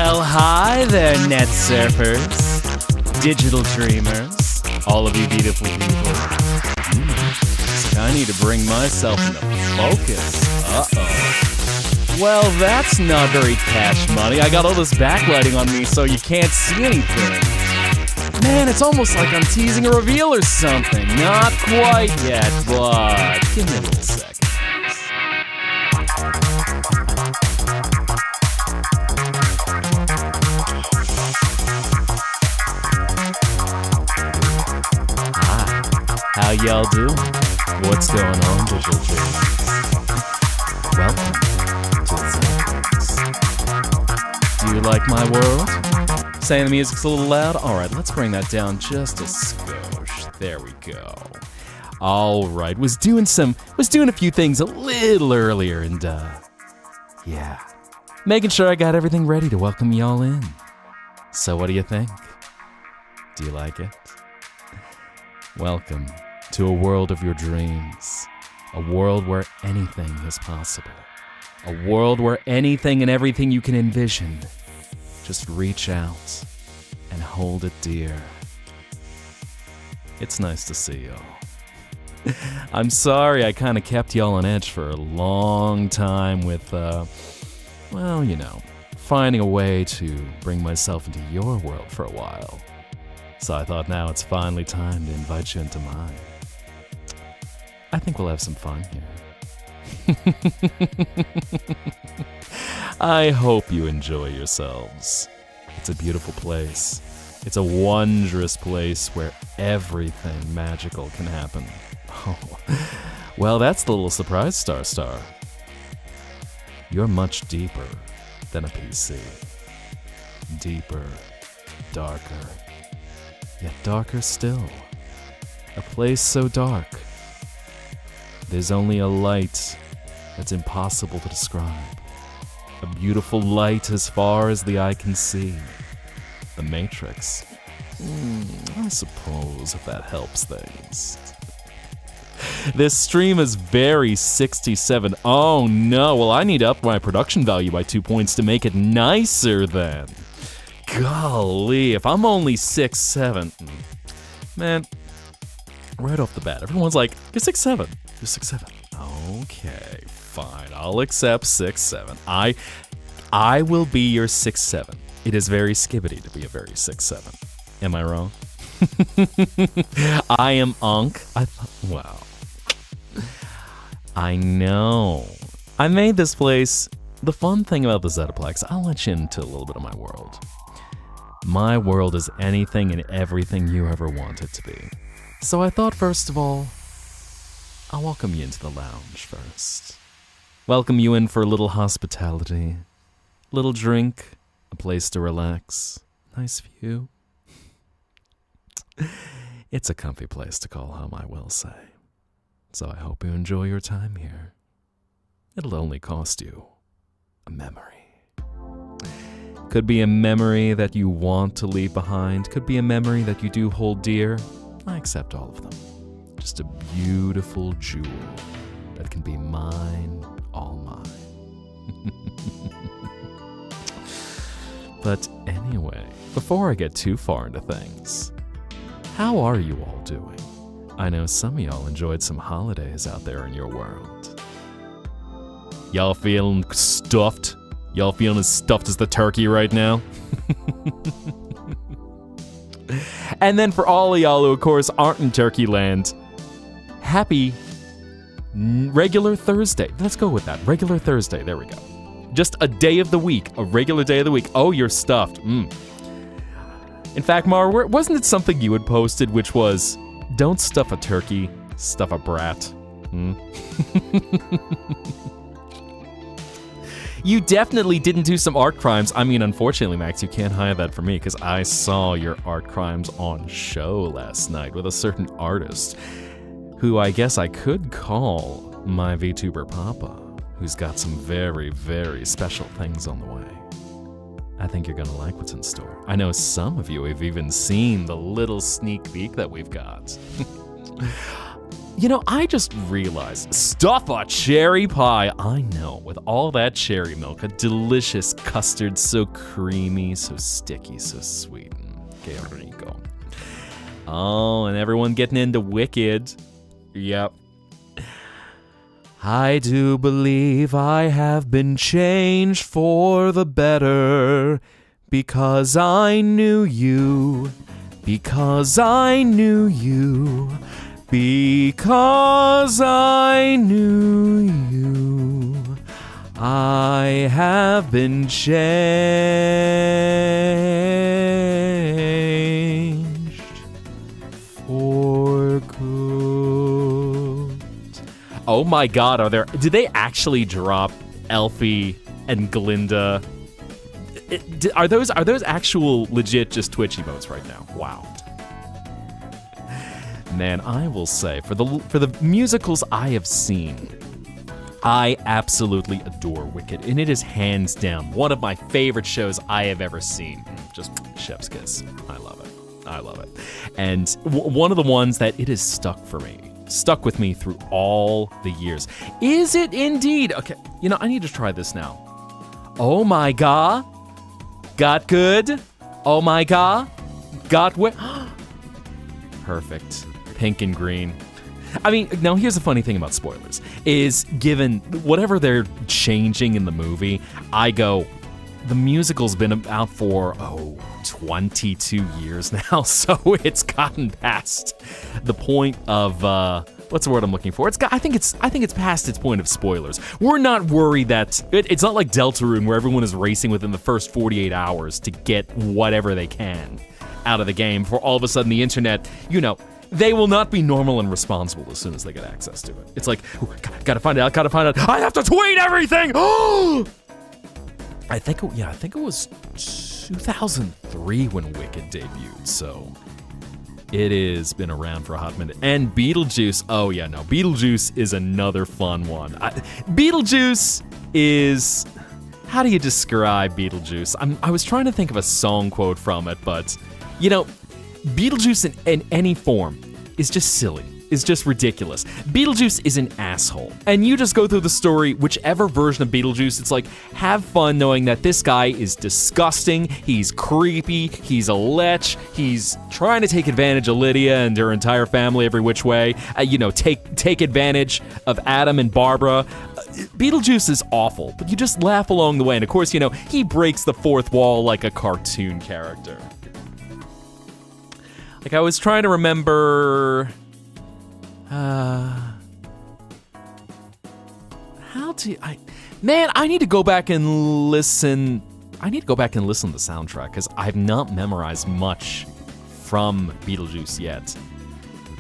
Well, hi there, net surfers, digital dreamers, all of you beautiful people. I need to bring myself into focus. Uh-oh. Well, that's not very cash money. I got all this backlighting on me so you can't see anything. Man, it's almost like I'm teasing a reveal or something. Not quite yet, but give me a little second. How y'all doing? What's going on, digital dreamers? Welcome to the Zetta. Do you like my world? Saying the music's a little loud? Alright, let's bring that down just a skosh. There we go. Alright, was doing a few things a little earlier and yeah. Making sure I got everything ready to welcome y'all in. So what do you think? Do you like it? Welcome to a world of your dreams, a world where anything is possible, a world where anything and everything you can envision, just reach out and hold it dear. It's nice to see y'all. I'm sorry I kind of kept y'all on edge for a long time with, finding a way to bring myself into your world for a while. So I thought now it's finally time to invite you into mine. I think we'll have some fun here. I hope you enjoy yourselves. It's a beautiful place. It's a wondrous place where everything magical can happen. Oh, well, that's the little surprise, Star. You're much deeper than a PC. Deeper, darker. Yet darker still. A place so dark, there's only a light that's impossible to describe. A beautiful light as far as the eye can see. The Matrix. I suppose if that helps things. This stream is very 67. Oh no, well I need to up my production value by 2 points to make it nicer then. Golly, if I'm only 6'7", man, right off the bat, everyone's like, you're 6'7", you're 6'7". Okay, fine, I'll accept 6'7". I will be your 6'7". It is very skibbity to be a very 6'7". Am I wrong? I am Unk. Wow. I know. I made this place. The fun thing about the Zettaplex, I'll let you into a little bit of my world. My world is anything and everything you ever want it to be. So I thought, first of all, I'll welcome you into the lounge first. Welcome you in for a little hospitality, little drink, a place to relax, nice view. It's a comfy place to call home, I will say. So I hope you enjoy your time here. It'll only cost you a memory. Could be a memory that you want to leave behind. Could be a memory that you do hold dear. I accept all of them. Just a beautiful jewel that can be mine, all mine. But anyway, before I get too far into things, how are you all doing? I know some of y'all enjoyed some holidays out there in your world. Y'all feeling stuffed? Y'all feeling as stuffed as the turkey right now? And then for all of y'all who, of course, aren't in Turkey land, happy regular Thursday. Let's go with that. Regular Thursday. There we go. Just a day of the week. A regular day of the week. Oh, you're stuffed. In fact, Mar, wasn't it something you had posted, which was, don't stuff a turkey, stuff a brat? You definitely didn't do some art crimes. I mean, unfortunately, Max, you can't hide that from me because I saw your art crimes on show last night with a certain artist who I guess I could call my VTuber Papa, who's got some very, very special things on the way. I think you're gonna like what's in store. I know some of you have even seen the little sneak peek that we've got. I just realized, stuff a cherry pie. I know, with all that cherry milk, a delicious custard, so creamy, so sticky, so sweet. Que rico. Oh, and everyone getting into Wicked. Yep. I do believe I have been changed for the better because I knew you, because I knew you, because I knew you. I have been changed for good. Oh my God, did they actually drop Elfie and Glinda? Are those actual legit just Twitch emotes right now? Wow. Man, I will say, for the musicals I have seen, I absolutely adore Wicked, and it is hands down one of my favorite shows I have ever seen. Just chef's kiss. I love it. I love it. And one of the ones that it has stuck with me through all the years. Is it indeed? Okay, I need to try this now. Oh my God. Got good. Oh my God. Got wet. Perfect. Pink and green. I mean, now here's the funny thing about spoilers, is given whatever they're changing in the movie, I go, the musical's been out for, 22 years now, so it's gotten past the point of, what's the word I'm looking for? I think it's past its point of spoilers. We're not worried that, it's not like Deltarune where everyone is racing within the first 48 hours to get whatever they can out of the game, for all of a sudden the internet, they will not be normal and responsible as soon as they get access to it. It's like, gotta find out. I have to tweet everything! Oh! I think it was 2003 when Wicked debuted, so it has been around for a hot minute. And Beetlejuice, Beetlejuice is another fun one. Beetlejuice is, how do you describe Beetlejuice? I was trying to think of a song quote from it, but, Beetlejuice in any form is just silly, is just ridiculous. Beetlejuice is an asshole, and you just go through the story, whichever version of Beetlejuice, it's like, have fun knowing that this guy is disgusting, he's creepy, he's a lech, he's trying to take advantage of Lydia and her entire family every which way, take advantage of Adam and Barbara. Beetlejuice is awful, but you just laugh along the way, and of course, he breaks the fourth wall like a cartoon character. Like, I was trying to remember, I need to go back and listen. I need to go back and listen to the soundtrack, because I've not memorized much from Beetlejuice yet.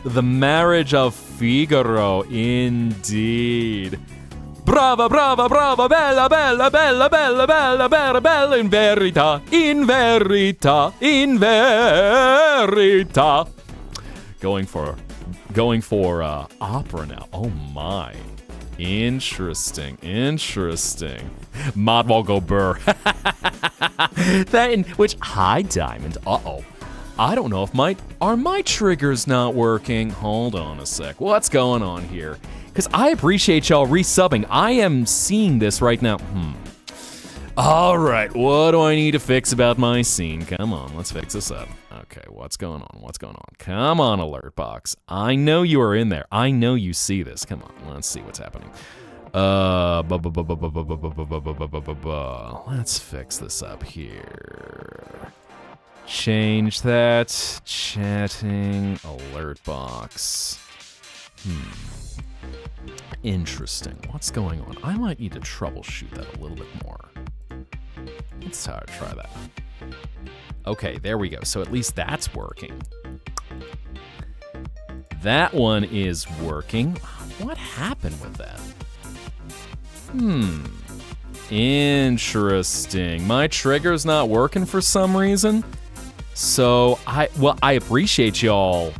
The Marriage of Figaro, indeed. Brava, brava, brava, bella, bella, bella, bella, bella, bella, bella, in verita, in verita, in verita. Going for opera now. Oh my. Interesting. Mademoiselle Gobert. That in which, hi Diamond. I don't know if my triggers not working. Hold on a sec. What's going on here? Because I appreciate y'all resubbing. I am seeing this right now. All right, what do I need to fix about my scene? Come on, let's fix this up. Okay, what's going on? Come on, alert box. I know you are in there. I know you see this. Come on, let's see what's happening. Let's fix this up here. Change that. Chatting. Alert box. Interesting. What's going on? I might need to troubleshoot that a little bit more. Let's try that. Okay, there we go. So at least that's working. That one is working. What happened with that? Interesting. My trigger's not working for some reason. So I appreciate y'all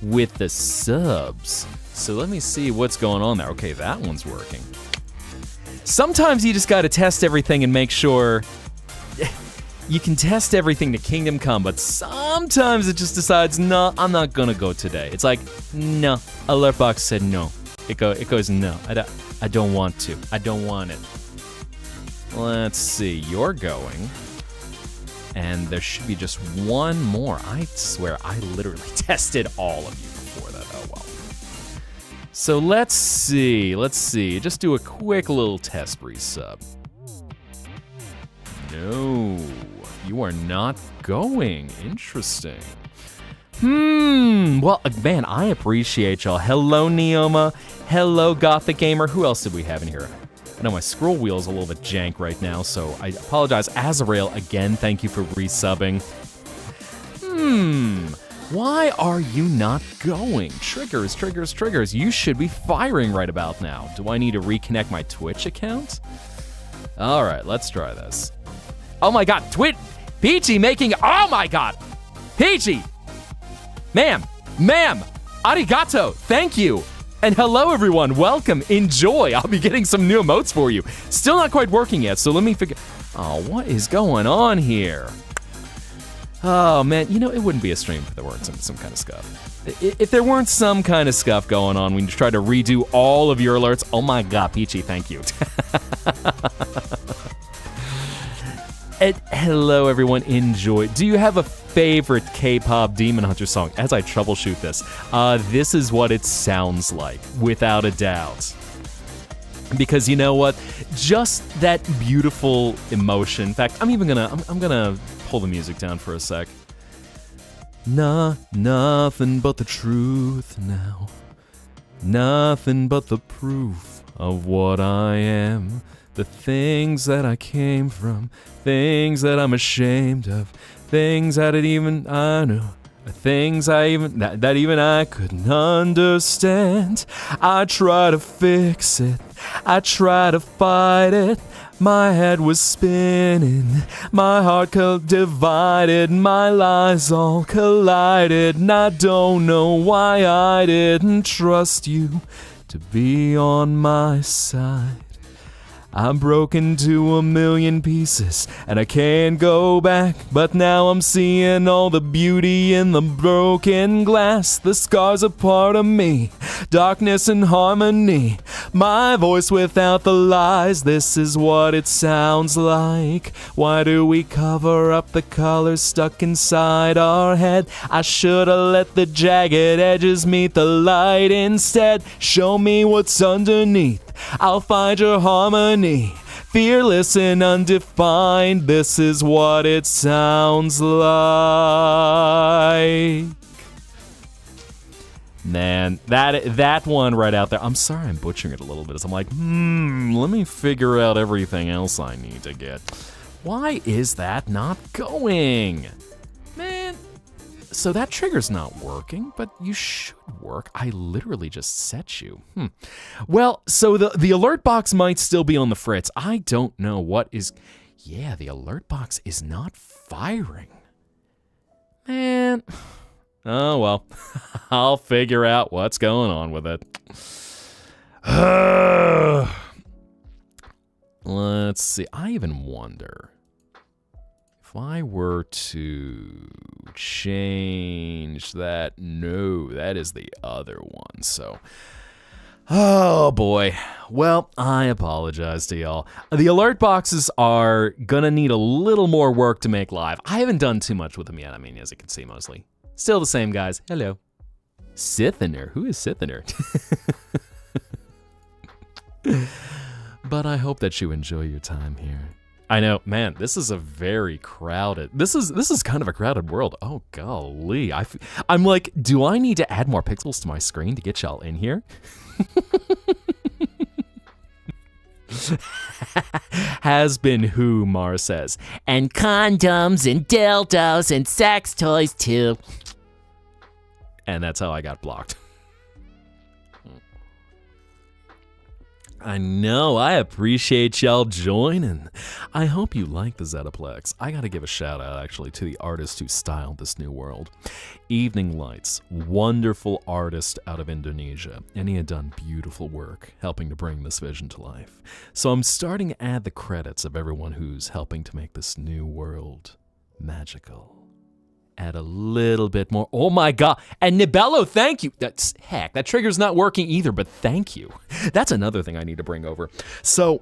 with the subs. So let me see what's going on there. Okay, that one's working. Sometimes you just gotta test everything and make sure You can test everything to Kingdom Come, but sometimes it just decides, no, I'm not gonna go today. It's like, no. Alertbox said no. It goes, no. I don't want to. I don't want it. Let's see. You're going. And there should be just one more. I swear, I literally tested all of you before that. Oh, well. So let's see. Just do a quick little test resub. No, you are not going. Interesting. Well, man, I appreciate y'all. Hello, Neoma. Hello, Gothic Gamer. Who else did we have in here? I know my scroll wheel is a little bit jank right now, so I apologize. Azrael, again, thank you for resubbing. Why are you not going? Triggers. You should be firing right about now. Do I need to reconnect my Twitch account? All right, let's try this. Oh my God, Peachy making, oh my God. Peachy, ma'am, arigato, thank you. And hello everyone, welcome, enjoy. I'll be getting some new emotes for you. Still not quite working yet, so let me figure, oh, what is going on here? Oh man, you know, it wouldn't be a stream if there weren't some kind of scuff. If there weren't some kind of scuff going on, we'd try to redo all of your alerts. Oh my God, Peachy, thank you. And hello everyone, enjoy. Do you have a favorite K-pop Demon Hunter song? As I troubleshoot this is what it sounds like, without a doubt. Because you know what? Just that beautiful emotion. In fact, I'm gonna pull the music down for a sec. Nothing but the truth now. Nothing but the proof of what I am. The things that I came from, things that I'm ashamed of, things that I know, things that even I couldn't understand. I try to fix it, I try to fight it. My head was spinning, my heart divided, my lies all collided, and I don't know why I didn't trust you to be on my side. I'm broken to a million pieces, and I can't go back. But now I'm seeing all the beauty in the broken glass. The scars are part of me, darkness and harmony. My voice without the lies, this is what it sounds like. Why do we cover up the colors stuck inside our head? I should've let the jagged edges meet the light instead. Show me what's underneath, I'll find your harmony. Fearless and undefined, this is what it sounds like. Man, that one right out there. I'm sorry I'm butchering it a little bit as I'm like, let me figure out everything else I need to get. Why is that not going? Man, so that trigger's not working, but you should work. I literally just set you. Well, so the alert box might still be on the fritz. I don't know what is... Yeah, the alert box is not firing. Man. Oh, well. I'll figure out what's going on with it. Let's see. I even wonder... if I were to change that, no, that is the other one, so. Oh boy. Well, I apologize to y'all. The alert boxes are gonna need a little more work to make live. I haven't done too much with them yet, I mean, as you can see mostly. Still the same guys. Hello. Scythener, who is Scythener? But I hope that you enjoy your time here. I know, man, this is a very crowded, this is kind of a crowded world. Oh, golly. I'm like, do I need to add more pixels to my screen to get y'all in here? Has been who, Mars says. And condoms and dildos and sex toys too. And that's how I got blocked. I know, I appreciate y'all joining. I hope you like the Zettaplex. I gotta give a shout out actually to the artist who styled this new world. Evening Lights, wonderful artist out of Indonesia, and he had done beautiful work helping to bring this vision to life. So I'm starting to add the credits of everyone who's helping to make this new world magical. Add a little bit more. Oh my god. And Nibello, thank you. Heck, that trigger's not working either, but thank you. That's another thing I need to bring over. So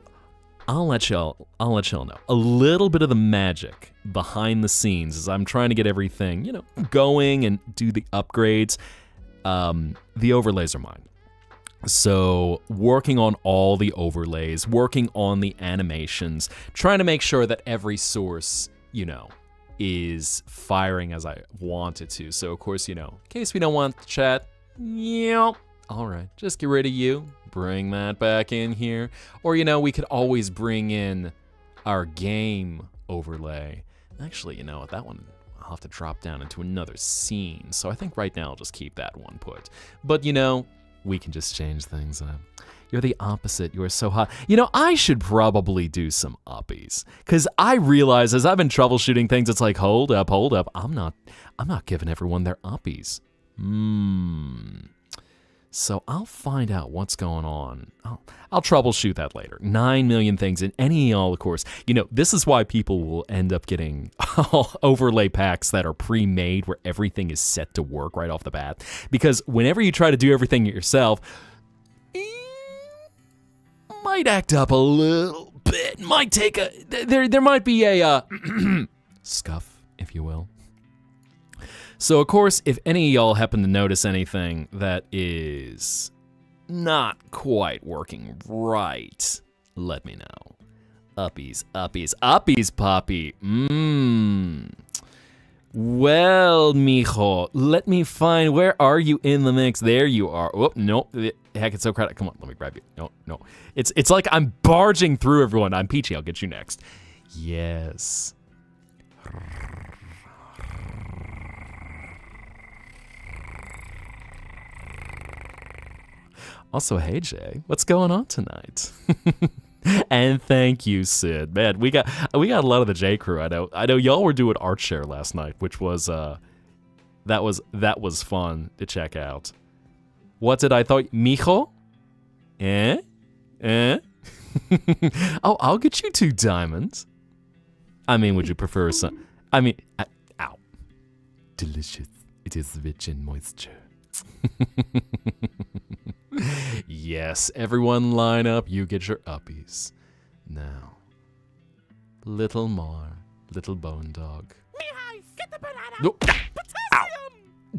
I'll let y'all know a little bit of the magic behind the scenes as I'm trying to get everything, going and do the upgrades. The overlays are mine. So working on all the overlays, working on the animations, trying to make sure that every source, is firing as I want it to. So of course, in case we don't want the chat, all right, just get rid of you, bring that back in here. Or, we could always bring in our game overlay. Actually, what, that one, I'll have to drop down into another scene. So I think right now I'll just keep that one put. But, we can just change things up. You're the opposite. You are so hot. I should probably do some uppies. Because I realize as I've been troubleshooting things, it's like, hold up. I'm not giving everyone their uppies. So I'll find out what's going on. I'll troubleshoot that later. 9 million things in any all, of course. This is why people will end up getting overlay packs that are pre-made where everything is set to work right off the bat. Because whenever you try to do everything yourself, might act up a little bit. Might take there might be a scuff, if you will. So of course, if any of y'all happen to notice anything that is not quite working right, let me know. Uppies, Poppy. Well, mijo, let me find, where are you in the mix? There you are. Oh, no. Heck, it's so crowded. Come on, let me grab you. No. It's like I'm barging through everyone. I'm Peachy, I'll get you next. Yes. Also, hey Jay, what's going on tonight? And thank you, Sid. Man, we got a lot of the J crew. I know y'all were doing art share last night, which was that was fun to check out. What did I thought, mijo? Oh, I'll get you 2 diamonds. I mean, would you prefer some? I mean, ow, delicious. It is rich in moisture. Yes, everyone line up, you get your uppies. Now, little more, little bone dog. Mihai, get the banana! No. Potassium! Ow.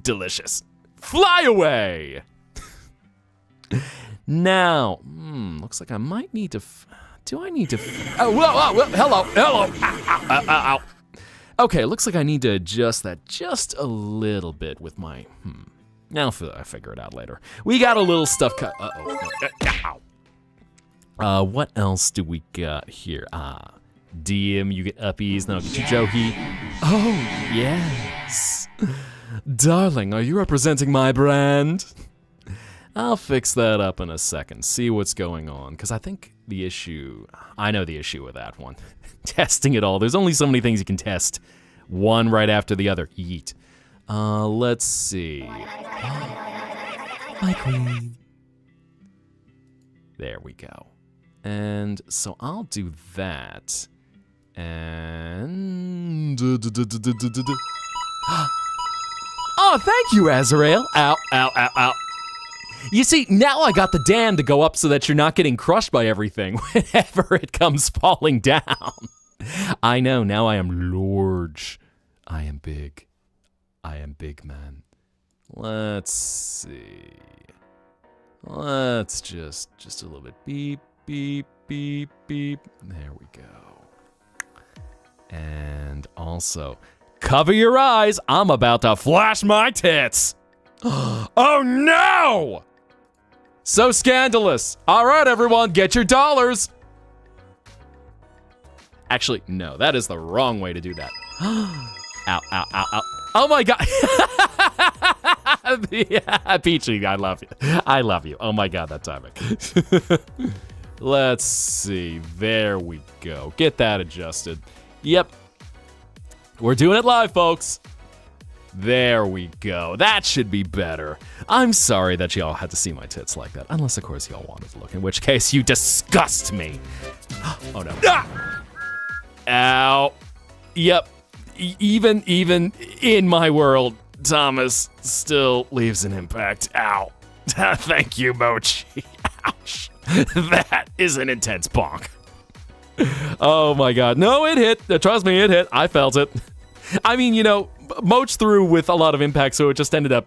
Delicious. Fly away! Now, looks like I might need to, do I need to, oh, whoa, hello. Ow. Okay, looks like I need to adjust that just a little bit with my, Now I figure it out later. We got a little stuff cut. What else do we got here? DM, you get uppies. Now I'll get you Johi. Oh, yes. Darling, are you representing my brand? I'll fix that up in a second. See what's going on. Because I think I know the issue with that one. Testing it all. There's only so many things you can test. One right after the other. Yeet. Let's see. My queen. There we go. And so I'll do that. And... Oh, thank you, Azrael. Ow. You see, now I got the dam to go up so that you're not getting crushed by everything whenever it comes falling down. I know, now I am large. I am big. I am big man. Let's see. Let's just a little bit. Beep, beep, beep, beep. There we go. And also, cover your eyes. I'm about to flash my tits. Oh no! So scandalous. All right, everyone, get your dollars. Actually, no, that is the wrong way to do that. Ow. Oh my God. Yeah, Peachy, I love you. Oh my God, that timing. Let's see. There we go. Get that adjusted. Yep. We're doing it live, folks. There we go. That should be better. I'm sorry that y'all had to see my tits like that. Unless, of course, y'all wanted to look. In which case, you disgust me. Oh, no. Ah! Ow. Yep. Even in my world, Thomas still leaves an impact. Ow. Thank you, Mochi. Ouch. That is an intense bonk. Oh, my God. No, it hit. Trust me, it hit. I felt it. I mean, Moch threw with a lot of impact, so it just ended up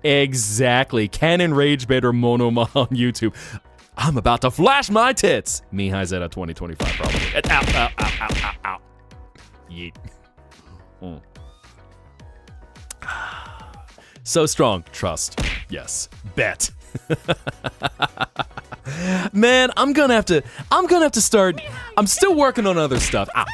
exactly. Canon Rage Bait or Monoma on YouTube. I'm about to flash my tits. Mihai Zetta 2025 probably. Ow, ow, ow, ow, ow, ow. Yeet. So strong. Trust. Yes. Bet. Man, I'm gonna have to start. I'm still working on other stuff. Ow.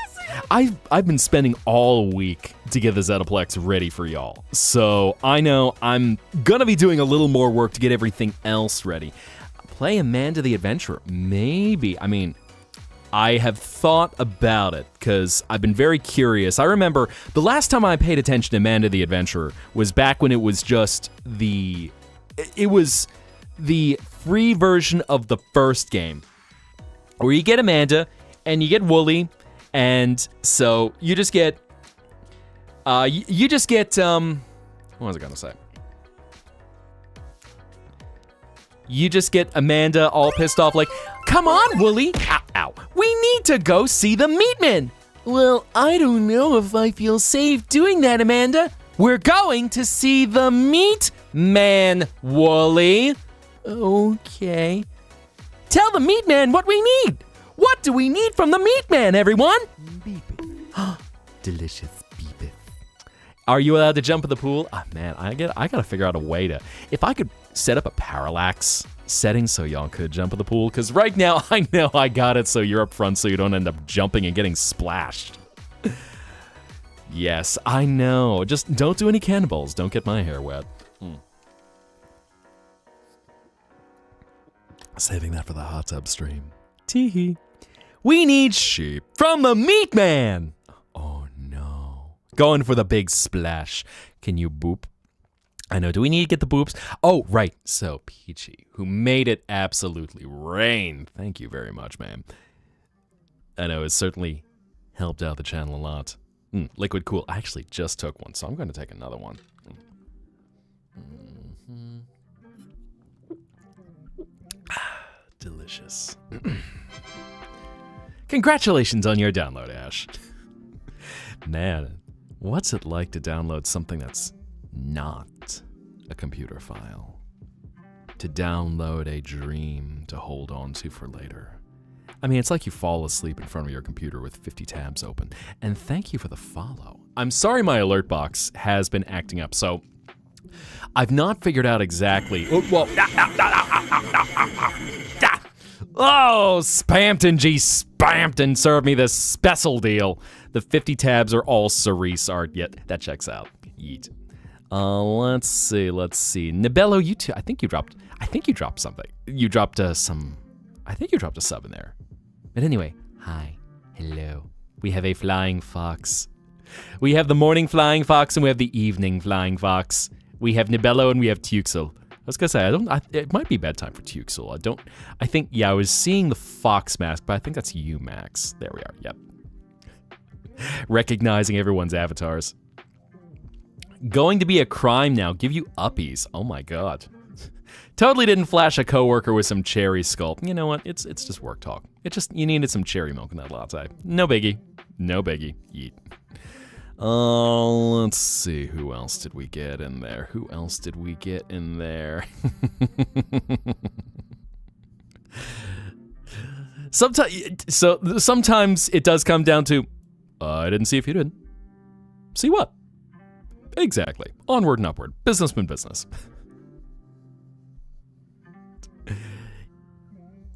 I've been spending all week to get the Zettaplex ready for y'all. So I know I'm gonna be doing a little more work to get everything else ready. Play Amanda the Adventurer. Maybe. I mean, I have thought about it because I've been very curious. I remember the last time I paid attention to Amanda the Adventurer was back when it was just the free version of the first game where you get Amanda and you get Wooly. And so you just get, what was I gonna say? You just get Amanda all pissed off like, come on, Wooly, ow, ow, we need to go see the Meatman. Well, I don't know if I feel safe doing that, Amanda. We're going to see the Meatman, Wooly. Okay. Tell the Meatman what we need. What do we need from the Meatman, everyone? Beeping. Delicious beeping. Are you allowed to jump in the pool? Oh, man, I gotta figure out a way to... If I could set up a parallax setting so y'all could jump in the pool, because right now I know I got it so you're up front so you don't end up jumping and getting splashed. Yes, I know. Just don't do any cannonballs. Don't get my hair wet. Saving that for the hot tub stream. Teehee. We need sheep from the Meatman. Oh no. Going for the big splash. Can you boop? I know. Do we need to get the boops? Oh, right. So Peachy, who made it absolutely rain. Thank you very much, man. I know it's certainly helped out the channel a lot. Liquid Cool. I actually just took one, so I'm going to take another one. Delicious. Congratulations on your download, Ash. Man, what's it like to download something that's not a computer file? To download a dream to hold on to for later. I mean, it's like you fall asleep in front of your computer with 50 tabs open. And thank you for the follow. I'm sorry my alert box has been acting up, so I've not figured out exactly... Oh, Spampton G. Spampton served me this special deal. The 50 tabs are all cerise art, yet that checks out. Yeet. Let's see. Nibello, you too. I think you dropped something. You dropped I think you dropped a sub in there. But anyway, hi, hello. We have a flying fox. We have the morning flying fox and we have the evening flying fox. We have Nibello and we have Tuxel. I was gonna say, it might be bedtime for Tuxel. I was seeing the fox mask, but I think that's you, Max. There we are, yep. Recognizing everyone's avatars. Going to be a crime now, give you uppies. Oh my god. Totally didn't flash a coworker with some cherry skull. You know what, it's just work talk. You needed some cherry milk in that latte. No biggie. Yeet. Let's see, who else did we get in there? Sometimes it does come down to, I didn't see if you did. See what? Exactly. Onward and upward. Businessman business.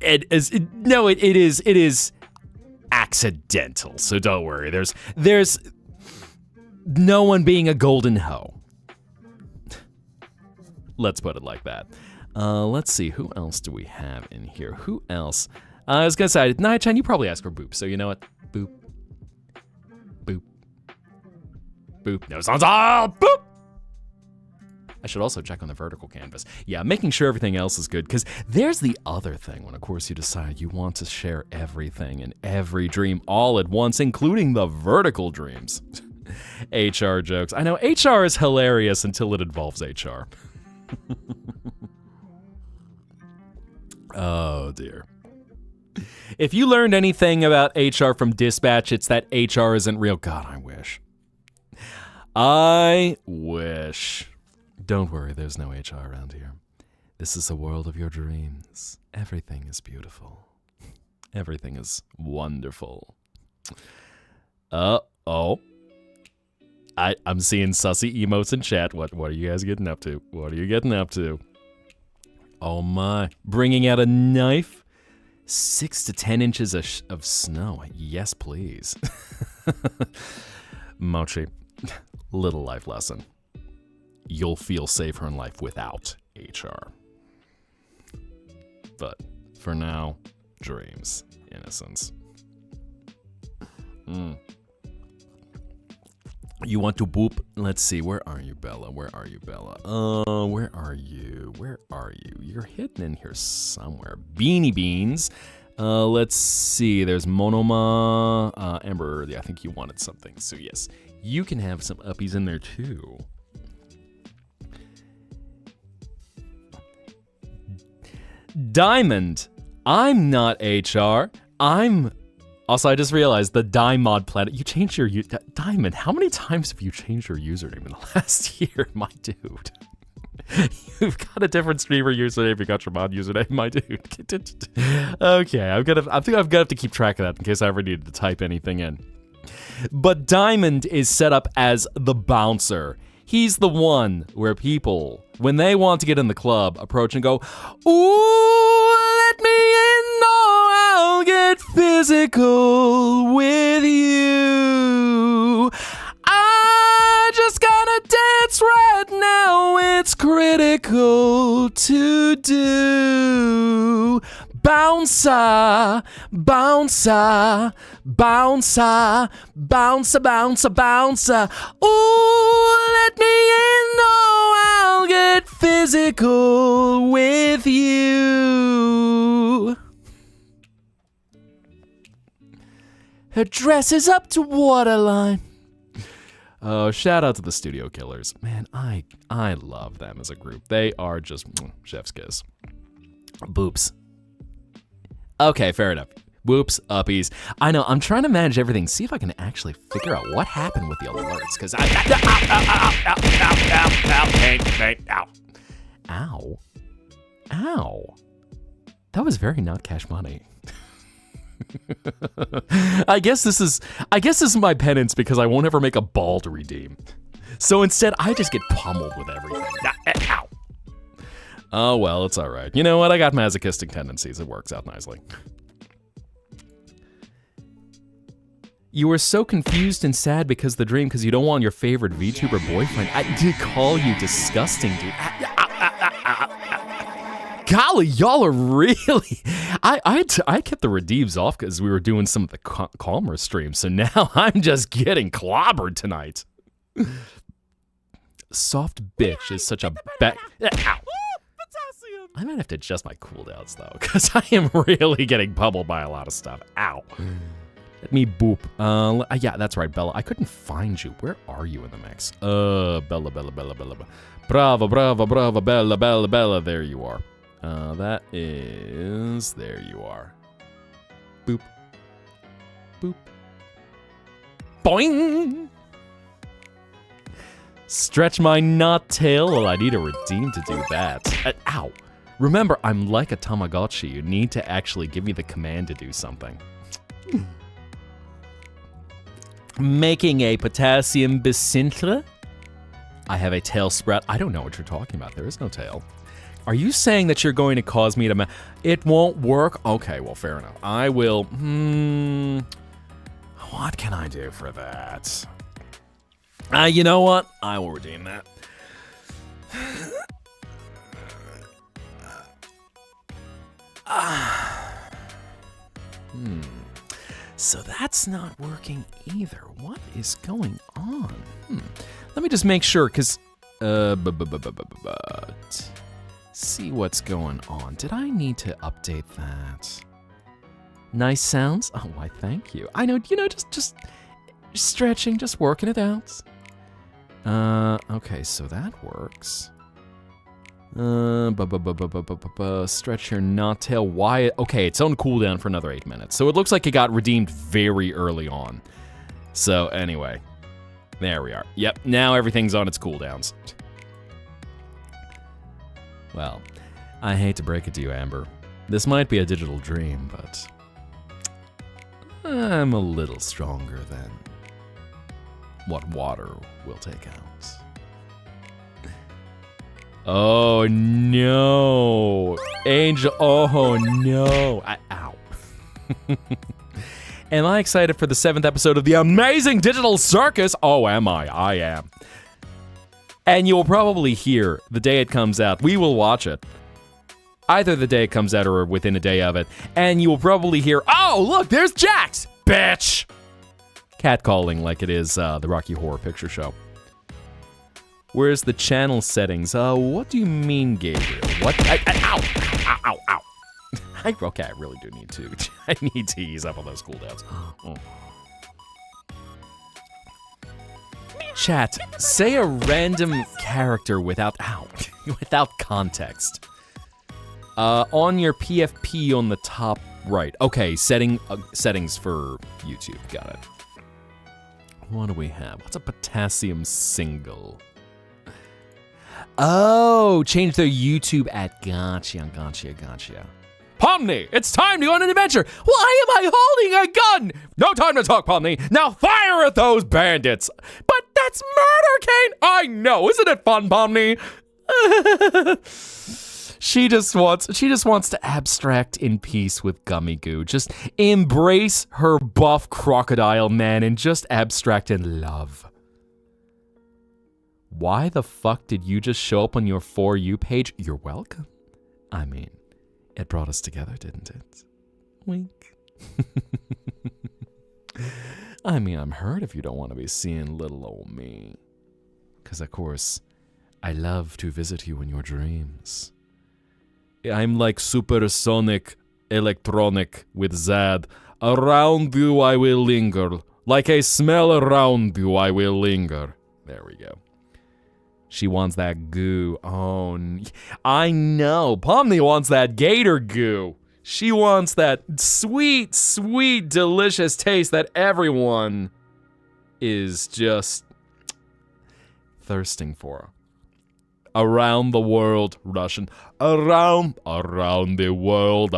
It is accidental, so don't worry. There's no one being a golden hoe. Let's put it like that. Let's see, who else do we have in here? Who else? I was gonna say, Nia-chan, you probably ask for Boop, so you know what? Boop. Boop. Boop. No sounds all boop! I should also check on the vertical canvas. Yeah, making sure everything else is good, because there's the other thing when, of course, you decide you want to share everything and every dream all at once, including the vertical dreams. HR jokes. I know, HR is hilarious until it involves HR. Oh, dear. If you learned anything about HR from Dispatch, it's that HR isn't real. God, I wish. I wish. Don't worry, there's no HR around here. This is a world of your dreams. Everything is beautiful. Everything is wonderful. Oh. I'm seeing sussy emotes in chat. What are you guys getting up to? What are you getting up to? Oh my. Bringing out a knife? 6 to 10 inches of snow. Yes, please. Mochi, little life lesson. You'll feel safer in life without HR. But for now, dreams, innocence. You want to boop? Let's see, where are you, Bella? Where are you, Bella? Where are you? Where are you? You're hidden in here somewhere. Beanie Beans. Let's see, there's Monoma. Amber, yeah, I think you wanted something. So yes, you can have some uppies in there too. Diamond, I'm not HR. Also, I just realized the Mod Planet. You changed your Diamond. How many times have you changed your username in the last year, my dude? You've got a different streamer username. You got your mod username, my dude. Okay, I think I'm gonna have to keep track of that in case I ever needed to type anything in. But Diamond is set up as the bouncer. He's the one where people, when they want to get in the club, approach and go, "Ooh, let me in, or I'll get physical with you. I just gotta dance right now, it's critical to do. Bouncer, bouncer, bouncer, bouncer, bouncer, bouncer. Ooh, let me in, or I'll get physical with you." Her dress is up to waterline. Oh, shout out to the Studio Killers. Man, I love them as a group. They are just chef's kiss. Boops. Okay, fair enough. Whoops, uppies. I know, I'm trying to manage everything. See if I can actually figure out what happened with the alerts, because Ow. Ow. That was very not Cash Money. I guess this is my penance because I won't ever make a ball to redeem. So instead, I just get pummeled with everything. Ow. Oh, well, it's all right. You know what? I got masochistic tendencies. It works out nicely. You were so confused and sad because of the dream because you don't want your favorite VTuber boyfriend. I did call you disgusting, dude. Golly, y'all are really... I kept the redeems off because we were doing some of the calmer streams, so now I'm just getting clobbered tonight. Soft bitch is such a Ow. I might have to adjust my cooldowns, though, because I am really getting pummeled by a lot of stuff. Ow. Let me boop. Yeah, that's right, Bella. I couldn't find you. Where are you in the mix? Bella. Bravo, Bella. There you are. There you are. Boop. Boop. Boing! Stretch my knot tail. Well, I need a redeem to do that. Ow. Remember, I'm like a Tamagotchi. You need to actually give me the command to do something. Making a potassium bicintre? I have a tail sprout. I don't know what you're talking about. There is no tail. Are you saying that you're going to cause me to... It won't work? Okay, well, fair enough. I will... What can I do for that? You know what? I will redeem that. So that's not working either. What is going on? Let me just make sure, because... see what's going on. Did I need to update that? Nice sounds? Oh, why, thank you. I know, just stretching, just working it out. Okay, so that works. Stretch your knottail. Why? Okay, it's on cooldown for another 8 minutes. So it looks like it got redeemed very early on. So anyway, there we are. Yep, now everything's on its cooldowns. Well, I hate to break it to you, Amber. This might be a digital dream, but I'm a little stronger than what water will take out. Oh no! Angel, oh no! Ow. Am I excited for the 7th episode of the amazing digital circus? Oh, am I? I am. And you'll probably hear the day it comes out. We will watch it. Either the day it comes out or within a day of it. And you will probably hear, oh, look, there's Jax! Bitch! Catcalling like it is the Rocky Horror Picture Show. Where's the channel settings? What do you mean, Gabriel? What? Ow. Okay, I really do need to. I need to ease up on those cooldowns. Chat, say a random character without context. On your PFP on the top right. Okay, settings for YouTube. Got it. What do we have? What's a potassium single? Oh, change their YouTube at gotcha. Pomni, it's time to go on an adventure. Why am I holding a gun? No time to talk, Pomni. Now fire at those bandits. But that's murder, Kane. I know. Isn't it fun, Pomni? She just wants to abstract in peace with Gummy Goo. Just embrace her buff crocodile man and just abstract in love. Why the fuck did you just show up on your For You page? You're welcome. I mean, it brought us together, didn't it? Wink. I mean, I'm hurt if you don't want to be seeing little old me. Because, of course, I love to visit you in your dreams. I'm like supersonic electronic with Zad. Around you I will linger. Like a smell around you I will linger. There we go. She wants that goo. Oh, I know. Pomni wants that gator goo. She wants that sweet, sweet, delicious taste that everyone is just thirsting for. Around the world, Russian. Around the world.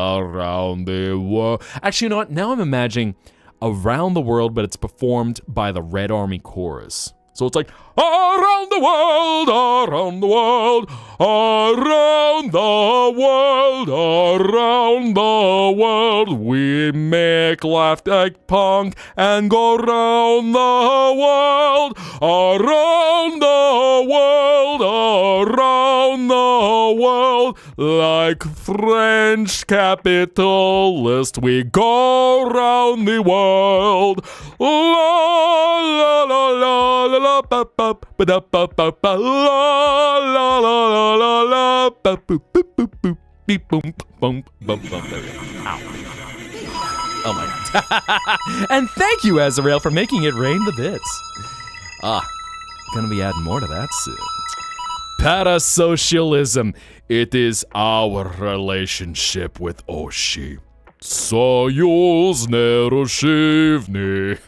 Actually, you know what? Now I'm imagining Around the World, but it's performed by the Red Army Chorus. So it's like, around the world, around the world, around the world, around the world. We make life like punk and go around the world, around the world, around the world. Like French capitalist, we go around the world. La la la la la la ba ba ba da ba ba ba la la la la la la ba boop boop boop boop beep boom boom boom boom. Ow. Oh my god. And thank you, Azrael, for making it rain the bits. Gonna be adding more to that soon. Parasocialism. It is our relationship with Oshi. Soyuz nerushivny.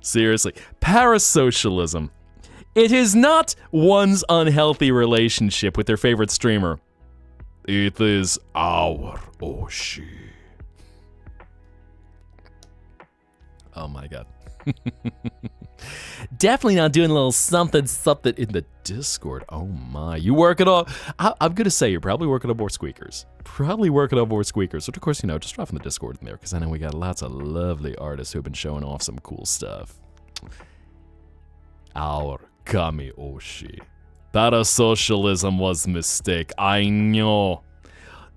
Seriously, parasocialism. It is not one's unhealthy relationship with their favorite streamer. It is our Oshi. Oh my god. Definitely not doing a little something in the Discord. Oh my. You working on... I'm gonna say you're probably working on more squeakers. Which of course, just drop in the Discord in there, because I know we got lots of lovely artists who've been showing off some cool stuff. Our Kami Oshi. Parasocialism was mistake. I know.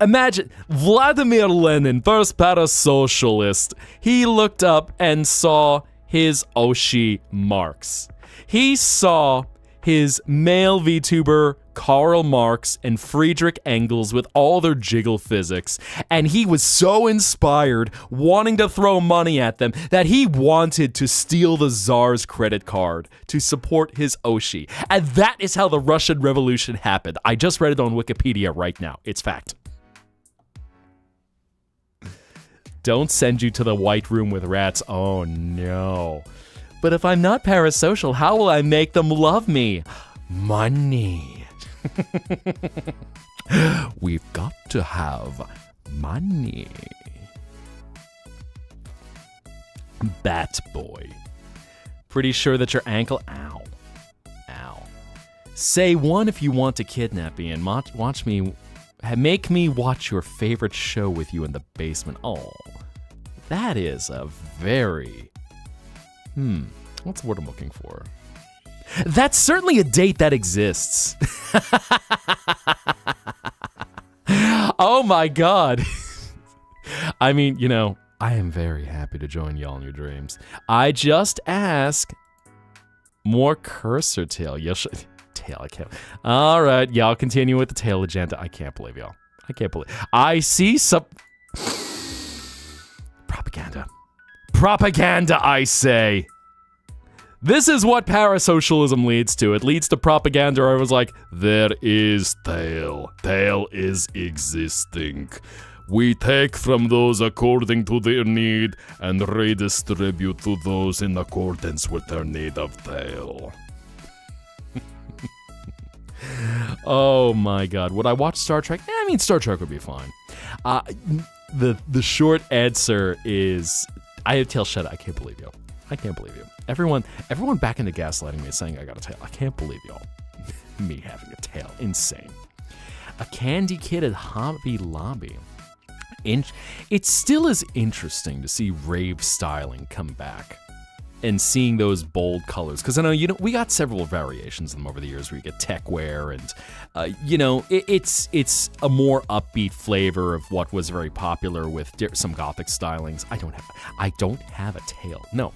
Imagine Vladimir Lenin, first parasocialist. He looked up and saw his Oshi Marx. He saw his male VTuber Karl Marx and Friedrich Engels with all their jiggle physics, and he was so inspired, wanting to throw money at them, that he wanted to steal the Tsar's credit card to support his Oshi. And that is how the Russian Revolution happened. I just read it on Wikipedia right now. It's fact. Don't send you to the White Room with rats. Oh no. But if I'm not parasocial, how will I make them love me? Money. We've got to have money. Bat boy. Pretty sure that your ankle... Ow. Ow. Say one if you want to kidnap me and watch me... Make me watch your favorite show with you in the basement. Oh. That is a very... What's the word I'm looking for? That's certainly a date that exists. Oh my god. I mean, you know, I am very happy to join y'all in your dreams. I just ask more cursor tail. Tail, I can't. All right, y'all continue with the tail agenda. I can't believe y'all. I can't believe. I see some propaganda. Propaganda, I say. This is what parasocialism leads to. It leads to propaganda where I was like, there is tail. Tail is existing. We take from those according to their need and redistribute to those in accordance with their need of tail. Oh my god. Would I watch Star Trek? I mean, Star Trek would be fine. The short answer is, I have tail shut. I can't believe you. I can't believe you. Everyone back into gaslighting me saying I got a tail. I can't believe y'all. Me having a tail. Insane. A candy kid at Hobby Lobby. It still is interesting to see rave styling come back and seeing those bold colors. Because I know, we got several variations of them over the years where you get tech wear and, it's a more upbeat flavor of what was very popular with some gothic stylings. I don't have a tail. No,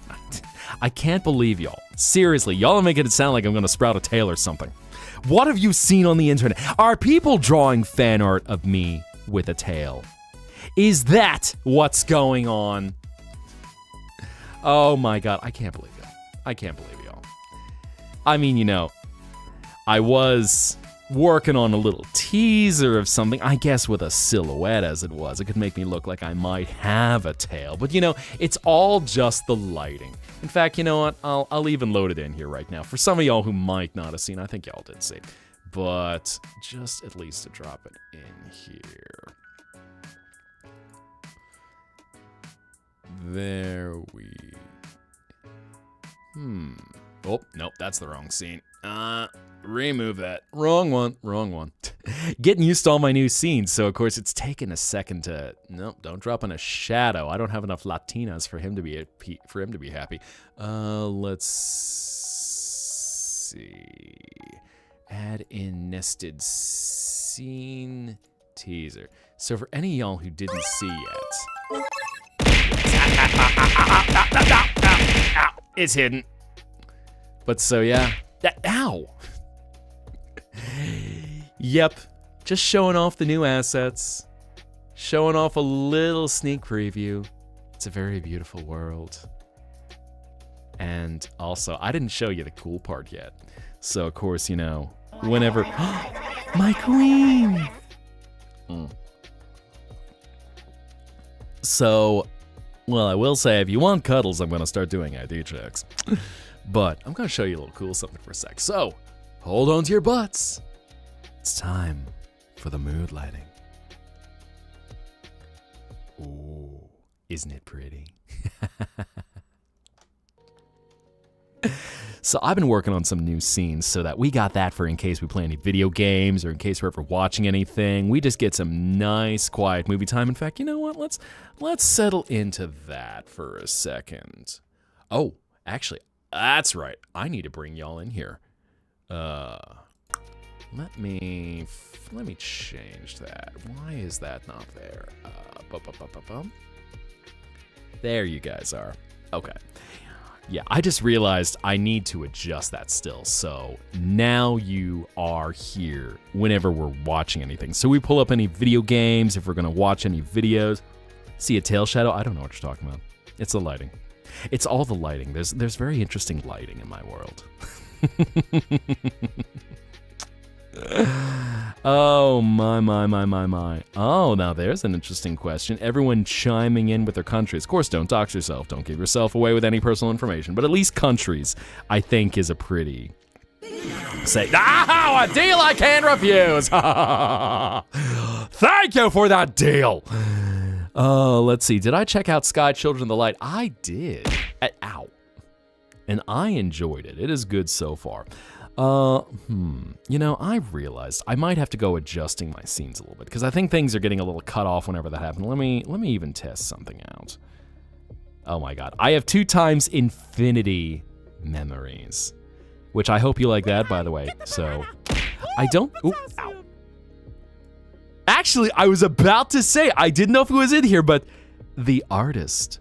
I can't believe y'all. Seriously, y'all are making it sound like I'm gonna sprout a tail or something. What have you seen on the internet? Are people drawing fan art of me with a tail? Is that what's going on? Oh my god, I can't believe y'all. I can't believe y'all. I mean, I was working on a little teaser of something, I guess with a silhouette as it was. It could make me look like I might have a tail, but it's all just the lighting. In fact, you know what? I'll even load it in here right now. For some of y'all who might not have seen, I think y'all did see, but just at least to drop it in here. There we... Oh, nope, that's the wrong scene. Remove that. Wrong one. Getting used to all my new scenes, so of course it's taken a second to... Nope, don't drop in a shadow. I don't have enough Latinas for him to be happy. Let's see. Add in nested scene teaser. So for any of y'all who didn't see yet... It's hidden. But so yeah. Ow! Yep. Just showing off the new assets. Showing off a little sneak preview. It's a very beautiful world. And also, I didn't show you the cool part yet. So of course, whenever... My queen! So... Well, I will say, if you want cuddles, I'm going to start doing ID checks. But I'm going to show you a little cool something for a sec. So, hold on to your butts. It's time for the mood lighting. Ooh, isn't it pretty? So I've been working on some new scenes so that we got that for in case we play any video games or in case we're ever watching anything. We just get some nice, quiet movie time. In fact, you know what? Let's settle into that for a second. Oh, actually, that's right. I need to bring y'all in here. Let me change that. Why is that not there? There you guys are. Okay. Yeah, I just realized I need to adjust that still. So now you are here whenever we're watching anything. So we pull up any video games, if we're going to watch any videos. See a tail shadow? I don't know what you're talking about. It's the lighting. It's all the lighting. There's very interesting lighting in my world. Oh, my. Oh, now there's an interesting question. Everyone chiming in with their countries. Of course, don't dox yourself. Don't give yourself away with any personal information. But at least countries, I think, is a pretty... Say, a deal I can't refuse. Thank you for that deal. Let's see. Did I check out Sky Children of the Light? I did. Ow. And I enjoyed it. It is good so far. You know, I realized I might have to go adjusting my scenes a little bit because I think things are getting a little cut off whenever that happens. Let me even test something out. Oh my god. I have 2 times infinity memories, which I hope you like that, by the way. So, I don't... Ooh, ow. Actually, I was about to say, I didn't know if it was in here, but the artist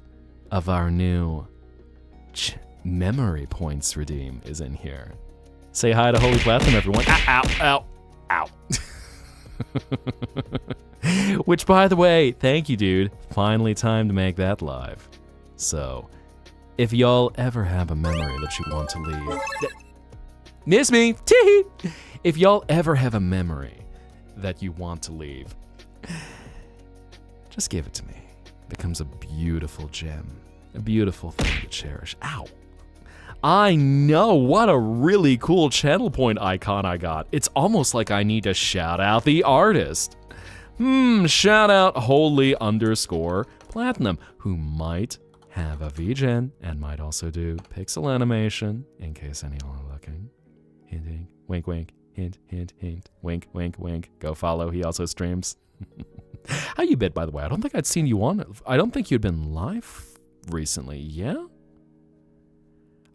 of our new memory points redeem is in here. Say hi to Holy Platinum, everyone. Ow. Which, by the way, thank you, dude. Finally time to make that live. So, if y'all ever have a memory that you want to leave... Miss me! Tee! If y'all ever have a memory that you want to leave, just give it to me. It becomes a beautiful gem. A beautiful thing to cherish. Ow! I know, what a really cool channel point icon I got. It's almost like I need to shout out the artist. Shout out holy_platinum, who might have a VGen and might also do pixel animation, in case anyone are looking. Hinting, wink, wink, hint, hint, hint, wink, wink, wink. Go follow, he also streams. How you been, by the way? I don't think I'd seen you on, I don't think you'd been live recently, yeah?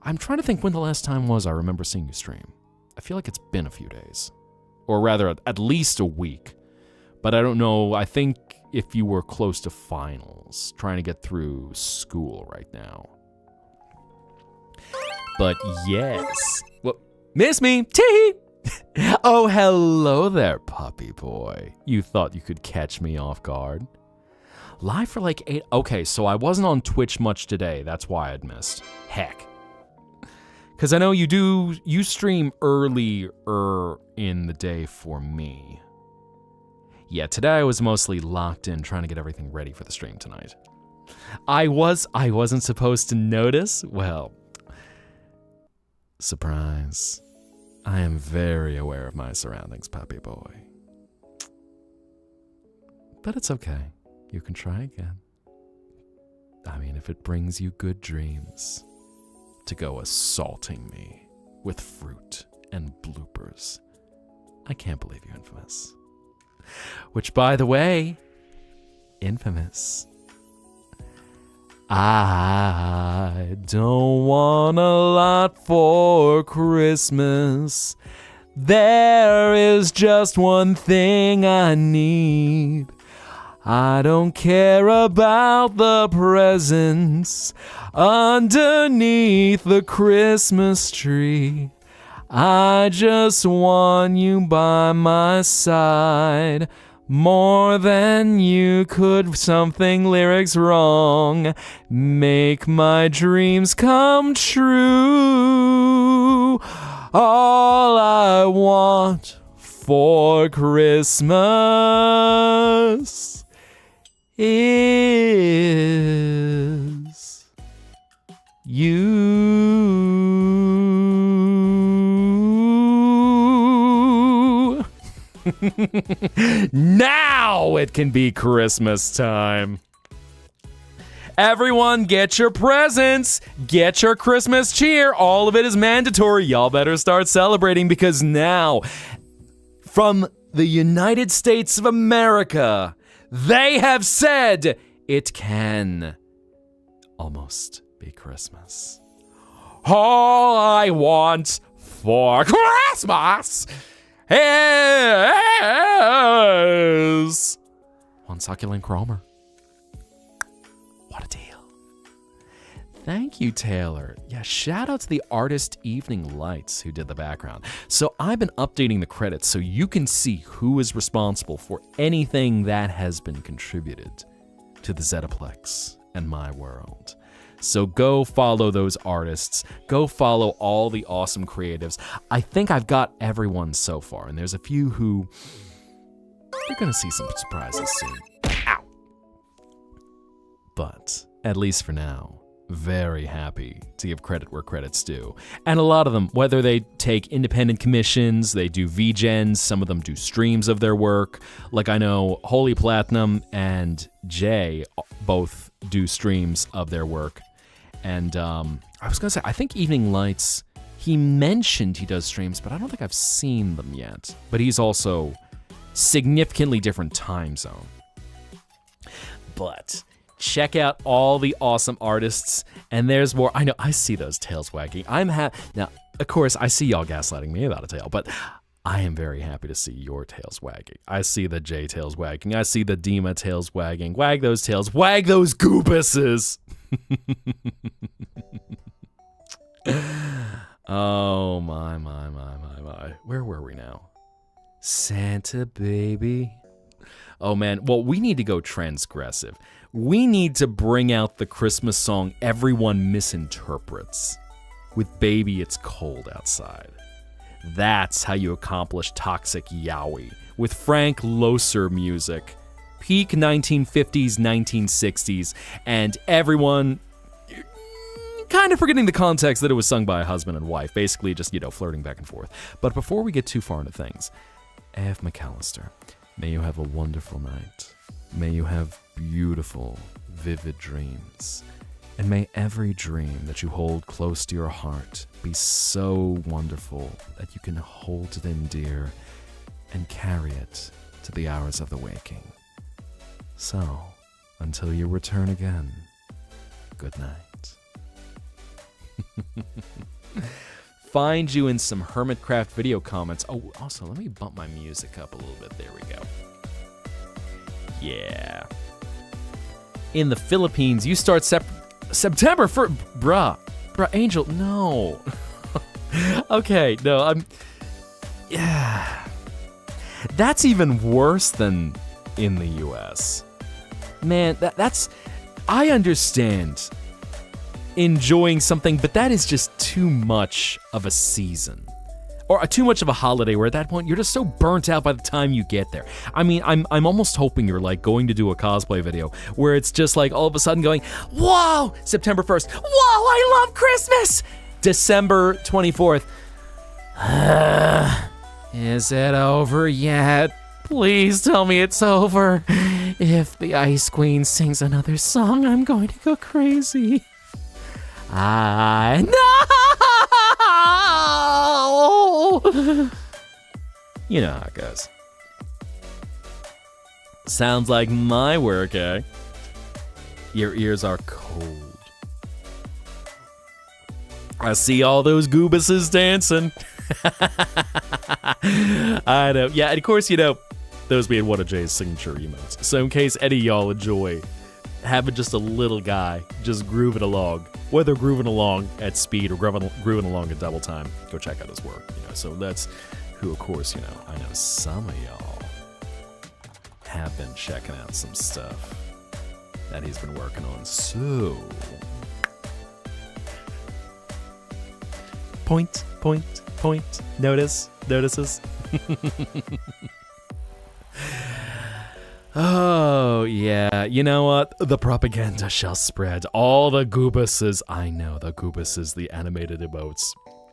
I'm trying to think when the last time was I remember seeing you stream. I feel like it's been a few days. Or rather, at least a week. But I don't know, I think if you were close to finals, trying to get through school right now. But yes. Well, miss me! Tee! Oh, hello there, puppy boy. You thought you could catch me off guard? Live for like 8... Okay, so I wasn't on Twitch much today. That's why I'd missed. Heck. Because I know you stream earlier in the day for me. Yeah, today I was mostly locked in trying to get everything ready for the stream tonight. I wasn't supposed to notice? Well, surprise. I am very aware of my surroundings, puppy boy. But it's okay. You can try again. I mean, if it brings you good dreams, to go assaulting me with fruit and bloopers. I can't believe you, Infamous. Which, by the way, Infamous, I don't want a lot for Christmas. There is just one thing I need. I don't care about the presents underneath the Christmas tree. I just want you by my side more than you could. Something lyrics wrong. Make my dreams come true. All I want for Christmas is you. Now it can be Christmas time. Everyone get your presents, get your Christmas cheer. All of it is mandatory. Y'all better start celebrating because now, from the United States of America, they have said it can almost be Christmas. All I want for Christmas is one succulent Cromer. What a deal. Thank you, Taylor. Yeah, shout out to the artist Evening Lights who did the background. So I've been updating the credits so you can see who is responsible for anything that has been contributed to the Zettaplex and my world. So go follow those artists. Go follow all the awesome creatives. I think I've got everyone so far, and there's a few who you're gonna see some surprises soon. Ow! But at least for now, very happy to give credit where credit's due. And a lot of them, whether they take independent commissions, they do VGens, some of them do streams of their work. Like I know Holy Platinum and Jay both do streams of their work. And I was gonna say, I think Evening Lights, he mentioned he does streams, but I don't think I've seen them yet. But he's also significantly different time zone. But check out all the awesome artists, and there's more. I know, I see those tails wagging. Now, of course, I see y'all gaslighting me about a tail, but I am very happy to see your tails wagging. I see the J tails wagging. I see the Dima tails wagging. Wag those tails. Wag those goobuses. Oh, my. Where were we now? Santa baby. Oh, man. Well, we need to go transgressive. We need to bring out the Christmas song everyone misinterprets with Baby It's Cold Outside. That's how you accomplish Toxic Yowie with Frank Loesser music. Peak 1950s, 1960s, and everyone kind of forgetting the context that it was sung by a husband and wife, basically just, flirting back and forth. But before we get too far into things, A.F. McAllister, may you have a wonderful night. May you have beautiful, vivid dreams. And may every dream that you hold close to your heart be so wonderful that you can hold it in dear and carry it to the hours of the waking. So, until you return again, good night. Find you in some Hermitcraft video comments. Oh, also, let me bump my music up a little bit. There we go. Yeah. In the Philippines, you start September for bruh, Angel, no. Okay, no, yeah. That's even worse than in the US. Man, that's I understand enjoying something, but that is just too much of a season. Or too much of a holiday where at that point you're just so burnt out by the time you get there. I mean, I'm almost hoping you're like going to do a cosplay video where it's just like all of a sudden going, whoa, September 1st, whoa, I love Christmas! December 24th, is it over yet? Please tell me it's over. If the Ice Queen sings another song, I'm going to go crazy. I know! You know how it goes. Sounds like my work, eh? Your ears are cold. I see all those goobuses dancing. I know. Yeah, and of course, those being one of Jay's signature emotes. So in case any of y'all enjoy having just a little guy just grooving along, whether grooving along at speed or grooving along at double time, go check out his work. So that's who, of course, I know some of y'all have been checking out some stuff that he's been working on. So, point, notices. Oh, yeah. You know what? The propaganda shall spread. All the goobuses. I know, the goobuses, the animated emotes.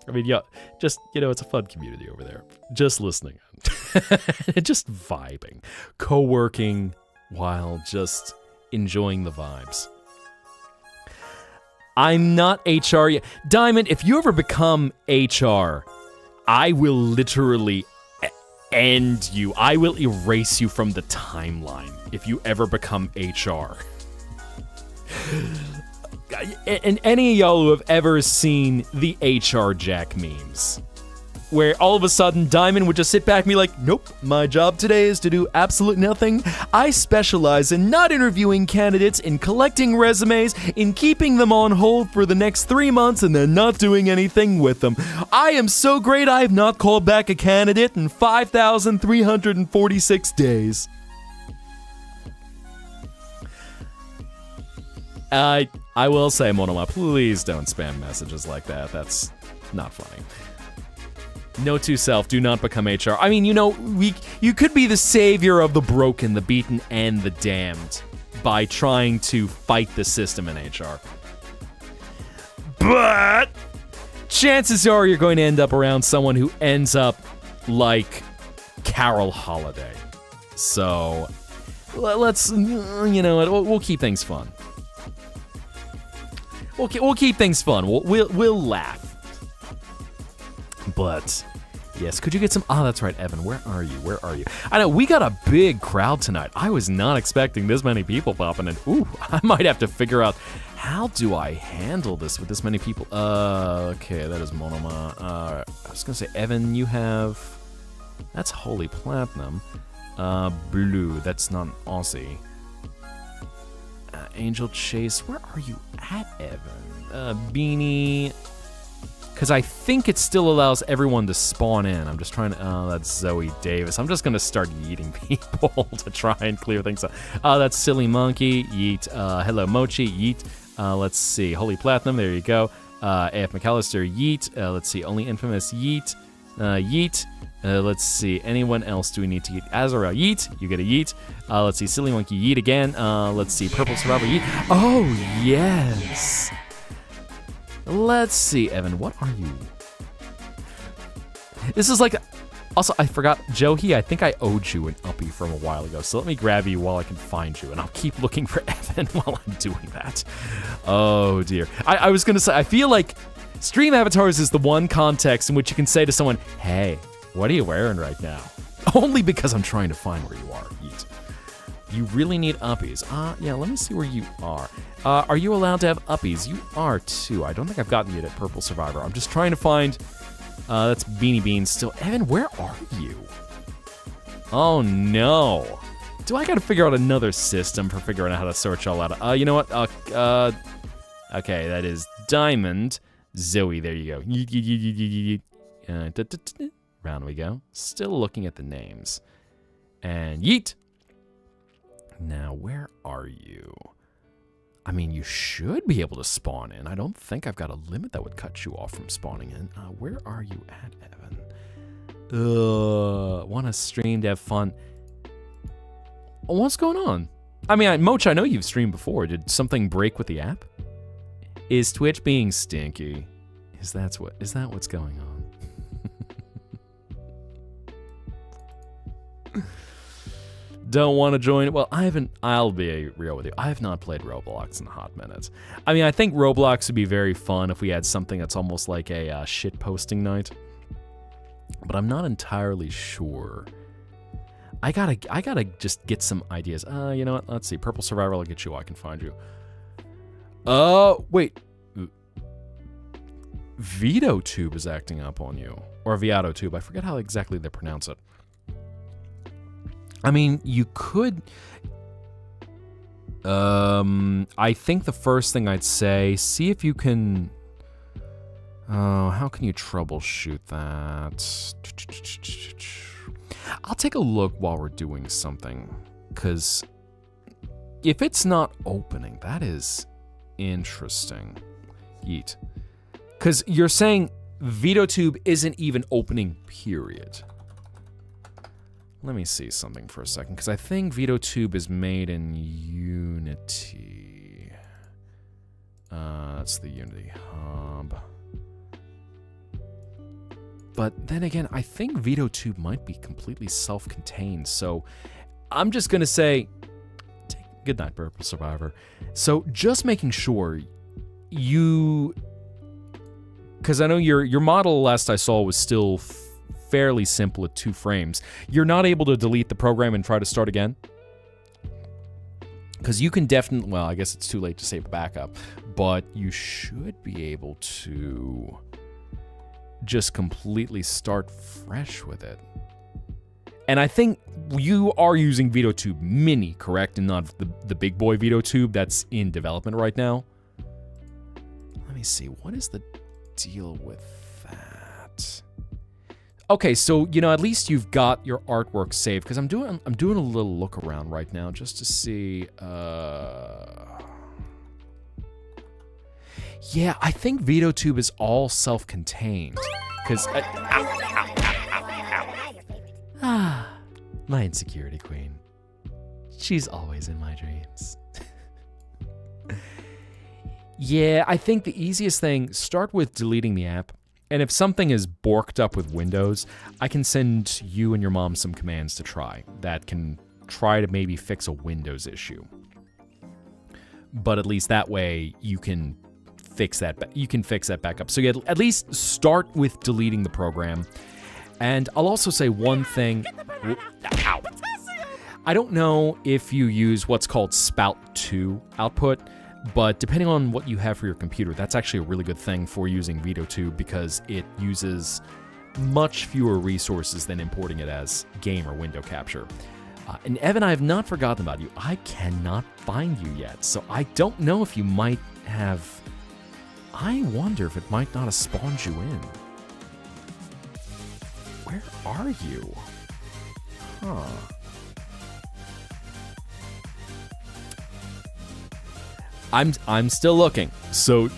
I mean, yeah, just, it's a fun community over there. Just listening. Just vibing. Co-working while just enjoying the vibes. I'm not HR yet. Diamond, if you ever become HR, I will literally end you. I will erase you from the timeline if you ever become HR. And any of y'all who have ever seen the HR Jack memes, where all of a sudden Diamond would just sit back and be like, nope, my job today is to do absolute nothing. I specialize in not interviewing candidates, in collecting resumes, in keeping them on hold for the next 3 months and then not doing anything with them. I am so great I have not called back a candidate in 5,346 days. I will say, Monoma, please don't spam messages like that. That's not funny. Note to self, do not become HR. I mean, you could be the savior of the broken, the beaten, and the damned by trying to fight the system in HR. But chances are you're going to end up around someone who ends up like Carol Holiday. So let's, we'll keep things fun. We'll keep things fun. We'll laugh. But yes, could you get some? Oh, that's right, Evan. Where are you? I know we got a big crowd tonight. I was not expecting this many people popping in. Ooh, I might have to figure out how do I handle this with this many people. Okay, that is Monoma. I was gonna say, Evan, you have. That's Holy Platinum. Blue. That's not Aussie. Angel Chase, where are you at, Evan? Beanie, because I think it still allows everyone to spawn in. I'm just trying to, that's Zoe Davis. I'm just going to start yeeting people to try and clear things up. That's Silly Monkey, yeet. Hello Mochi, yeet. Let's see, Holy Platinum, there you go. AF McAllister, yeet. Let's see, Only Infamous, yeet. Yeet. Let's see, anyone else do we need to yeet? Azrael, yeet. You get a yeet. Let's see, Silly Monkey, yeet again. Let's see, Purple Survivor, yeet. Oh, yes. Let's see, Evan, what are you? This is like, also, I forgot, Johi, I think I owed you an uppie from a while ago, so let me grab you while I can find you, and I'll keep looking for Evan while I'm doing that. Oh, dear. I was going to say, I feel like Stream Avatars is the one context in which you can say to someone, hey, what are you wearing right now? Only because I'm trying to find where you are, yeet. You really need uppies. Yeah, let me see where you are. Are you allowed to have uppies? You are too. I don't think I've gotten you to Purple Survivor. I'm just trying to find, that's Beanie Beans still. Evan, where are you? Oh no. Do I gotta figure out another system for figuring out how to search all out? You know what? Okay, that is Diamond. Zoe, there you go. Yeet, yeet, yeet, yeet, yeet. Round we go. Still looking at the names. And yeet. Now, where are you? I mean, you should be able to spawn in. I don't think I've got a limit that would cut you off from spawning in. Where are you at, Evan? Want to stream to have fun? What's going on? I mean, Moch, I know you've streamed before. Did something break with the app? Is Twitch being stinky? Is that what's going on? Don't want to join? Well, I'll be real with you. I have not played Roblox in a hot minute. I mean, I think Roblox would be very fun if we had something that's almost like a shit posting night. But I'm not entirely sure. I gotta just get some ideas. You know what? Let's see. Purple Survivor, I'll get you. I can find you. Wait. VitoTube is acting up on you. Or VitoTube. I forget how exactly they pronounce it. I mean, you could... I think the first thing I'd say, see if you can... how can you troubleshoot that? I'll take a look while we're doing something. Because if it's not opening, that is interesting. Yeet. Because you're saying VitoTube isn't even opening, period. Let me see something for a second, because I think VitoTube is made in Unity. That's the Unity hub. But then again, I think VitoTube might be completely self-contained, so I'm just going to say, good night, Purple Survivor. So just making sure you... Because I know your model, last I saw, was still fairly simple at 2 frames. You're not able to delete the program and try to start again? Because you can definitely... Well, I guess it's too late to save a backup. But you should be able to just completely start fresh with it. And I think you are using VideoTube Mini, correct? And not the big boy VideoTube that's in development right now? Let me see, what is the deal with that? Okay, so, you know, at least you've got your artwork saved, because I'm doing a little look around right now just to see, yeah, I think VideoTube is all self-contained, because, my insecurity queen. She's always in my dreams. Yeah, I think the easiest thing, start with deleting the app. And if something is borked up with Windows, I can send you and your mom some commands to try that can try to maybe fix a Windows issue. But at least that way you can fix that. You can fix that back up. So you at least start with deleting the program. And I'll also say one thing. Ow. I don't know if you use what's called Spout 2 output, but depending on what you have for your computer, that's actually a really good thing for using VideoTube because it uses much fewer resources than importing it as game or window capture. And Evan, I have not forgotten about you. I cannot find you yet, so I don't know if you might have... I wonder if it might not have spawned you in. Where are you? Huh. I'm still looking, so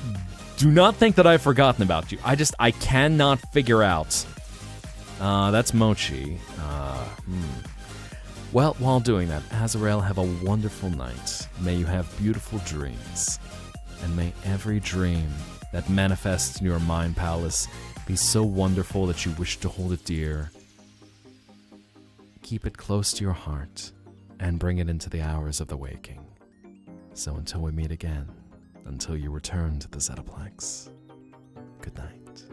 do not think that I've forgotten about you. I cannot figure out. That's Mochi. Well, while doing that, Azrael, have a wonderful night. May you have beautiful dreams. And may every dream that manifests in your mind palace be so wonderful that you wish to hold it dear. Keep it close to your heart and bring it into the hours of the waking. So until we meet again, until you return to the Zettaplex, good night.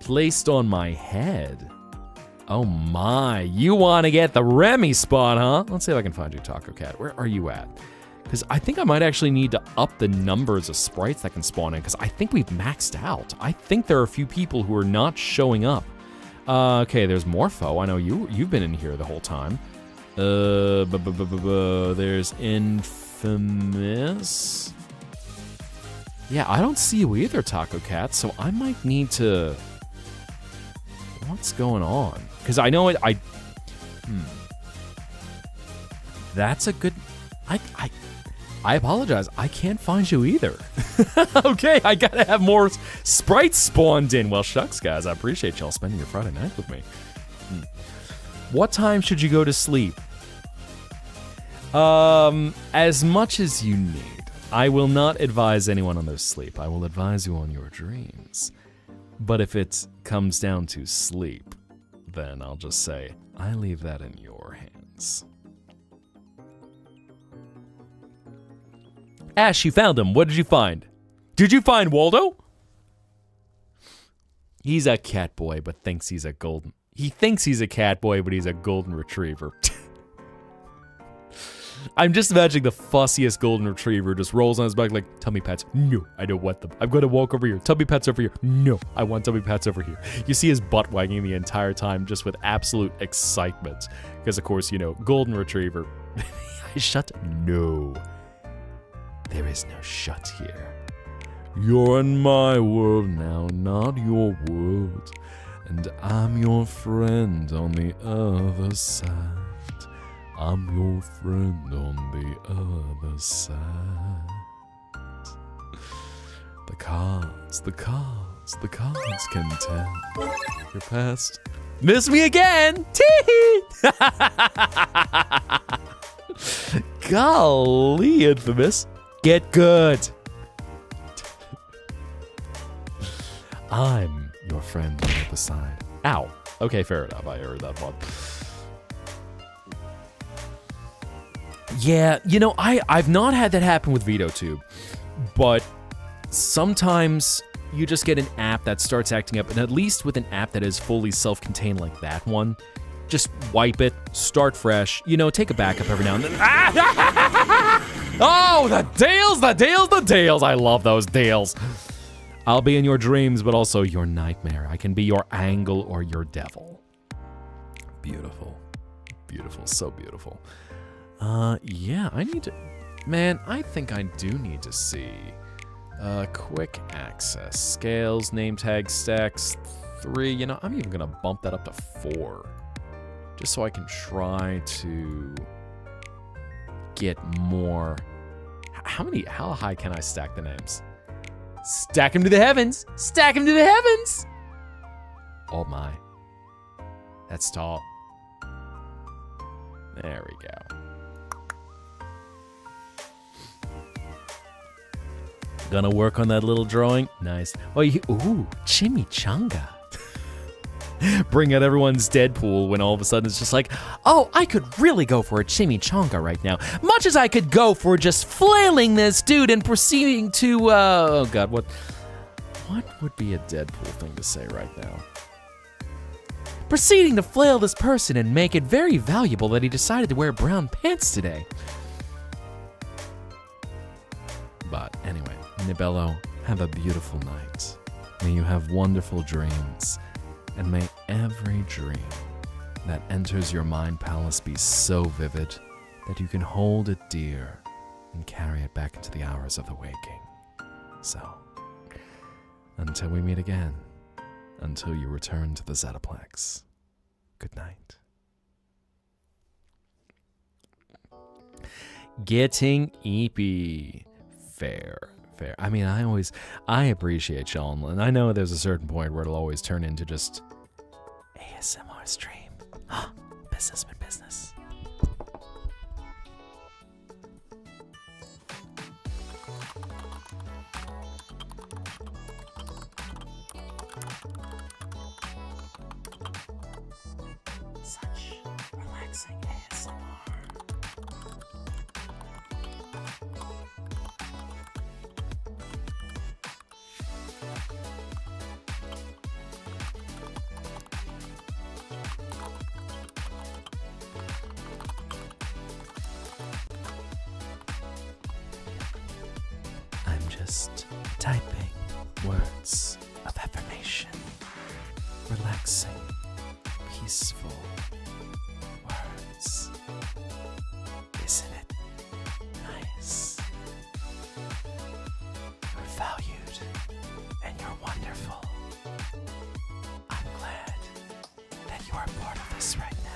Placed on my head. Oh my, you want to get the Remy spot, huh? Let's see if I can find you, Taco Cat. Where are you at? Because I think I might actually need to up the numbers of sprites that can spawn in, because I think we've maxed out. I think there are a few people who are not showing up. Okay, there's Morpho. I know you've been in here the whole time. There's Infamous. Yeah, I don't see you either, Taco Cat, so I might need to... What's going on? Because I know it, That's a good... I apologize, I can't find you either. Okay, I gotta have more sprites spawned in. Well, shucks, guys, I appreciate y'all spending your Friday night with me. What time should you go to sleep? As much as you need. I will not advise anyone on their sleep. I will advise you on your dreams. But if it comes down to sleep, then I'll just say, I leave that in your hands. Ash, you found him. What did you find? Did you find Waldo? He's a cat boy, but thinks he's a golden... He thinks he's a cat boy, but he's a golden retriever. I'm just imagining the fussiest golden retriever just rolls on his back like, tummy pats. No, I don't want them. I'm going to walk over here. Tummy pats over here. No, I want tummy pats over here. You see his butt wagging the entire time just with absolute excitement. Because, of course, you know, golden retriever. Shut. No. There is no shut here. You're in my world now, not your world. And I'm your friend on the other side. I'm your friend on the other side. The cards can tell your past. Miss me again! Tee! Golly, Infamous. Get good. I'm your friend on the other side. Ow. Okay, fair enough. I heard that one. Yeah, you know, I've not had that happen with VideoTube, but sometimes you just get an app that starts acting up, and at least with an app that is fully self-contained like that one, just wipe it, start fresh, you know, take a backup every now and then. Oh, the Dales, the Dales, the Dales. I love those Dales. I'll be in your dreams, but also your nightmare. I can be your angel or your devil. Beautiful. Beautiful. So beautiful. Yeah, I need to... Man, I think I do need to see... quick access. Scales, name tag, stacks, 3. You know, I'm even gonna bump that up to 4. Just so I can try to... get more... How high can I stack the names? Stack them to the heavens! Stack them to the heavens! Oh my. That's tall. There we go. Gonna work on that little drawing. Nice. Oh, ooh, chimichanga. Bring out everyone's Deadpool when all of a sudden it's just like, oh, I could really go for a chimichanga right now. Much as I could go for just flailing this dude and proceeding to, oh God, what would be a Deadpool thing to say right now? Proceeding to flail this person and make it very valuable that he decided to wear brown pants today. But anyway, Nibello, have a beautiful night. May you have wonderful dreams. And may every dream that enters your mind palace be so vivid that you can hold it dear and carry it back into the hours of the waking. So, until we meet again, until you return to the Zettaplex, good night. Getting eepy. Fair. I mean, I appreciate y'all, and I know there's a certain point where it'll always turn into just ASMR stream. Business with business. Such relaxing ASMR. Just typing words of affirmation, relaxing, peaceful words. Isn't it nice? You're valued and you're wonderful. I'm glad that you are part of this right now.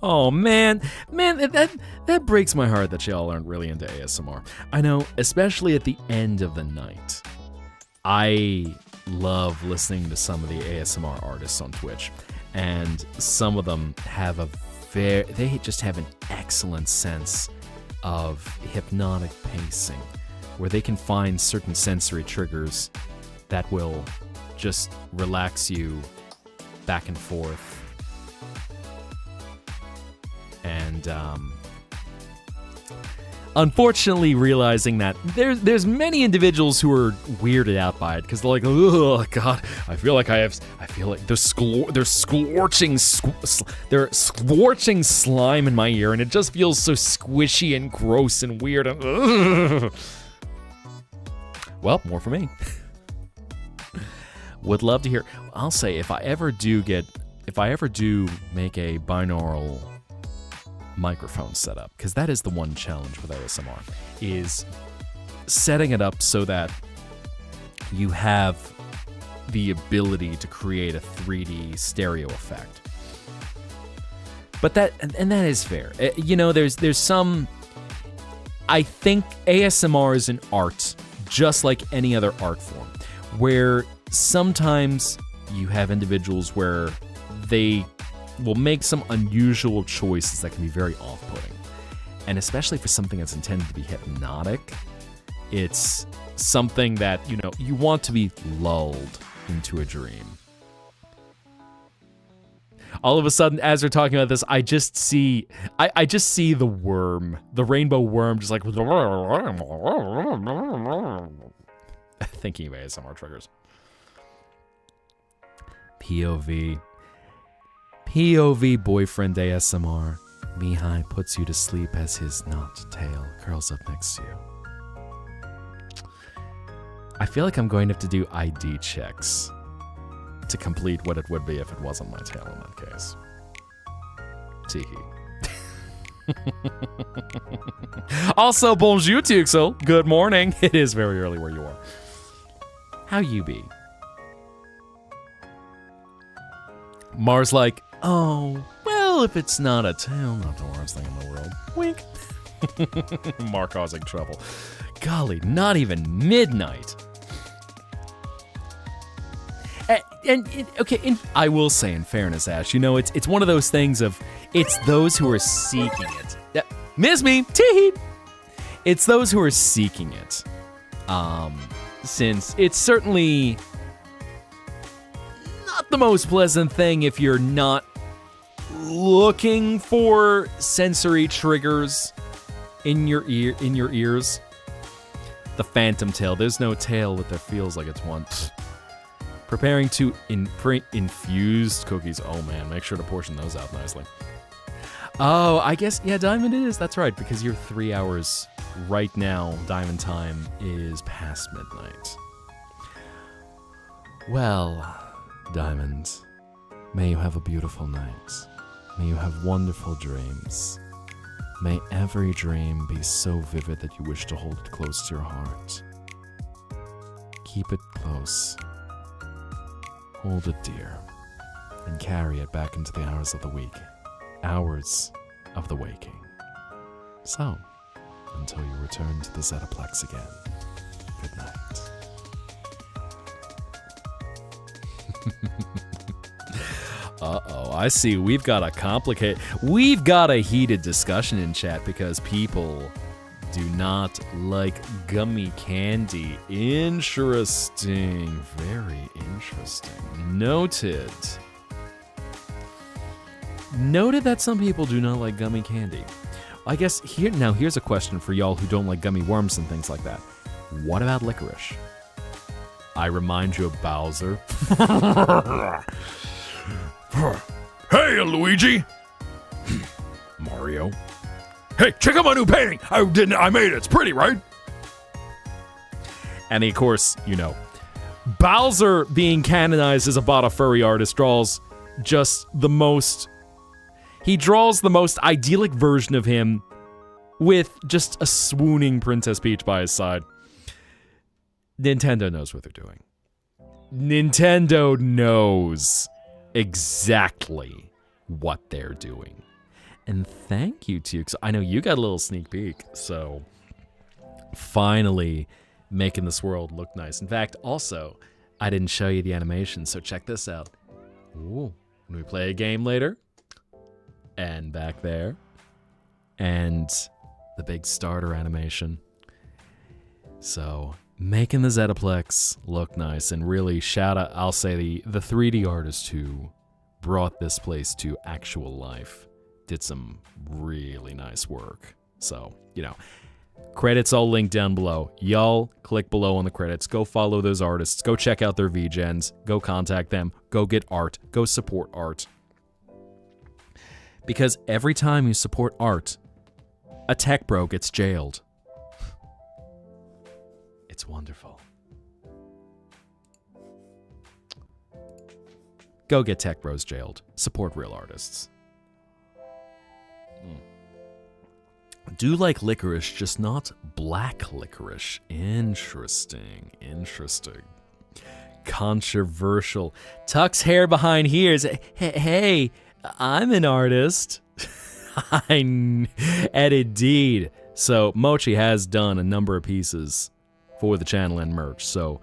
Oh man, that breaks my heart that y'all aren't really into ASMR. I know, especially at the end of the night. I love listening to some of the ASMR artists on Twitch, and some of them have they just have an excellent sense of hypnotic pacing, where they can find certain sensory triggers that will just relax you back and forth. And unfortunately realizing that there's many individuals who are weirded out by it because they're like, oh God, I feel like there's scorching slime in my ear, and it just feels so squishy and gross and weird. And, well, more for me. Would love to hear. I'll say if I ever do make a binaural microphone setup, because that is the one challenge with ASMR, is setting it up so that you have the ability to create a 3D stereo effect. But that is fair. You know, there's some... I think ASMR is an art, just like any other art form, where sometimes you have individuals where they will make some unusual choices that can be very off-putting. And especially for something that's intended to be hypnotic, it's something that, you know, you want to be lulled into a dream. All of a sudden, as we're talking about this, I just see the worm, the rainbow worm, just like thinking of ASMR triggers. POV. POV boyfriend ASMR. Mihai puts you to sleep as his knot tail curls up next to you. I feel like I'm going to have to do ID checks to complete what it would be if it wasn't my tail in that case. Teehee. Also, bonjour, Tuxel. Good morning. It is very early where you are. How you be? Mars like, oh, well, if it's not a tail, not the worst thing in the world. Wink. Mar causing trouble. Golly, not even midnight. Okay, I will say in fairness, Ash, you know, it's one of those things of, it's those who are seeking it. Miss me, tee. It's those who are seeking it. Since it's certainly not the most pleasant thing if you're not looking for sensory triggers in your ears. The phantom tail. There's no tail that feels like it's one. Preparing to infused cookies. Oh man, make sure to portion those out nicely. Oh, I guess, yeah, Diamond it is. That's right, because you're 3 hours right now. Diamond time is past midnight. Well, Diamond, may you have a beautiful night. May you have wonderful dreams. May every dream be so vivid that you wish to hold it close to your heart. Keep it close. Hold it dear. And carry it back into the hours of the week. Hours of the waking. So, until you return to the Zettaplex again, good night. Uh-oh, I see we've got a heated discussion in chat because people do not like gummy candy. Interesting, very interesting. Noted that some people do not like gummy candy. I guess here's a question for y'all who don't like gummy worms and things like that. What about licorice? I remind you of Bowser. Hey, Luigi! Mario? Hey, check out my new painting! I made it, it's pretty, right? And of course, you know, Bowser being canonized as a Bada furry artist draws the most idyllic version of him with just a swooning Princess Peach by his side. Nintendo knows what they're doing. Nintendo knows exactly what they're doing. And thank you, Tukes. I know you got a little sneak peek, so finally making this world look nice. In fact, also, I didn't show you the animation, so check this out. Ooh, when we play a game later, and back there, and the big starter animation. So, making the Zettaplex look nice, and really shout out, I'll say the 3D artist who brought this place to actual life did some really nice work. So, you know, credits all linked down below. Y'all click below on the credits, go follow those artists, go check out their VGens, go contact them, go get art, go support art. Because every time you support art, a tech bro gets jailed. It's wonderful. Go get tech bros jailed. Support real artists. Do like licorice, just not black licorice. Interesting. Controversial. Tuck's hair behind here is, hey, I'm an artist. And indeed. So Mochi has done a number of pieces for the channel and merch, so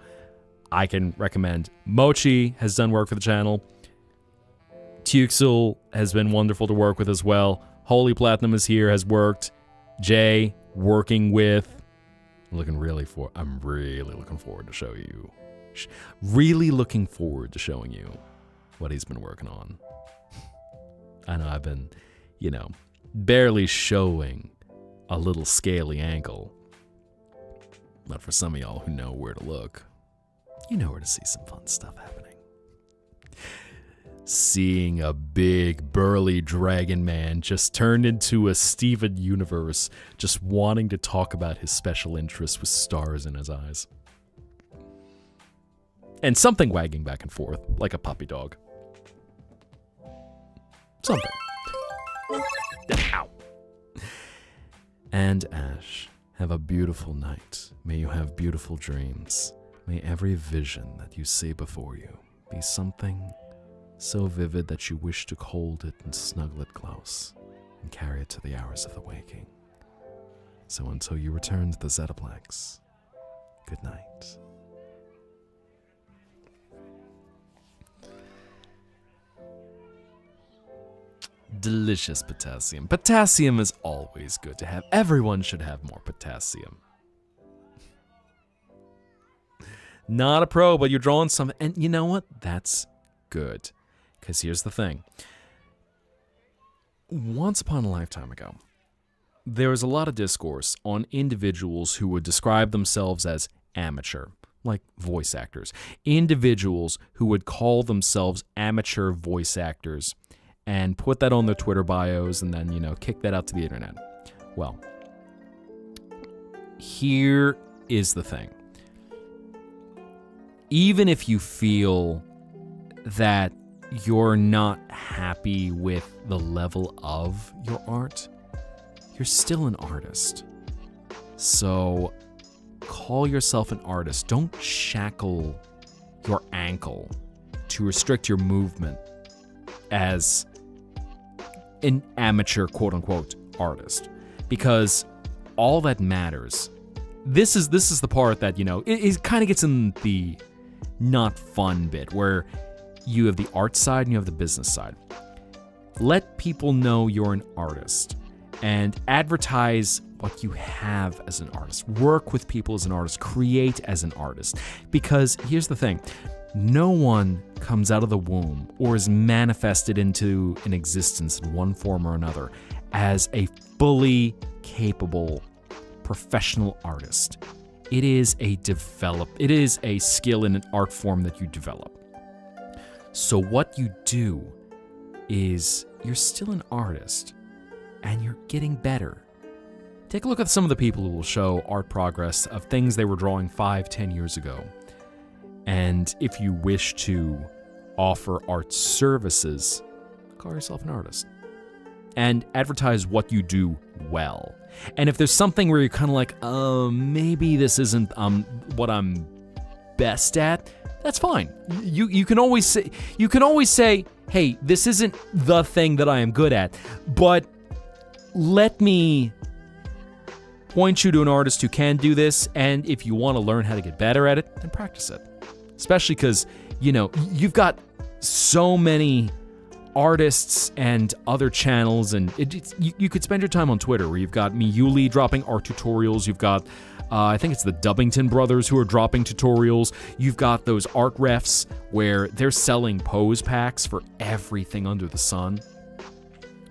I can recommend. Mochi has done work for the channel. Tuxel has been wonderful to work with as well. Holy Platinum is here, has worked. Jay, working with. I'm really looking forward to show you. Really looking forward to showing you what he's been working on. I know I've been, you know, barely showing a little scaly ankle. But for some of y'all who know where to look, you know where to see some fun stuff happening. seeing a big, burly dragon man just turned into a Steven Universe, just wanting to talk about his special interests with stars in his eyes. And something wagging back and forth, like a puppy dog. Something. Ow. And Ash, have a beautiful night. May you have beautiful dreams. May every vision that you see before you be something so vivid that you wish to hold it and snuggle it close and carry it to the hours of the waking. So until you return to the Zettaplex, good night. Delicious potassium. Potassium is always good to have. Everyone should have more potassium. Not a pro, but you're drawing some. And you know what? That's good. Because here's the thing. Once upon a lifetime ago, there was a lot of discourse on individuals who would describe themselves as amateur, like voice actors. Individuals who would call themselves amateur voice actors and put that on their Twitter bios and then, kick that out to the internet. Well, here is the thing. Even if you feel that you're not happy with the level of your art, you're still an artist. So call yourself an artist. Don't shackle your ankle to restrict your movement as an amateur quote-unquote artist, because all that matters, this is the part that it kind of gets in the not fun bit where you have the art side and you have the business side. Let people know you're an artist and advertise what you have as an artist. Work with people as an artist. Create as an artist. Because here's the thing. No one comes out of the womb or is manifested into an existence in one form or another as a fully capable professional artist. It is a skill in an art form that you develop. So what you do is you're still an artist and you're getting better. Take a look at some of the people who will show art progress of things they were drawing 5-10 years ago. And if you wish to offer art services, call yourself an artist. And advertise what you do well. And if there's something where you're kind of like, maybe this isn't what I'm best at, that's fine. You can always say, hey, this isn't the thing that I am good at, but let me point you to an artist who can do this, and if you want to learn how to get better at it, then practice it. Especially because, you've got so many artists and other channels, and you could spend your time on Twitter where you've got Miyuli dropping art tutorials, you've got I think it's the Dubbington brothers who are dropping tutorials. You've got those art refs where they're selling pose packs for everything under the sun.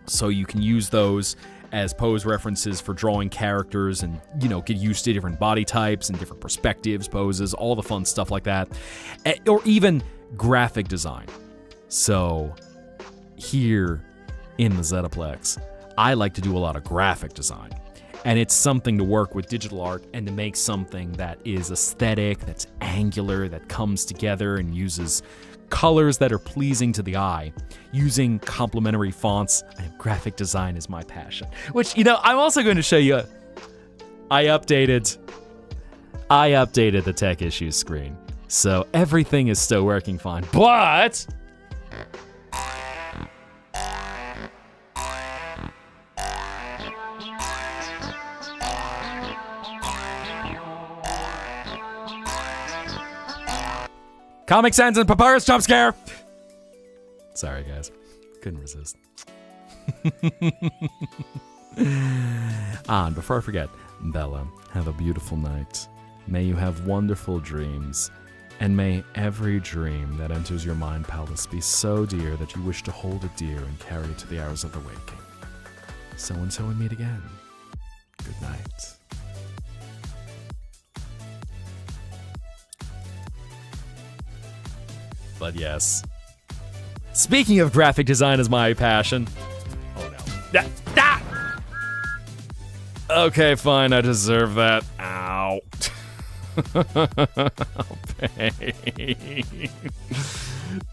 So you can use those as pose references for drawing characters and, get used to different body types and different perspectives, poses, all the fun stuff like that. Or even graphic design. So here in the Zettaplex, I like to do a lot of graphic design. And it's something to work with digital art and to make something that is aesthetic, that's angular, that comes together and uses colors that are pleasing to the eye, using complementary fonts. Graphic design is my passion. Which, I'm also going to show you. I updated the tech issues screen. So everything is still working fine. But Comic Sans and Papyrus jump scare! Sorry, guys. Couldn't resist. And before I forget, Bella, have a beautiful night. May you have wonderful dreams. And may every dream that enters your mind palace be so dear that you wish to hold it dear and carry it to the hours of the waking. So until we meet again, good night. But yes, Speaking of graphic design as my passion. Oh no. Okay, fine, I deserve that. Ow. Pain.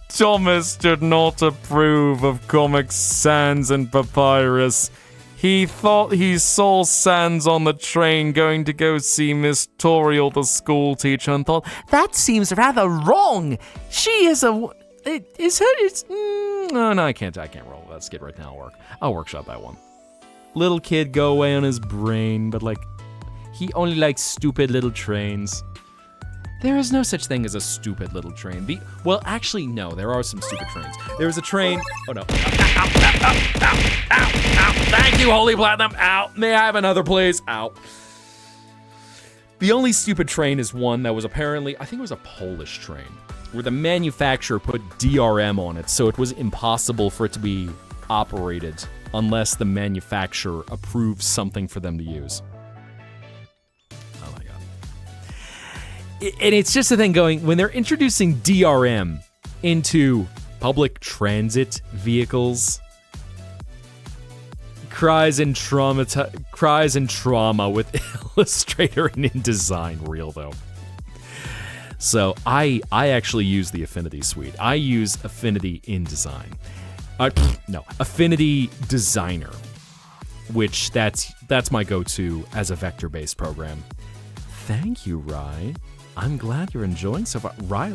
Thomas did not approve of Comic Sans and Papyrus. He thought he saw Sans on the train going to go see Miss Toriel, the school teacher, and thought, that seems rather wrong. She is a... No, I can't roll. Let's get right now. I'll workshop that one. Little kid go away on his brain, but he only likes stupid little trains. There is no such thing as a stupid little train. Well, actually, no, there are some stupid trains. There was a train. Oh no. Ow. Thank you, Holy Platinum. Ow. May I have another, please? Ow. The only stupid train is one that was apparently, I think it was a Polish train, where the manufacturer put DRM on it, so it was impossible for it to be operated unless the manufacturer approves something for them to use. Oh my god. And it's just a thing going, when they're introducing DRM into public transit vehicles, cries and trauma with Illustrator and InDesign real though. So I actually use the Affinity suite. I use Affinity InDesign. Affinity Designer, which that's my go-to as a vector-based program. Thank you, Rye. I'm glad you're enjoying so far. Rye,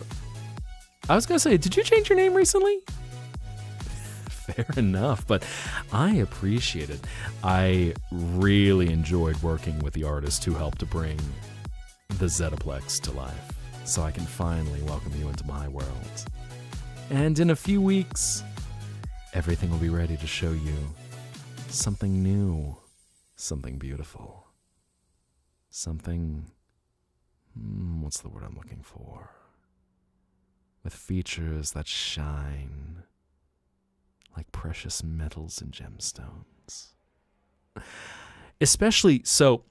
I was gonna say, did you change your name recently? Fair enough, but I appreciate it. I really enjoyed working with the artist who helped to bring the Zettaplex to life, so I can finally welcome you into my world. And in a few weeks, everything will be ready to show you something new, something beautiful, something, what's the word I'm looking for? With features that shine like precious metals and gemstones. Especially, so,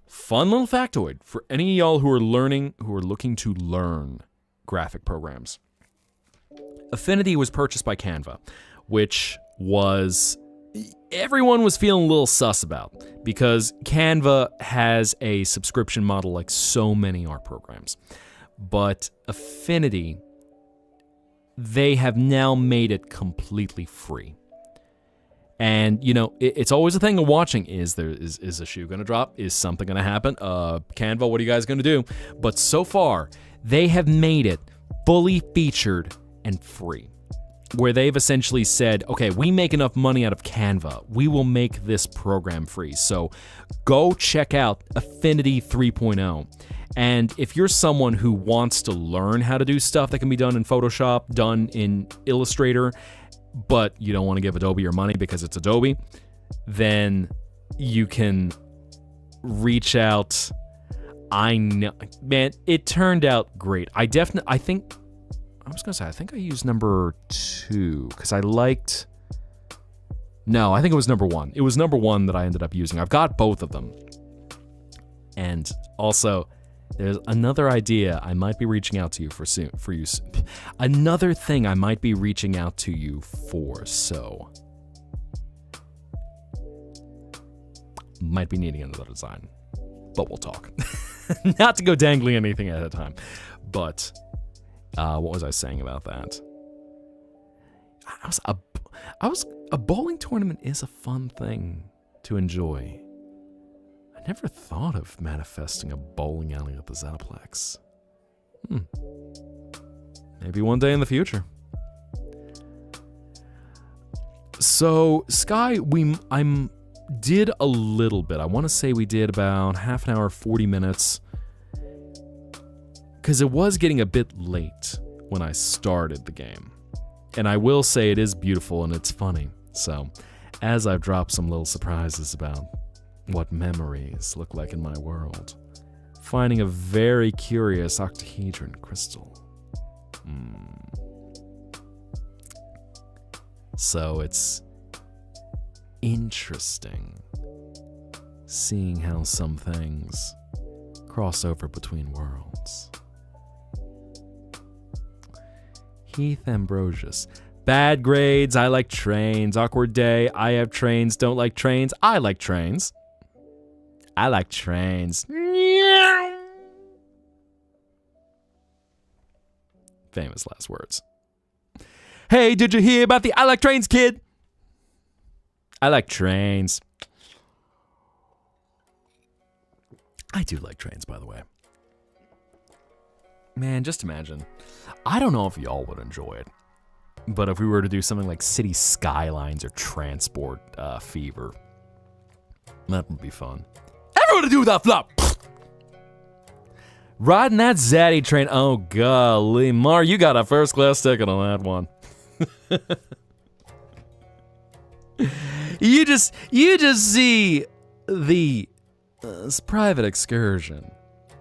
fun little factoid for any of y'all who are looking to learn graphic programs. Affinity was purchased by Canva, which everyone was feeling a little sus about, because Canva has a subscription model like so many art programs. But Affinity, they have now made it completely free. And, it's always a thing of watching. Is a shoe going to drop? Is something going to happen? Canva, what are you guys going to do? But so far, they have made it fully featured and free, where they've essentially said, okay, we make enough money out of Canva. We will make this program free. So go check out Affinity 3.0. And if you're someone who wants to learn how to do stuff that can be done in Photoshop, done in Illustrator, but you don't want to give Adobe your money because it's Adobe, then you can reach out. I know, man, it turned out great. I think I used number 2 because I liked... No, I think it was number 1. It was number 1 that I ended up using. I've got both of them. And also, there's another idea I might be reaching out to you for you. Another thing I might be reaching out to you for, so... Might be needing another design. But we'll talk. Not to go dangling anything at a time. But... what was I saying about that? A bowling tournament is a fun thing to enjoy. I never thought of manifesting a bowling alley at the Zettaplex. Maybe one day in the future. So, Sky, I did a little bit. I want to say we did about half an hour, 40 minutes. Because it was getting a bit late when I started the game. And I will say it is beautiful and it's funny. So, as I've dropped some little surprises about what memories look like in my world, finding a very curious octahedron crystal. So it's interesting seeing how some things cross over between worlds. Heath Ambrosius. Bad grades, I like trains. Awkward day, I have trains, don't like trains. I like trains. I like trains. Famous last words. Hey, did you hear about the I like trains kid? I like trains. I do like trains, by the way. Man, just imagine. I don't know if y'all would enjoy it, but if we were to do something like City Skylines or Transport Fever, that would be fun. Everyone to do that flop! Riding that zaddy train. Oh, golly. Mar, you got a first class ticket on that one. You just see the private excursion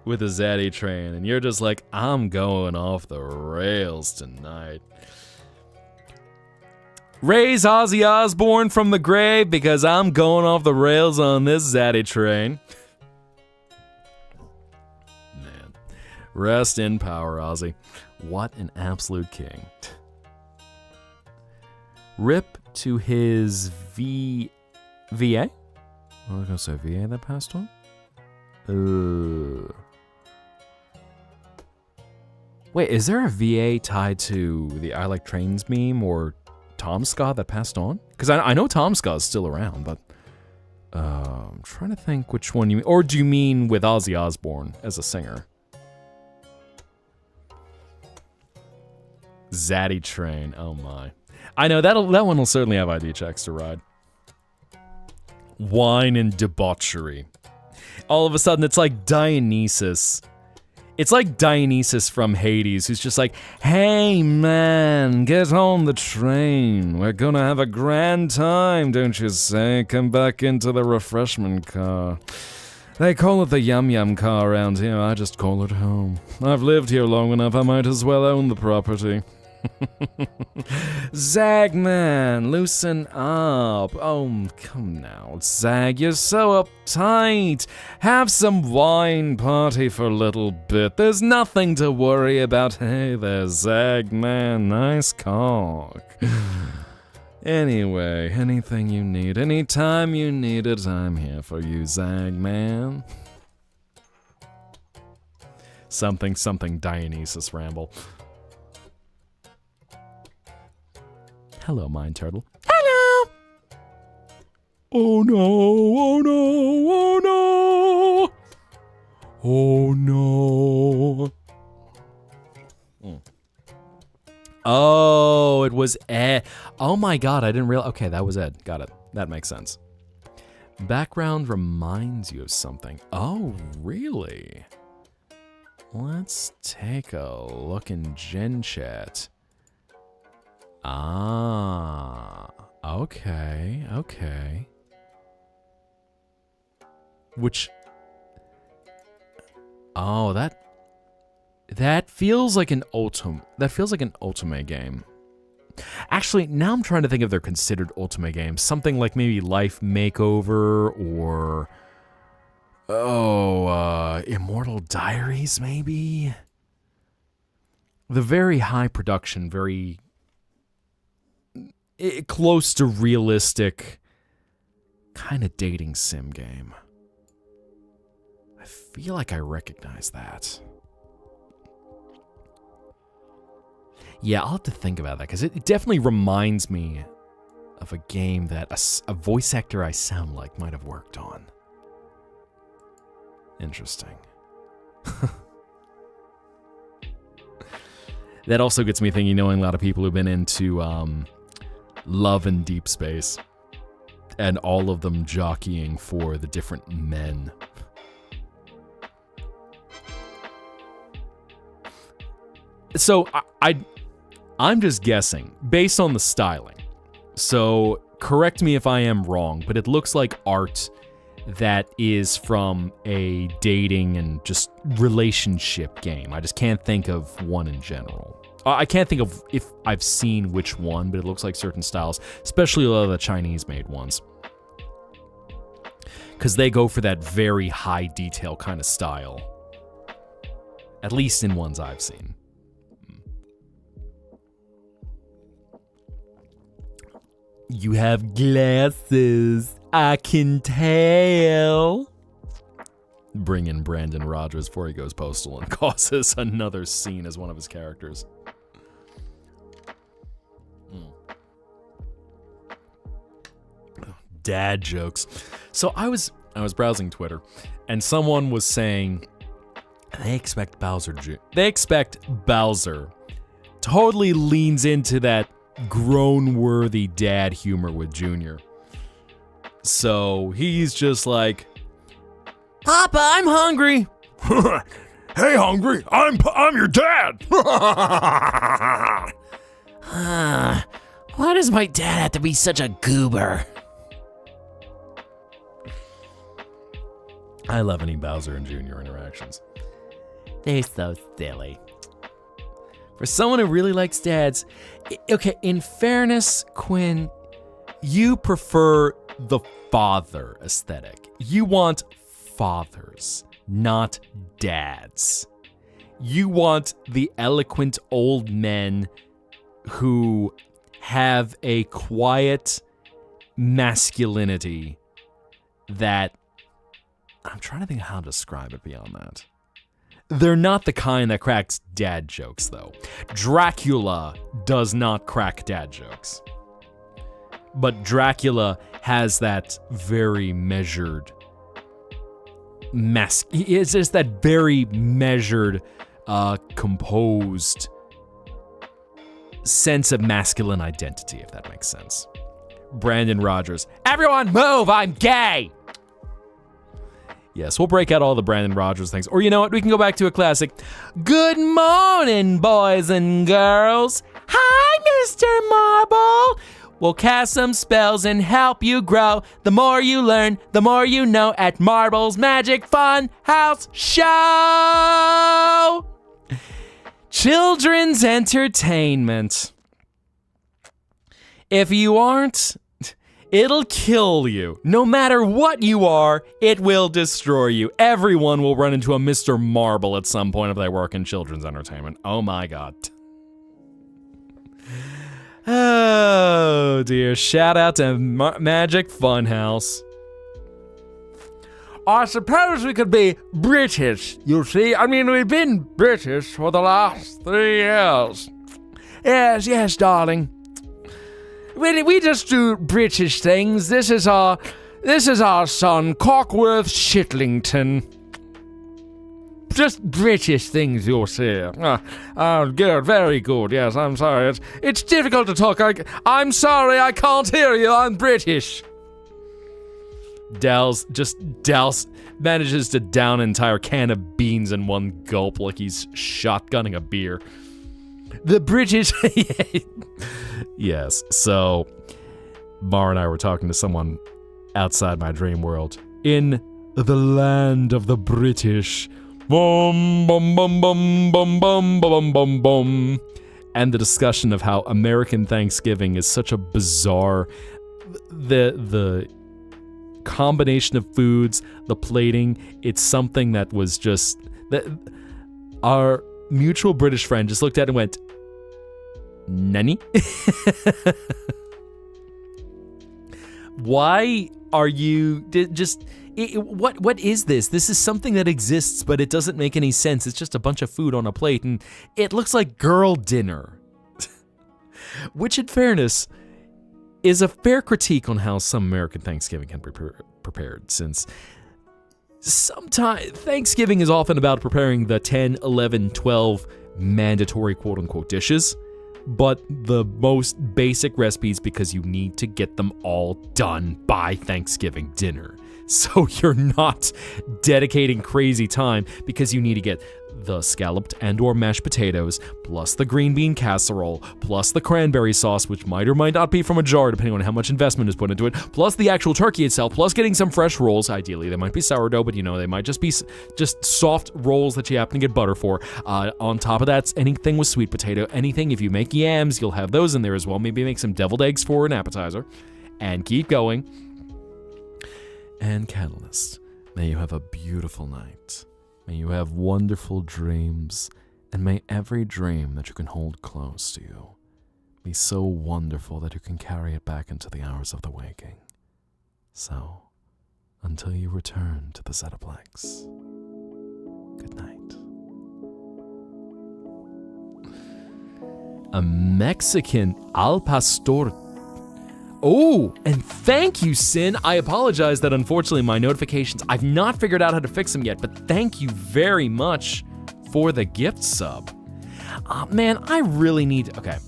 with a zaddy train, and you're just like, I'm going off the rails tonight. Raise Ozzy Osbourne from the grave because I'm going off the rails on this zaddy train. Man, rest in power, Ozzy. What an absolute king. Rip to his VA? I was gonna say VA that passed on? Wait, is there a VA tied to the I Like Trains meme or Tom Scott that passed on? Because I know Tom Scott is still around, but I'm trying to think which one you mean. Or do you mean with Ozzy Osbourne as a singer? Zaddy Train, oh my. I know, that one will certainly have ID checks to ride. Wine and debauchery. All of a sudden, it's like Dionysus. It's like Dionysus from Hades, who's just like, hey man, get on the train. We're gonna have a grand time, don't you say? Come back into the refreshment car. They call it the Yum Yum car around here, I just call it home. I've lived here long enough, I might as well own the property. Zagman, loosen up. Oh, come now, Zag, you're so uptight. Have some wine, party for a little bit. There's nothing to worry about. Hey there, Zagman, nice cock. Anyway, anything you need, anytime you need it, I'm here for you, Zagman. Something Dionysus ramble. Hello, Mind Turtle. Hello! Oh no, oh no, oh no. Oh no. Oh, it was Ed. Oh my god, I didn't realize. Okay, that was Ed. Got it. That makes sense. Background reminds you of something. Oh, really? Let's take a look in Gen Chat. Ah, okay. Which, oh, that feels like an Ultimate game. Actually, now I'm trying to think if they're considered Ultimate games. Something like maybe Life Makeover or, Immortal Diaries, maybe? The very high production, very close to realistic kind of dating sim game. I feel like I recognize that. Yeah, I'll have to think about that because it definitely reminds me of a game that a voice actor I sound like might have worked on. Interesting. That also gets me thinking, knowing a lot of people who've been into Love and Deep Space, and all of them jockeying for the different men. So I'm just guessing based on the styling. So correct me if I am wrong, but it looks like art that is from a dating and just relationship game. I just can't think of one in general. I can't think of if I've seen which one, but it looks like certain styles, especially a lot of the Chinese-made ones. Because they go for that very high detail kind of style. At least in ones I've seen. You have glasses, I can tell. Bring in Brandon Rogers before he goes postal and causes another scene as one of his characters. Dad jokes. So I was browsing Twitter, and someone was saying they expect Bowser totally leans into that grown-worthy dad humor with Junior. So he's just like, Papa, I'm hungry. Hey, hungry? I'm your dad. Why does my dad have to be such a goober? I love any Bowser and Junior interactions. They're so silly. For someone who really likes dads, okay, in fairness, Quinn, you prefer the father aesthetic. You want fathers, not dads. You want the eloquent old men who have a quiet masculinity that I'm trying to think of how to describe it beyond that. They're not the kind that cracks dad jokes, though. Dracula does not crack dad jokes. But Dracula has that very measured it's just that very measured, composed sense of masculine identity, if that makes sense. Brandon Rogers. Everyone move, I'm gay! Yes, we'll break out all the Brandon Rogers things. Or you know what, we can go back to a classic. Good morning, boys and girls. Hi, Mr. Marble. We'll cast some spells and help you grow. The more you learn, the more you know at Marble's Magic Fun House Show. Children's entertainment. If you aren't, it'll kill you. No matter what you are, it will destroy you. Everyone will run into a Mr. Marble at some point if they work in children's entertainment. Oh my God. Oh dear. Shout out to Magic Funhouse. I suppose we could be British, you see. I mean, we've been British for the last 3 years. Yes, darling. We just do British things. This is our son, Cockworth Shitlington. Just British things, you'll see. Oh, good, very good. Yes, I'm sorry. It's difficult to talk. I'm sorry, I can't hear you. I'm British. Dal's manages to down an entire can of beans in one gulp like he's shotgunning a beer. The British... Yes, so Mar and I were talking to someone outside my dream world. In the land of the British. Bum, bum, bum, bum, bum, bum, bum, bum, bum. And the discussion of how American Thanksgiving is such a bizarre... The combination of foods, the plating, it's something that was just... Our mutual British friend just looked at it and went, Nani? Why are you just... What is this? This is something that exists, but it doesn't make any sense. It's just a bunch of food on a plate, and it looks like girl dinner. Which, in fairness, is a fair critique on how some American Thanksgiving can be prepared, since sometimes Thanksgiving is often about preparing the 10, 11, 12 mandatory quote-unquote dishes, but the most basic recipes because you need to get them all done by Thanksgiving dinner. So you're not dedicating crazy time because you need to get the scalloped and or mashed potatoes, plus the green bean casserole, plus the cranberry sauce, which might or might not be from a jar depending on how much investment is put into it, plus the actual turkey itself, plus getting some fresh rolls. Ideally, they might be sourdough, but they might just be just soft rolls that you happen to get butter for. On top of that, anything with sweet potato, anything. If you make yams, you'll have those in there as well. Maybe make some deviled eggs for an appetizer, and keep going. And Catalyst, may you have a beautiful night. May you have wonderful dreams, and may every dream that you can hold close to you be so wonderful that you can carry it back into the hours of the waking. So, until you return to the Zettaplex, good night. A Mexican al pastor. Oh, and thank you, Sin. I apologize that unfortunately my notifications, I've not figured out how to fix them yet, but thank you very much for the gift sub. Man, I really need, okay.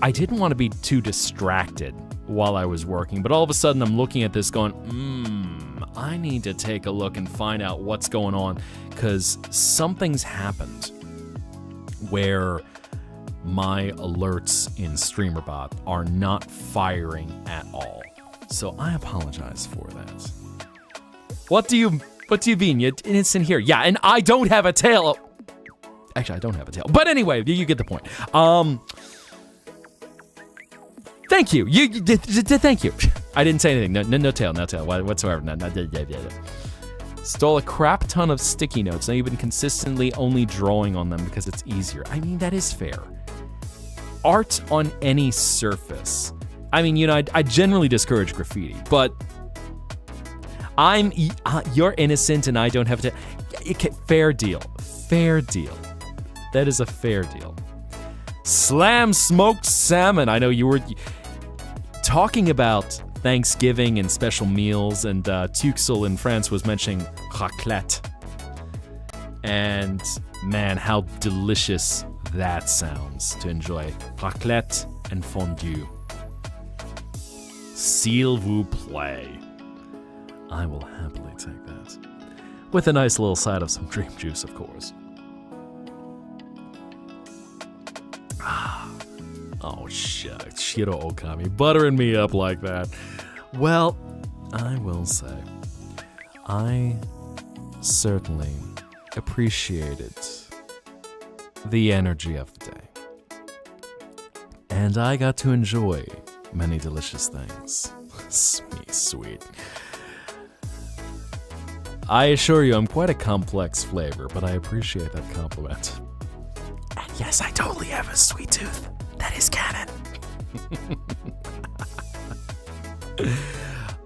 I didn't want to be too distracted while I was working, but all of a sudden I'm looking at this going, I need to take a look and find out what's going on, because something's happened where my alerts in StreamerBot are not firing at all. So I apologize for that. What do you mean? It's in here. Yeah, and I don't have a tail. Actually, I don't have a tail. But anyway, you get the point. Thank you. Thank you. I didn't say anything. No tail whatsoever. No. Stole a crap ton of sticky notes. Now you've been consistently only drawing on them because it's easier. I mean, that is fair. Art on any surface. I mean, I generally discourage graffiti, but you're innocent and I don't have to. Fair deal. Fair deal. That is a fair deal. Slam smoked salmon. I know you were talking about Thanksgiving and special meals, and Tuxel in France was mentioning raclette. And man, how delicious that sounds to enjoy. Raclette and fondue. S'il vous plaît. I will happily take that. With a nice little side of some dream juice, of course. Oh, shucks. Shiro Okami. Buttering me up like that. Well, I will say, I certainly appreciated the energy of the day. And I got to enjoy many delicious things. Sweet. I assure you, I'm quite a complex flavor, but I appreciate that compliment. And yes, I totally have a sweet tooth. That is canon.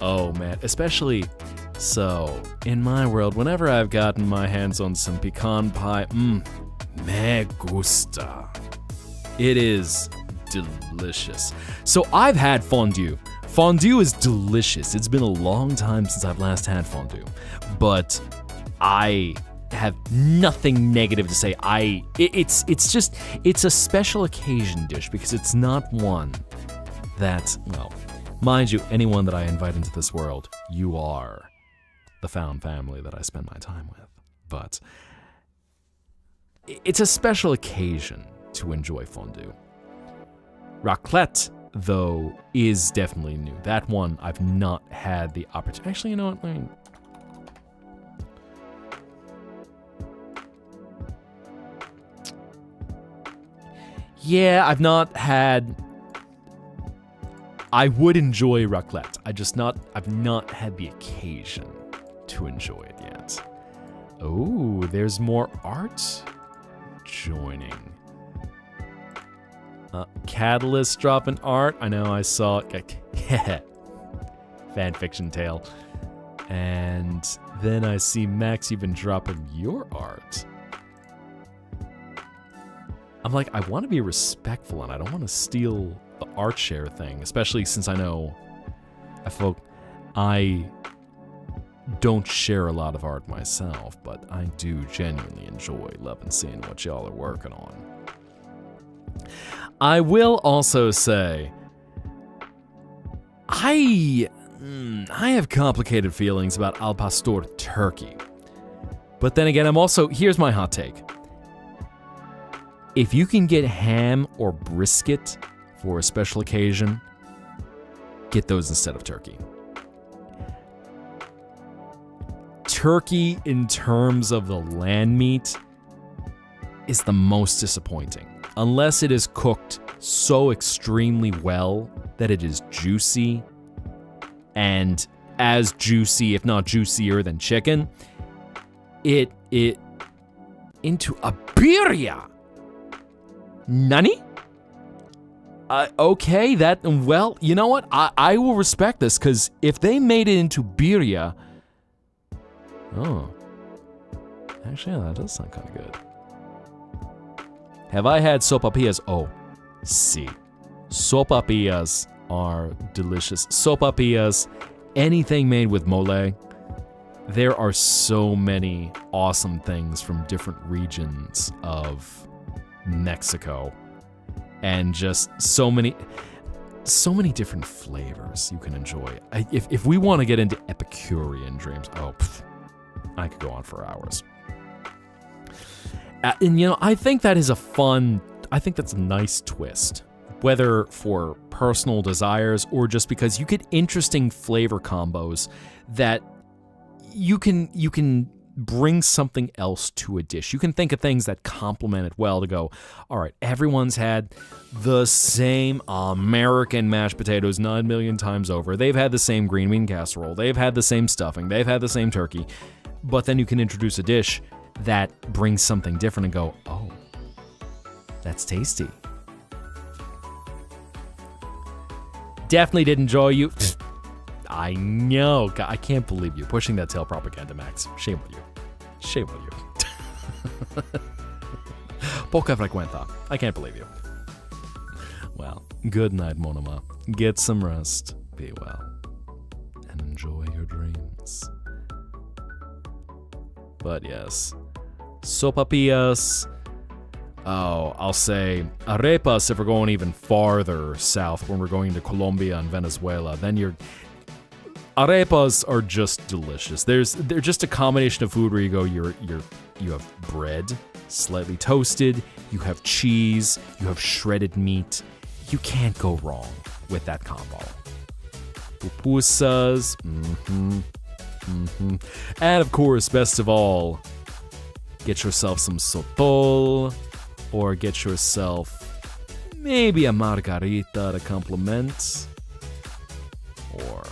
Oh man, especially so in my world, whenever I've gotten my hands on some pecan pie, me gusta. It is delicious. So I've had fondue. Fondue is delicious. It's been a long time since I've last had fondue, but I have nothing negative to say. It's a special occasion dish because it's not one that, well, mind you, anyone that I invite into this world, you are the found family that I spend my time with. But it's a special occasion to enjoy fondue. Raclette, though, is definitely new. That one I've not had the opportunity. Actually, you know what? Yeah, I've not had. I would enjoy raclette. I've not had the occasion to enjoy it yet. Oh, there's more art joining. Catalyst dropping art. I know I saw it. Fanfiction tale. And then I see Max, you've been dropping your art. I'm like, I want to be respectful and I don't want to steal the art share thing, especially since I know I don't share a lot of art myself, but I do genuinely enjoy loving seeing what y'all are working on. I will also say, I have complicated feelings about al pastor turkey. But then again, here's my hot take. If you can get ham or brisket for a special occasion, get those instead of turkey. Turkey, in terms of the land meat, is the most disappointing. Unless it is cooked so extremely well that it is juicy, and as juicy, if not juicier than chicken, it into a birria. Nani? Okay, well, you know what? I will respect this, because if they made it into birria... Oh. Actually, yeah, that does sound kind of good. Have I had sopapillas? Oh, see. Sopapillas are delicious. Sopapillas, anything made with mole. There are so many awesome things from different regions of Mexico. And just so many different flavors you can enjoy. If we want to get into Epicurean dreams, I could go on for hours. And I think that's a nice twist. Whether for personal desires or just because you get interesting flavor combos that you can bring something else to a dish. You can think of things that complement it well to go, all right, everyone's had the same American mashed potatoes 9 million times over. They've had the same green bean casserole. They've had the same stuffing. They've had the same turkey. But then you can introduce a dish that brings something different and go, oh, that's tasty. Definitely did enjoy you. I know. God, I can't believe you pushing that tail propaganda, Max. Shame on you. Shame on you. Poca frequenta. I can't believe you. Well, good night, Monoma. Get some rest. Be well. And enjoy your dreams. But yes. Sopapillas. Oh, I'll say arepas if we're going even farther south, when we're going to Colombia and Venezuela. Then arepas are just delicious. They're just a combination of food where you go, you have bread, slightly toasted, you have cheese, you have shredded meat. You can't go wrong with that combo. Pupusas, and of course, best of all, get yourself some sotol, or get yourself maybe a margarita to complement, or,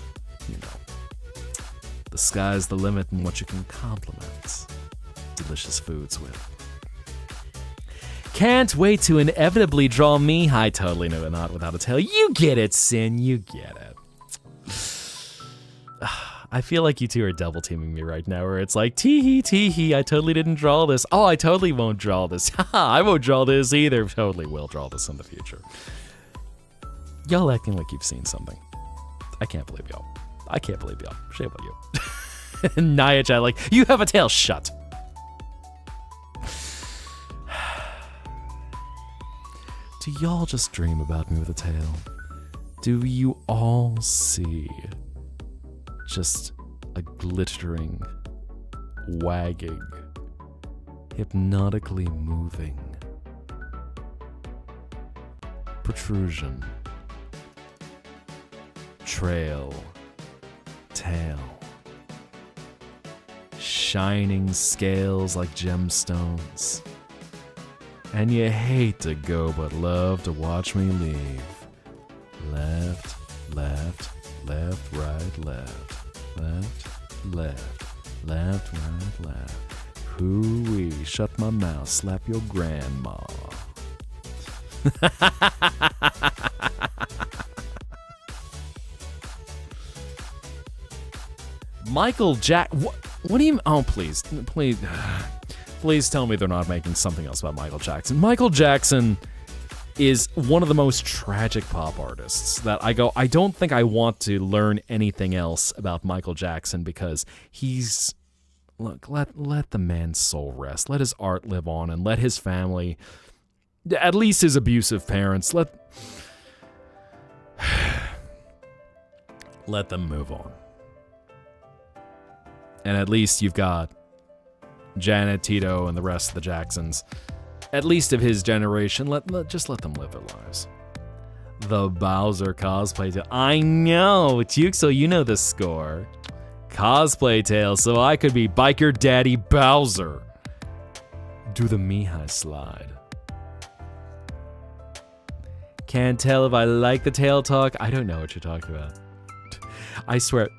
the sky's the limit in what you can complement delicious foods with. Can't wait to inevitably draw Mihai. Totally no, not without a tail. You get it, Sin. You get it. I feel like you two are double teaming me right now, where it's like, tee-hee, I totally didn't draw this. Oh, I totally won't draw this. Haha, I won't draw this either. Totally will draw this in the future. Y'all acting like you've seen something. I can't believe y'all. I can't believe y'all. Shame on you. Naya chat like, you have a tail. Shut. Do y'all just dream about me with a tail? Do you all see just a glittering, wagging, hypnotically moving protrusion, trail, tail, shining scales like gemstones? And you hate to go but love to watch me leave. Left, left, left, right, left. Left, left, left, right, left. Hoo-wee, shut my mouth, slap your grandma. Michael Jack... What do you... Oh, please. Please tell me they're not making something else about Michael Jackson. Michael Jackson is one of the most tragic pop artists that I don't think I want to learn anything else about Michael Jackson, because he's... Look, let the man's soul rest. Let his art live on, and let his family, at least his abusive parents, let them move on. And at least you've got Janet, Tito, and the rest of the Jacksons, at least of his generation. Just let them live their lives. The Bowser cosplay tale. I know, Tukesel, you know the score. Cosplay tale, so I could be Biker Daddy Bowser. Do the Mihai slide. Can't tell if I like the tail talk. I don't know what you're talking about. I swear,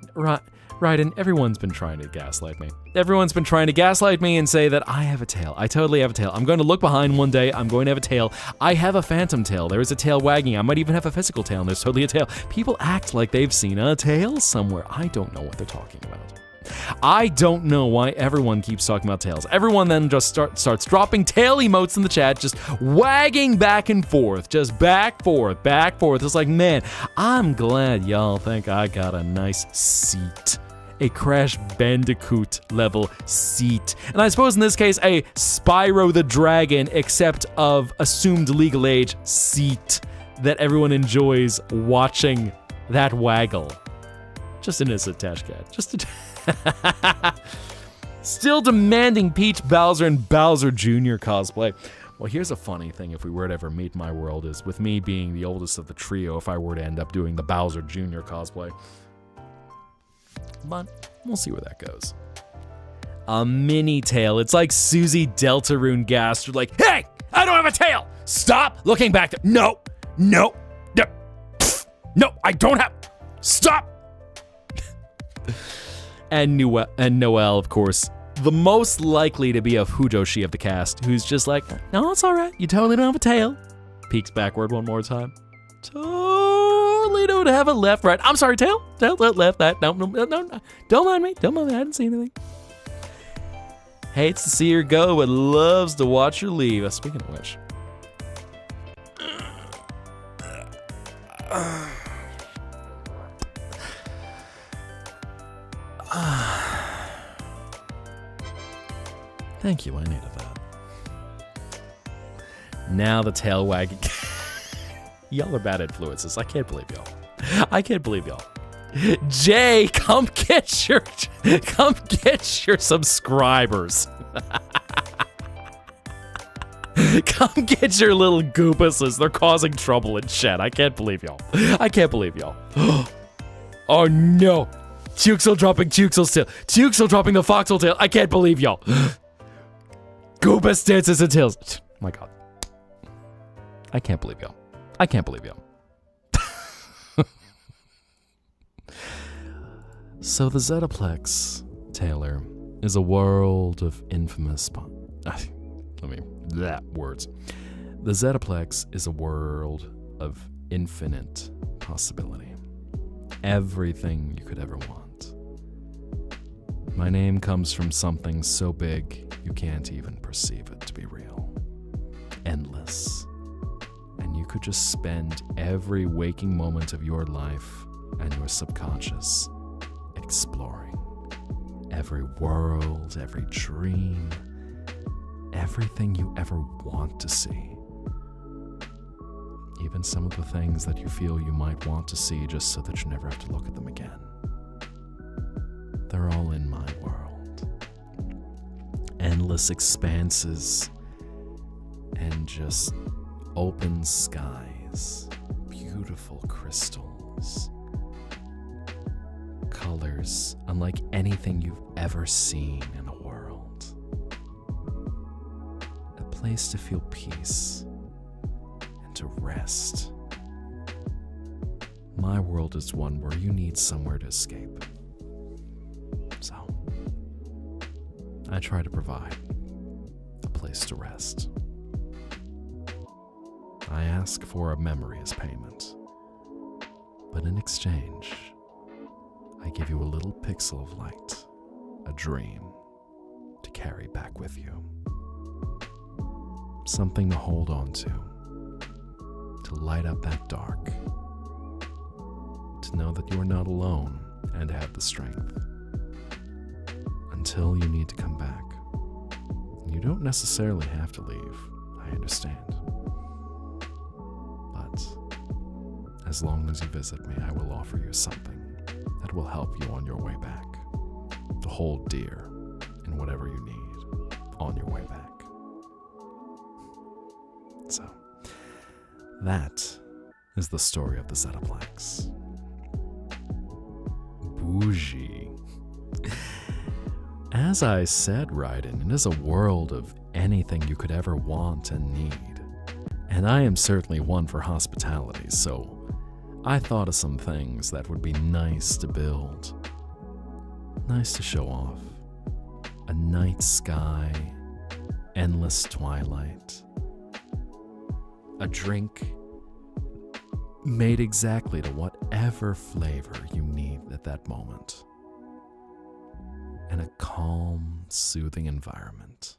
Ryden, everyone's been trying to gaslight me. Everyone's been trying to gaslight me and say that I have a tail. I totally have a tail. I'm going to look behind one day. I'm going to have a tail. I have a phantom tail. There is a tail wagging. I might even have a physical tail, and there's totally a tail. People act like they've seen a tail somewhere. I don't know what they're talking about. I don't know why everyone keeps talking about tails. Everyone then just starts dropping tail emotes in the chat, just wagging back and forth, just back, forth. It's like, man, I'm glad y'all think I got a nice seat. A Crash Bandicoot level seat. And I suppose in this case, a Spyro the Dragon, except of assumed legal age seat that everyone enjoys watching that waggle. Just an innocent Tash Cat. Still demanding Peach, Bowser, and Bowser Jr. cosplay. Well, here's a funny thing if we were to ever meet my world is, with me being the oldest of the trio, if I were to end up doing the Bowser Jr. cosplay. But we'll see where that goes. A mini tail. It's like Susie Deltarune Gaster, like, hey, I don't have a tail. Stop looking back there. No, I don't have. Stop. And Noelle, of course, the most likely to be a Fujoshi of the cast, who's just like, no, it's all right. You totally don't have a tail. Peeks backward one more time. Totally don't have a left, right. I'm sorry, tail, left, that. No. Don't mind me. I didn't see anything. Hates to see her go, but loves to watch her leave. Speaking of which. Thank you, I needed that. Now the tail wagging. Y'all are bad influences. I can't believe y'all. Jay, come get your subscribers. Come get your little goopuses. They're causing trouble in chat. I can't believe y'all. Oh no. Tuxel dropping Tuxel's tail. Tuxel dropping the Foxhole tail. I can't believe y'all. Goobus dances and tails. Oh my god. I can't believe y'all. So the Zettaplex, Taylor, is a world of infamous... words. The Zettaplex is a world of infinite possibility. Everything you could ever want. My name comes from something so big you can't even perceive it to be real. Endless. And you could just spend every waking moment of your life and your subconscious exploring. Every world, every dream, everything you ever want to see. Even some of the things that you feel you might want to see just so that you never have to look at them again. They're all in my world. Endless expanses and just open skies, beautiful crystals, colors unlike anything you've ever seen in the world. A place to feel peace and to rest. My world is one where you need somewhere to escape. So, I try to provide a place to rest. I ask for a memory as payment, but in exchange, I give you a little pixel of light, a dream to carry back with you. Something to hold on to light up that dark, to know that you are not alone and have the strength. Until you need to come back. You don't necessarily have to leave, I understand. But as long as you visit me, I will offer you something that will help you on your way back. To hold dear in whatever you need on your way back. So, that is the story of the Zettaplex. Bougie. As I said, Raiden, it is a world of anything you could ever want and need. And I am certainly one for hospitality, so I thought of some things that would be nice to build nice to show off. A night sky, endless twilight. A drink made exactly to whatever flavor you need at that moment. And a calm, soothing environment.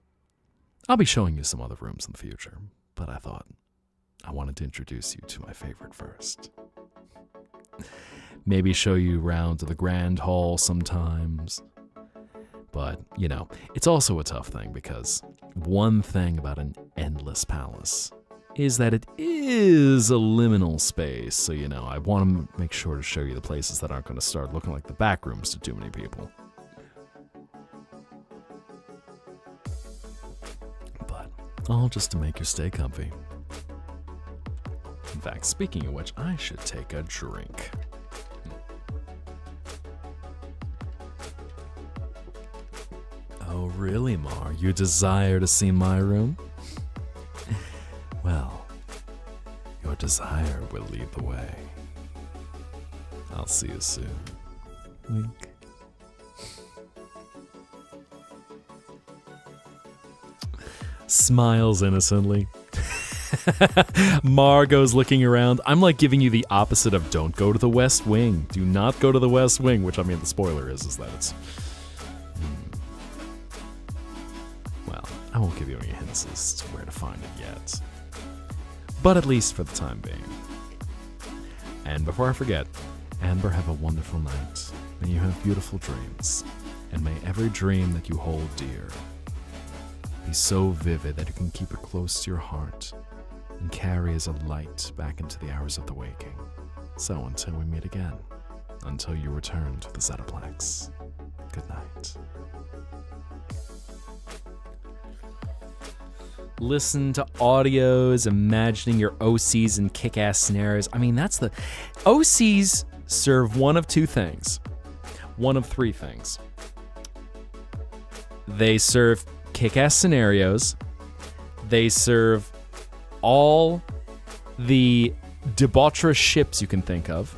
I'll be showing you some other rooms in the future, but I thought I wanted to introduce you to my favorite first. Maybe show you around to the grand hall sometimes. But, you know, it's also a tough thing because one thing about an endless palace is that it is a liminal space. So, you know, I want to make sure to show you the places that aren't going to start looking like the back rooms to too many people. But all just to make your stay comfy. In fact, speaking of which, I should take a drink. Oh, really, Mar? You desire to see my room? Well, your desire will lead the way. I'll see you soon. Wink. Smiles innocently. Margot's looking around. I'm like giving you the opposite of don't go to the West Wing. Do not go to the West Wing, which I mean the spoiler is that it's... Well, I won't give you any hints as to where to find it yet. But at least for the time being. And before I forget, Amber, have a wonderful night. May you have beautiful dreams. And may every dream that you hold dear be so vivid that you can keep it close to your heart and carry as a light back into the hours of the waking. So until we meet again, until you return to the Zettaplex, good night. Listen to audios, imagining your OCs and kick-ass scenarios. I mean, that's the... OCs serve one of two things. One of three things. They serve kick-ass scenarios. They serve all the debaucherous ships you can think of.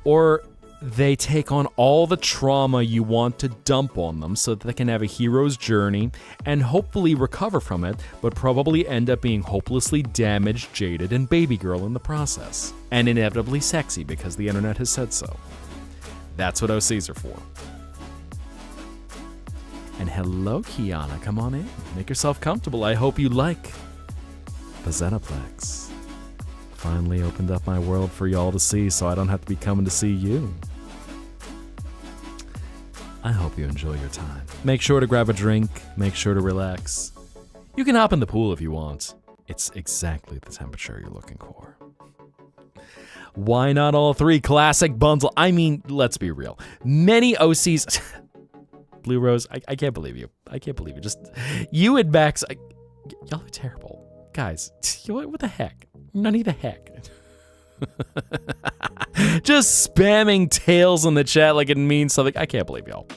Or they take on all the trauma you want to dump on them so that they can have a hero's journey and hopefully recover from it, but probably end up being hopelessly damaged, jaded, and baby girl in the process. And inevitably sexy because the internet has said so. That's what OCs are for. And hello, Kiana, come on in. Make yourself comfortable. I hope you like the Zettaplex. Finally opened up my world for y'all to see so I don't have to be coming to see you. I hope you enjoy your time. Make sure to grab a drink. Make sure to relax. You can hop in the pool if you want. It's exactly the temperature you're looking for. Why not all three? Classic bundle. I mean, let's be real. Many OCs... Blue Rose, I can't believe you. I can't believe you. Just, you and Max, y'all are terrible. Guys, what the heck? None of the heck. Just spamming tails in the chat like it means something. I can't believe y'all.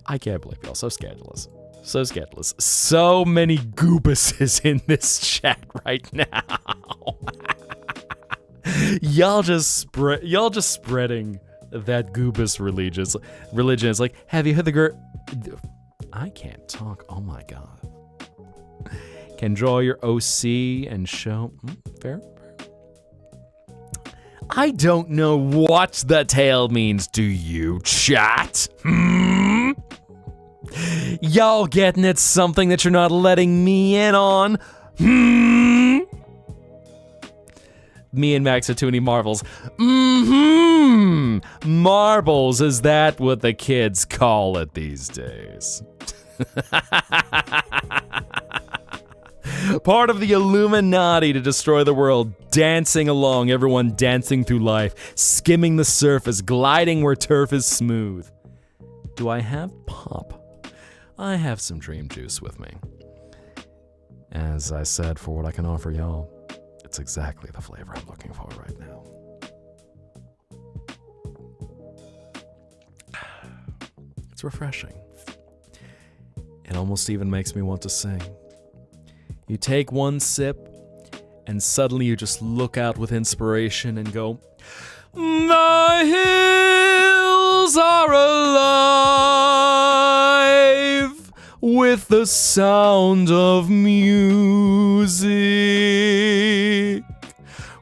I can't believe y'all. So scandalous. So scandalous. So many goobuses in this chat right now. Y'all just spreading that goobus religion. It's like, have you heard the girl? I can't talk. Oh my god. Can draw your OC and show. Fair. I don't know what the tail means. Do you, chat? Y'all getting it? Something that you're not letting me in on? Me and Max are too many marbles. Marbles, is that what the kids call it these days? Part of the Illuminati to destroy the world, dancing along, everyone dancing through life, skimming the surface, gliding where turf is smooth. Do I have pop? I have some dream juice with me. As I said, for what I can offer y'all, it's exactly the flavor I'm looking for right now. It's refreshing. It almost even makes me want to sing. You take one sip, and suddenly you just look out with inspiration and go, "The hills are alive." with the sound of music.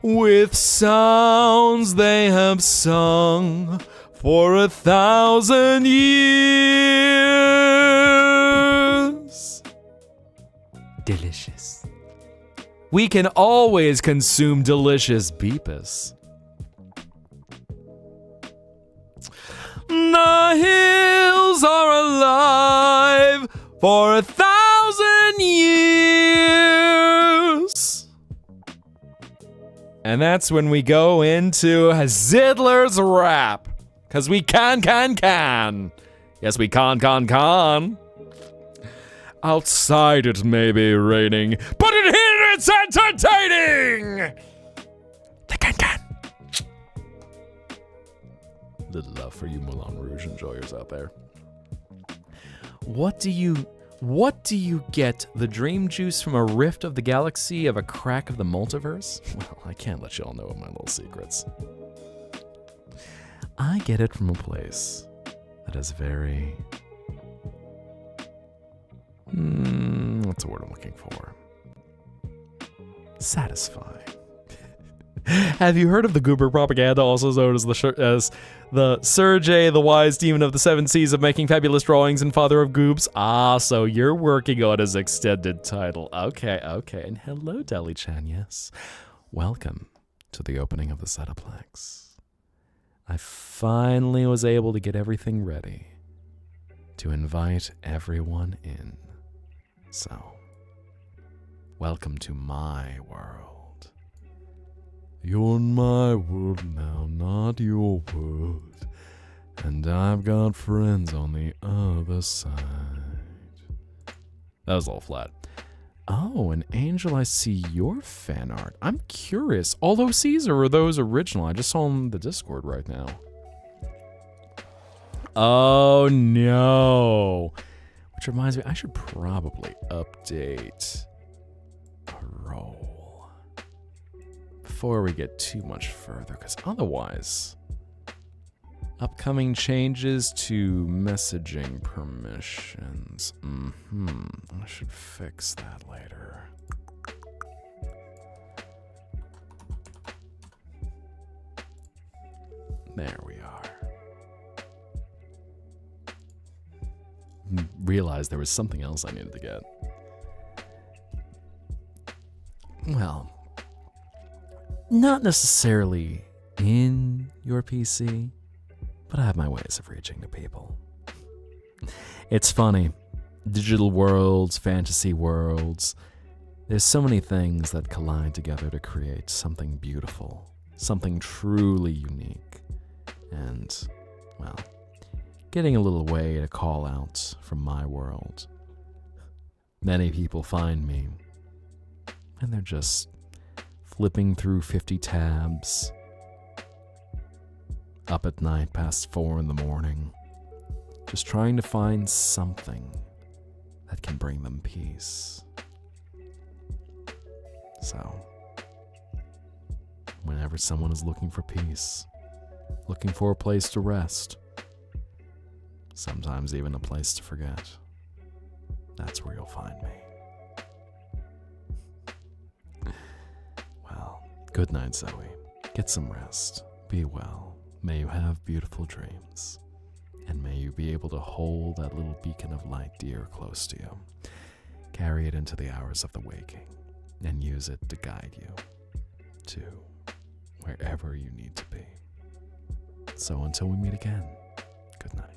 With sounds they have sung for 1,000 years. Delicious. We can always consume delicious beepus. The hills are alive for 1,000 years. And that's when we go into Zidler's rap. Cause we can. Yes, we can. Outside it may be raining, but in here it's entertaining! The can. Little love for you Moulin Rouge enjoyers out there. What do you get? The dream juice from a rift of the galaxy of a crack of the multiverse? Well, I can't let y'all know my little secrets. I get it from a place that is very... what's the word I'm looking for? Satisfying. Have you heard of the goober propaganda, also known as the Sergey, the wise demon of the 7 seas of making fabulous drawings and father of goobs? Ah, so you're working on his extended title. Okay. And hello, Deli-chan, yes. Welcome to the opening of the Zetaplex. I finally was able to get everything ready to invite everyone in. So, welcome to my world. You're in my world now, not your world. And I've got friends on the other side. That was all flat. Oh, and Angel, I see your fan art. I'm curious. All OCs or are those original? I just saw them in the Discord right now. Oh, no. Which reminds me, I should probably update a role before we get too much further, because otherwise, upcoming changes to messaging permissions. I should fix that later. There we are. Realized there was something else I needed to get. Well, not necessarily in your PC, but I have my ways of reaching to people. It's funny. Digital worlds, fantasy worlds. There's so many things that collide together to create something beautiful, something truly unique. And, well, getting a little way to call out from my world. Many people find me, and they're just flipping through 50 tabs, up at night past 4 in the morning, just trying to find something that can bring them peace. So, whenever someone is looking for peace, looking for a place to rest, sometimes even a place to forget, that's where you'll find me. Well, good night, Zoe. Get some rest. Be well. May you have beautiful dreams. And may you be able to hold that little beacon of light dear close to you. Carry it into the hours of the waking and use it to guide you to wherever you need to be. So until we meet again, good night.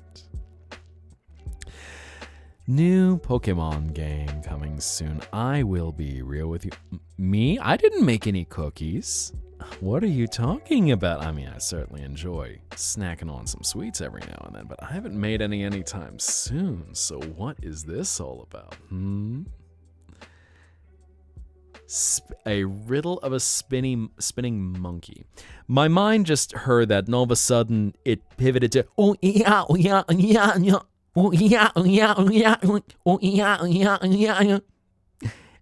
New Pokemon game coming soon. I will be real with you. Me? I didn't make any cookies. What are you talking about? I mean, I certainly enjoy snacking on some sweets every now and then, but I haven't made any anytime soon. So what is this all about? A riddle of a spinning monkey. My mind just heard that, and all of a sudden it pivoted to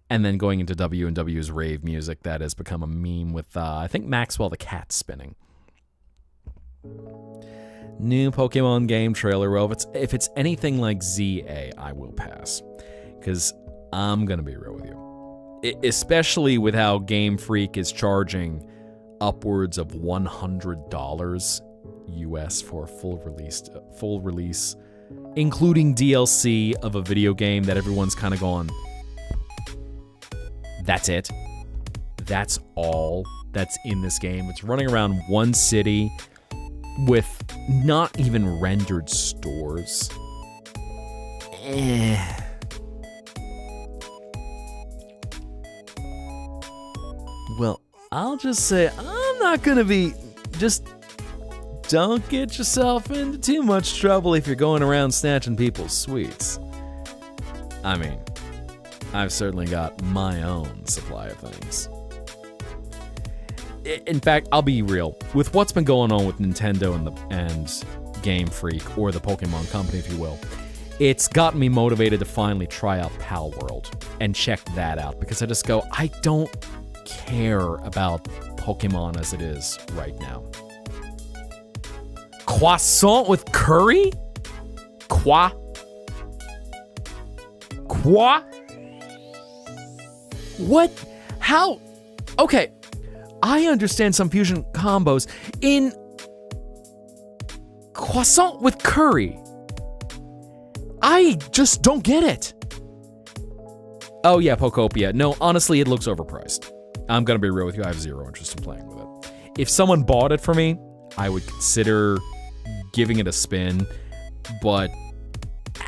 and then going into W&W's rave music that has become a meme with, I think, Maxwell the cat spinning. New Pokemon game trailer. Well, if it's anything like ZA, I will pass. Because I'm going to be real with you. Especially with how Game Freak is charging upwards of $100 US for a full release, including DLC of a video game that everyone's kind of gone, that's it. That's all that's in this game. It's running around one city with not even rendered stores. Well, I'll just say I'm not gonna be. Just don't get yourself into too much trouble if you're going around snatching people's sweets. I mean, I've certainly got my own supply of things. In fact, I'll be real. With what's been going on with Nintendo and Game Freak, or the Pokemon Company, if you will, it's gotten me motivated to finally try out Pal World and check that out, because I just go, I don't care about Pokemon as it is right now. Croissant with curry? Quoi? What? How? Okay, I understand some fusion combos in croissant with curry. I just don't get it. Oh yeah, Pokopia. No, honestly, it looks overpriced. I'm gonna be real with you, I have zero interest in playing with it. If someone bought it for me, I would consider giving it a spin, but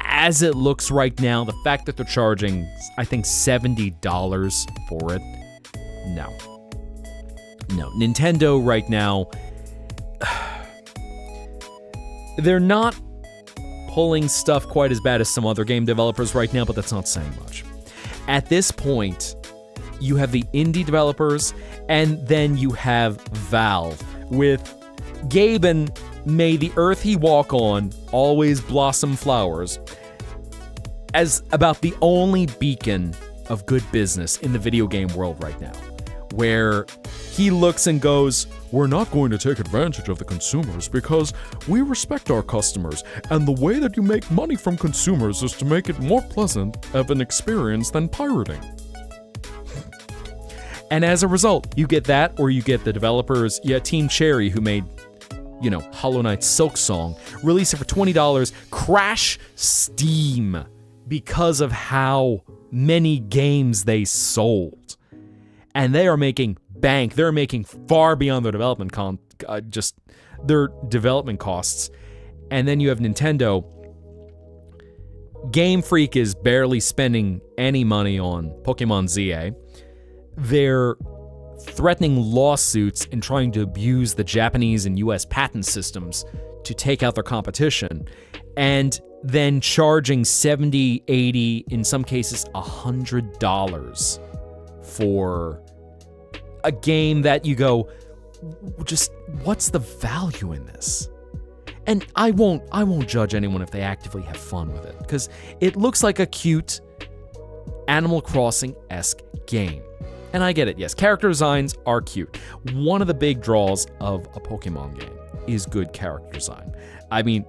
as it looks right now, the fact that they're charging, I think, $70 for it, no. Nintendo right now, they're not pulling stuff quite as bad as some other game developers right now, but that's not saying much. At this point, you have the indie developers, and then you have Valve with Gaben, may the earth he walk on always blossom flowers, as about the only beacon of good business in the video game world right now, where he looks and goes, we're not going to take advantage of the consumers because we respect our customers, and the way that you make money from consumers is to make it more pleasant of an experience than pirating. And as a result, you get that, or you get the developers, Team Cherry, who made, Hollow Knight Silksong, release it for $20, crash Steam because of how many games they sold. And they are making bank. They're making far beyond their development their development costs. And then you have Nintendo. Game Freak is barely spending any money on Pokemon ZA. They're threatening lawsuits and trying to abuse the Japanese and US patent systems to take out their competition, and then charging $70, $80, in some cases $100 for a game that you go, just what's the value in this? And I won't judge anyone if they actively have fun with it, because it looks like a cute Animal Crossing-esque game. And I get it, yes, character designs are cute. One of the big draws of a Pokemon game is good character design. I mean,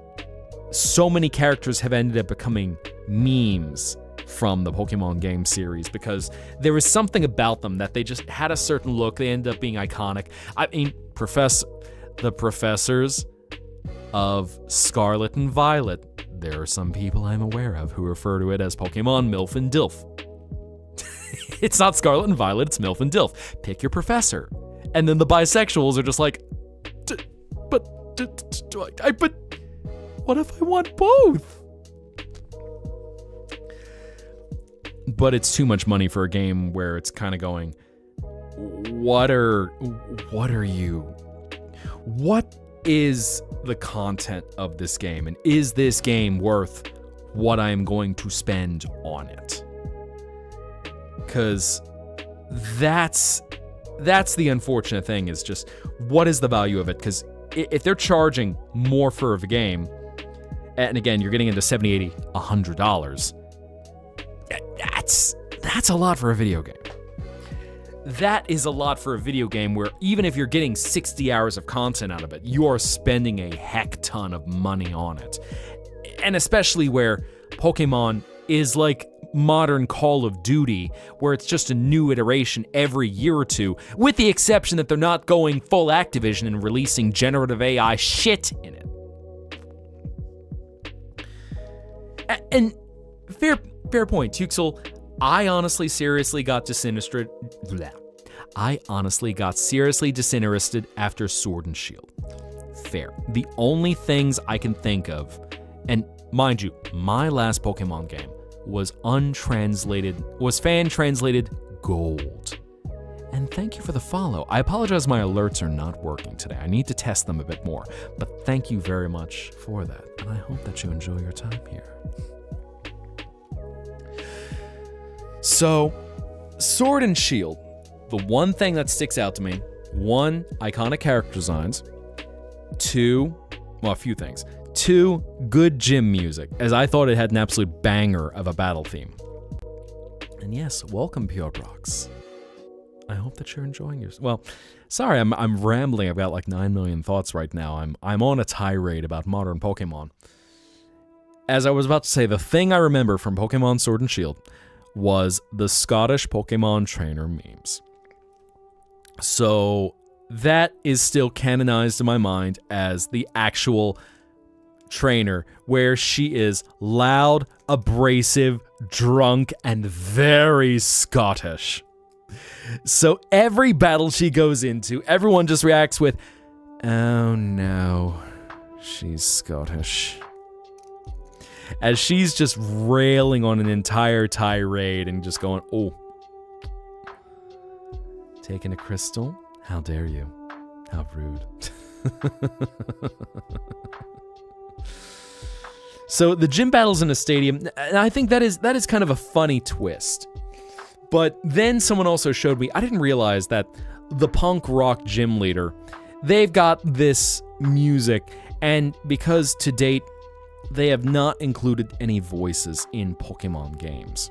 so many characters have ended up becoming memes from the Pokemon game series because there was something about them that they just had a certain look. They ended up being iconic. I mean, the professors of Scarlet and Violet, there are some people I'm aware of who refer to it as Pokemon MILF and DILF. It's not Scarlet and Violet, it's MILF and DILF. Pick your professor. And then the bisexuals are just like, but what if I want both? But it's too much money for a game where it's kind of going, what is the content of this game? And is this game worth what I'm going to spend on it? Because that's the unfortunate thing, is just what is the value of it? Because if they're charging more for a game, and again, you're getting into $70, $80, $100, that's a lot for a video game. That is a lot for a video game where even if you're getting 60 hours of content out of it, you are spending a heck ton of money on it. And especially where Pokemon is like modern Call of Duty, where it's just a new iteration every year or two, with the exception that they're not going full Activision and releasing generative AI shit in it. And fair point, Tuxel. I honestly seriously got disinterested after Sword and Shield. Fair. The only things I can think of, and mind you, my last Pokemon game was fan translated gold. And thank you for the follow. I apologize my alerts are not working today. I need to test them a bit more. But thank you very much for that. And I hope that you enjoy your time here. So, Sword and Shield. The one thing that sticks out to me, 1, iconic character designs. 2, well, a few things. 2, good gym music, as I thought it had an absolute banger of a battle theme. And yes, welcome, Pure Brox. I hope that you're enjoying yourself. Well, sorry, I'm rambling. I've got like 9 million thoughts right now. I'm on a tirade about modern Pokemon. As I was about to say, the thing I remember from Pokemon Sword and Shield was the Scottish Pokemon trainer memes. So that is still canonized in my mind as the actual trainer, where she is loud, abrasive, drunk, and very Scottish. So every battle she goes into, everyone just reacts with, "Oh no, she's Scottish." As she's just railing on an entire tirade and just going, "Oh, taking a crystal? How dare you? How rude." So the gym battles in a stadium, and I think that is kind of a funny twist. But then someone also showed me, I didn't realize that the punk rock gym leader, they've got this music, and because to date, they have not included any voices in Pokemon games.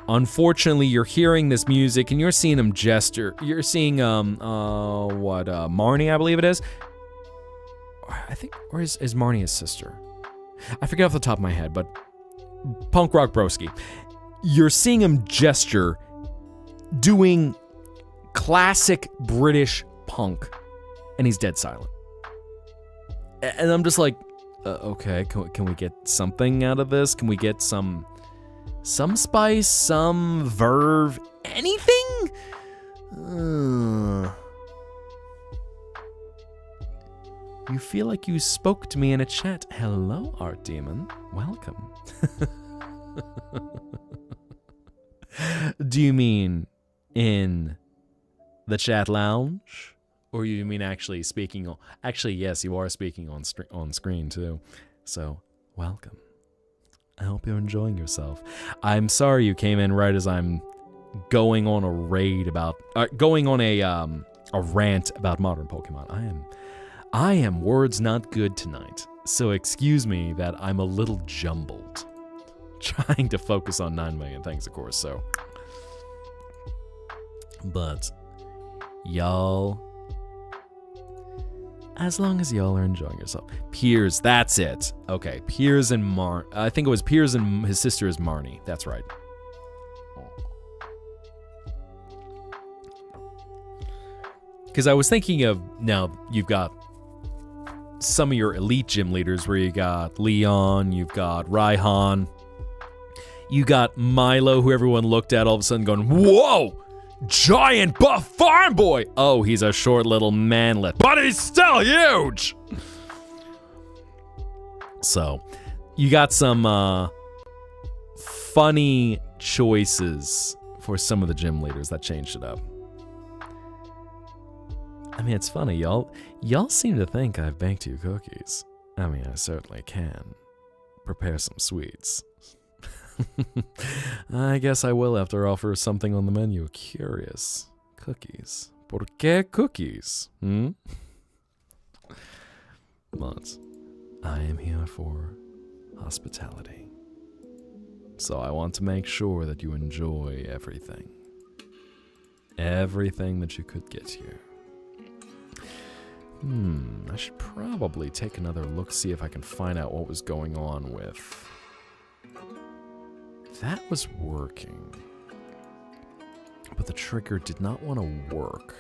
Unfortunately, you're hearing this music and you're seeing them gesture. You're seeing, Marnie, I believe it is. I think, or is Marnie his sister? I forget off the top of my head, but Punk Rock Broski. You're seeing him gesture doing classic British punk, and he's dead silent. And I'm just like, okay, can we get something out of this? Can we get some spice, some verve, anything? You feel like you spoke to me in a chat. Hello, Art Demon. Welcome. Do you mean in the chat lounge? Or you mean actually speaking on... Actually, yes, you are speaking on screen too. So, welcome. I hope you're enjoying yourself. I'm sorry you came in right as I'm going on a raid about... going on a rant about modern Pokemon. I am words not good tonight. So excuse me that I'm a little jumbled. Trying to focus on 9 million things, of course, so... But, y'all... As long as y'all are enjoying yourself. Piers, that's it. Okay, Piers and I think it was Piers and his sister is Marnie. That's right. Because I was thinking of, now, you've got some of your elite gym leaders where you got Leon, you've got Raihan, you got Milo, who everyone looked at all of a sudden going, whoa! Giant buff farm boy! Oh, he's a short little manlet, but he's still huge! So, you got some funny choices for some of the gym leaders that changed it up. I mean, it's funny, y'all seem to think I've baked you cookies. I mean, I certainly can. Prepare some sweets. I guess I will have to offer something on the menu. Curious. Cookies. ¿Por qué cookies? But I am here for hospitality. So I want to make sure that you enjoy everything. Everything that you could get here. I should probably take another look, see if I can find out what was going on with that was working. But the trigger did not want to work.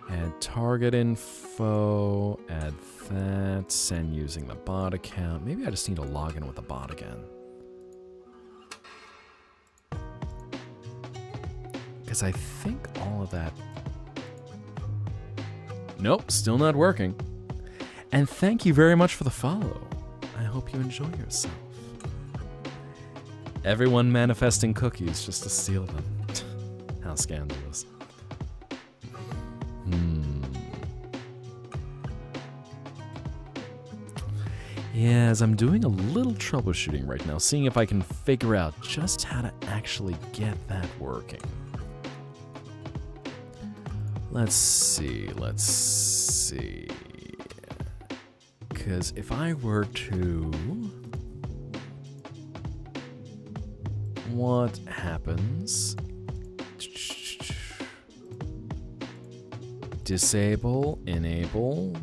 Add target info, add that, send using the bot account. Maybe I just need to log in with the bot again. Because I think all of that... Nope, still not working. And thank you very much for the follow. I hope you enjoy yourself. Everyone manifesting cookies just to steal them. How scandalous. Yeah, as I'm doing a little troubleshooting right now, seeing if I can figure out just how to actually get that working. Let's see. Because if I were to... What happens? Disable, enable.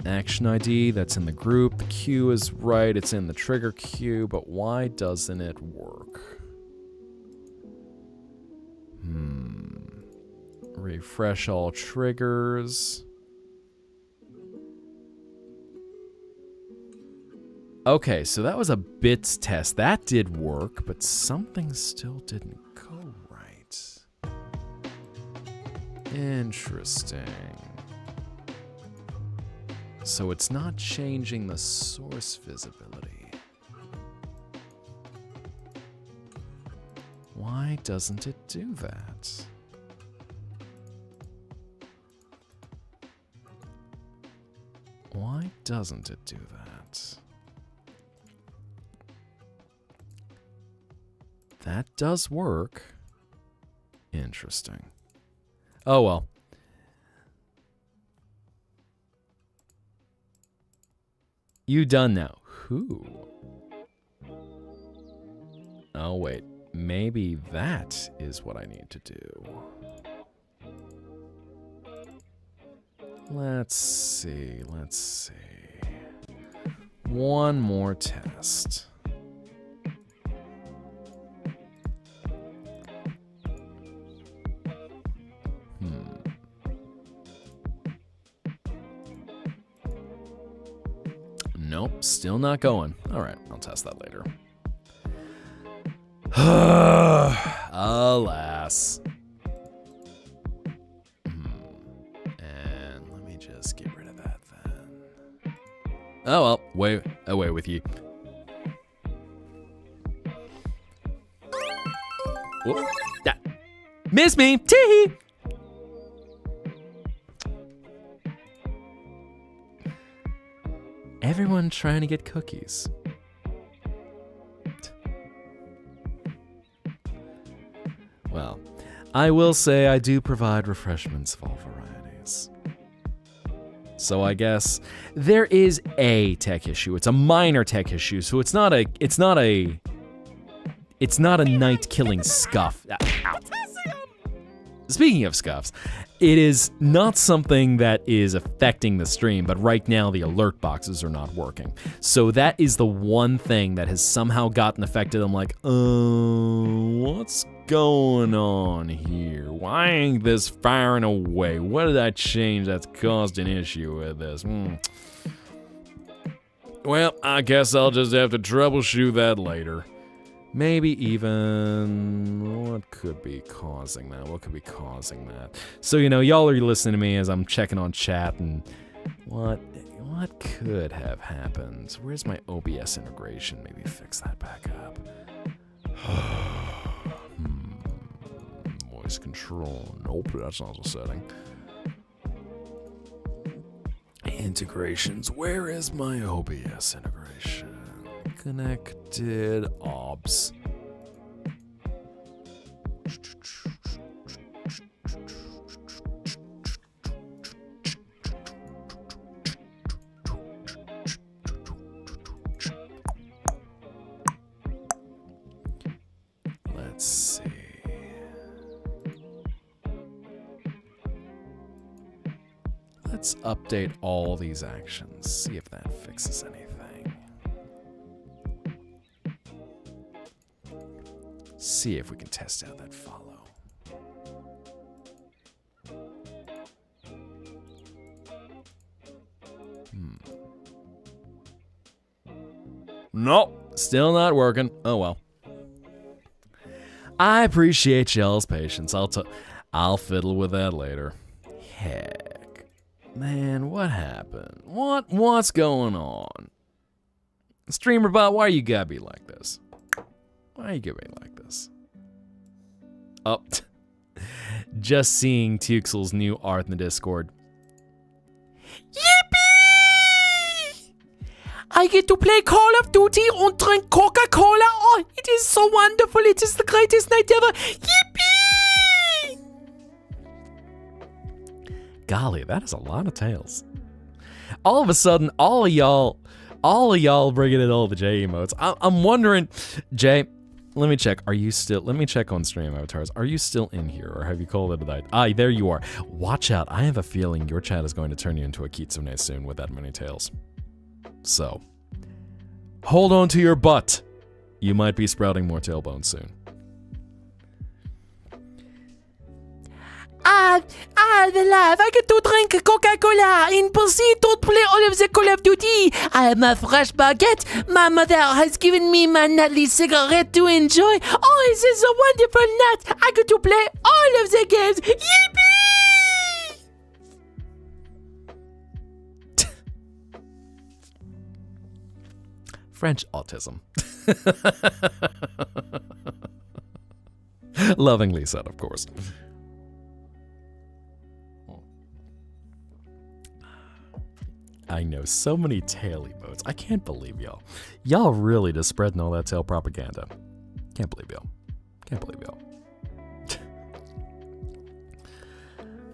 Action ID, that's in the group. The queue is right, it's in the trigger queue, but why doesn't it work? Refresh all triggers. Okay, so that was a bits test. That did work, but something still didn't go right. Interesting. So it's not changing the source visibility. Why doesn't it do that? Why doesn't it do that? That does work. Interesting. Oh well. You done now. Who? Oh wait, maybe that is what I need to do. Let's see. One more test. Nope, still not going. All right, I'll test that later. Alas. And let me just get rid of that then. Oh well, away with you. Whoop. Ah. Miss me! Tee-hee! Everyone trying to get cookies. Well, I will say I do provide refreshments of all varieties. So I guess there is a tech issue. It's a minor tech issue, so it's not a night-killing scuff. Ow. Speaking of scuffs, it is not something that is affecting the stream, but right now the alert boxes are not working. So that is the one thing that has somehow gotten affected. I'm like, what's going on here? Why ain't this firing away? What did I change that's caused an issue with this? Well, I guess I'll just have to troubleshoot that later. Maybe even, what could be causing that? What could be causing that? So, you know, y'all are listening to me as I'm checking on chat and what could have happened? Where's my OBS integration? Maybe fix that back up. Voice control. Nope, that's not the setting. Integrations. Where is my OBS integration? Connected obs. Let's see. Let's update all these actions, see if that fixes anything. See if we can test out that follow. Nope, still not working. Oh well. I appreciate y'all's patience. I'll fiddle with that later. Heck. Man, what happened? What's going on? StreamerBot, why you gotta be like this? Why you gotta be like this? Oh, just seeing Tuxel's new art in the Discord. Yippee! I get to play Call of Duty and drink Coca-Cola. Oh, it is so wonderful. It is the greatest night ever. Yippee! Golly, that is a lot of tails. All of a sudden, all of y'all bringing in all the J emotes. I'm wondering, Jay, let me check. Let me check on stream avatars. Are you still in here or have you called it a night? Ah, there you are. Watch out. I have a feeling your chat is going to turn you into a kitsune soon with that many tails. So, hold on to your butt. You might be sprouting more tailbones soon. The life. I get to drink Coca-Cola and proceed to play all of the Call of Duty. I have my fresh baguette. My mother has given me my nightly cigarette to enjoy. Oh, this is a wonderful night. I get to play all of the games. Yippee! French autism. Lovingly said, of course. I know so many tail emotes. I can't believe y'all. Y'all really just spreading all that tail propaganda. Can't believe y'all. Can't believe y'all.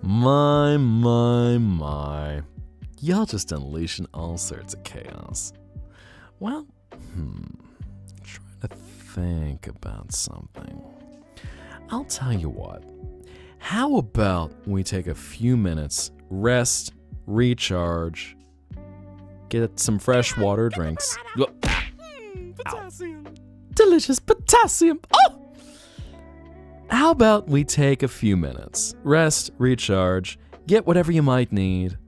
My. Y'all just unleashing all sorts of chaos. Well, trying to think about something. I'll tell you what. How about we take a few minutes, rest, recharge, get some fresh water drinks. Potassium. Delicious potassium. Oh! How about we take a few minutes, rest, recharge, get whatever you might need,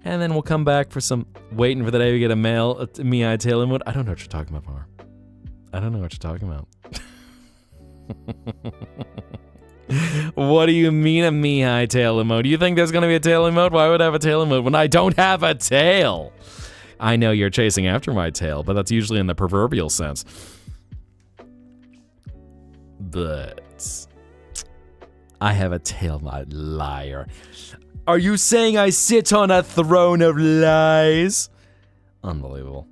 and then we'll come back for some waiting for the day we get a mail, Mihai tail emote. I don't know what you're talking about, Par. I don't know what you're talking about. What do you mean a Mihai tail emote? Do you think there's going to be a tail emote? Why would I have a tail emote when I don't have a tail? I know you're chasing after my tail, but that's usually in the proverbial sense. But I have a tail, my liar. Are you saying I sit on a throne of lies? Unbelievable.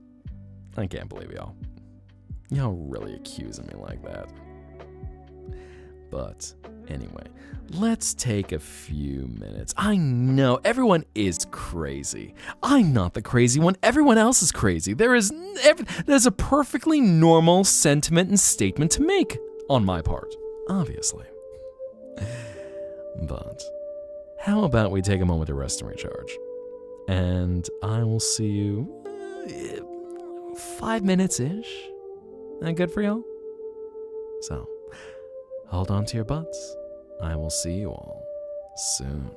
I can't believe y'all. Y'all really accusing me like that. But anyway, let's take a few minutes. I know everyone is crazy. I'm not the crazy one. Everyone else is crazy. There's a perfectly normal sentiment and statement to make on my part, obviously. But how about we take a moment to rest and recharge? And I will see you 5 minutes-ish. That good for y'all? So, hold on to your butts. I will see you all soon.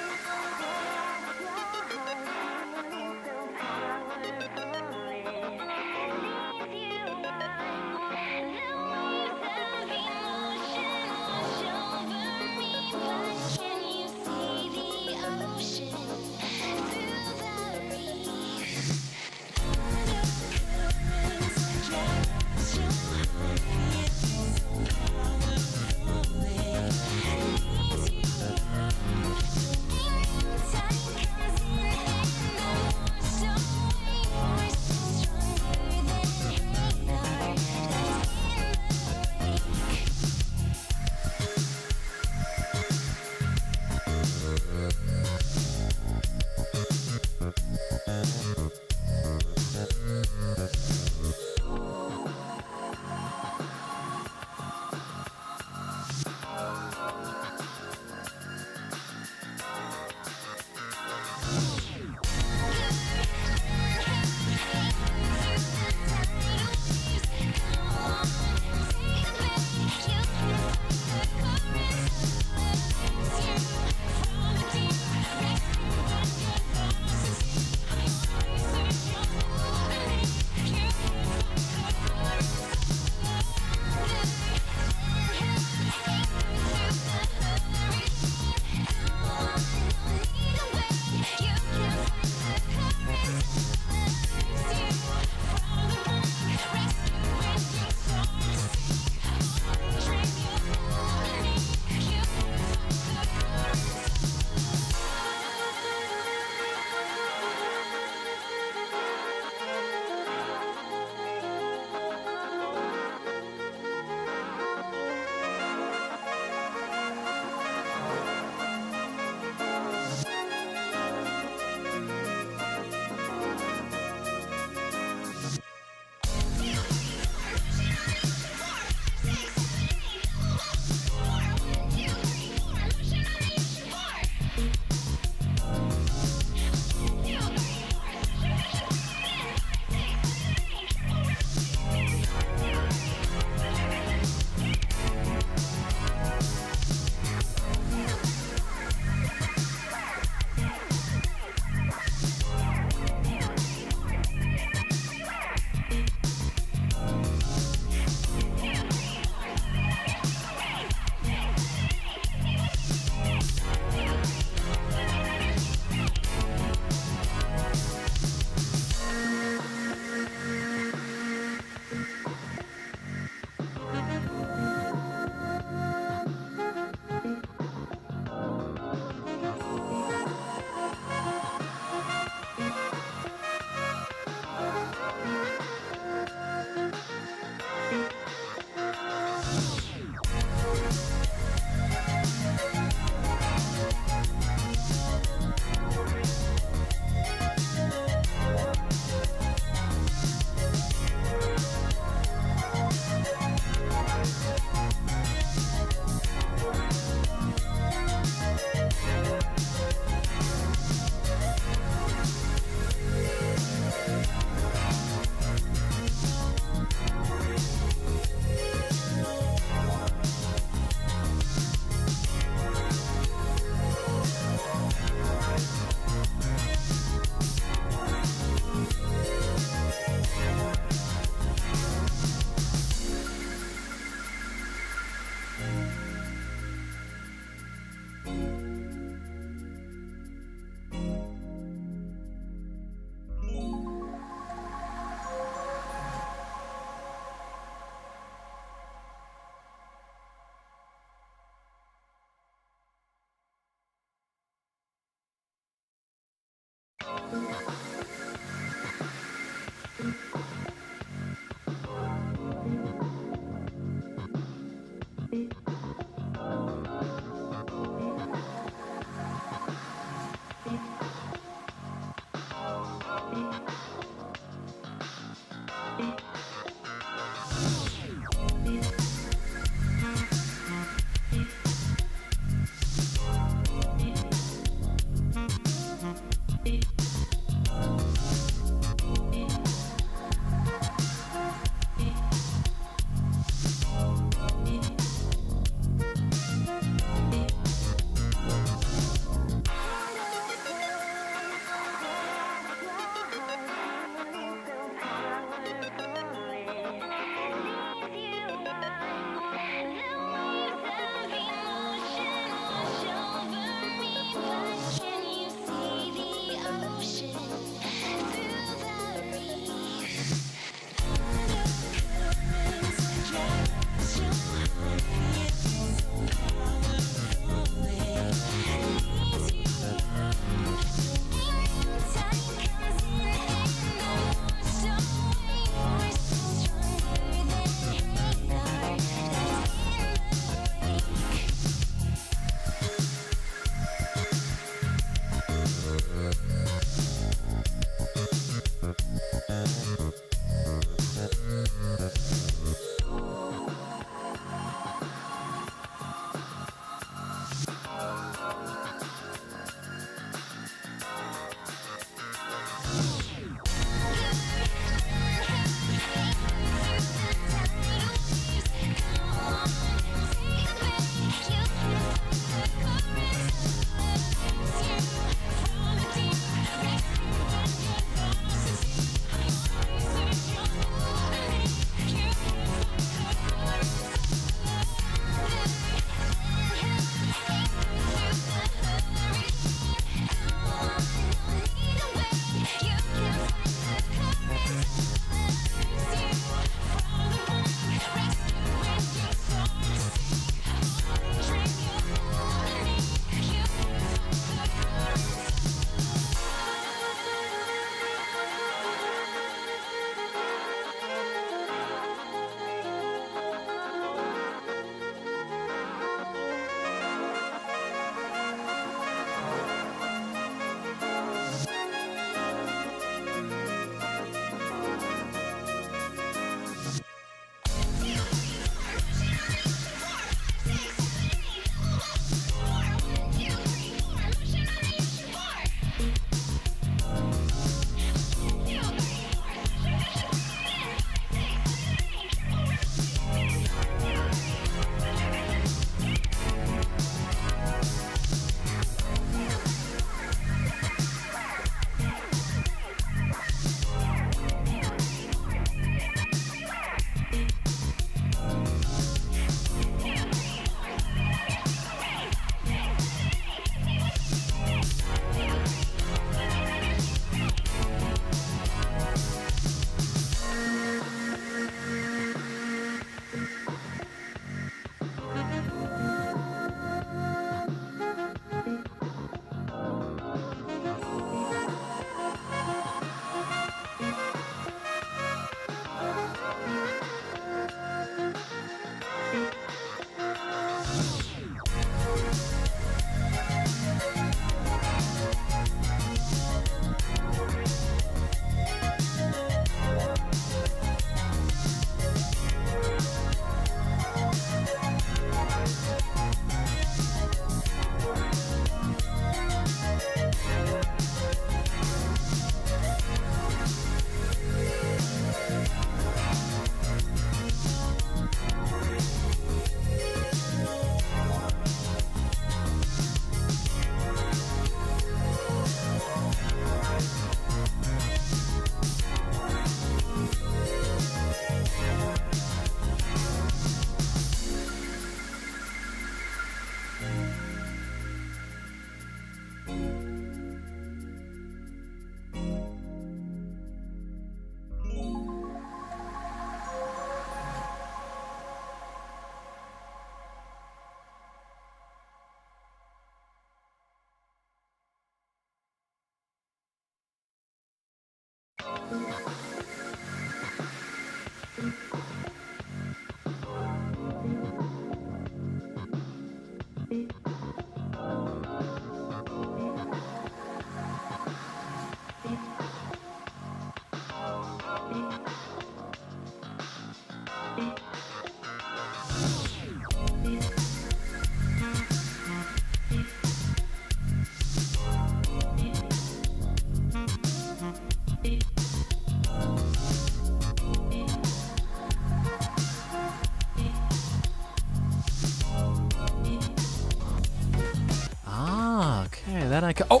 Okay, then I can. You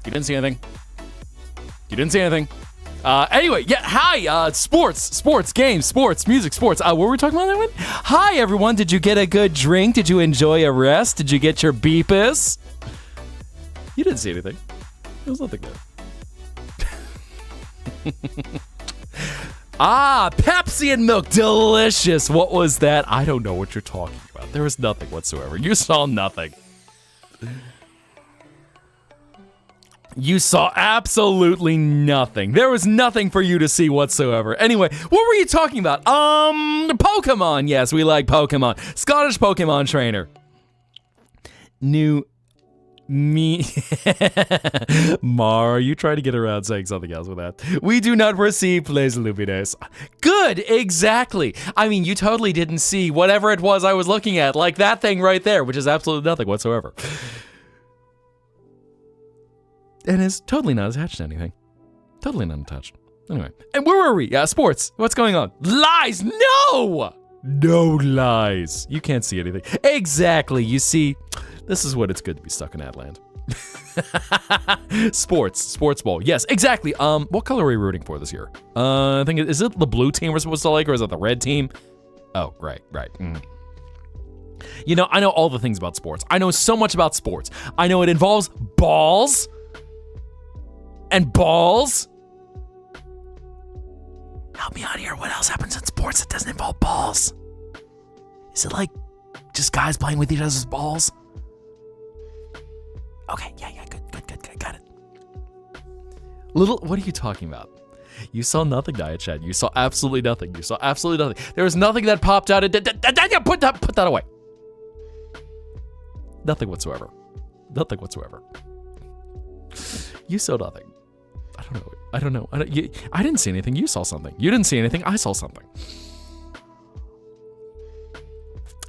didn't see anything. You didn't see anything. Anyway, yeah, hi, sports, games, sports, music, sports. What were we talking about that one? Hi, everyone. Did you get a good drink? Did you enjoy a rest? Did you get your beepus? You didn't see anything. There was nothing there. Pepsi and milk. Delicious. What was that? I don't know what you're talking about. There was nothing whatsoever. You saw nothing. You saw absolutely nothing. There was nothing for you to see whatsoever. Anyway, what were you talking about? Pokemon. Yes, we like Pokemon. Scottish Pokemon trainer. New me. Mar, you try to get around saying something else with that. We do not receive plays Lumines. Good, exactly. I mean, you totally didn't see whatever it was I was looking at, like that thing right there, which is absolutely nothing whatsoever. And is totally not attached to anything. Totally not attached. Anyway, and where were we? Sports. What's going on? Lies! No! No lies. You can't see anything. Exactly. You see, this is what it's good to be stuck in Adland. Sports ball. Yes, exactly. What color are we rooting for this year? I think, is it the blue team we're supposed to like, or is it the red team? Oh, right. You know, I know all the things about sports. I know so much about sports. I know it involves balls. And balls? Help me out here. What else happens in sports that doesn't involve balls? Is it like just guys playing with each other's balls? Okay, yeah, good, got it. What are you talking about? You saw nothing, Diet Chat. You saw absolutely nothing. There was nothing that popped out. Put that away. Nothing whatsoever. You saw nothing. I don't know. I didn't see anything. You saw something. You didn't see anything. I saw something.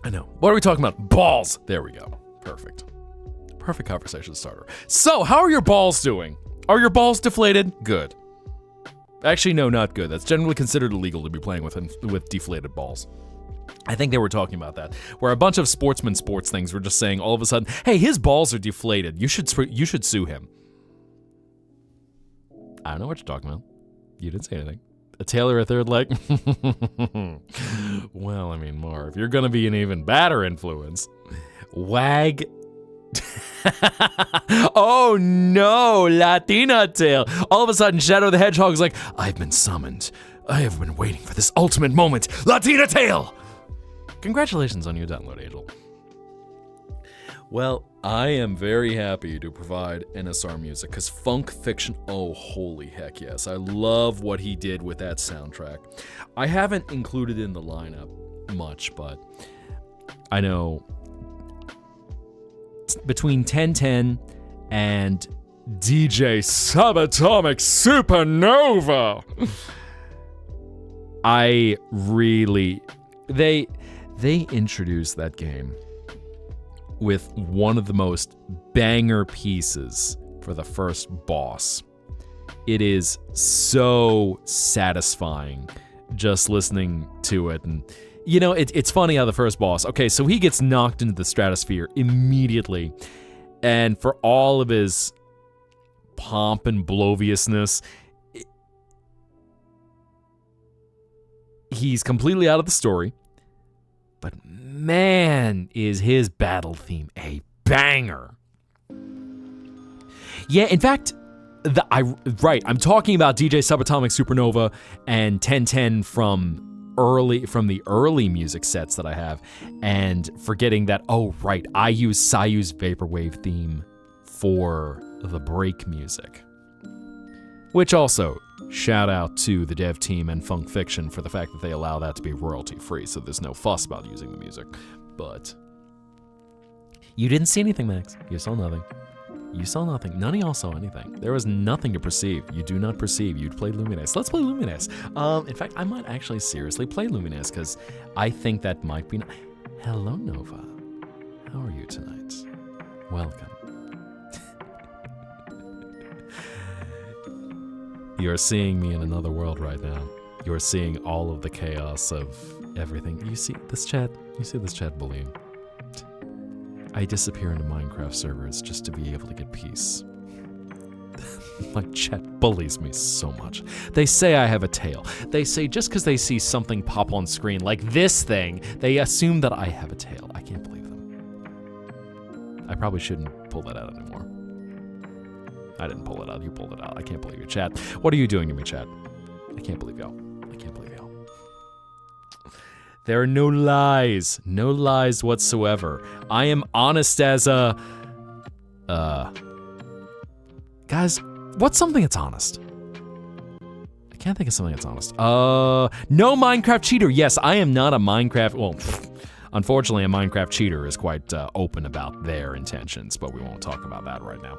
I know. What are we talking about? Balls. There we go. Perfect conversation starter. So, how are your balls doing? Are your balls deflated? Good. Actually, no, not good. That's generally considered illegal to be playing with deflated balls. I think they were talking about that, where a bunch of sports things were just saying all of a sudden, hey, his balls are deflated. You should sue him. I don't know what you're talking about. You didn't say anything. A tail or a third leg? Well, I mean, more. If you're going to be an even badder influence, wag. Oh no, Latina tail. All of a sudden, Shadow the Hedgehog's like, I've been summoned. I have been waiting for this ultimate moment. Latina tail! Congratulations on your download, Angel. Well, I am very happy to provide NSR music, because Funk Fiction, oh, holy heck yes. I love what he did with that soundtrack. I haven't included in the lineup much, but I know between 1010 and DJ Subatomic Supernova, I really... They introduced that game with one of the most banger pieces for the first boss. It is so satisfying just listening to it. And, you know, it's funny how the first boss, okay, so he gets knocked into the stratosphere immediately. And for all of his pomp and blooviousness, he's completely out of the story. But man, is his battle theme a banger. Yeah, in fact, I'm talking about DJ Subatomic Supernova and 1010 from the early music sets that I have, and forgetting that, I use Sayu's Vaporwave theme for the break music. Which also, shout out to the dev team and Funk Fiction for the fact that they allow that to be royalty free, so there's no fuss about using the music. But you didn't see anything, Max. You saw nothing. You saw nothing. None of y'all saw anything. There was nothing to perceive. You do not perceive. You'd play Lumines. Let's play Lumines. In fact, I might actually seriously play Lumines because I think that might be... Hello, Nova. How are you tonight? Welcome. You're seeing me in another world right now. You're seeing all of the chaos of everything. You see this chat? You see this chat bullying? I disappear into Minecraft servers just to be able to get peace. My chat bullies me so much. They say I have a tail. They say just because they see something pop on screen, like this thing, they assume that I have a tail. I can't believe them. I probably shouldn't pull that out anymore. I didn't pull it out. You pulled it out. I can't believe you, chat. What are you doing to me, chat? I can't believe y'all. I can't believe y'all. There are no lies. No lies whatsoever. I am honest as a... Guys, what's something that's honest? I can't think of something that's honest. No Minecraft cheater. Yes, I am not a Minecraft... Well, unfortunately, a Minecraft cheater is quite open about their intentions, but we won't talk about that right now.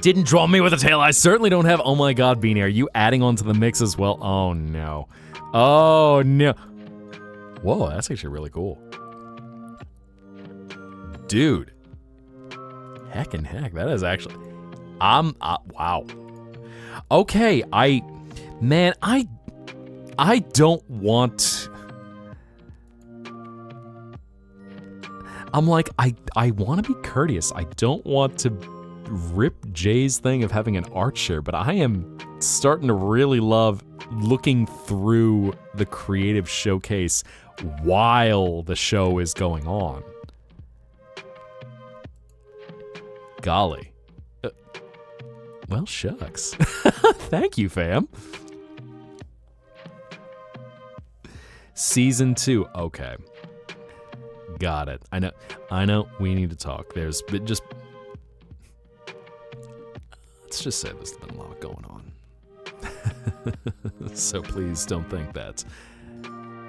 Didn't draw me with a tail. I certainly don't have... Oh my god, Beanie, are you adding on to the mix as well? Oh no. Oh no. Whoa, that's actually really cool. Dude. Heck and heck, that is actually... wow. Okay, I don't want... I'm like, I want to be courteous. I don't want to rip Jay's thing of having an art share, but I am starting to really love looking through the creative showcase while the show is going on. Golly. Well, shucks. Thank you, fam. Season 2. Okay. Got it. I know we need to talk. There's just... Let's just say there's been a lot going on. So please don't think that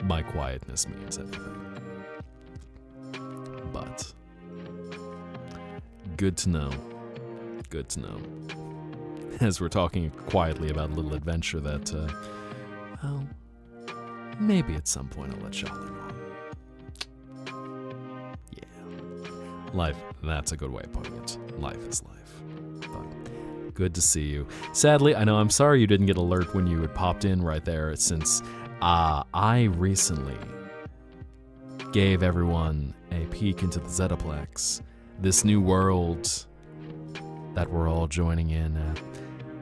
my quietness means anything. But good to know. Good to know. As we're talking quietly about a little adventure that, well, maybe at some point I'll let y'all in on. Yeah. Life, that's a good way of putting it. Life is life. But good to see you. Sadly, I know I'm sorry you didn't get alert when you had popped in right there, since I recently gave everyone a peek into the Zettaplex, this new world that we're all joining in at.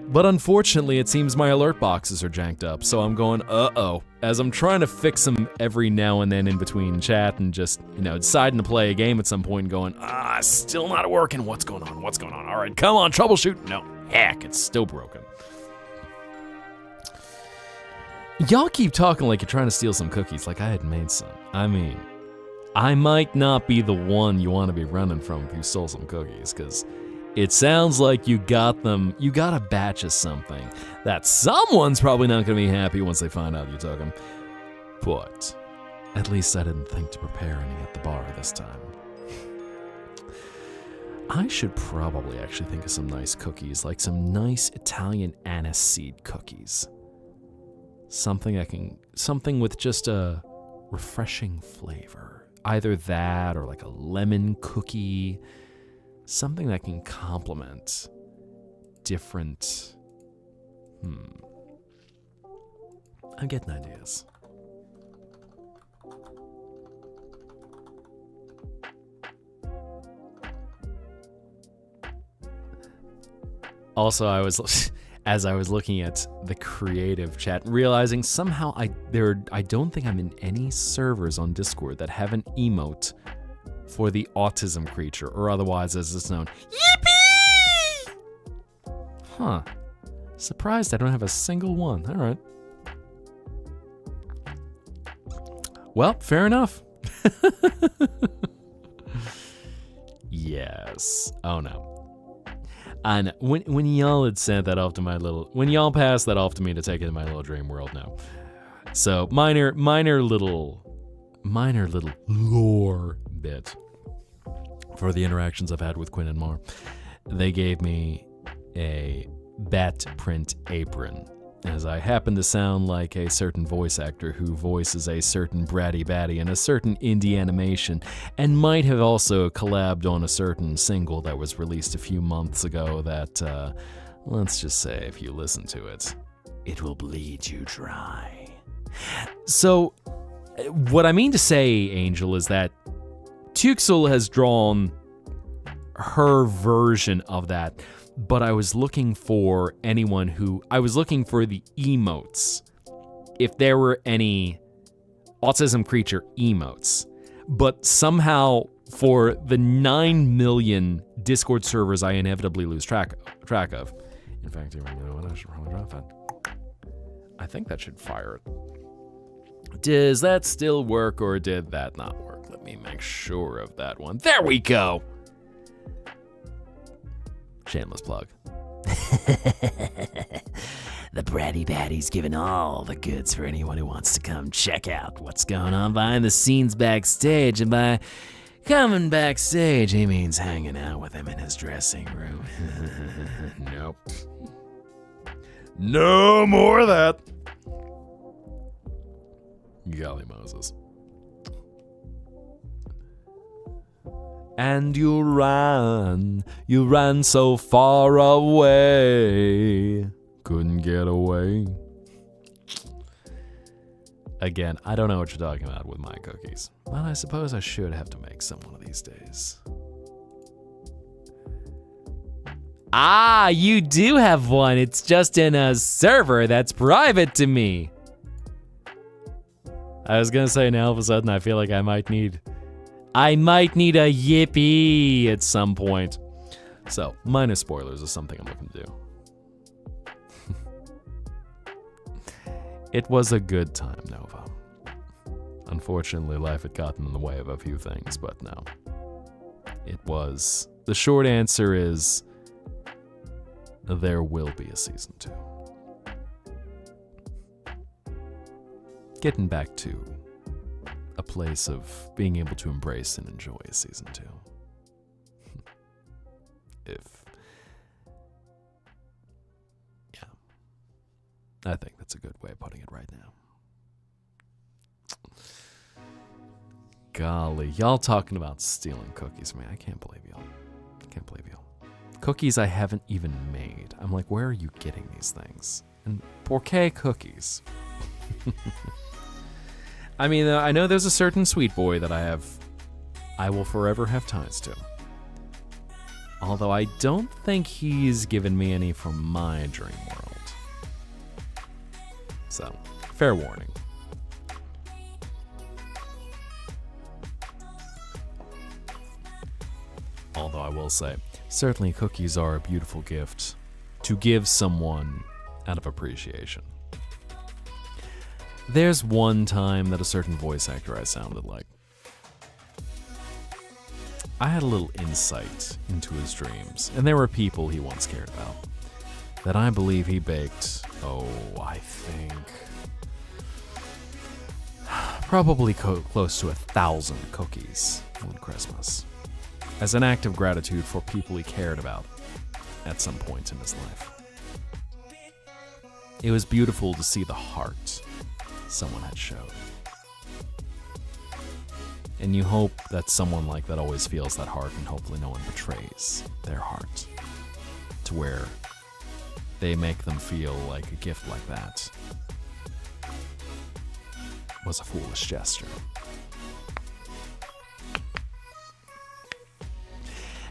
But unfortunately, it seems my alert boxes are janked up, so I'm going, uh-oh, as I'm trying to fix them every now and then in between chat and just, deciding to play a game at some point and going, still not working, what's going on, all right, come on, troubleshoot, no, heck, it's still broken. Y'all keep talking like you're trying to steal some cookies, like I had made some. I mean, I might not be the one you want to be running from if you stole some cookies, because it sounds like you got them, you got a batch of something that someone's probably not going to be happy once they find out you took them. But at least I didn't think to prepare any at the bar this time. I should probably actually think of some nice cookies, like some nice Italian anise seed cookies. Something with just a refreshing flavor. Either that or like a lemon cookie. Something that can complement different... I'm getting ideas. Also, as I was looking at the creative chat, realizing somehow I don't think I'm in any servers on Discord that have an emote for the autism creature, or otherwise as it's known. Yippee! Huh. Surprised I don't have a single one. All right. Well, fair enough. Yes. Oh no. And when y'all had sent that off to when y'all passed that off to me to take it to my little dream world now. So minor little lore bit for the interactions I've had with Quinn and Mar. They gave me a bat print apron, as I happen to sound like a certain voice actor who voices a certain bratty batty in a certain indie animation, and might have also collabed on a certain single that was released a few months ago that, let's just say, if you listen to it, it will bleed you dry. So, what I mean to say, Angel, is that Tuxel has drawn her version of that, but I was looking for the emotes, if there were any autism creature emotes. But somehow, for the 9 million Discord servers I inevitably lose track of. In fact, you know what? I should probably drop that. I think that should fire it. Does that still work, or did that not work? Let me make sure of that one. There we go! Shameless plug. The Bratty Batty's giving all the goods for anyone who wants to come check out what's going on behind the scenes backstage. And by coming backstage, he means hanging out with him in his dressing room. Nope. No more of that. Golly Moses. And you ran so far away, couldn't get away. Again, I don't know what you're talking about with my cookies, but I suppose I should have to make some one of these days. Ah, you do have one. It's just in a server that's private to me. I was gonna say, now all of a sudden I feel like I might need a yippee at some point. So, minus spoilers is something I'm looking to do. It was a good time, Nova. Unfortunately, life had gotten in the way of a few things, but no. It was. The short answer is, there will be a season 2. Getting back to a place of being able to embrace and enjoy a season 2. I think that's a good way of putting it right now. Golly, y'all talking about stealing cookies from me. I can't believe y'all. Cookies I haven't even made. I'm like, where are you getting these things? And Porque cookies. I mean, I know there's a certain sweet boy that I will forever have ties to. Although I don't think he's given me any from my dream world. So, fair warning. Although I will say, certainly cookies are a beautiful gift to give someone out of appreciation. There's one time that a certain voice actor I sounded like, I had a little insight into his dreams, and there were people he once cared about that I believe he baked, I think, probably close to 1,000 cookies on Christmas, as an act of gratitude for people he cared about at some point in his life. It was beautiful to see the heart someone had showed. And you hope that someone like that always feels that heart, and hopefully no one betrays their heart to where they make them feel like a gift like that was a foolish gesture.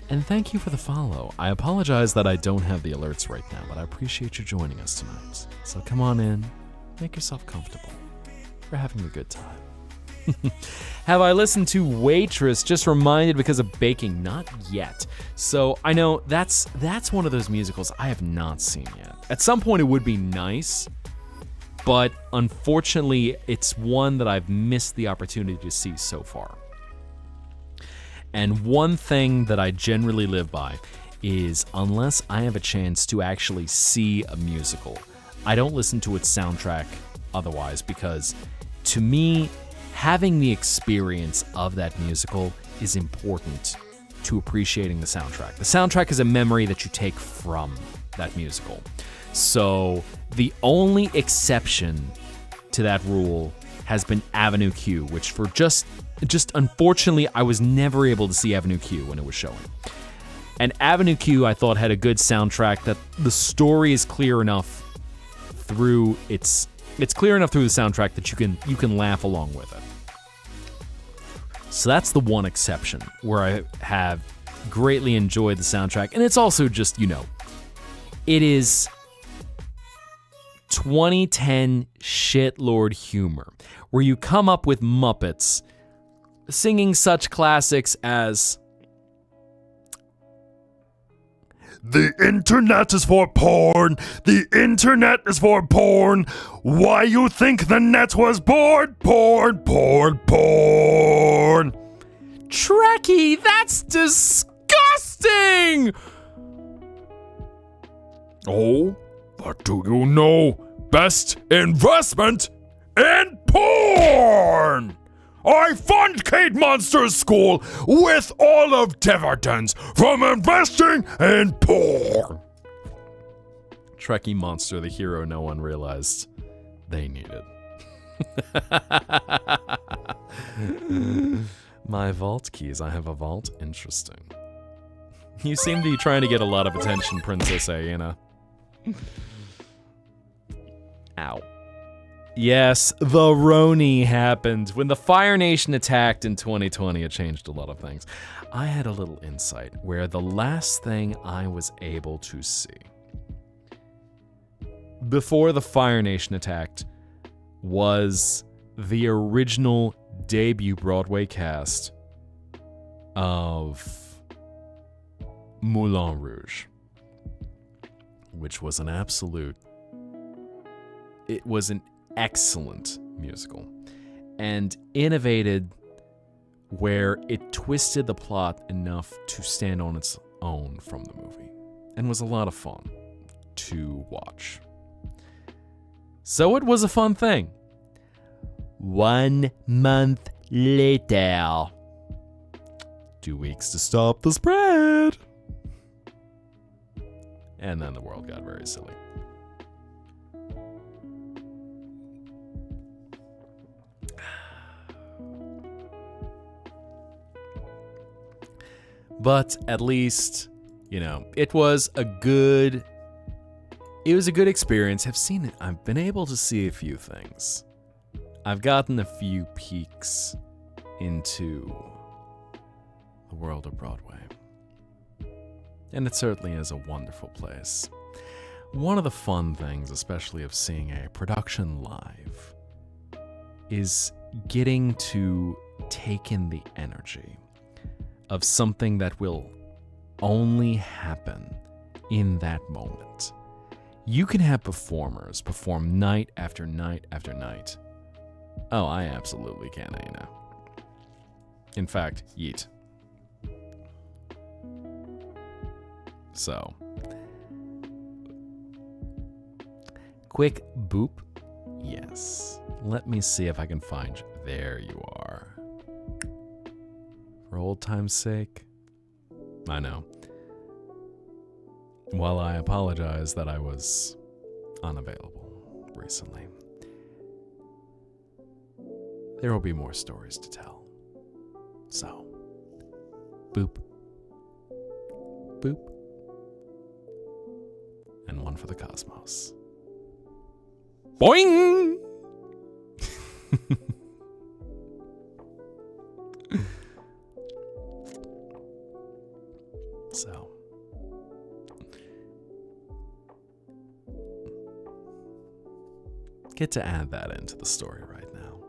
And thank you for the follow. I apologize that I don't have the alerts right now, but I appreciate you joining us tonight. So come on in, make yourself comfortable. We're having a good time. Have I listened to Waitress? Just reminded because of baking. Not yet. So I know that's one of those musicals I have not seen yet. At some point it would be nice, but unfortunately it's one that I've missed the opportunity to see so far. And one thing that I generally live by is unless I have a chance to actually see a musical, I don't listen to its soundtrack otherwise, because to me, having the experience of that musical is important to appreciating the soundtrack. The soundtrack is a memory that you take from that musical. So the only exception to that rule has been Avenue Q, which for just unfortunately, I was never able to see Avenue Q when it was showing. And Avenue Q, I thought, had a good soundtrack, that the story is clear enough through it's clear enough through the soundtrack that you can laugh along with it. So that's the one exception where I have greatly enjoyed the soundtrack. And it's also just, it is 2010 shitlord humor, where you come up with Muppets singing such classics as "The internet is for porn. The internet is for porn. Why you think the net was born? Porn, porn, porn." Trekkie, that's disgusting! Oh, but do you know best investment in porn? I fund Kate Monster's school with all of dividends from investing in porn. Trekkie Monster, the hero no one realized they needed. My vault keys. I have a vault. Interesting. You seem to be trying to get a lot of attention, Princess Aina. Ow. Yes, the Roni happened. When the Fire Nation attacked in 2020, it changed a lot of things. I had a little insight where the last thing I was able to see before the Fire Nation attacked was the original debut Broadway cast of Moulin Rouge, which was it was an excellent musical and innovated where it twisted the plot enough to stand on its own from the movie and was a lot of fun to watch. So it was a fun thing. 1 month later. 2 weeks to stop the spread. And then the world got very silly. But at least, it was a good experience. I've been able to see a few things. I've gotten a few peeks into the world of Broadway. And it certainly is a wonderful place. One of the fun things, especially of seeing a production live, is getting to take in the energy of something that will only happen in that moment. You can have performers perform night after night after night. Oh, I absolutely can, Aina. In fact, yeet. So, quick boop. Yes. Let me see if I can find you. There you are. For old time's sake. I know. Well, I apologize that I was unavailable recently. There will be more stories to tell. So, boop. Boop. And one for the cosmos. Boing! So. Get to add that into the story right now.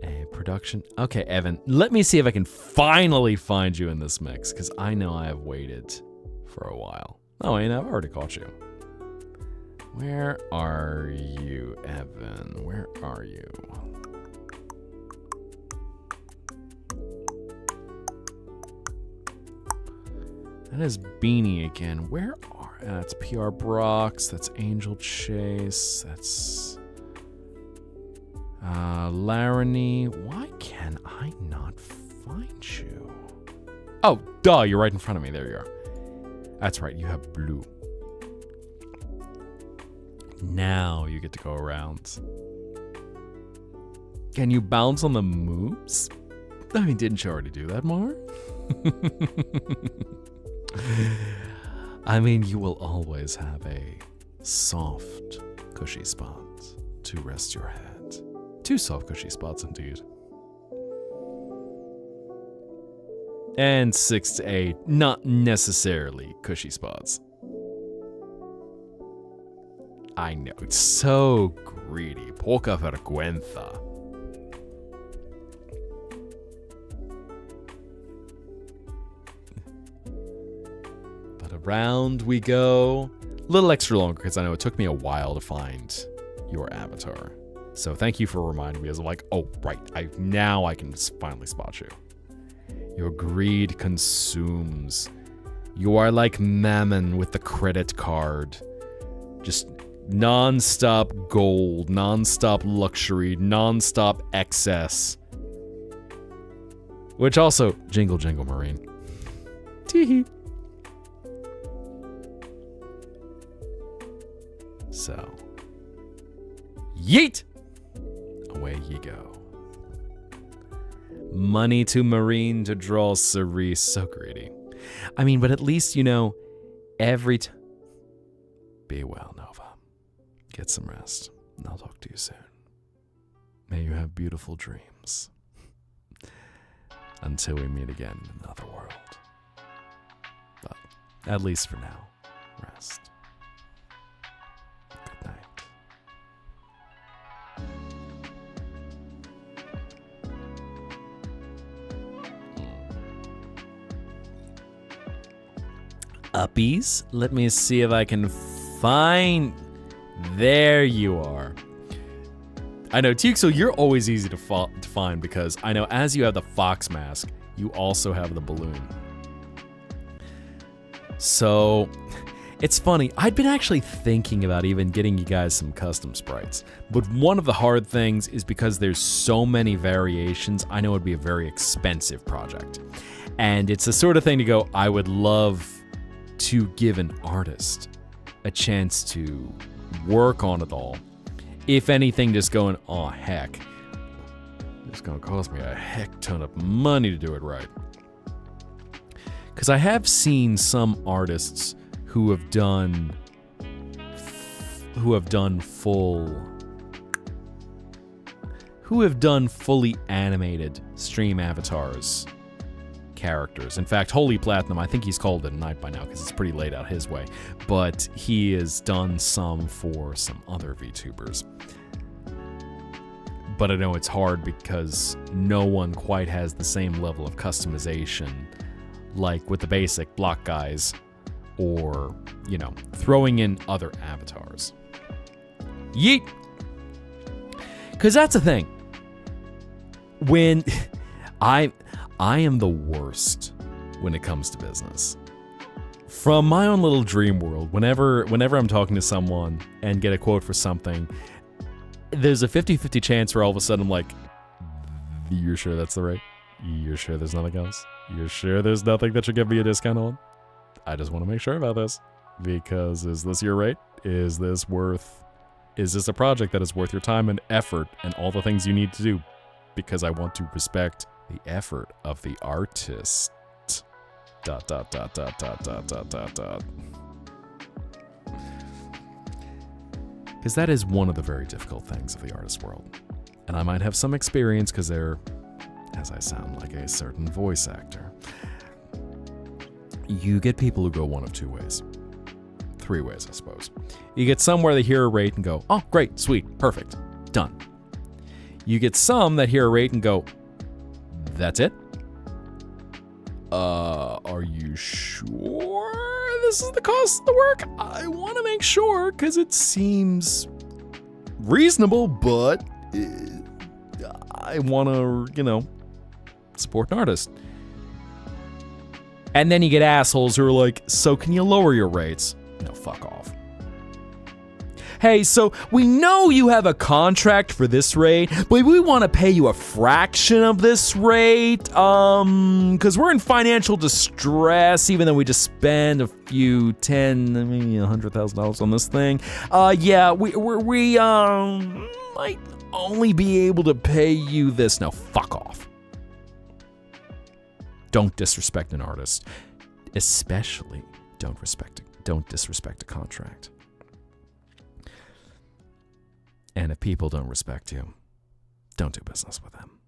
A production. Okay, Evan, let me see if I can finally find you in this mix, because I know I have waited for a while. Oh, and I've already caught you. Where are you, Evan? Where are you? That is Beanie again. Where are... that's PR Brox. That's Angel Chase. That's... Laramie. Why can I not find you? Oh, duh, you're right in front of me. There you are. That's right, you have blue. Now you get to go around. Can you bounce on the moves? I mean, didn't you already do that, Mar? I mean, you will always have a soft, cushy spot to rest your head. 2 soft, cushy spots, indeed. And 6 to 8, not necessarily cushy spots. I know, it's so greedy. Poca vergüenza. But around we go. A little extra longer because I know it took me a while to find your avatar. So thank you for reminding me. I was like, oh, right, now I can finally spot you. Your greed consumes. You are like Mammon with the credit card. Just non-stop gold, non-stop luxury, non-stop excess. Which also, jingle jingle Marine. Teehee. So, yeet! Away ye go. Money to Marine to draw Cerise. So greedy. I mean, but at least, you know, every time. Be well, Nova. Get some rest, and I'll talk to you soon. May you have beautiful dreams. Until we meet again in another world. But, at least for now, rest. Good night. Uppies? Let me see if I can find... There you are. I know, Tixel, you're always easy to find because I know as you have the fox mask, you also have the balloon. So, it's funny. I'd been actually thinking about even getting you guys some custom sprites. But one of the hard things is because there's so many variations, I know it'd be a very expensive project. And it's the sort of thing to go, I would love to give an artist a chance to work on it all. If anything, just going, oh heck, it's gonna cost me a heck ton of money to do it right. Because I have seen some artists who have done fully animated stream avatars characters. In fact, Holy Platinum, I think he's called it a night by now because it's pretty late out his way, but he has done some for some other VTubers. But I know it's hard because no one quite has the same level of customization like with the basic block guys or, you know, throwing in other avatars. Yeet! Because that's the thing. When I am the worst when it comes to business. From my own little dream world, whenever I'm talking to someone and get a quote for something, there's a 50-50 chance where all of a sudden I'm like, you're sure that's the right? You're sure there's nothing else? You're sure there's nothing that should give me a discount on? I just want to make sure about this. Because is this your rate? Is this a project that is worth your time and effort and all the things you need to do? Because I want to respect the effort of the artist. ... Because that is one of the very difficult things of the artist world. And I might have some experience because they're, as I sound like a certain voice actor. You get people who go one of 2 ways. 3 ways, I suppose. You get some where they hear a rate and go, oh, great, sweet, perfect, done. You get some that hear a rate and go, that's it? Are you sure this is the cost of the work? I want to make sure because it seems reasonable, but I want to, you know, support an artist. And then you get assholes who are like, so can you lower your rates? No, fuck off. Hey, so we know you have a contract for this rate, but we want to pay you a fraction of this rate, because we're in financial distress, even though we just spend a few maybe $100,000 on this thing. Yeah, we might only be able to pay you this. No, fuck off. Don't disrespect an artist. Especially don't disrespect a contract. And if people don't respect you, don't do business with them.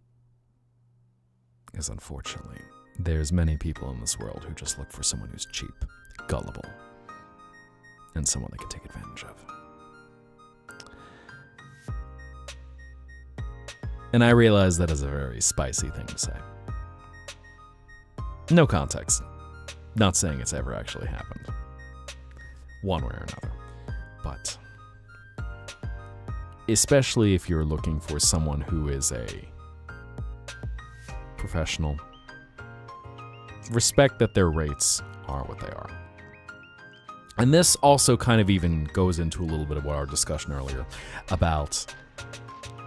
Because unfortunately, there's many people in this world who just look for someone who's cheap, gullible, and someone they can take advantage of. And I realize that is a very spicy thing to say. No context. Not saying it's ever actually happened. One way or another. But especially if you're looking for someone who is a professional, respect that their rates are what they are. And this also kind of even goes into a little bit of what our discussion earlier about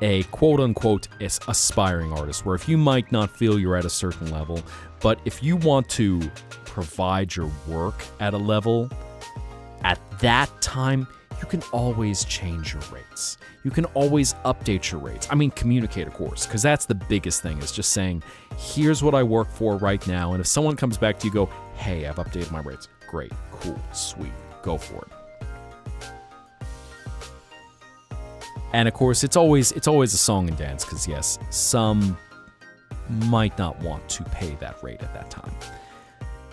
a quote-unquote aspiring artist, where if you might not feel you're at a certain level, but if you want to provide your work at a level, at that time, you can always change your rates. You can always update your rates. I mean, communicate, of course, because that's the biggest thing, is just saying, here's what I work for right now. And if someone comes back to you, go, hey, I've updated my rates. Great, cool, sweet, go for it. And of course, it's always a song and dance, because yes, some might not want to pay that rate at that time.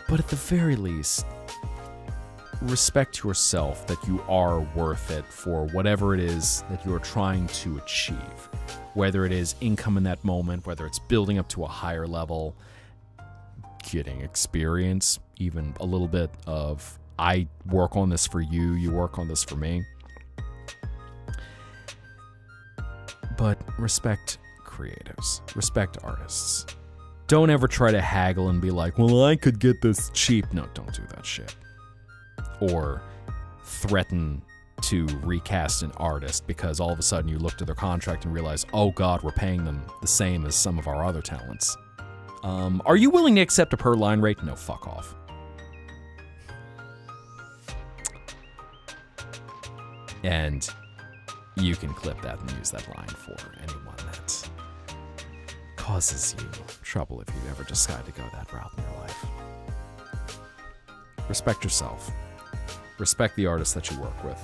But at the very least, respect yourself that you are worth it for whatever it is that you are trying to achieve. Whether it is income in that moment, whether it's building up to a higher level, getting experience, even a little bit of, I work on this for you, you work on this for me. But respect creatives, respect artists. Don't ever try to haggle and be like, well, I could get this cheap. No, don't do that shit. Or threaten to recast an artist because all of a sudden you look to their contract and realize, oh God, we're paying them the same as some of our other talents. Are you willing to accept a per line rate? No, fuck off. And you can clip that and use that line for anyone that causes you trouble if you ever decide to go that route in your life. Respect yourself. Respect the artists that you work with.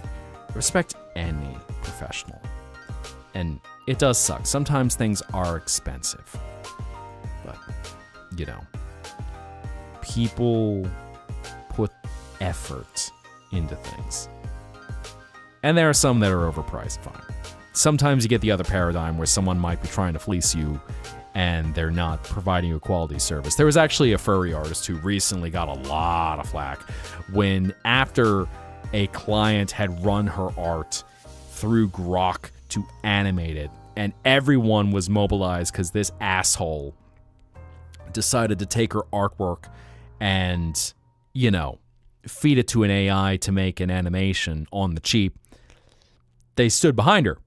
Respect any professional. And it does suck. Sometimes things are expensive. But, you know, people put effort into things. And there are some that are overpriced, fine. Sometimes you get the other paradigm where someone might be trying to fleece you and they're not providing you a quality service. There was actually a furry artist who recently got a lot of flack when, after a client had run her art through Grok to animate it, and everyone was mobilized because this asshole decided to take her artwork and, you know, feed it to an AI to make an animation on the cheap. They stood behind her.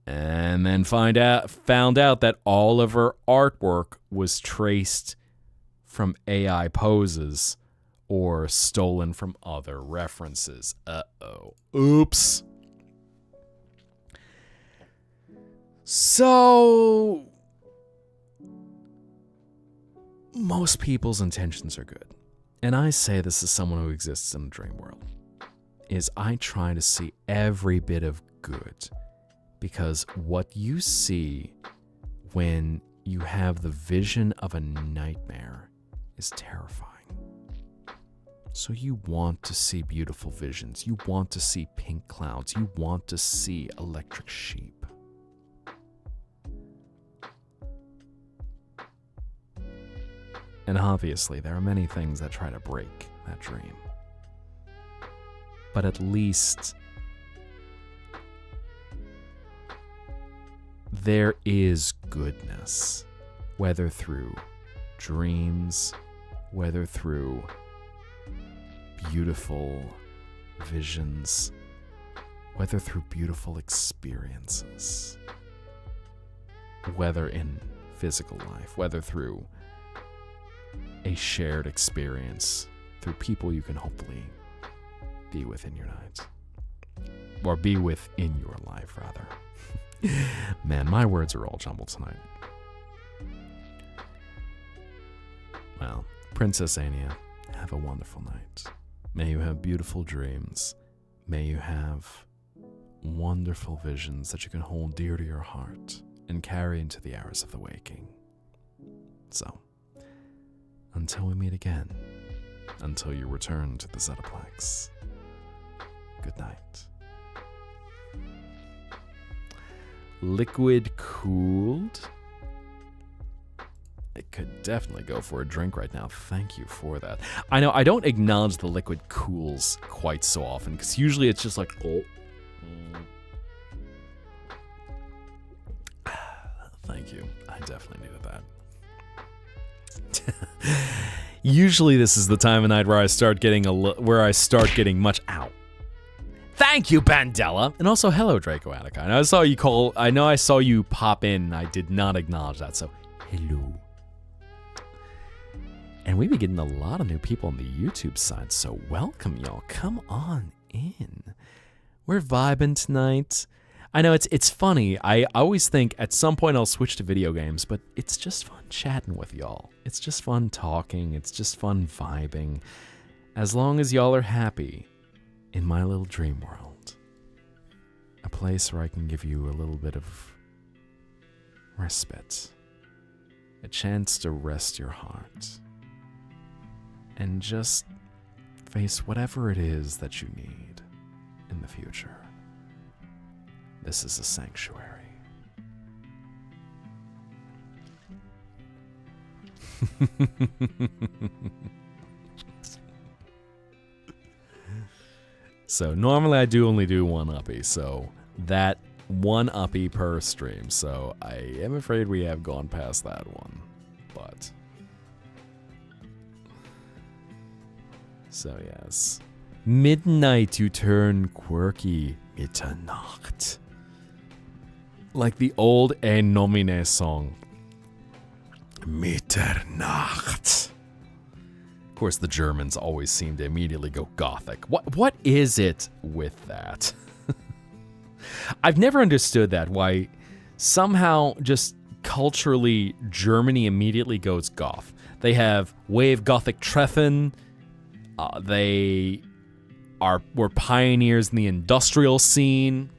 And then found out that all of her artwork was traced from AI poses or stolen from other references. Uh-oh. Oops. So, most people's intentions are good. And I say this as someone who exists in a dream world. Is I try to see every bit of good. Because what you see when you have the vision of a nightmare is terrifying. So you want to see beautiful visions. You want to see pink clouds. You want to see electric sheep. And obviously, there are many things that try to break that dream. But at least there is goodness, whether through dreams whether through beautiful visions, whether through beautiful experiences, whether in physical life, whether through a shared experience, through people you can hopefully be with in your night. Or be with in your life, rather. Man, my words are all jumbled tonight. Well, Princess Ania, have a wonderful night. May you have beautiful dreams. May you have wonderful visions that you can hold dear to your heart and carry into the hours of the waking. So, until we meet again, until you return to the Zettaplex, good night. Liquid cooled? It could definitely go for a drink right now. Thank you for that. I know I don't acknowledge the liquid cools quite so often, because usually it's just like, oh. Thank you. I definitely needed that. Usually this is the time of night where I start getting much out. Thank you, Bandella. And also, hello, Draco Attica. I know I saw you pop in. I did not acknowledge that, so hello. And we be getting a lot of new people on the YouTube side, so welcome, y'all. Come on in. We're vibing tonight. I know it's funny. I always think at some point I'll switch to video games, but it's just fun chatting with y'all. It's just fun talking. It's just fun vibing. As long as y'all are happy in my little dream world. A place where I can give you a little bit of respite. A chance to rest your heart. And just face whatever it is that you need in the future. This is a sanctuary. So normally I do only do one uppy, so that one uppy per stream. So I am afraid we have gone past that one, but so yes, midnight you turn quirky, Mitternacht, like the old En Nomine song. Mitternacht. Of course, the Germans always seem to immediately go gothic. What is it with that? I've never understood that, why somehow just culturally Germany immediately goes goth. They have Wave Gothic Treffen. They were pioneers in the industrial scene.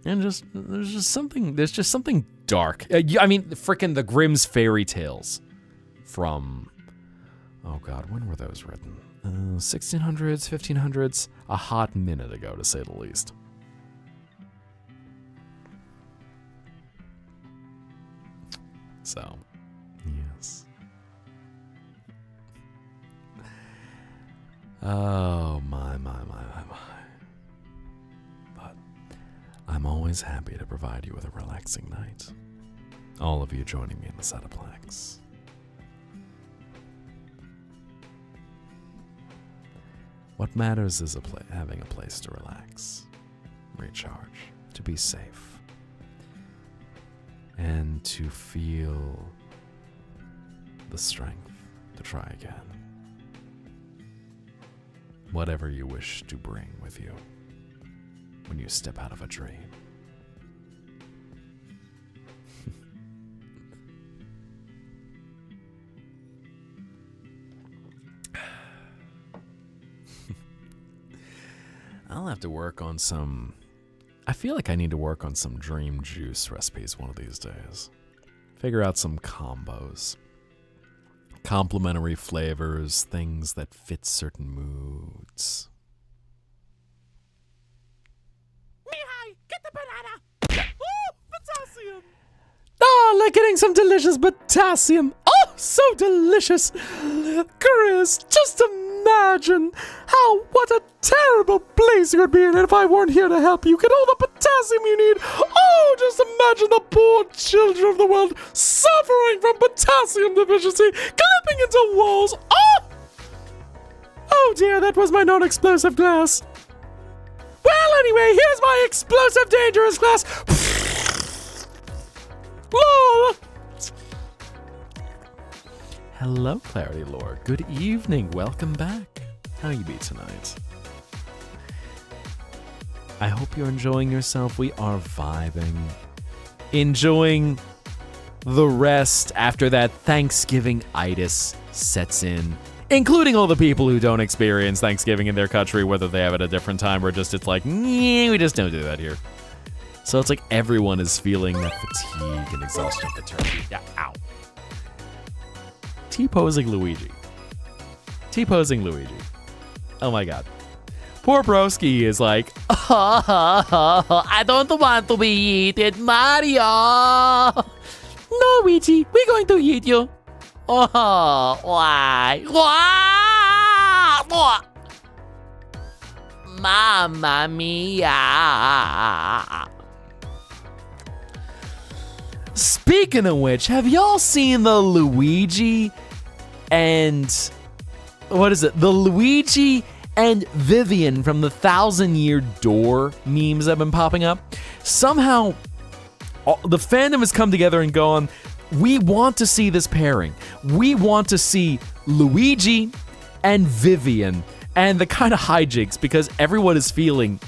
And there's just something dark. I mean, frickin' the Grimm's fairy tales from, oh god, when were those written? 1600s, 1500s? A hot minute ago, to say the least. So, yes. Oh, my. But I'm always happy to provide you with a relaxing night. All of you joining me in the Zettaplex. What matters is having a place to relax, recharge, to be safe, and to feel the strength to try again. Whatever you wish to bring with you when you step out of a dream. I'll have to work on some... I feel like I need to work on some dream juice recipes one of these days. Figure out some combos. Complementary flavors, things that fit certain moods. Mihai, get the banana! Oh, potassium! Ah, like getting some delicious potassium. Oh, so delicious. Chris, just imagine what a terrible place you would be in if I weren't here to help you get all the potassium you need. Oh, just imagine the poor children of the world suffering from potassium deficiency, clipping into walls. Oh dear, that was my non-explosive glass. Well, anyway, here's my explosive dangerous glass. Lol. Hello, Clarity Lord. Good evening. Welcome back. How you be tonight? I hope you're enjoying yourself. We are vibing. Enjoying the rest after that Thanksgiving-itis sets in. Including all the people who don't experience Thanksgiving in their country, whether they have it at a different time or just it's like, we just don't do that here. So it's like everyone is feeling that fatigue and exhaustion of the turkey. Yeah, ow. T-posing Luigi. T-posing Luigi. Oh my god. Poor broski is like, I don't want to be eaten, Mario. No, Luigi, we're going to eat you. Oh, why? Why? Mamma mia. Speaking of which, have y'all seen the Luigi and... what is it? The Luigi and Vivian from the 1,000-Year Door memes that have been popping up? Somehow, the fandom has come together and gone, we want to see this pairing. We want to see Luigi and Vivian and the kind of hijinks because everyone is feeling,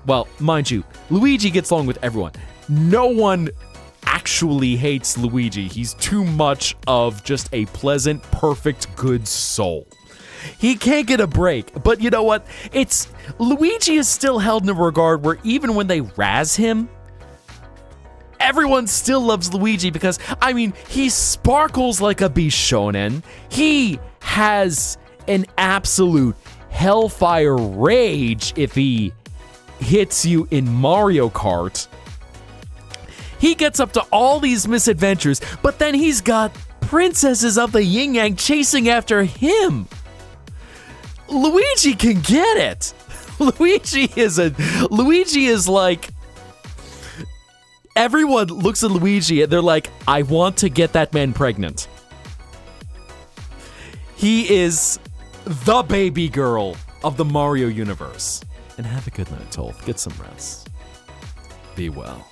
well, mind you, Luigi gets along with everyone. No one actually hates Luigi. He's too much of just a pleasant, perfect, good soul. He can't get a break, but you know what? Luigi is still held in a regard where even when they razz him, everyone still loves Luigi because, I mean, he sparkles like a Bishonen. He has an absolute hellfire rage if he hits you in Mario Kart. He gets up to all these misadventures, but then he's got princesses of the yin yang chasing after him. Luigi can get it. Luigi is like, everyone looks at Luigi and they're like, I want to get that man pregnant. He is the baby girl of the Mario universe. And have a good night, Tolth. Get some rest. Be well.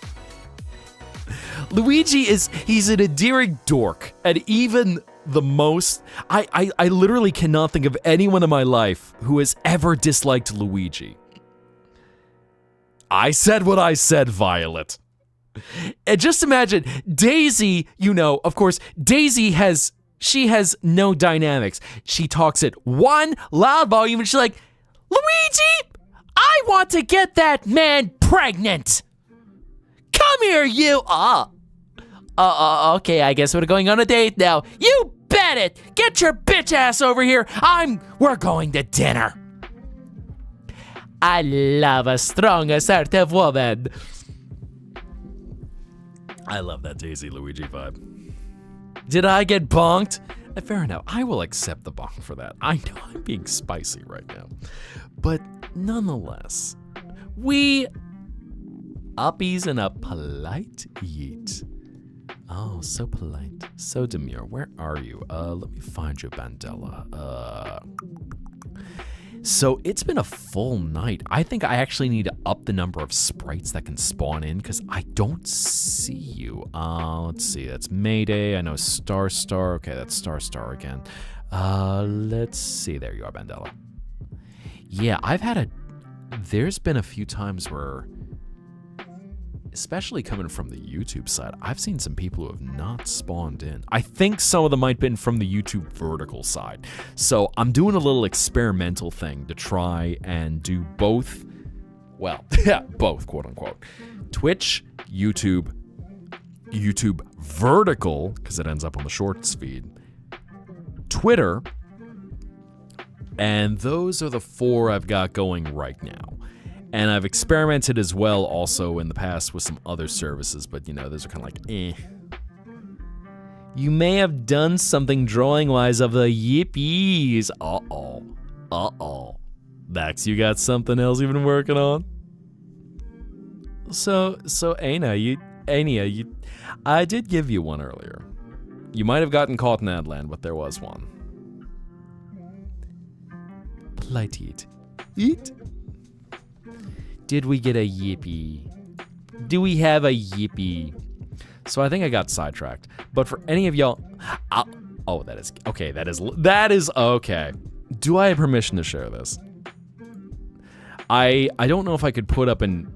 Luigi he's an endearing dork. And even the most, I literally cannot think of anyone in my life who has ever disliked Luigi. I said what I said, Violet. And just imagine, Daisy, of course, Daisy has no dynamics. She talks at one loud volume and she's like, Luigi, I want to get that man pregnant. Come here, you. Okay, I guess we're going on a date now. You bet it. Get your bitch ass over here. We're going to dinner. I love a strong, assertive woman. I love that Daisy Luigi vibe. Did I get bonked? Fair enough. I will accept the bonk for that. I know I'm being spicy right now. But nonetheless, we uppies and a polite yeet. Oh, so polite. So demure. Where are you? Let me find you, Bandela. So it's been a full night. I think I actually need to up the number of sprites that can spawn in because I don't see you. Let's see. That's Mayday. I know Star. Okay, that's Star again. Let's see. There you are, Bandela. Yeah, there's been a few times where, especially coming from the YouTube side, I've seen some people who have not spawned in. I think some of them might have been from the YouTube vertical side. So I'm doing a little experimental thing to try and do both, well, both, quote unquote. Twitch, YouTube vertical, because it ends up on the shorts feed, Twitter, and those are the 4 I've got going right now. And I've experimented as well also in the past with some other services, but those are kind of like, eh. You may have done something drawing-wise of the yippies. Uh-oh. Uh-oh. Max, you got something else you've been working on? So Ania, I did give you one earlier. You might have gotten caught in Adland, but there was one. Polite eat. Eat? Did we get a yippee? Do we have a yippee? So I think I got sidetracked. But for any of y'all... Oh, that is... Okay, that is okay. Do I have permission to share this? I don't know if I could put up an...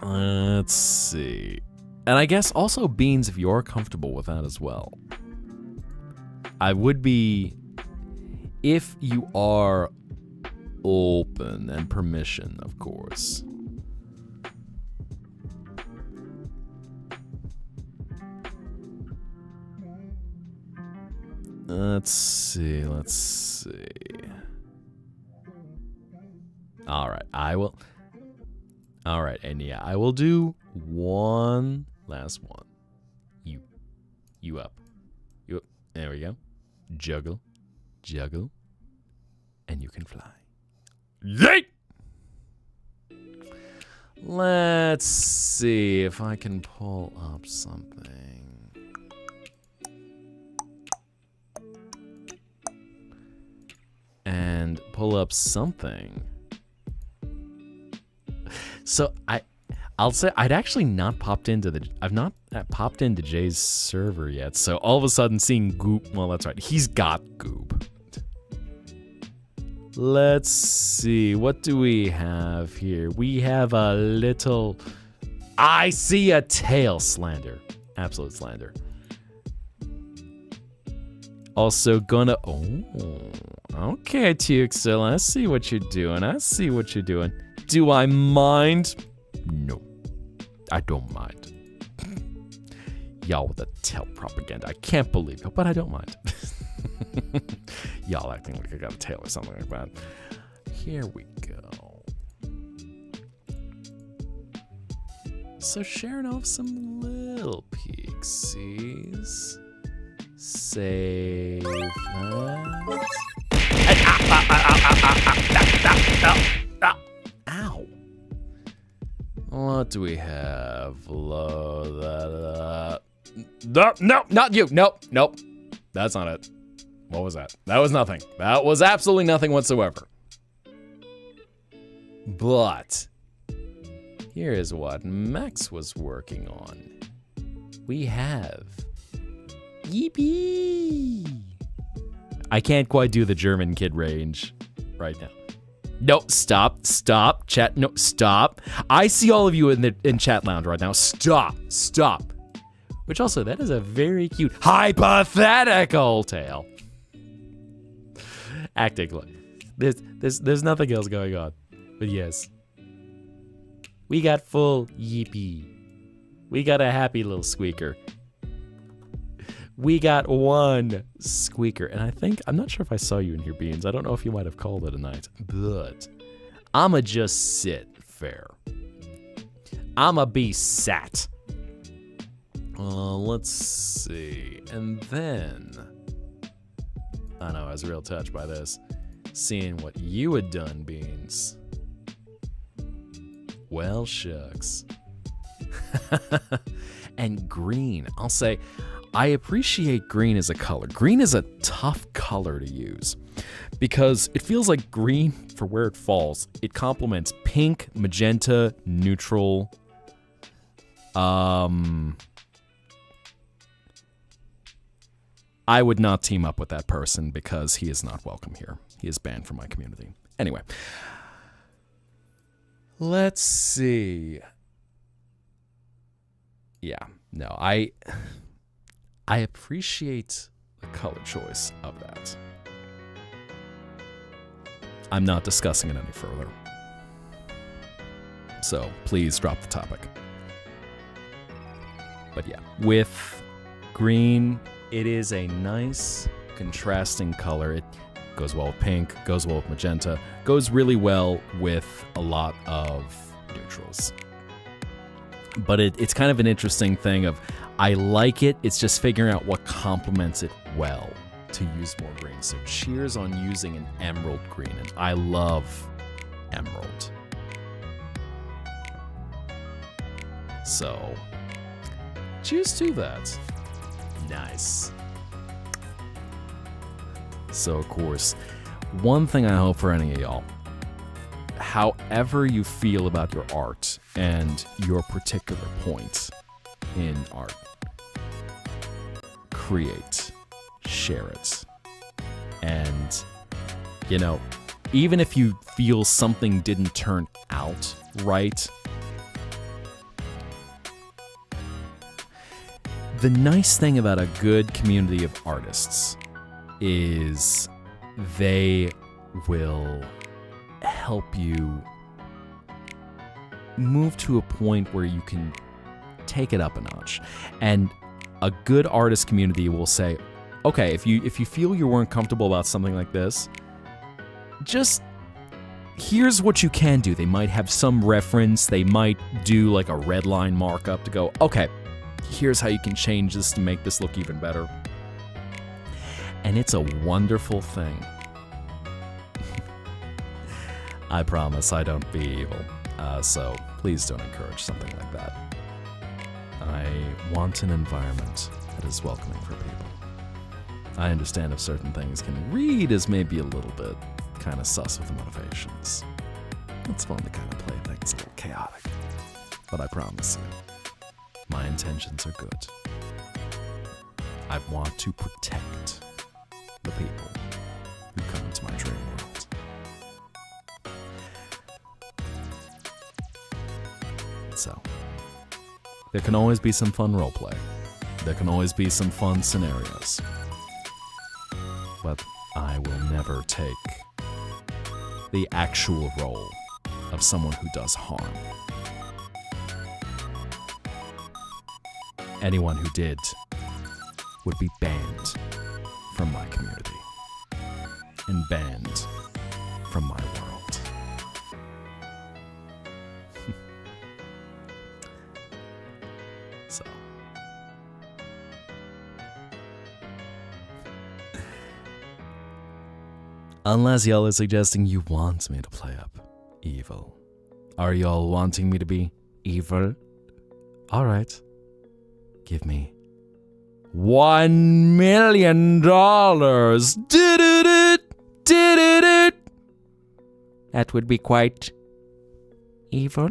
Let's see. And I guess also Beans, if you're comfortable with that as well. I would be... If you are open and permission, of course. Let's see. All right, and yeah, I will do one last one. You up. There we go. Juggle, and you can fly. Yeet! Let's see if I can pull up something. And pull up something. So I'll say I'd actually not popped into I've not popped into Jay's server yet. So all of a sudden seeing Goop, well, that's right. He's got Goop. Let's see. What do we have here? We have a little... I see a tail slander. Absolute slander. Also gonna... Oh, okay, Tuxil. I see what you're doing. Do I mind? No. I don't mind. Y'all with the tail propaganda. I can't believe it, but I don't mind. Y'all acting like I got a tail or something like that. Here we go. So sharing off some little pixies. Save that. Ow. What do we have? No, not you. Nope. That's not it. What was that? That was nothing. That was absolutely nothing whatsoever. But here is what Max was working on. We have Yippee! I can't quite do the German kid range right now. No, stop, chat, no, stop. I see all of you in chat lounge right now. Stop. Which also, that is a very cute hypothetical tail. Acting like there's nothing else going on. But yes. We got full yippee. We got a happy little squeaker. We got one squeaker. And I'm not sure if I saw you in here, Beans. I don't know if you might have called it a night. But I'ma just sit fair. I'ma be sat. Let's see. And then... I know, I was real touched by this. Seeing what you had done, Beans. Well, shucks. And green. I'll say, I appreciate green as a color. Green is a tough color to use. Because it feels like green, for where it falls, it complements pink, magenta, neutral. I would not team up with that person because he is not welcome here. He is banned from my community. Anyway. Let's see. Yeah, no, I appreciate the color choice of that. I'm not discussing it any further. So please drop the topic. But yeah, with green, it is a nice contrasting color. It goes well with pink, goes well with magenta, goes really well with a lot of neutrals. But it's kind of an interesting thing of, I like it, it's just figuring out what complements it well. to use more green. So cheers on using an emerald green. And I love emerald. So cheers to that. Nice. So, of course, one thing I hope for any of y'all, however you feel about your art and your particular point in art, create, share it. And, you know, even if you feel something didn't turn out right, the nice thing about a good community of artists is they will help you move to a point where you can take it up a notch. And a good artist community will say, okay, if you feel you weren't comfortable about something like this, just here's what you can do. They might have some reference. They might do like a red line markup to go, okay, here's how you can change this to make this look even better. And it's a wonderful thing. I promise I don't be evil, so please don't encourage something like that. I want an environment that is welcoming for people. I understand if certain things can read as maybe a little bit kind of sus with the motivations. It's fun to kind of play things a little chaotic. But I promise you, my intentions are good. I want to protect the people who come into my dream world. So, there can always be some fun roleplay. There can always be some fun scenarios. But I will never take the actual role of someone who does harm. Anyone who did would be banned from my community and banned from my world. So. Unless y'all are suggesting you want me to play up evil. Are y'all wanting me to be evil? Alright. Give me $1 million. That would be quite evil.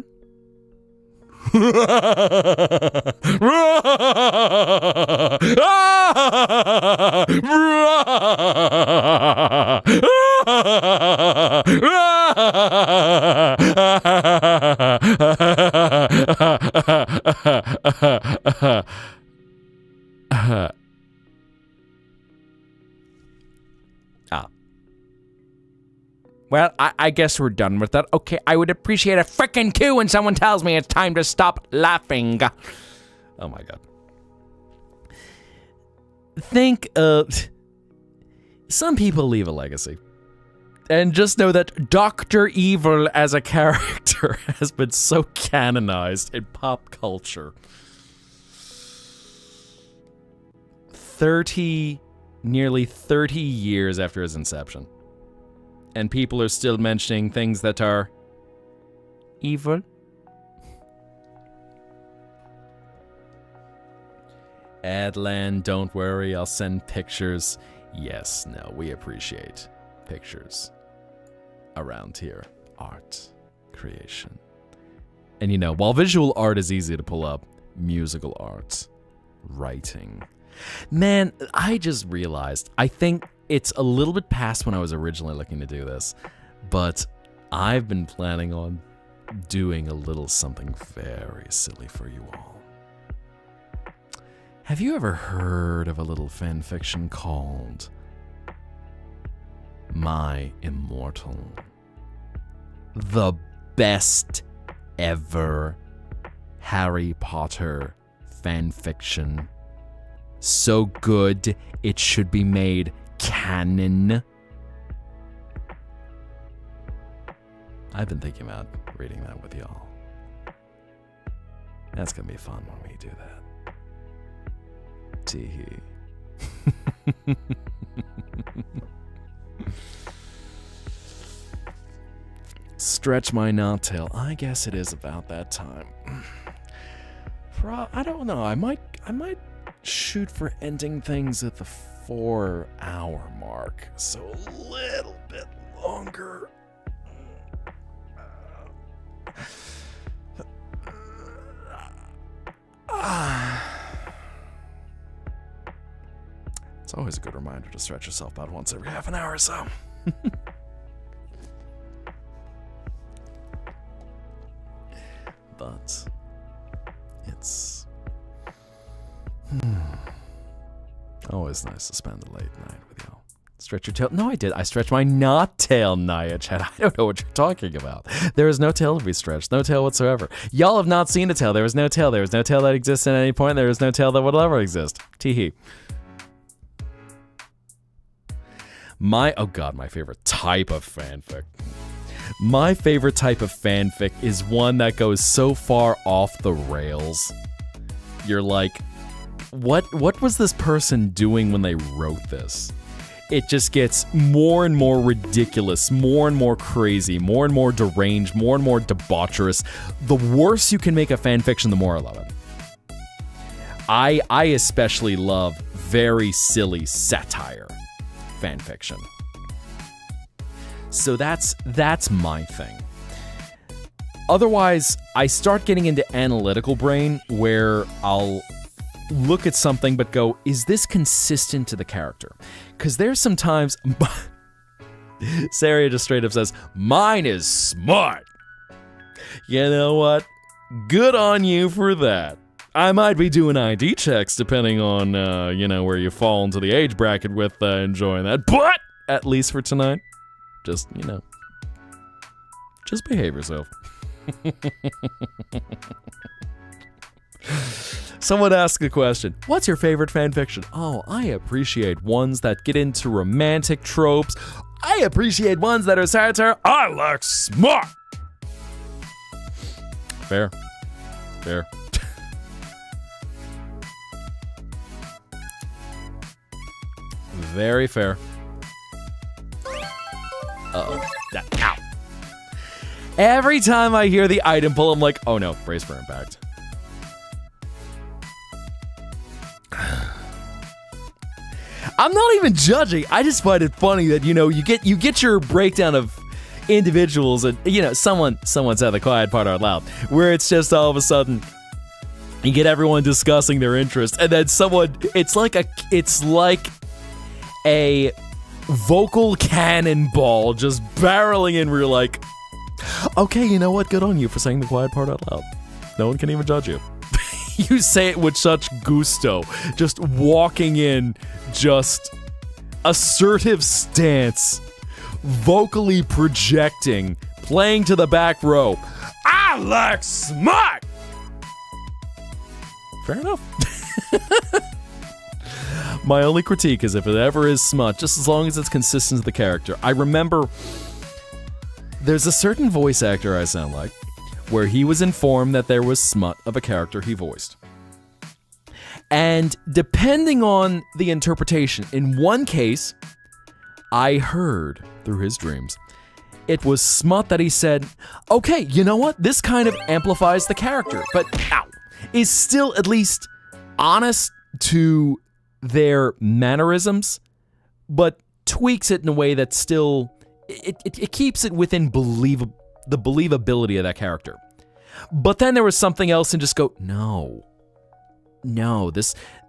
Well, I guess we're done with that. Okay, I would appreciate a frickin' cue when someone tells me it's time to stop laughing. Oh my god. Think of... Some people leave a legacy. And just know that Dr. Evil as a character has been so canonized in pop culture. Nearly 30 years after his inception. And people are still mentioning things that are evil. Adlan, don't worry, I'll send pictures. Yes, no, we appreciate pictures around here. Art, creation. And you know, while visual art is easy to pull up, musical art, writing. Man, I just realized, I think it's a little bit past when I was originally looking to do this, but I've been planning on doing a little something very silly for you all. Have you ever heard of a little fan fiction called My Immortal? The best ever Harry Potter fan fiction. So good, it should be made canon. I've been thinking about reading that with y'all. That's gonna be fun when we do that. Tee-hee. stretch my knot tail. I guess it is about that time. I don't know. I might shoot for ending things at the 4-hour mark. So a little bit longer. It's always a good reminder to stretch yourself about once every half an hour or so. But it's always nice to spend a late night with y'all. Stretch your tail. No, I did. I stretched my not tail, Naya Chad. I don't know what you're talking about. There is no tail to be stretched. No tail whatsoever. Y'all have not seen a tail. There is no tail. There is no tail that exists at any point. There is no tail that will ever exist. Teehee. My favorite type of fanfic. My favorite type of fanfic is one that goes so far off the rails. You're like, what was this person doing when they wrote this? It just gets more and more ridiculous, more and more crazy, more and more deranged, more and more debaucherous. The worse you can make a fanfiction, the more I love it. I especially love very silly satire fanfiction. So that's my thing. Otherwise, I start getting into analytical brain where I'll look at something but go, is this consistent to the character? Because there's sometimes Saria just straight up says, mine is smart. You know what? Good on you for that. I might be doing ID checks depending on, where you fall into the age bracket with enjoying that. But at least for tonight, just behave yourself. Someone asked a question. What's your favorite fanfiction? Oh, I appreciate ones that get into romantic tropes. I appreciate ones that are satire. I like smart. Fair. Very fair. Uh-oh. Ow. Every time I hear the item pull, I'm like, oh no, brace for impact. I'm not even judging. I just find it funny that, you get your breakdown of individuals and, someone said the quiet part out loud, where it's just all of a sudden you get everyone discussing their interests and then it's like a vocal cannonball just barreling in where you're like, okay, you know what? Good on you for saying the quiet part out loud. No one can even judge you. You say it with such gusto, just walking in, just assertive stance, vocally projecting, playing to the back row. I like smart. Fair enough. My only critique is if it ever is smut, just as long as it's consistent to the character. I remember there's a certain voice actor I sound like, where he was informed that there was smut of a character he voiced. And depending on the interpretation, in one case, I heard through his dreams, it was smut that he said, okay, you know what? This kind of amplifies the character, but is still at least honest to their mannerisms, but tweaks it in a way that still it keeps it within the believability of that character. But then there was something else and just go, no,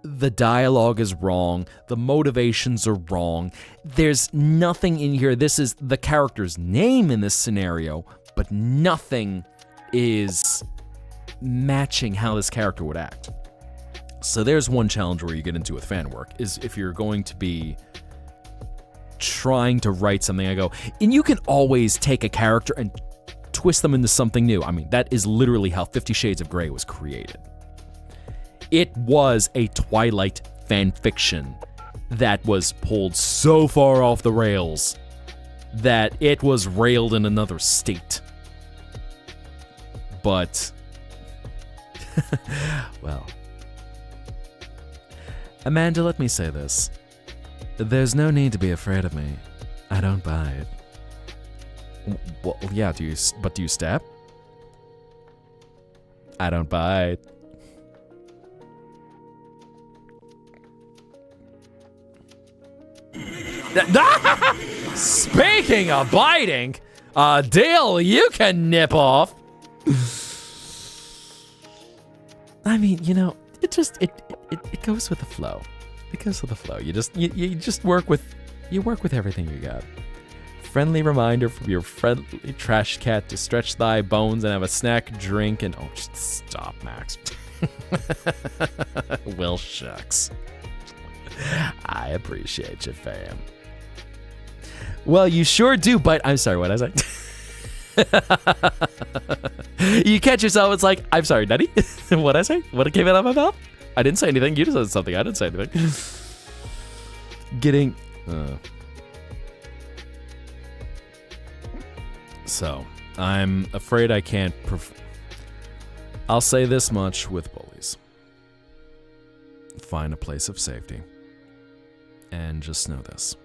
the dialogue is wrong, the motivations are wrong, there's nothing in here. This is the character's name in this scenario, but nothing is matching how this character would act. So there's one challenge where you get into with fan work, is if you're going to be trying to write something, I go, and you can always take a character and twist them into something new. I mean, that is literally how 50 Shades of Grey was created. It was a Twilight fan fiction that was pulled so far off the rails that it was railed in another state. But, well, Amanda, let me say this. There's no need to be afraid of me. I don't buy it. Well, yeah, do you stab? I don't bite. Speaking of biting, Dale, you can nip off. I mean, you know, it goes with the flow. It goes with the flow. You just work with everything you got. Friendly reminder from your friendly trash cat to stretch thy bones and have a snack, drink, and just stop, Max. Well, shucks. I appreciate you, fam. Well, you sure do, but I'm sorry, what did I say? You catch yourself, it's like, I'm sorry, Nutty. What'd I say? What came out of my mouth? I didn't say anything. You just said something. I didn't say anything. Getting... So, I'm afraid I can't... I'll say this much with bullies. Find a place of safety. And just know this.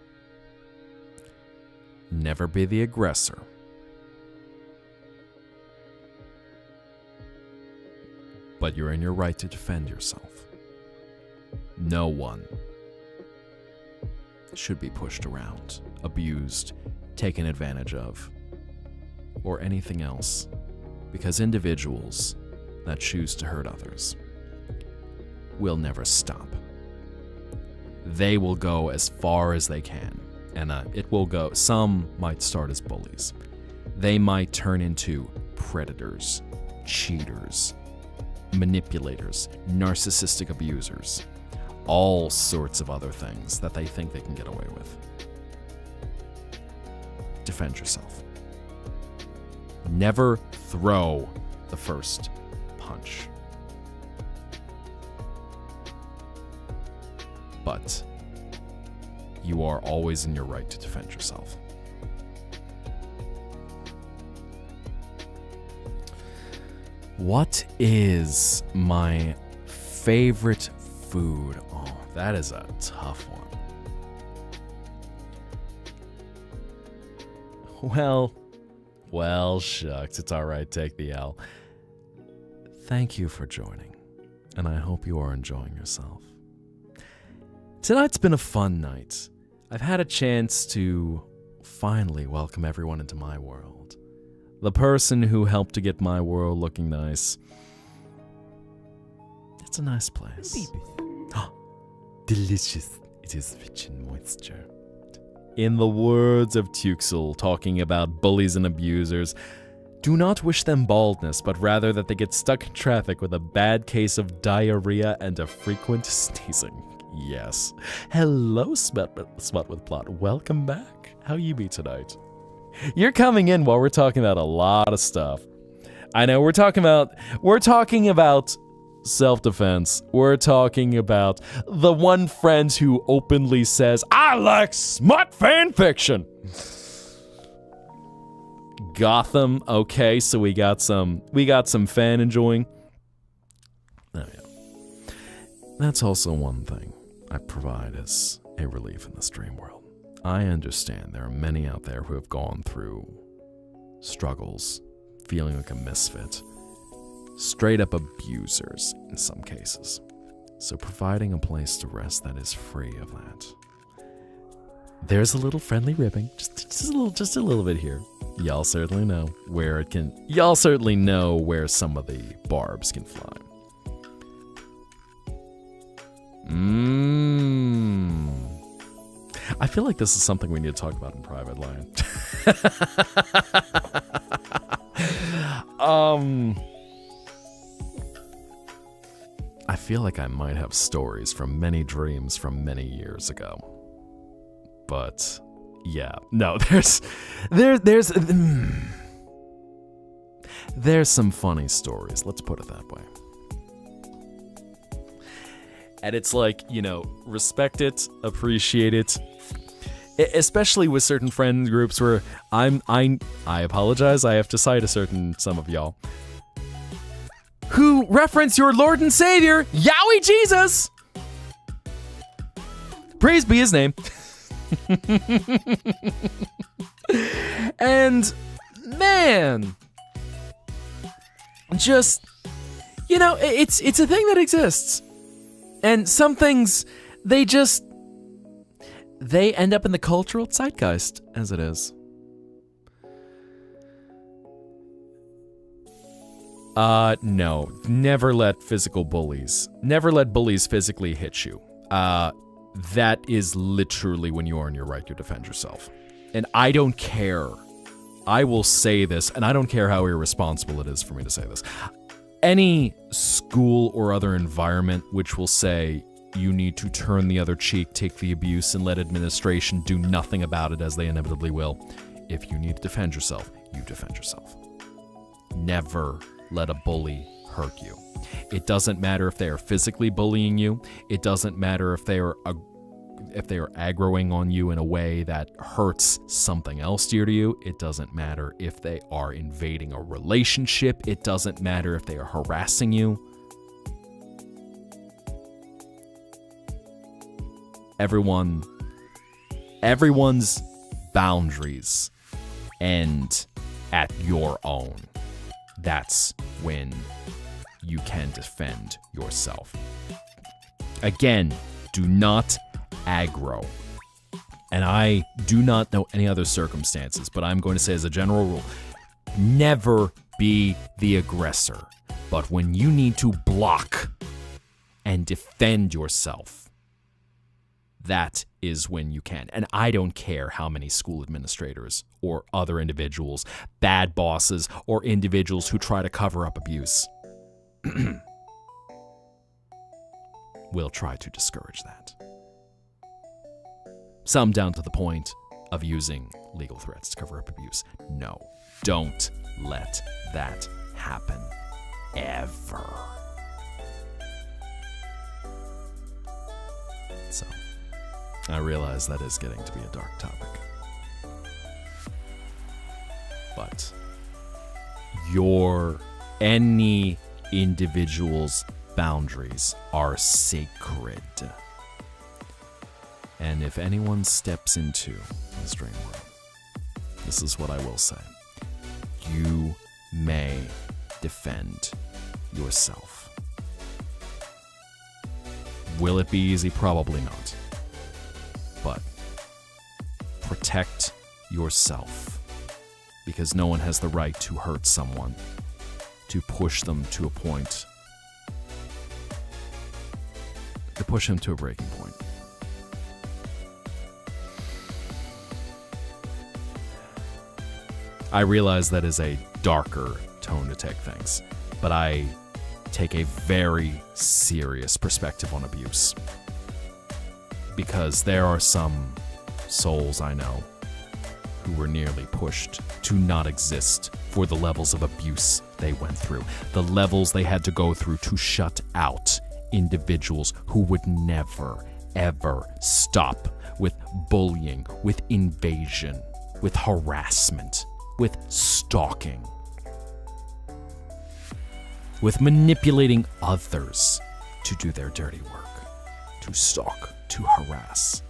Never be the aggressor. But you're in your right to defend yourself. No one should be pushed around, abused, taken advantage of, or anything else, because individuals that choose to hurt others will never stop. They will go as far as they can, and it will go. Some might start as bullies. They might turn into predators, cheaters, manipulators, narcissistic abusers, all sorts of other things that they think they can get away with. Defend yourself. Never throw the first punch. But you are always in your right to defend yourself. What is my favorite food? Oh, that is a tough one. Well, shucks, it's all right, take the L. Thank you for joining, and I hope you are enjoying yourself. Tonight's been a fun night. I've had a chance to finally welcome everyone into my world. The person who helped to get my world looking nice. It's a nice place. Delicious. It is rich in moisture. In the words of Tuxel, talking about bullies and abusers, do not wish them baldness, but rather that they get stuck in traffic with a bad case of diarrhea and a frequent sneezing. Yes. Hello, Smut with Plot. Welcome back. How you be tonight? You're coming in while we're talking about a lot of stuff. I know we're talking about self-defense. We're talking about the one friend who openly says, I like smut fan fiction. Gotham, okay, so we got some fan enjoying. Oh yeah. That's also one thing I provide as a relief in this dream world. I understand there are many out there who have gone through struggles, feeling like a misfit, straight up abusers in some cases. So providing a place to rest that is free of that. There's a little friendly ribbing, just a little bit here. Y'all certainly know where some of the barbs can fly. I feel like this is something we need to talk about in private, Lion. I feel like I might have stories from many dreams from many years ago. But yeah, no, there's some funny stories, let's put it that way. And it's like, you know, respect it, appreciate it. Especially with certain friend groups where I apologize, I have to cite some of y'all who reference your Lord and Savior, Yahweh Jesus. Praise be his name. And man, just, you know, it's a thing that exists. And some things, they end up in the cultural zeitgeist as it is. No, never let bullies physically hit you. That is literally when you are in your right to defend yourself. And I don't care. I will say this, and I don't care how irresponsible it is for me to say this. Any school or other environment which will say you need to turn the other cheek, take the abuse, and let administration do nothing about it as they inevitably will. If you need to defend yourself, you defend yourself. Never let a bully hurt you. It doesn't matter if they are physically bullying you. It doesn't matter if they are aggroing on you in a way that hurts something else dear to you. It doesn't matter if they are invading a relationship. It doesn't matter if they are harassing you. Everyone's boundaries end at your own. That's when you can defend yourself. Again, do not aggro. And I do not know any other circumstances, but I'm going to say as a general rule, never be the aggressor. But when you need to block and defend yourself, that is when you can. And I don't care how many school administrators or other individuals, bad bosses, or individuals who try to cover up abuse will try to discourage that. Some down to the point of using legal threats to cover up abuse. No, don't let that happen. Ever. So, I realize that is getting to be a dark topic. But any individual's boundaries are sacred. And if anyone steps into this dream world, this is what I will say. You may defend yourself. Will it be easy? Probably not. But protect yourself, because no one has the right to hurt someone, to push them to a point, to push them to a breaking point. I realize that is a darker tone to take things, but I take a very serious perspective on abuse. Because there are some souls I know who were nearly pushed to not exist for the levels of abuse they went through, the levels they had to go through to shut out individuals who would never, ever stop with bullying, with invasion, with harassment, with stalking, with manipulating others to do their dirty work, to stalk, to harass,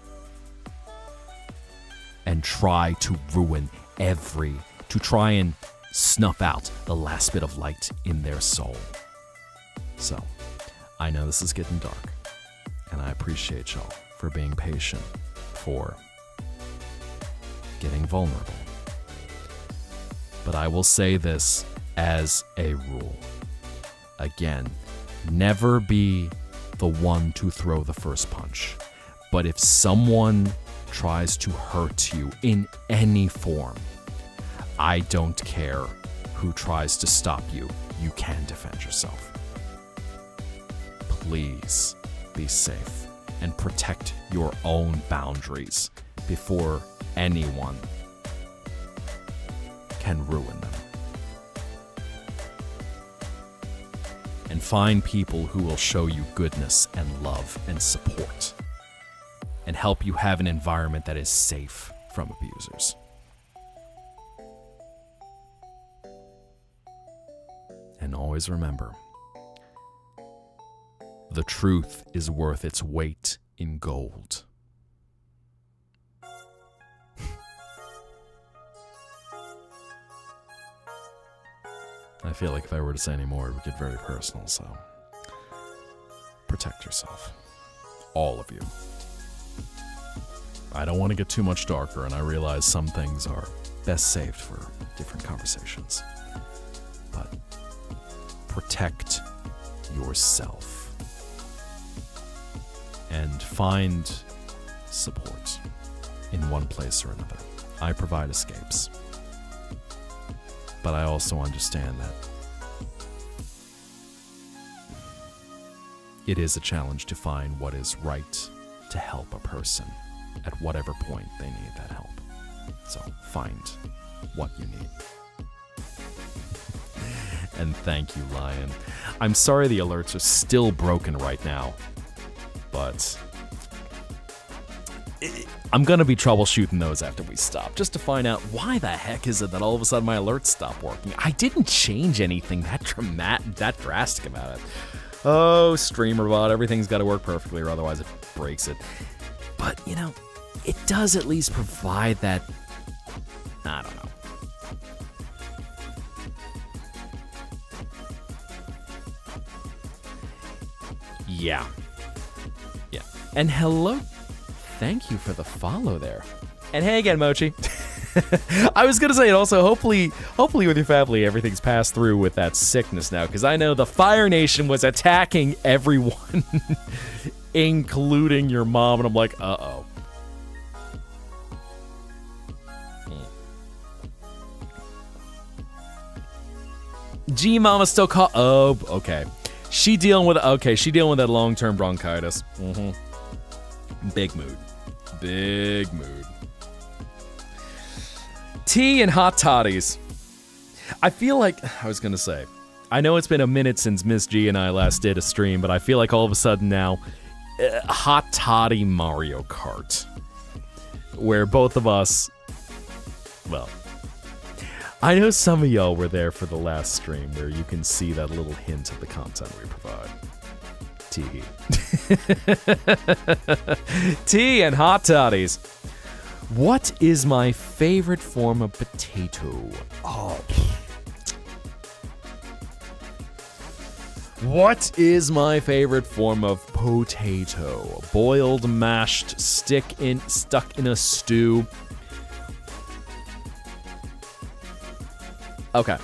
and try to ruin to try and snuff out the last bit of light in their soul. So, I know this is getting dark, and I appreciate y'all for being patient, for getting vulnerable. But I will say this as a rule. Again, never be the one to throw the first punch. But if someone tries to hurt you in any form, I don't care who tries to stop you. You can defend yourself. Please be safe and protect your own boundaries before anyone can ruin them. And find people who will show you goodness and love and support, and help you have an environment that is safe from abusers. And always remember, the truth is worth its weight in gold. I feel like if I were to say any more, it would get very personal, so protect yourself. All of you. I don't want to get too much darker, and I realize some things are best saved for different conversations. But protect yourself. And find support in one place or another. I provide escapes. But I also understand that it is a challenge to find what is right to help a person at whatever point they need that help. So find what you need. And thank you, Lion. I'm sorry the alerts are still broken right now, but I'm going to be troubleshooting those after we stop, just to find out why the heck is it that all of a sudden my alerts stop working. I didn't change anything that drastic about it. Oh, StreamerBot, everything's got to work perfectly or otherwise it breaks it. But, you know, it does at least provide that, I don't know. Yeah. And hello. Thank you for the follow there. And hey again, Mochi. I was going to say, and also, hopefully with your family, everything's passed through with that sickness now, because I know the Fire Nation was attacking everyone, including your mom, and I'm like, uh-oh. G-Mama still oh, okay. She dealing with that long-term bronchitis. Mm-hmm. Big mood. Tea and hot toddies. I feel like, I was gonna say, I know it's been a minute since Miss G and I last did a stream, but I feel like all of a sudden now, hot toddy Mario Kart. Where both of us, well, I know some of y'all were there for the last stream where you can see that little hint of the content we provide. Tea. Tea and hot toddies. What is my favorite form of potato? Oh. What is my favorite form of potato? Boiled, mashed, stuck in a stew. Okay.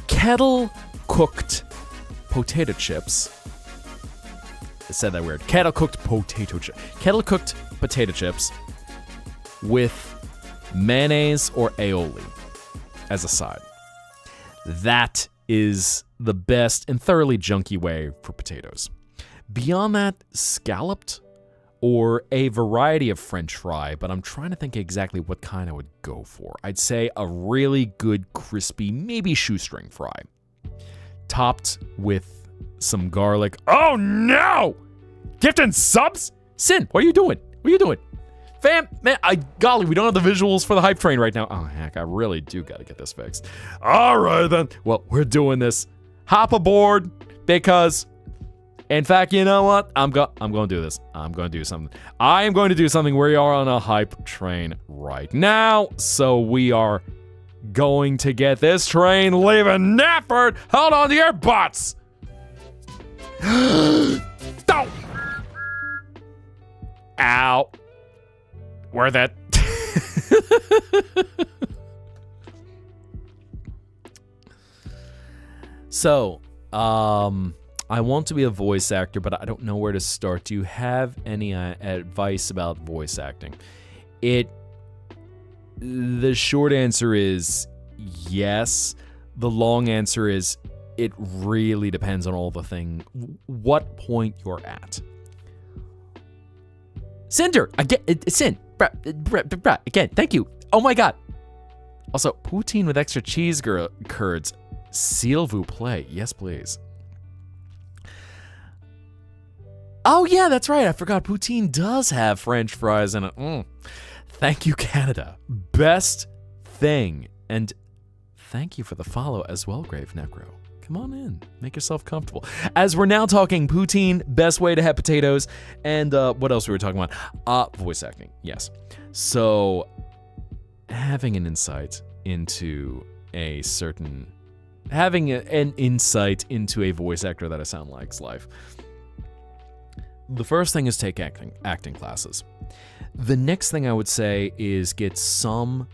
Kettle cooked potato chips. I said that weird. Kettle cooked potato chips with mayonnaise or aioli as a side. That is the best and thoroughly junky way for potatoes. Beyond that, scalloped or a variety of French fry, but I'm trying to think exactly what kind I would go for. I'd say a really good, crispy, maybe shoestring fry, topped with some garlic. Oh no! Gifting subs? Sin, what are you doing? Fam, man, golly, we don't have the visuals for the hype train right now. Oh, heck, I really do gotta get this fixed. All right, then. Well, we're doing this. Hop aboard, because, in fact, you know what? I'm going to do this. I'm going to do something. I am going to do something. We are on a hype train right now, so we are going to get this train leaving Nafford. Hold on to your butts. Don't. Ow. Worth it. So, I want to be a voice actor, but I don't know where to start. Do you have any advice about voice acting? The short answer is yes. The long answer is it really depends on what point you're at. Cinder, again, again, thank you. Oh my god. Also, poutine with extra cheese curds. S'il vous plaît. Yes, please. Oh yeah, that's right. I forgot poutine does have French fries in it. Thank you, Canada. Best thing. And thank you for the follow as well, Grave Necro. Come on in. Make yourself comfortable. As we're now talking poutine, best way to have potatoes, and what else were we talking about? Voice acting, yes. So, having an insight into a certain having an insight into a voice actor that I sound like's life. The first thing is take acting classes. The next thing I would say is get some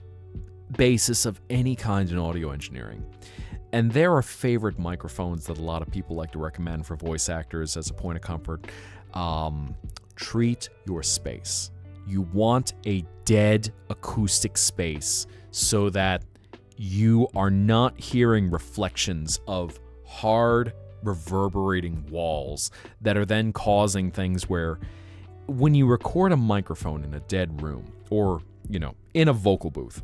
basis of any kind in audio engineering. And there are favorite microphones that a lot of people like to recommend for voice actors as a point of comfort. Treat your space. You want a dead acoustic space so that you are not hearing reflections of hard reverberating walls that are then causing things where when you record a microphone in a dead room or, in a vocal booth,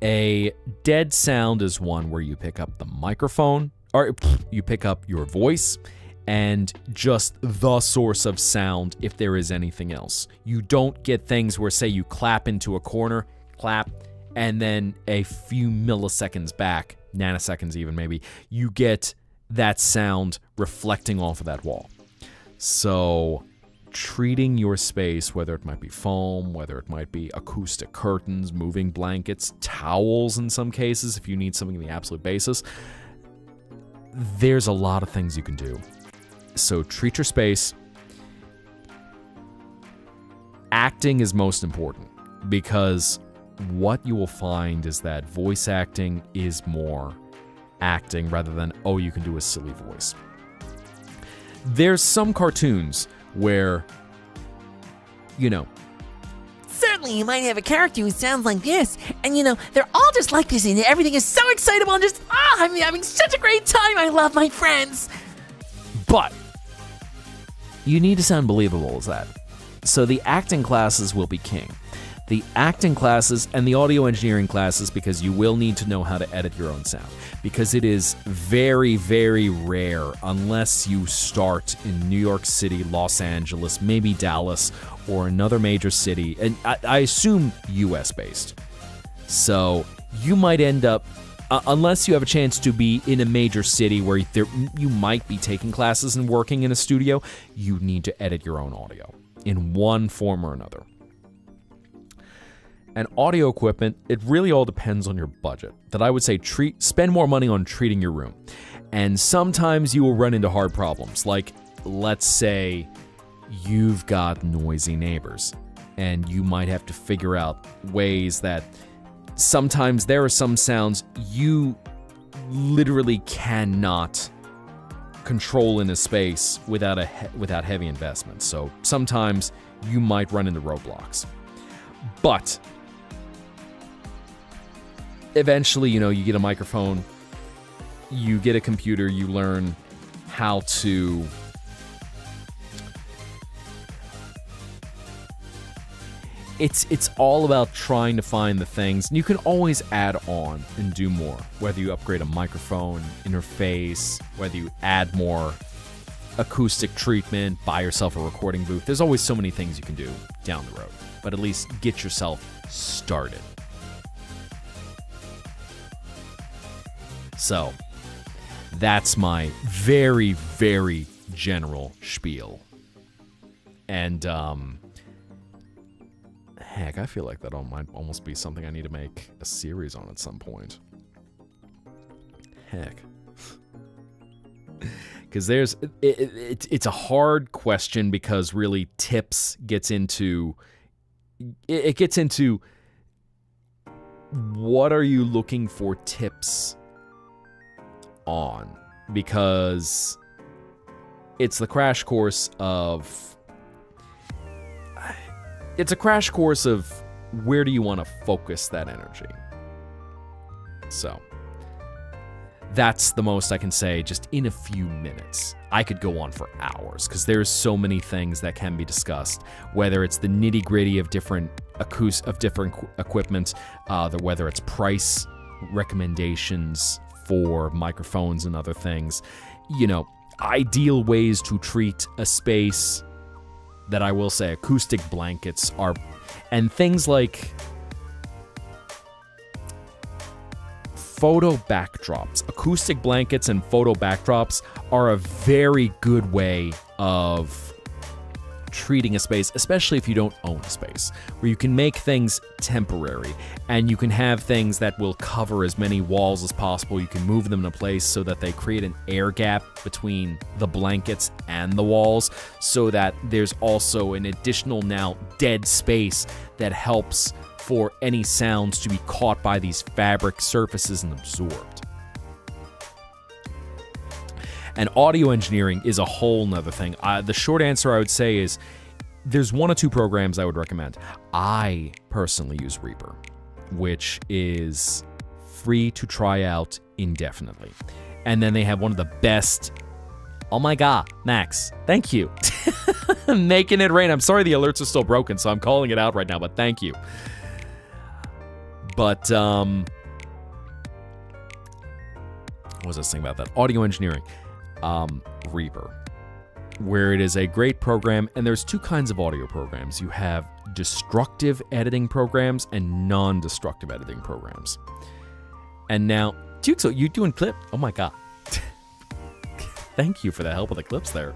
a dead sound is one where you pick up the microphone, or you pick up your voice, and just the source of sound if there is anything else. You don't get things where, say, you clap into a corner, clap, and then a few milliseconds back, nanoseconds even maybe, you get that sound reflecting off of that wall. So treating your space, whether it might be foam, whether it might be acoustic curtains, moving blankets, towels in some cases, if you need something in the absolute basis, there's a lot of things you can do. So treat your space. Acting is most important because what you will find is that voice acting is more acting rather than, oh, you can do a silly voice. There's some cartoons where, Certainly, you might have a character who sounds like this, and they're all just like this, and everything is so excitable, and just, I'm having such a great time, I love my friends. but you need to sound believable as that. So the acting classes will be king. The acting classes and the audio engineering classes, because you will need to know how to edit your own sound. Because it is very, very rare, unless you start in New York City, Los Angeles, maybe Dallas, or another major city, and I assume US-based. So you might end up, unless you have a chance to be in a major city where you might be taking classes and working in a studio, you need to edit your own audio in one form or another. And audio equipment, it really all depends on your budget. That I would say spend more money on treating your room. And sometimes you will run into hard problems. Like, let's say you've got noisy neighbors, and you might have to figure out ways that sometimes there are some sounds you literally cannot control in a space without heavy investment. So sometimes you might run into roadblocks. But eventually, you get a microphone, you get a computer, you learn how to it's all about trying to find the things. And you can always add on and do more, whether you upgrade a microphone interface, whether you add more acoustic treatment, buy yourself a recording booth. There's always so many things you can do down the road, but at least get yourself started. So, that's my very, very general spiel. And, heck, I feel like that might almost be something I need to make a series on at some point. Heck. Because it's a hard question, because really tips gets into what are you looking for tips on, because it's the crash course of where do you want to focus that energy. So that's the most I can say just in a few minutes. I could go on for hours because there's so many things that can be discussed, whether it's the nitty-gritty of different equipment, whether it's price recommendations for microphones and other things, ideal ways to treat a space. That I will say acoustic blankets are, and things like photo backdrops. Acoustic blankets and photo backdrops are a very good way of treating a space, especially if you don't own a space, where you can make things temporary and you can have things that will cover as many walls as possible. You can move them in a place so that they create an air gap between the blankets and the walls, so that there's also an additional now dead space that helps for any sounds to be caught by these fabric surfaces and absorbed. And audio engineering is a whole nother thing. The short answer I would say is there's one or two programs I would recommend. I personally use Reaper, which is free to try out indefinitely. And then they have one of the best... Oh my god, Max, thank you. Making it rain. I'm sorry the alerts are still broken, so I'm calling it out right now, but thank you. But, what was I saying about that? Audio engineering. Reaper, where it is a great program, and there's two kinds of audio programs. You have destructive editing programs and non-destructive editing programs. And now, Duke, so you doing clip? Oh my god. Thank you for the help with the clips there.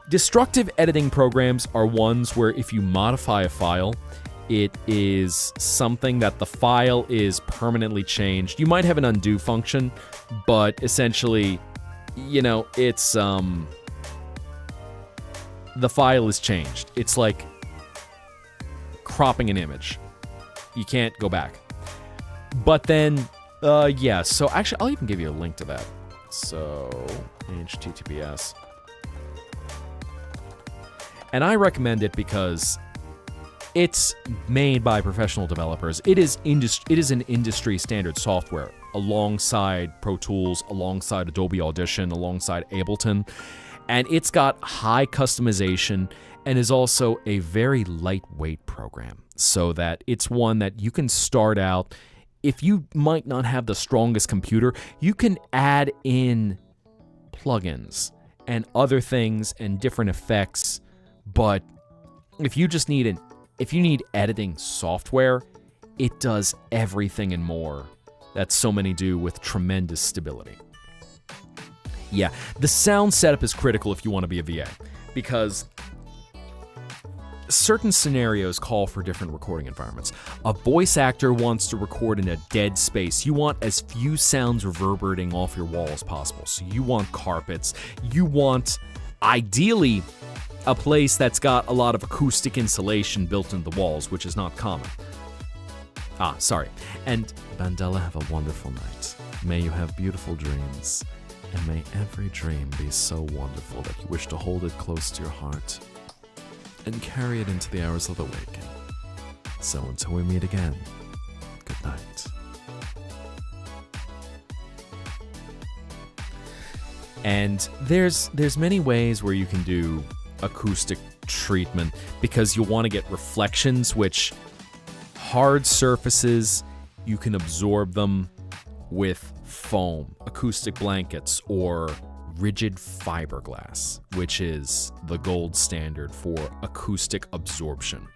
Destructive editing programs are ones where if you modify a file, it is something that the file is permanently changed. You might have an undo function, but essentially, you know, it's, the file is changed. It's like cropping an image. You can't go back. But then, yeah, so actually, I'll even give you a link to that. So, HTTPS. And I recommend it because it's made by professional developers. It is an industry standard software alongside Pro Tools, alongside Adobe Audition, alongside Ableton. And it's got high customization and is also a very lightweight program, so that it's one that you can start out. If you might not have the strongest computer, you can add in plugins and other things and different effects. But if you just need editing software, it does everything and more that so many do with tremendous stability. Yeah, the sound setup is critical if you want to be a VA, because certain scenarios call for different recording environments. A voice actor wants to record in a dead space. You want as few sounds reverberating off your wall as possible. So you want carpets. You want, ideally, a place that's got a lot of acoustic insulation built into the walls, which is not common. Sorry. And Bandela, have a wonderful night. May you have beautiful dreams. And may every dream be so wonderful that you wish to hold it close to your heart and carry it into the hours of the waking. So until we meet again, good night. And there's many ways where you can do acoustic treatment, because you'll want to get reflections, which hard surfaces, you can absorb them with foam, acoustic blankets, or rigid fiberglass, which is the gold standard for acoustic absorption.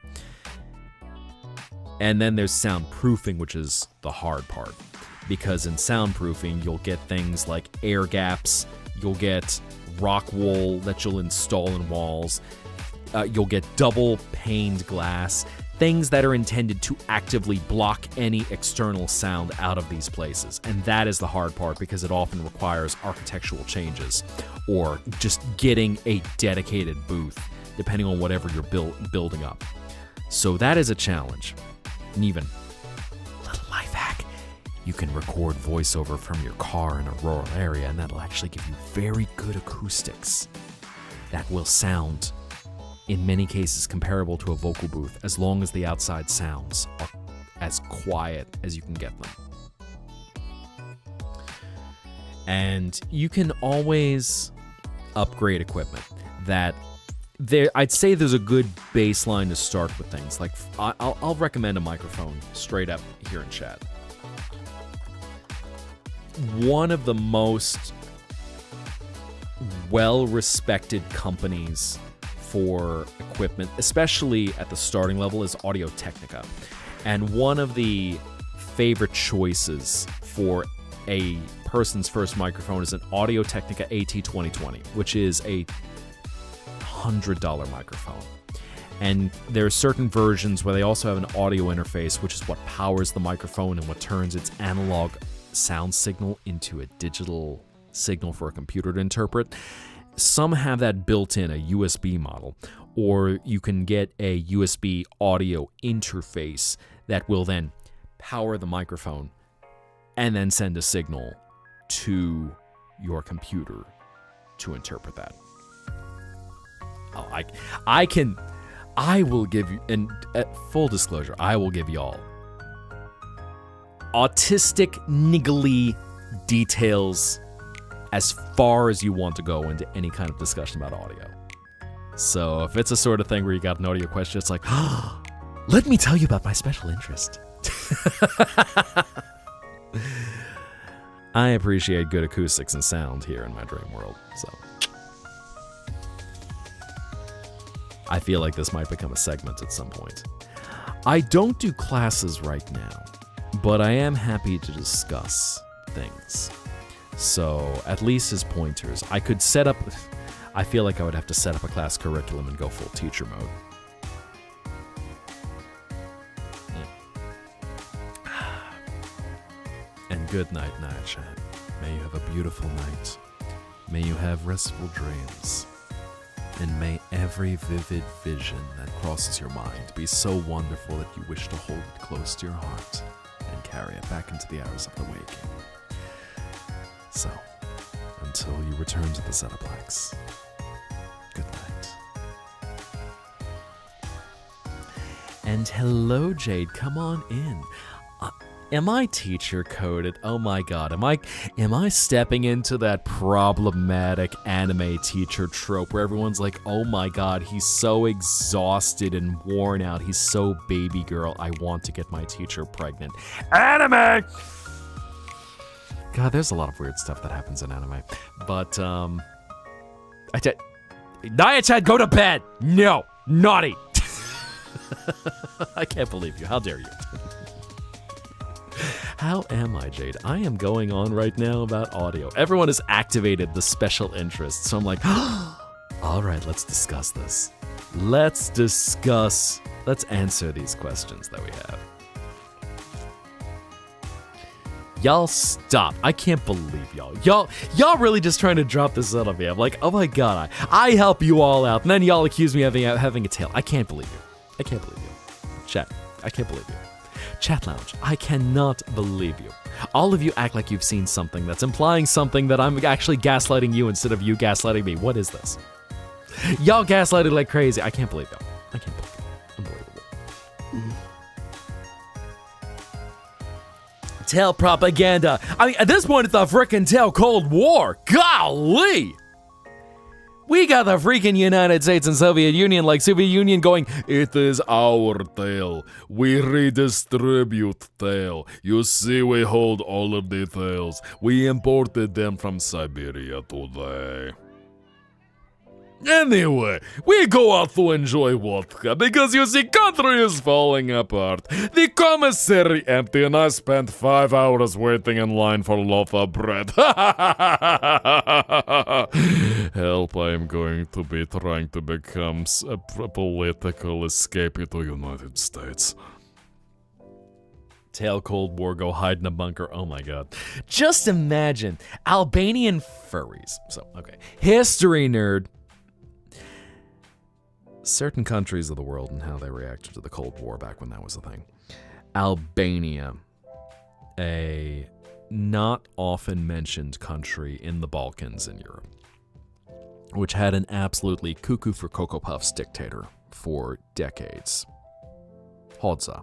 And then there's soundproofing, which is the hard part, because in soundproofing you'll get things like air gaps, you'll get rock wool that you'll install in walls, you'll get double paned glass, things that are intended to actively block any external sound out of these places. And that is the hard part, because it often requires architectural changes or just getting a dedicated booth, depending on whatever you're building up. So that is a challenge. And even, little life hack, you can record voiceover from your car in a rural area, and that'll actually give you very good acoustics that will sound, in many cases, comparable to a vocal booth, as long as the outside sounds are as quiet as you can get them. And you can always upgrade equipment. I'd say there's a good baseline to start with things. Like, I'll recommend a microphone straight up here in chat. One of the most well-respected companies for equipment, especially at the starting level, is Audio-Technica. And one of the favorite choices for a person's first microphone is an Audio-Technica AT2020, which is a $100 microphone. And there are certain versions where they also have an audio interface, which is what powers the microphone and what turns its analog sound signal into a digital signal for a computer to interpret. Some have that built in, a USB model, or you can get a USB audio interface that will then power the microphone and then send a signal to your computer to interpret that. Oh, I will give you, and full disclosure, I will give y'all autistic, niggly details as far as you want to go into any kind of discussion about audio. So if it's a sort of thing where you got an audio question, it's like, oh, let me tell you about my special interest. I appreciate good acoustics and sound here in my dream world, so I feel like this might become a segment at some point. I don't do classes right now, but I am happy to discuss things. So, at least as pointers, I could set up... I feel like I would have to set up a class curriculum and go full teacher mode. And good night, Night Chat. May you have a beautiful night. May you have restful dreams. And may every vivid vision that crosses your mind be so wonderful that you wish to hold it close to your heart and carry it back into the hours of the waking. So, until you return to the Zetaplex, good night. And hello, Jade, come on in. Am I teacher coded? Oh my god, am I stepping into that problematic anime teacher trope where everyone's like, oh my god, he's so exhausted and worn out, he's so baby girl, I want to get my teacher pregnant. Anime! God, there's a lot of weird stuff that happens in anime. But, Naya-chan, go to bed! No! Naughty! I can't believe you. How dare you? How am I, Jade? I am going on right now about audio. Everyone has activated the special interest, so I'm like, all right, let's discuss this. Let's answer these questions that we have. Y'all stop. I can't believe y'all. Y'all really just trying to drop this out of me. I'm like, oh my god, I help you all out, and then y'all accuse me of having a tail. I can't believe you. I can't believe you. Chat, I can't believe you. Chat Lounge, I cannot believe you. All of you act like you've seen something that's implying something that I'm actually gaslighting you instead of you gaslighting me. What is this? Y'all gaslighted like crazy. I can't believe y'all. I can't believe it. Unbelievable. Tail propaganda. I mean, at this point, it's the frickin' tail Cold War. Golly! We got the freaking United States and Soviet Union, like Soviet Union going, it is our tail. We redistribute tail. You see, we hold all of the tails. We imported them from Siberia today. Anyway, we go out to enjoy vodka because you see, country is falling apart. The commissary empty and I spent 5 hours waiting in line for a loaf of bread. Help, I am going to be trying to become a political escapee to United States. Tail Cold War, go hide in a bunker. Oh my god. Just imagine Albanian furries. So, okay. History nerd. Certain countries of the world and how they reacted to the Cold War back when that was a thing. Albania, a not often mentioned country in the Balkans in Europe, which had an absolutely cuckoo for Cocoa Puffs dictator for decades. Hodza.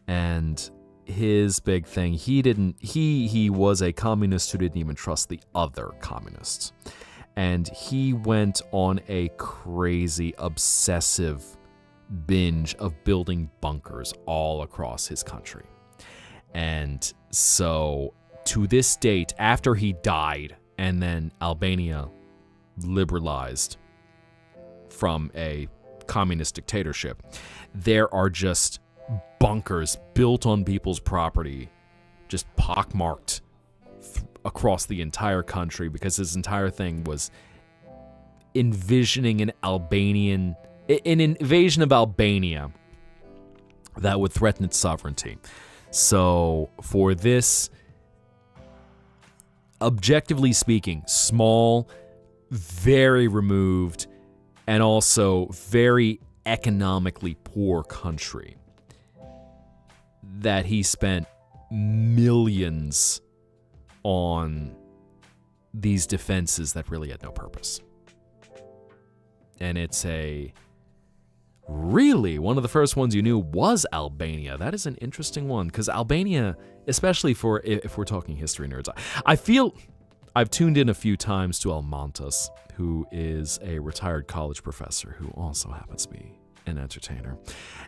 And his big thing, he was a communist who didn't even trust the other communists. And he went on a crazy, obsessive binge of building bunkers all across his country. And so, to this date, after he died, and then Albania liberalized from a communist dictatorship, there are just bunkers built on people's property, just pockmarked across the entire country, because his entire thing was, envisioning an invasion of Albania that would threaten its sovereignty. So for this, objectively speaking, small, very removed, and also very economically poor country, that he spent millions on these defenses that really had no purpose. And it's really, one of the first ones you knew was Albania. That is an interesting one, because Albania, especially for if we're talking history nerds, I feel I've tuned in a few times to Almantas, who is a retired college professor who also happens to be an entertainer.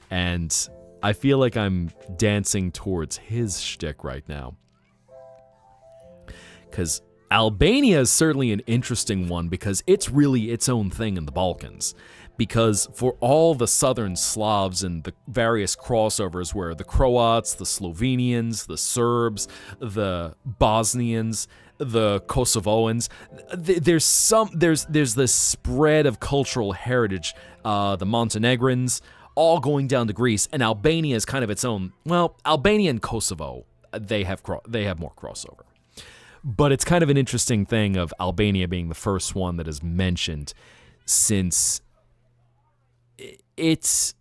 And I feel like I'm dancing towards his shtick right now. Because Albania is certainly an interesting one, because it's really its own thing in the Balkans. Because for all the southern Slavs and the various crossovers where the Croats, the Slovenians, the Serbs, the Bosnians, the Kosovoans, there's this spread of cultural heritage, the Montenegrins, all going down to Greece, and Albania is kind of its own. Well, Albania and Kosovo, they have more crossover. But it's kind of an interesting thing of Albania being the first one that is mentioned, since it's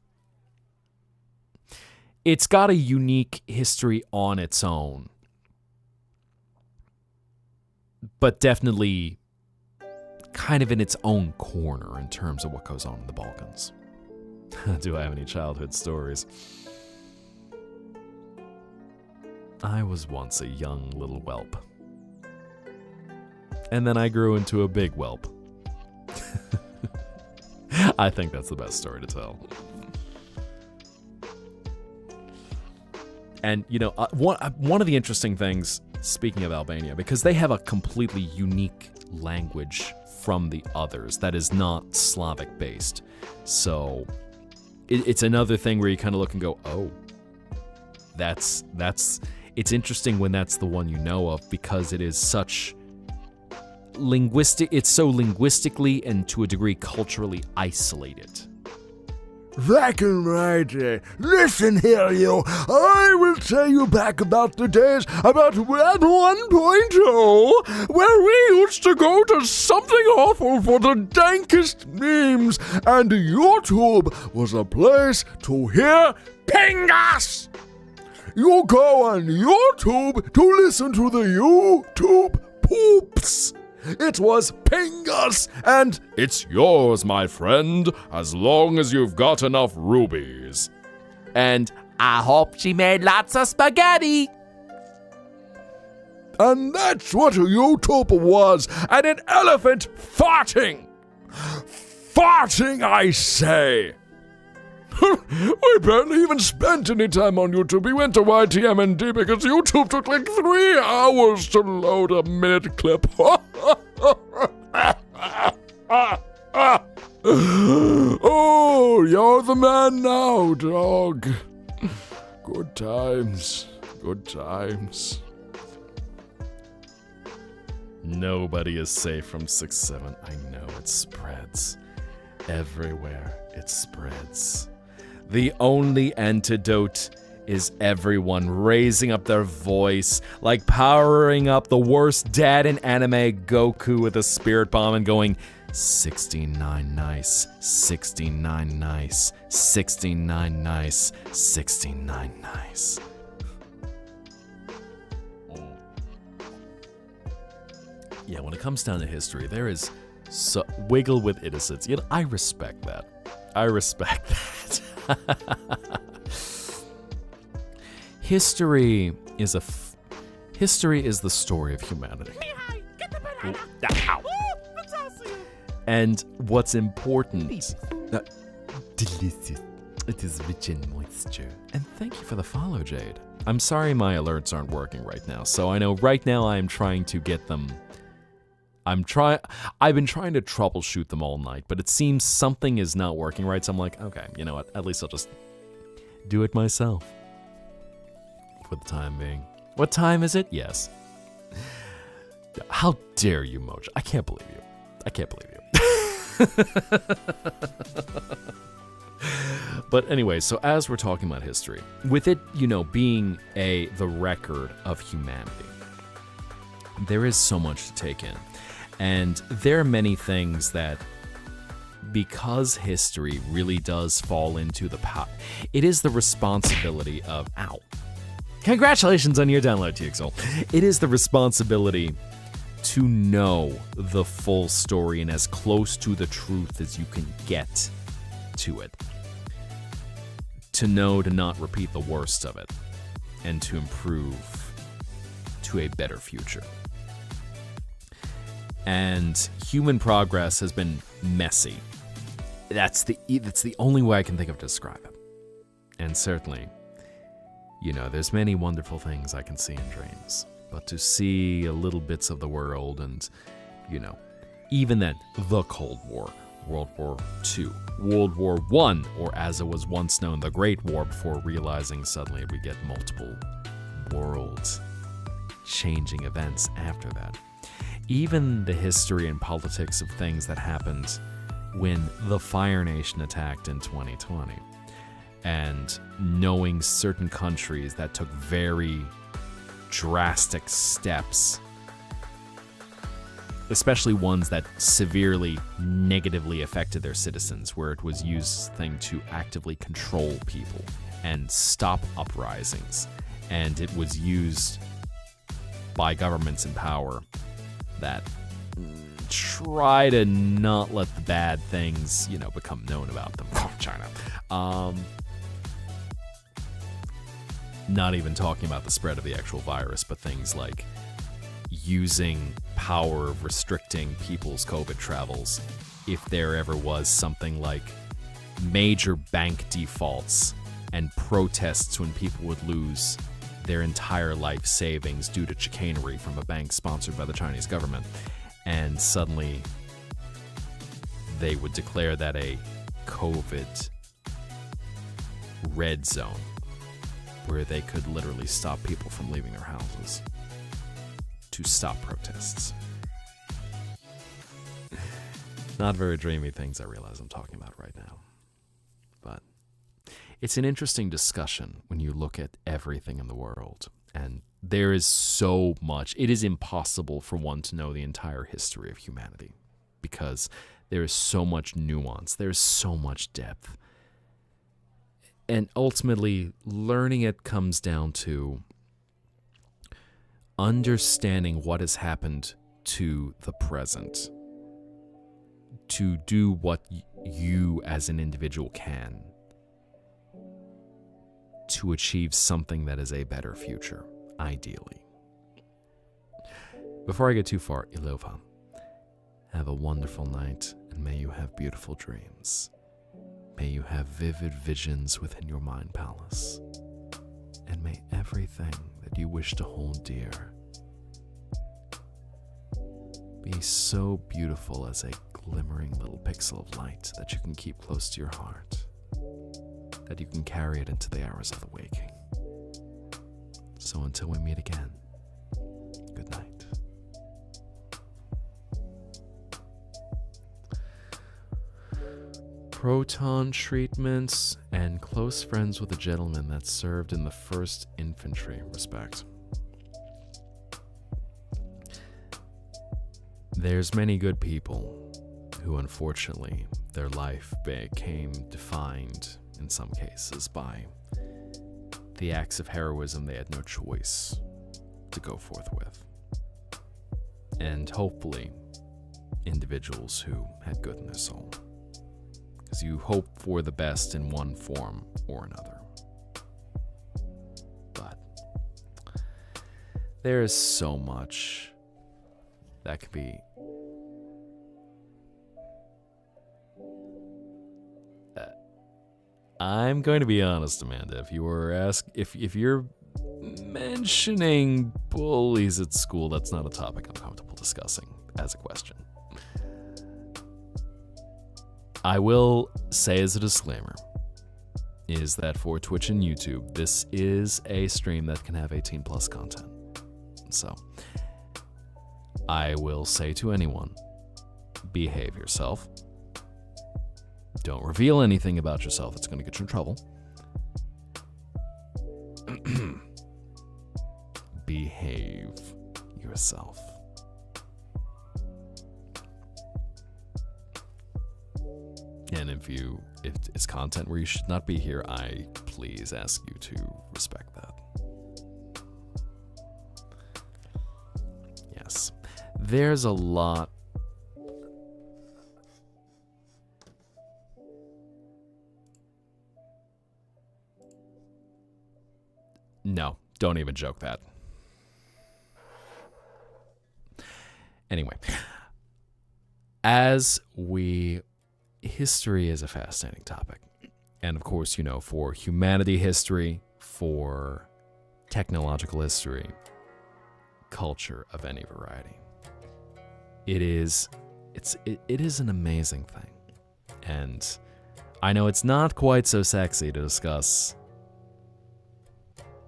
got a unique history on its own, but definitely kind of in its own corner in terms of what goes on in the Balkans. Do I have any childhood stories? I was once a young little whelp. And then I grew into a big whelp. I think that's the best story to tell. And, you know, one of the interesting things, speaking of Albania, because they have a completely unique language from the others that is not Slavic based. So it's another thing where you kind of look and go, oh, that's it's interesting when that's the one you know of, because it is such it's so linguistically and to a degree culturally isolated. Back and right. Listen here, you. I will tell you back about the days about Web 1.0, where we used to go to something awful for the dankest memes, and YouTube was a place to hear Pingas. You go on YouTube to listen to the YouTube poops. It was Pingas, and it's yours, my friend, as long as you've got enough rubies. And I hope she made lots of spaghetti. And that's what a YouTube was, and an elephant farting. Farting, I say. We barely even spent any time on YouTube. We went to YTMND because YouTube took like 3 hours to load a minute clip. Oh, you're the man now, dog. Good times. Good times. Nobody is safe from 6-7. I know, it spreads. Everywhere it spreads. The only antidote is everyone raising up their voice, like powering up the worst dad in anime, Goku with a spirit bomb, and going, 69 nice, 69 nice, 69 nice, 69 nice. Yeah, when it comes down to history, there is wiggle with innocence. You know, I respect that. I respect that. History is the story of humanity. Mihai, get the banana. Ow. Oh, that's awesome. And what's important... delicious. It is rich in moisture. And thank you for the follow, Jade. I'm sorry my alerts aren't working right now. So I know right now I'm trying to get them... I've been trying to troubleshoot them all night, but it seems something is not working right, so I'm like, okay, you know what, at least I'll just do it myself. For the time being. What time is it? Yes. How dare you, Mojo? I can't believe you. But anyway, so as we're talking about history, with it, being the record of humanity, there is so much to take in. And there are many things that, because history really does fall into it is the responsibility of, congratulations on your download, TXL. It is the responsibility to know the full story and as close to the truth as you can get to it. To know to not repeat the worst of it, and to improve to a better future. And human progress has been messy. That's the only way I can think of to describe it. And certainly, there's many wonderful things I can see in dreams. But to see a little bits of the world and, even then, the Cold War, World War II, World War I, or as it was once known, the Great War, before realizing suddenly we get multiple world-changing events after that. Even the history and politics of things that happened when the Fire Nation attacked in 2020, and knowing certain countries that took very drastic steps, especially ones that severely negatively affected their citizens, where it was used to actively control people and stop uprisings, and it was used by governments in power that try to not let the bad things, become known about them. China. Not even talking about the spread of the actual virus, but things like using power of restricting people's COVID travels if there ever was something like major bank defaults and protests when people would lose their entire life savings due to chicanery from a bank sponsored by the Chinese government. And suddenly they would declare that a COVID red zone, where they could literally stop people from leaving their houses to stop protests. Not very dreamy things, I realize I'm talking about right now. But it's an interesting discussion when you look at everything in the world. And there is so much. It is impossible for one to know the entire history of humanity, because there is so much nuance. There's so much depth. And ultimately, learning it comes down to understanding what has happened to the present, to do what you as an individual can to achieve something that is a better future, ideally. Before I get too far, Ilova, have a wonderful night, and may you have beautiful dreams. May you have vivid visions within your mind palace, and may everything that you wish to hold dear be so beautiful as a glimmering little pixel of light that you can keep close to your heart, that you can carry it into the hours of the waking. So until we meet again, good night. Proton treatments and close friends with a gentleman that served in the 1st Infantry. Respect. There's many good people who, unfortunately, their life became defined, in some cases, by the acts of heroism they had no choice to go forth with. And hopefully, individuals who had good in their soul. Because you hope for the best in one form or another. But there is so much that could be I'm going to be honest, Amanda. If you were if you're mentioning bullies at school, that's not a topic I'm comfortable discussing as a question. I will say as a disclaimer is that for Twitch and YouTube, this is a stream that can have 18 plus content. So I will say to anyone, behave yourself, Don't reveal anything about yourself. It's going to get you in trouble. Behave yourself. And if it's content where you should not be here, I please ask you to respect that. Yes. There's a lot. No, don't even joke that. Anyway, history is a fascinating topic. And of course, for humanity history, for technological history, culture of any variety, it is an amazing thing. And I know it's not quite so sexy to discuss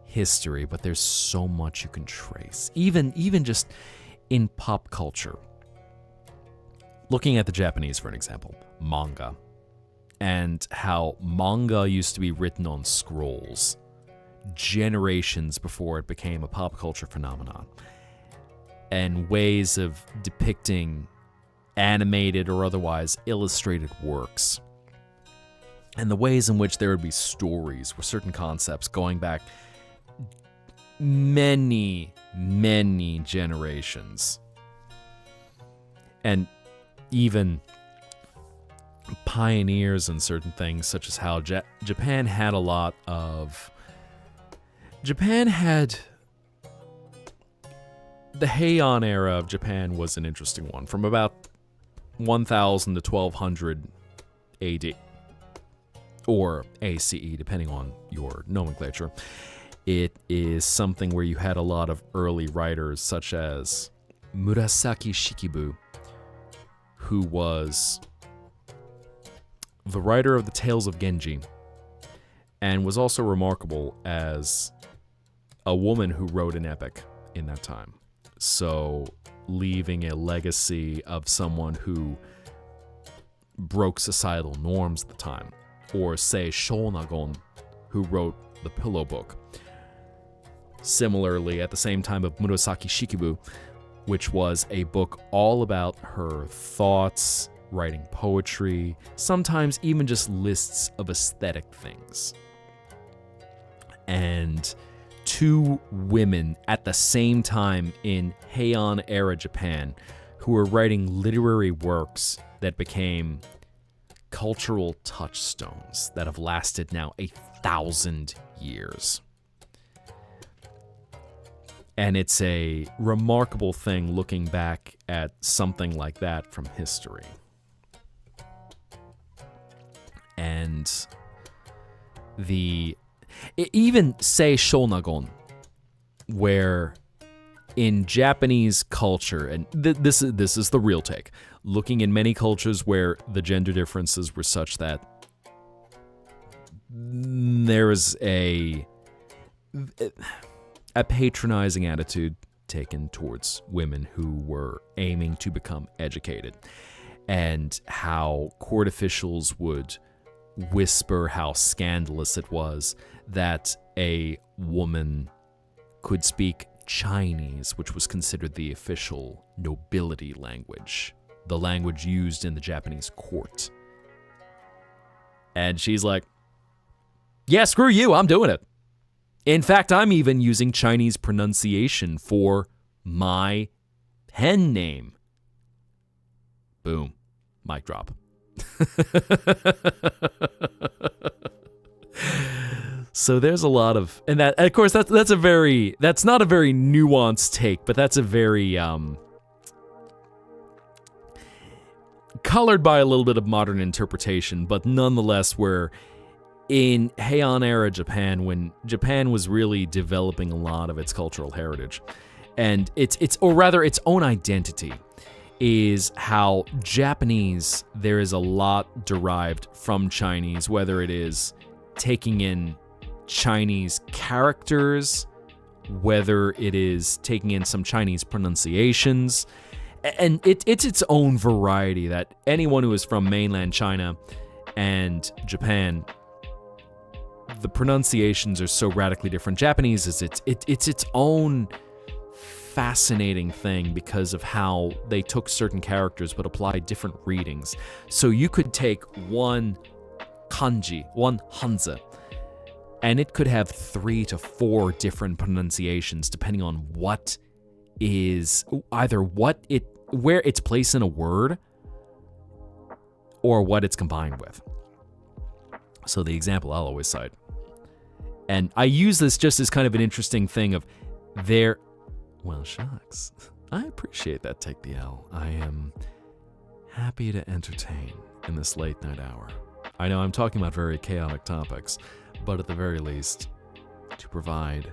history, but there's so much you can trace, even just in pop culture. Looking at the Japanese, for an example, manga, and how manga used to be written on scrolls generations before it became a pop culture phenomenon, and ways of depicting animated or otherwise illustrated works, and the ways in which there would be stories with certain concepts going back many generations, and even pioneers in certain things, such as how Japan had the Heian era of Japan was an interesting one, from about 1000 to 1200 AD, or ACE, depending on your nomenclature. It is something where you had a lot of early writers, such as Murasaki Shikibu, who was the writer of the Tales of Genji, and was also remarkable as a woman who wrote an epic in that time. So, leaving a legacy of someone who broke societal norms at the time. Or, say, Shonagon, who wrote the Pillow Book. Similarly, at the same time of Murasaki Shikibu, which was a book all about her thoughts, writing poetry, sometimes even just lists of aesthetic things. And two women at the same time in Heian era Japan who were writing literary works that became cultural touchstones that have lasted now 1,000 years. And it's a remarkable thing looking back at something like that from history. And even say Shonagon, where in Japanese culture, and this is the real take, looking in many cultures where the gender differences were such that there is a patronizing attitude taken towards women who were aiming to become educated, and how court officials would whisper how scandalous it was that a woman could speak Chinese, which was considered the official nobility language, the language used in the Japanese court. And she's like, yeah, screw you, I'm doing it. In fact, I'm even using Chinese pronunciation for my pen name. Boom. Mic drop. So there's a lot of, and that, of course, that's not a very nuanced take, but that's a very colored by a little bit of modern interpretation, but nonetheless, where in Heian era Japan, when Japan was really developing a lot of its cultural heritage, and its own identity, is how Japanese, there is a lot derived from Chinese, whether it is taking in Chinese characters, whether it is taking in some Chinese pronunciations, and it's its own variety that anyone who is from mainland China and Japan, the pronunciations are so radically different. Japanese is it's its own fascinating thing because of how they took certain characters but applied different readings. So you could take one kanji, one hanzi, and it could have 3 to 4 different pronunciations depending on what is either where it's placed in a word or what it's combined with. So the example I'll always cite, and I use this just as kind of an interesting thing of well, shucks. I appreciate that, Take the L. I am happy to entertain in this late night hour. I know I'm talking about very chaotic topics, but at the very least, to provide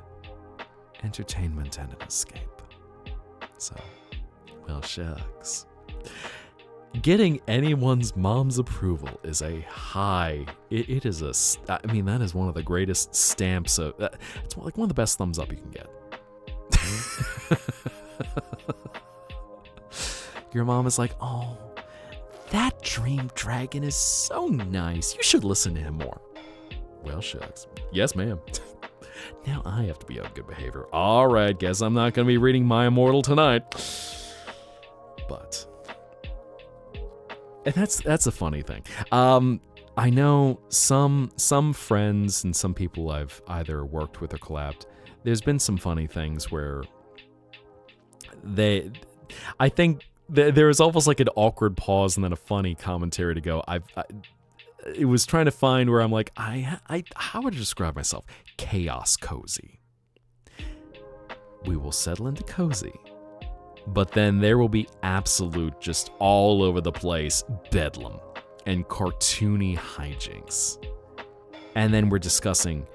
entertainment and an escape. So, well, shucks. Getting anyone's mom's approval is a high. It is that is one of the greatest stamps of. It's like one of the best thumbs up you can get. Your mom is like, oh, that dream dragon is so nice. You should listen to him more. Well, shucks. Yes, ma'am. Now I have to be on good behavior. All right, guess I'm not going to be reading My Immortal tonight. But, and that's a funny thing. I know some friends and some people I've either worked with or collabed. There's been some funny things where I think there was almost like an awkward pause and then a funny commentary to go. It was trying to find where I'm like, how would I describe myself? Chaos cozy. We will settle into cozy, but then there will be absolute, just all over the place, bedlam and cartoony hijinks. And then we're discussing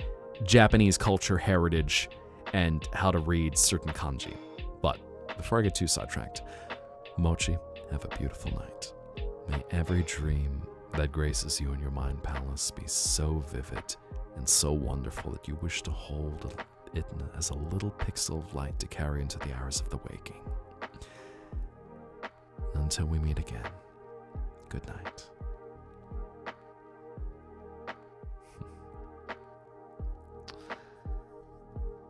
Japanese culture, heritage, and how to read certain kanji. But before I get too sidetracked, Mochi, have a beautiful night. May every dream that graces you in your mind palace be so vivid and so wonderful that you wish to hold it as a little pixel of light to carry into the hours of the waking. Until we meet again, good night.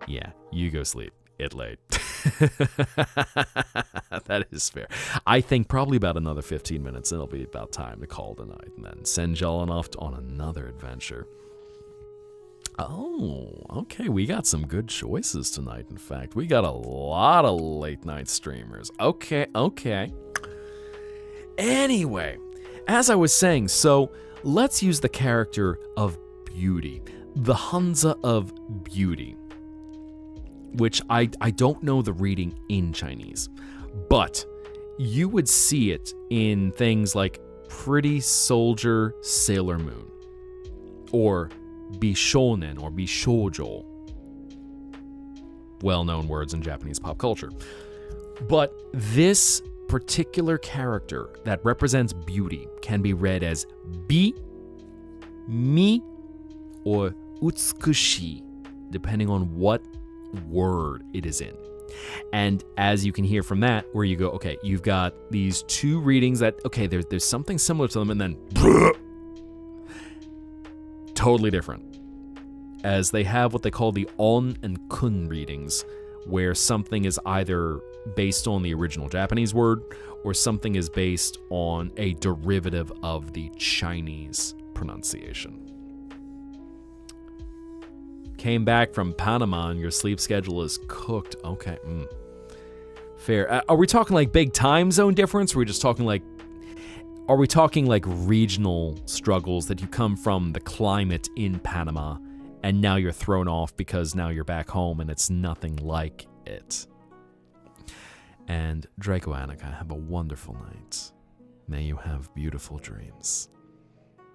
Yeah, you go sleep. It late. That is fair. I think probably about another 15 minutes, it'll be about time to call it a night and then send y'all off on another adventure. Oh, okay. We got some good choices tonight. In fact, we got a lot of late night streamers. Okay. Anyway, as I was saying, so let's use the character of Beauty, the Hanza of Beauty, which I don't know the reading in Chinese, but you would see it in things like Pretty Soldier Sailor Moon, or Bishonen or Bishoujo, well-known words in Japanese pop culture. But this particular character that represents beauty can be read as Bi, Mi, or Utsukushi, depending on what word it is in. And as you can hear from that, where you go, okay, you've got these two readings that, okay, there's something similar to them, and then totally different. As they have what they call the on and kun readings, where something is either based on the original Japanese word or something is based on a derivative of the Chinese pronunciation. Came back from Panama and your sleep schedule is cooked. Okay, fair. Are we talking like big time zone difference? Or are we just talking like, are we talking like regional struggles that you come from the climate in Panama and now you're thrown off because now you're back home and it's nothing like it? And Draco Annika, have a wonderful night. May you have beautiful dreams.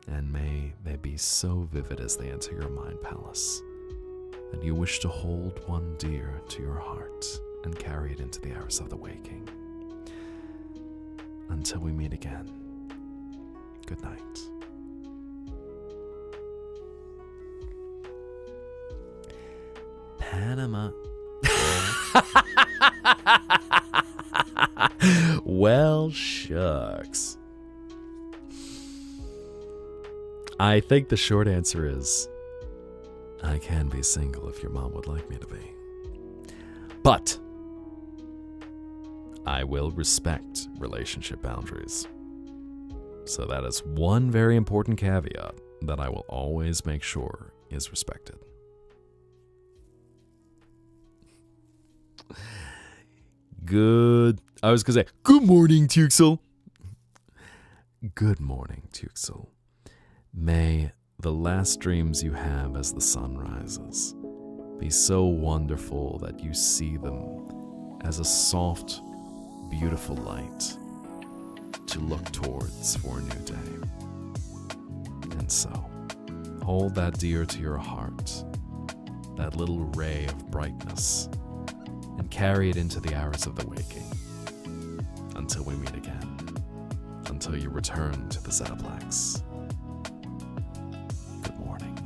And may they be so vivid as they enter your mind palace that you wish to hold one dear to your heart and carry it into the hours of the waking. Until we meet again, good night. Panama. Well, shucks. I think the short answer is I can be single if your mom would like me to be. But I will respect relationship boundaries. So that is one very important caveat that I will always make sure is respected. I was going to say, good morning, Tuxel. Good morning, Tuxel. May the last dreams you have as the sun rises be so wonderful that you see them as a soft, beautiful light to look towards for a new day. And so, hold that dear to your heart, that little ray of brightness, and carry it into the hours of the waking, until we meet again, until you return to the Zettaplex. Good morning.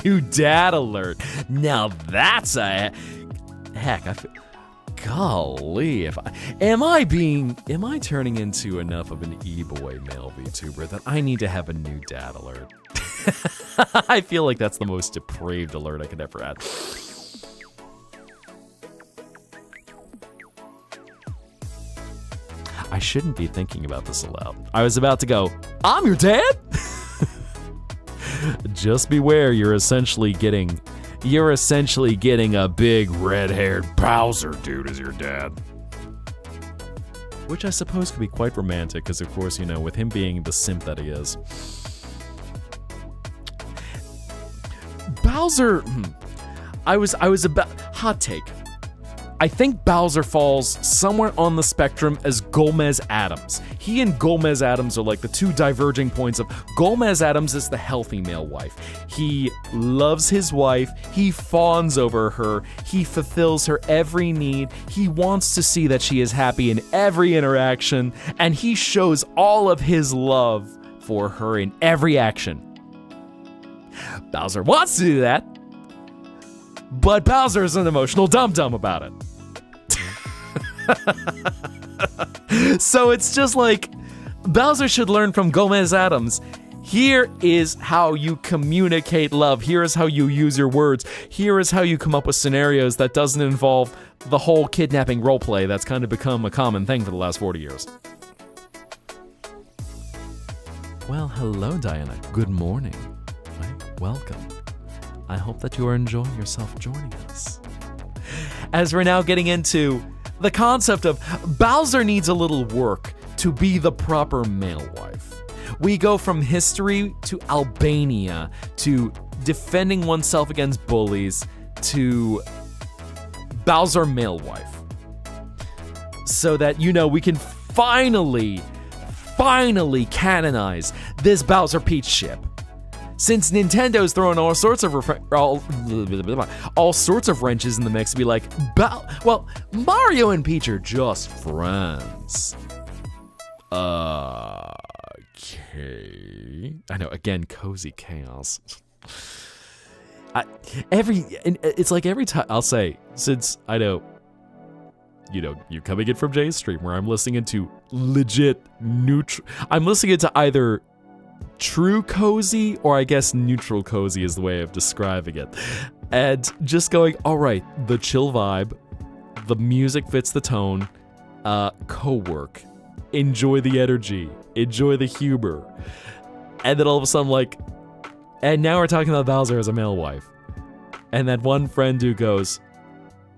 New dad alert. Now that's a... Heck, I feel... Golly, am I turning into enough of an e-boy male VTuber that I need to have a new dad alert? I feel like that's the most depraved alert I could ever add. I shouldn't be thinking about this aloud. I was about to go, I'm your dad? Just beware, you're essentially getting a big red-haired Bowser dude as your dad. Which I suppose could be quite romantic, because of course, with him being the simp that he is. Bowser, I was about, hot take. I think Bowser falls somewhere on the spectrum as Gomez Adams. He and Gomez Adams are like the two diverging points of Gomez Adams is the healthy male wife. He loves his wife, he fawns over her, he fulfills her every need, he wants to see that she is happy in every interaction, and he shows all of his love for her in every action. Bowser wants to do that, but Bowser is an emotional dum-dum about it. So it's just like, Bowser should learn from Gomez Adams. Here is how you communicate love. Here is how you use your words. Here is how you come up with scenarios that doesn't involve the whole kidnapping roleplay that's kind of become a common thing for the last 40 years. Well, hello, Diana. Good morning. Welcome. I hope that you are enjoying yourself joining us. As we're now getting into the concept of Bowser needs a little work to be the proper male wife. We go from history to Albania to defending oneself against bullies to Bowser male wife. So that, we can finally canonize this Bowser Peach ship. Since Nintendo's throwing all sorts of wrenches in the mix to be like, Mario and Peach are just friends. Okay. I know, again, cozy chaos. It's like every time, I'll say, since I know, you're coming in from Jay's stream where I'm listening into legit neutral, I'm listening into either true cozy, or I guess neutral cozy is the way of describing it. And just going, all right, the chill vibe, the music fits the tone, co-work, enjoy the energy, enjoy the humor. And then all of a sudden, and now we're talking about Bowser as a male wife. And that one friend who goes,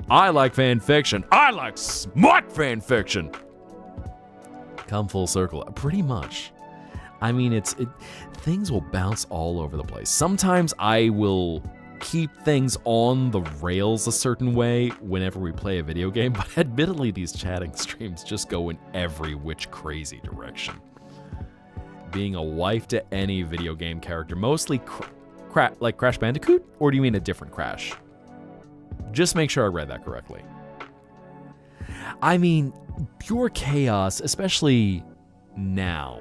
I like fan fiction. I like smart fan fiction. Come full circle, pretty much. I mean, things will bounce all over the place. Sometimes I will keep things on the rails a certain way whenever we play a video game, but admittedly, these chatting streams just go in every which crazy direction. Being a wife to any video game character, mostly like Crash Bandicoot, or do you mean a different Crash? Just make sure I read that correctly. I mean, pure chaos, especially now.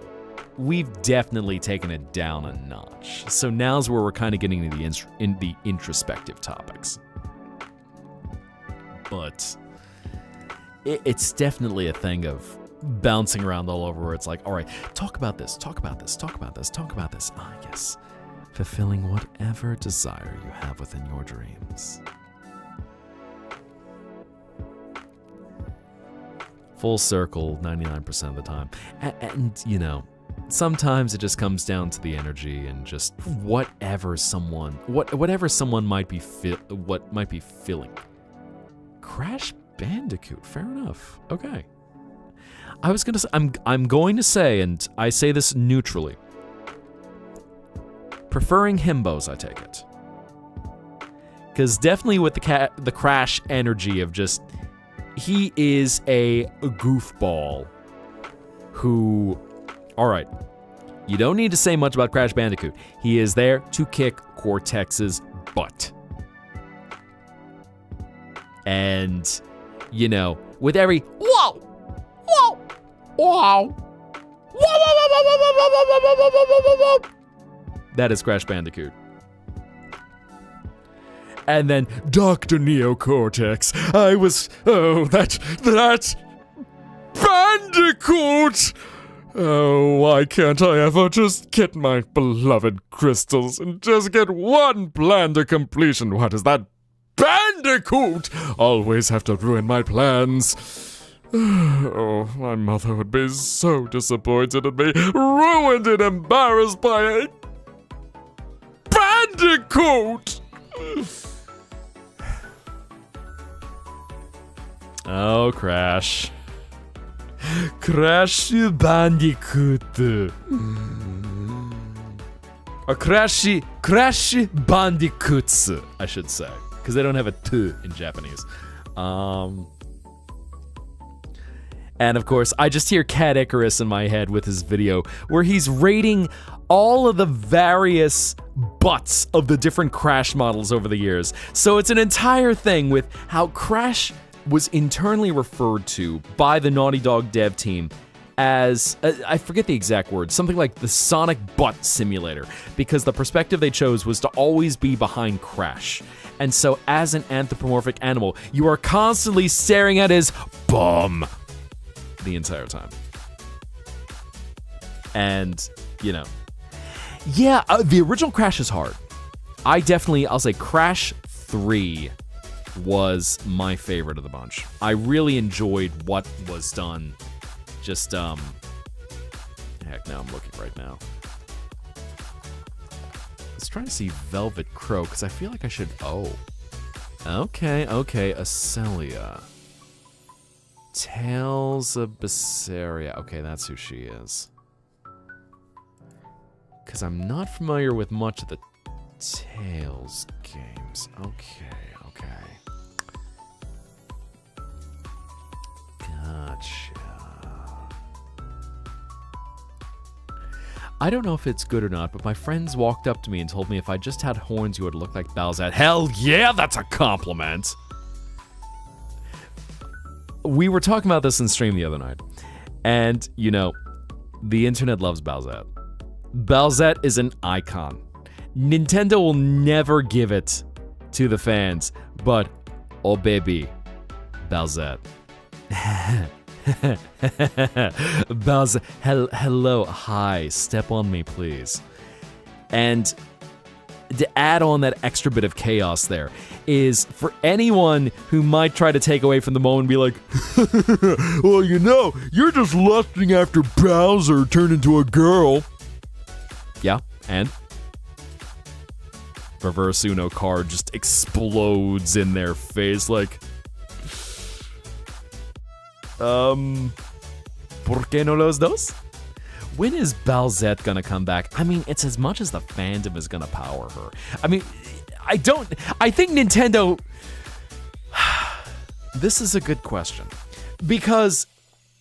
We've definitely taken it down a notch. So now's where we're kind of getting into the introspective topics. But it's definitely a thing of, bouncing around all over where it's like, all right, talk about this, talk about this, talk about this, talk about this. Ah, yes. Fulfilling whatever desire you have within your dreams. Full circle 99% of the time. And you know, sometimes it just comes down to the energy and just whatever someone might be feeling. Crash Bandicoot, fair enough. Okay. I'm going to say, and I say this neutrally, preferring himbos, I take it. Because definitely with the Crash energy of just, he is a goofball who, all right, you don't need to say much about Crash Bandicoot. He is there to kick Cortex's butt. And, you know, with every whoa, whoa, whoa, whoa, that is Crash Bandicoot. And then Dr. Neocortex, that Bandicoot! Oh, why can't I ever just get my beloved crystals and just get one plan to completion? Why does that Bandicoot always have to ruin my plans? Oh, my mother would be so disappointed in me, ruined and embarrassed by a Bandicoot! Oh, Crash. Crash Bandicoot. Or Crash Bandicoots, I should say. Because they don't have a T in Japanese. And of course, I just hear Cat Icarus in my head with his video where he's rating all of the various butts of the different Crash models over the years. So it's an entire thing with how Crash was internally referred to by the Naughty Dog dev team as, I forget the exact word, something like the Sonic Butt Simulator, because the perspective they chose was to always be behind Crash. And so as an anthropomorphic animal, you are constantly staring at his bum the entire time. And, you know, yeah, the original Crash is hard. I'll say Crash 3 was my favorite of the bunch. I really enjoyed what was done. Just, heck, now I'm looking right now. Let's try to see Velvet Crow, because I feel like I should, Okay, Acelia. Tales of Berseria. Okay, that's who she is. Because I'm not familiar with much of the Tales games. Okay. Gotcha. I don't know if it's good or not, but my friends walked up to me and told me if I just had horns, you would look like Bowsette. Hell yeah, that's a compliment! We were talking about this in stream the other night, and, you know, the internet loves Bowsette. Bowsette is an icon. Nintendo will never give it to the fans, but, oh baby, Bowsette. Bowsette, hello, hi, step on me, please. And to add on that extra bit of chaos there is for anyone who might try to take away from the moment and be like, well, you know, you're just lusting after Bowser turned into a girl. Yeah, and? Reverse Uno card just explodes in their face like, ¿Por qué no los dos? When is Bowsette gonna come back? I mean, it's as much as the fandom is gonna power her. I mean, I think Nintendo... This is a good question. Because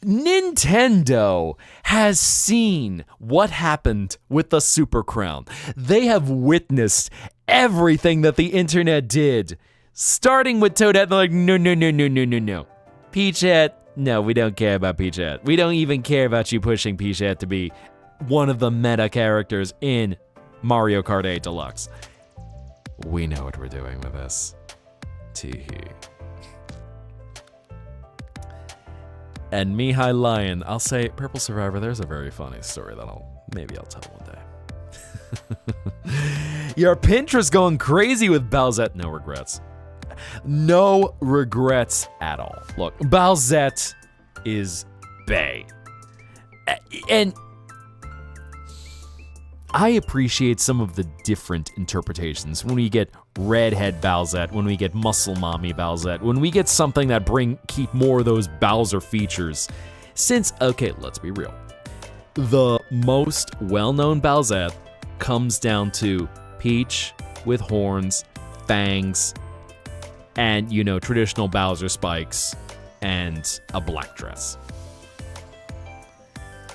Nintendo has seen what happened with the Super Crown. They have witnessed everything that the internet did. Starting with Toadette, they're like, no. Peachette, no, we don't care about Peachette. We don't even care about you pushing Peachette to be one of the meta characters in Mario Kart 8 Deluxe. We know what we're doing with this. Teehee. And Mihai Lion, I'll say, Purple Survivor, there's a very funny story that maybe I'll tell one day. Your Pinterest going crazy with Balzette. No regrets. No regrets at all. Look, Balzette is bae. And I appreciate some of the different interpretations. When we get redhead Balzette, when we get muscle mommy Balzette, when we get something that keep more of those Bowser features. Since, okay, let's be real. The most well-known Balzette comes down to Peach with horns, fangs, and, traditional Bowser spikes, and a black dress.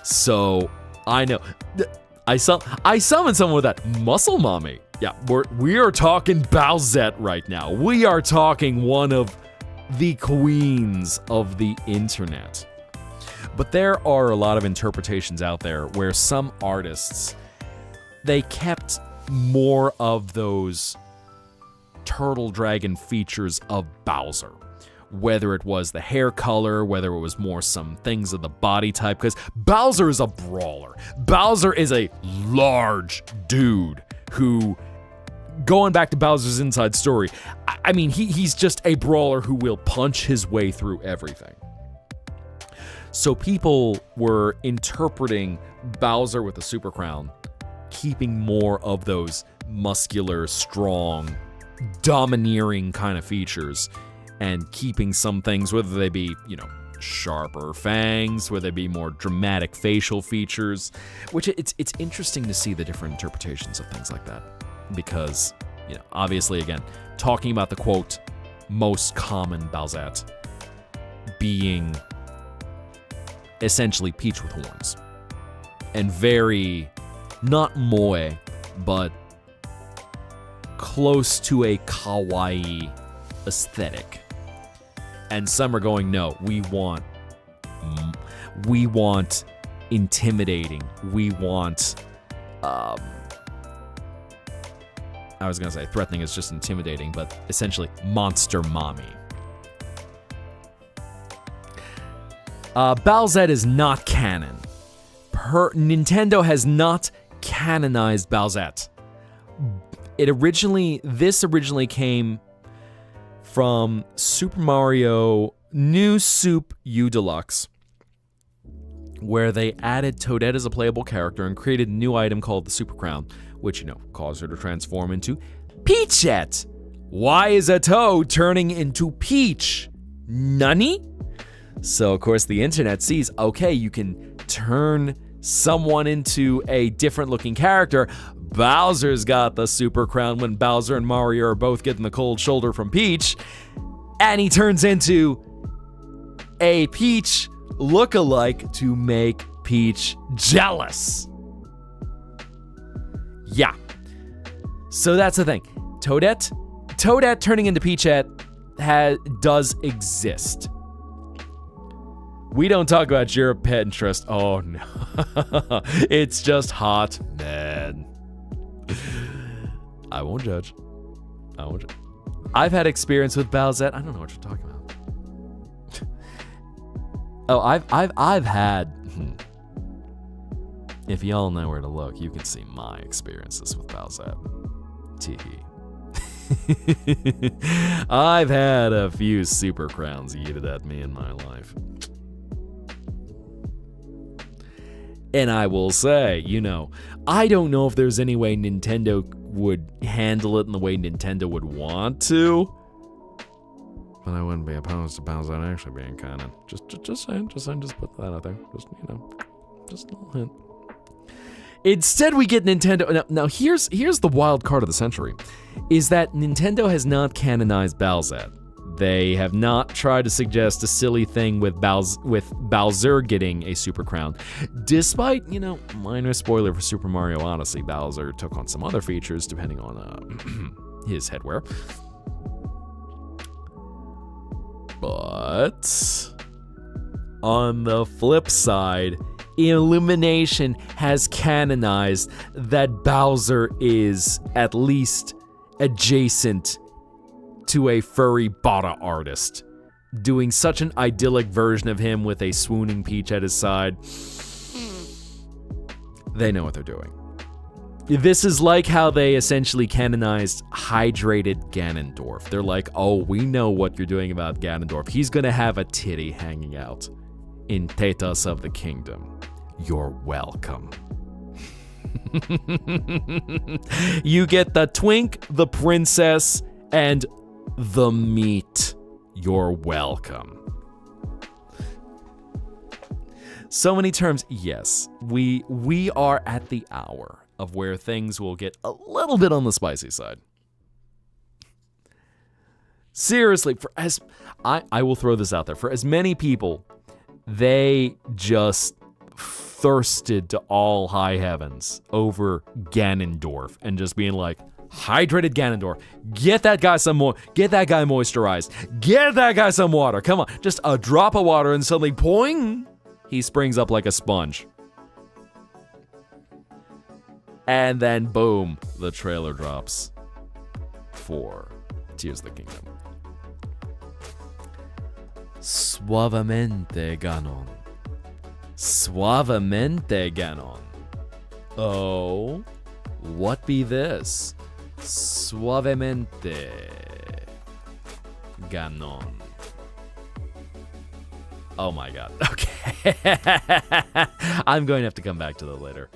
So, I know. I summoned someone with that muscle mommy. Yeah, we are talking Bowzette right now. We are talking one of the queens of the internet. But there are a lot of interpretations out there where some artists, they kept more of those turtle dragon features of Bowser. Whether it was the hair color, whether it was more some things of the body type, because Bowser is a brawler. Bowser is a large dude who, going back to Bowser's Inside Story, I mean, he's just a brawler who will punch his way through everything. So people were interpreting Bowser with the Super Crown, keeping more of those muscular, strong, domineering kind of features, and keeping some things, whether they be, sharper fangs, whether they be more dramatic facial features, which it's interesting to see the different interpretations of things like that. Because, obviously, again, talking about the, quote, most common Bowzette being essentially Peach with horns. And very, not moe, but close to a kawaii aesthetic. And some are going, no, we want intimidating. We want, I was going to say threatening is just intimidating, but essentially monster mommy. Bowzette is not canon. Nintendo has not canonized Bowzette. This originally came from Super Mario New Soup U Deluxe, where they added Toadette as a playable character and created a new item called the Super Crown, which, caused her to transform into Peachette. Why is a Toad turning into Peach? Nunny? So, of course, the internet sees, okay, you can turn someone into a different looking character. Bowser's got the Super Crown when Bowser and Mario are both getting the cold shoulder from Peach, and he turns into a Peach look-alike to make Peach jealous. Yeah. So that's the thing. Toadette turning into Peachette does exist. We don't talk about your pet interest. Oh no. It's just hot, man. I won't judge. I've had experience with Bowzette. I don't know what you're talking about. Oh, I've had. If y'all know where to look, you can see my experiences with Bowzette. Teehee. I've had a few Super Crowns yeeted at me in my life. And I will say, I don't know if there's any way Nintendo would handle it in the way Nintendo would want to. But I wouldn't be opposed to Bowser actually being canon. Just saying, just put that out there. Just a little hint. Instead, we get Nintendo. Now here's the wild card of the century, is that Nintendo has not canonized Bowzette. They have not tried to suggest a silly thing with Bowser getting a Super Crown. Despite, minor spoiler for Super Mario Odyssey, Bowser took on some other features depending on his headwear. But on the flip side, Illumination has canonized that Bowser is at least adjacent to a furry Bata artist doing such an idyllic version of him with a swooning Peach at his side. They know what they're doing. This is like how they essentially canonized hydrated Ganondorf. They're like, oh, we know what you're doing about Ganondorf. He's gonna have a titty hanging out in Tetas of the Kingdom. You're welcome. You get the twink, the princess, and the meat. You're welcome. So many terms. Yes, we are at the hour of where things will get a little bit on the spicy side. Seriously, for as I will throw this out there, for as many people, they just thirsted to all high heavens over Ganondorf and just being like, hydrated Ganondorf, get that guy some more, get that guy moisturized, get that guy some water, come on, just a drop of water and suddenly, poing, he springs up like a sponge. And then, boom, the trailer drops for Tears of the Kingdom. Suavemente Ganon. Suavemente Ganon. Oh, what be this? Suavemente Ganon. Oh my god. Okay. I'm going to have to come back to that later,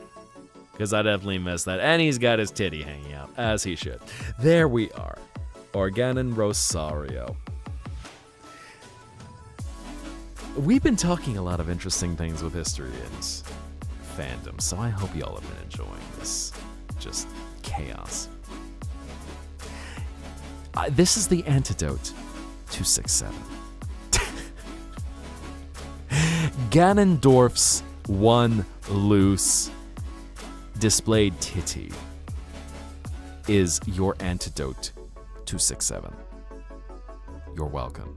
because I definitely missed that. And he's got his titty hanging out, as he should. There we are. Organon Rosario. We've been talking a lot of interesting things with history and fandom, so I hope y'all have been enjoying this just chaos. This is the antidote to 6-7. Ganondorf's one loose displayed titty is your antidote to 6-7. You're welcome.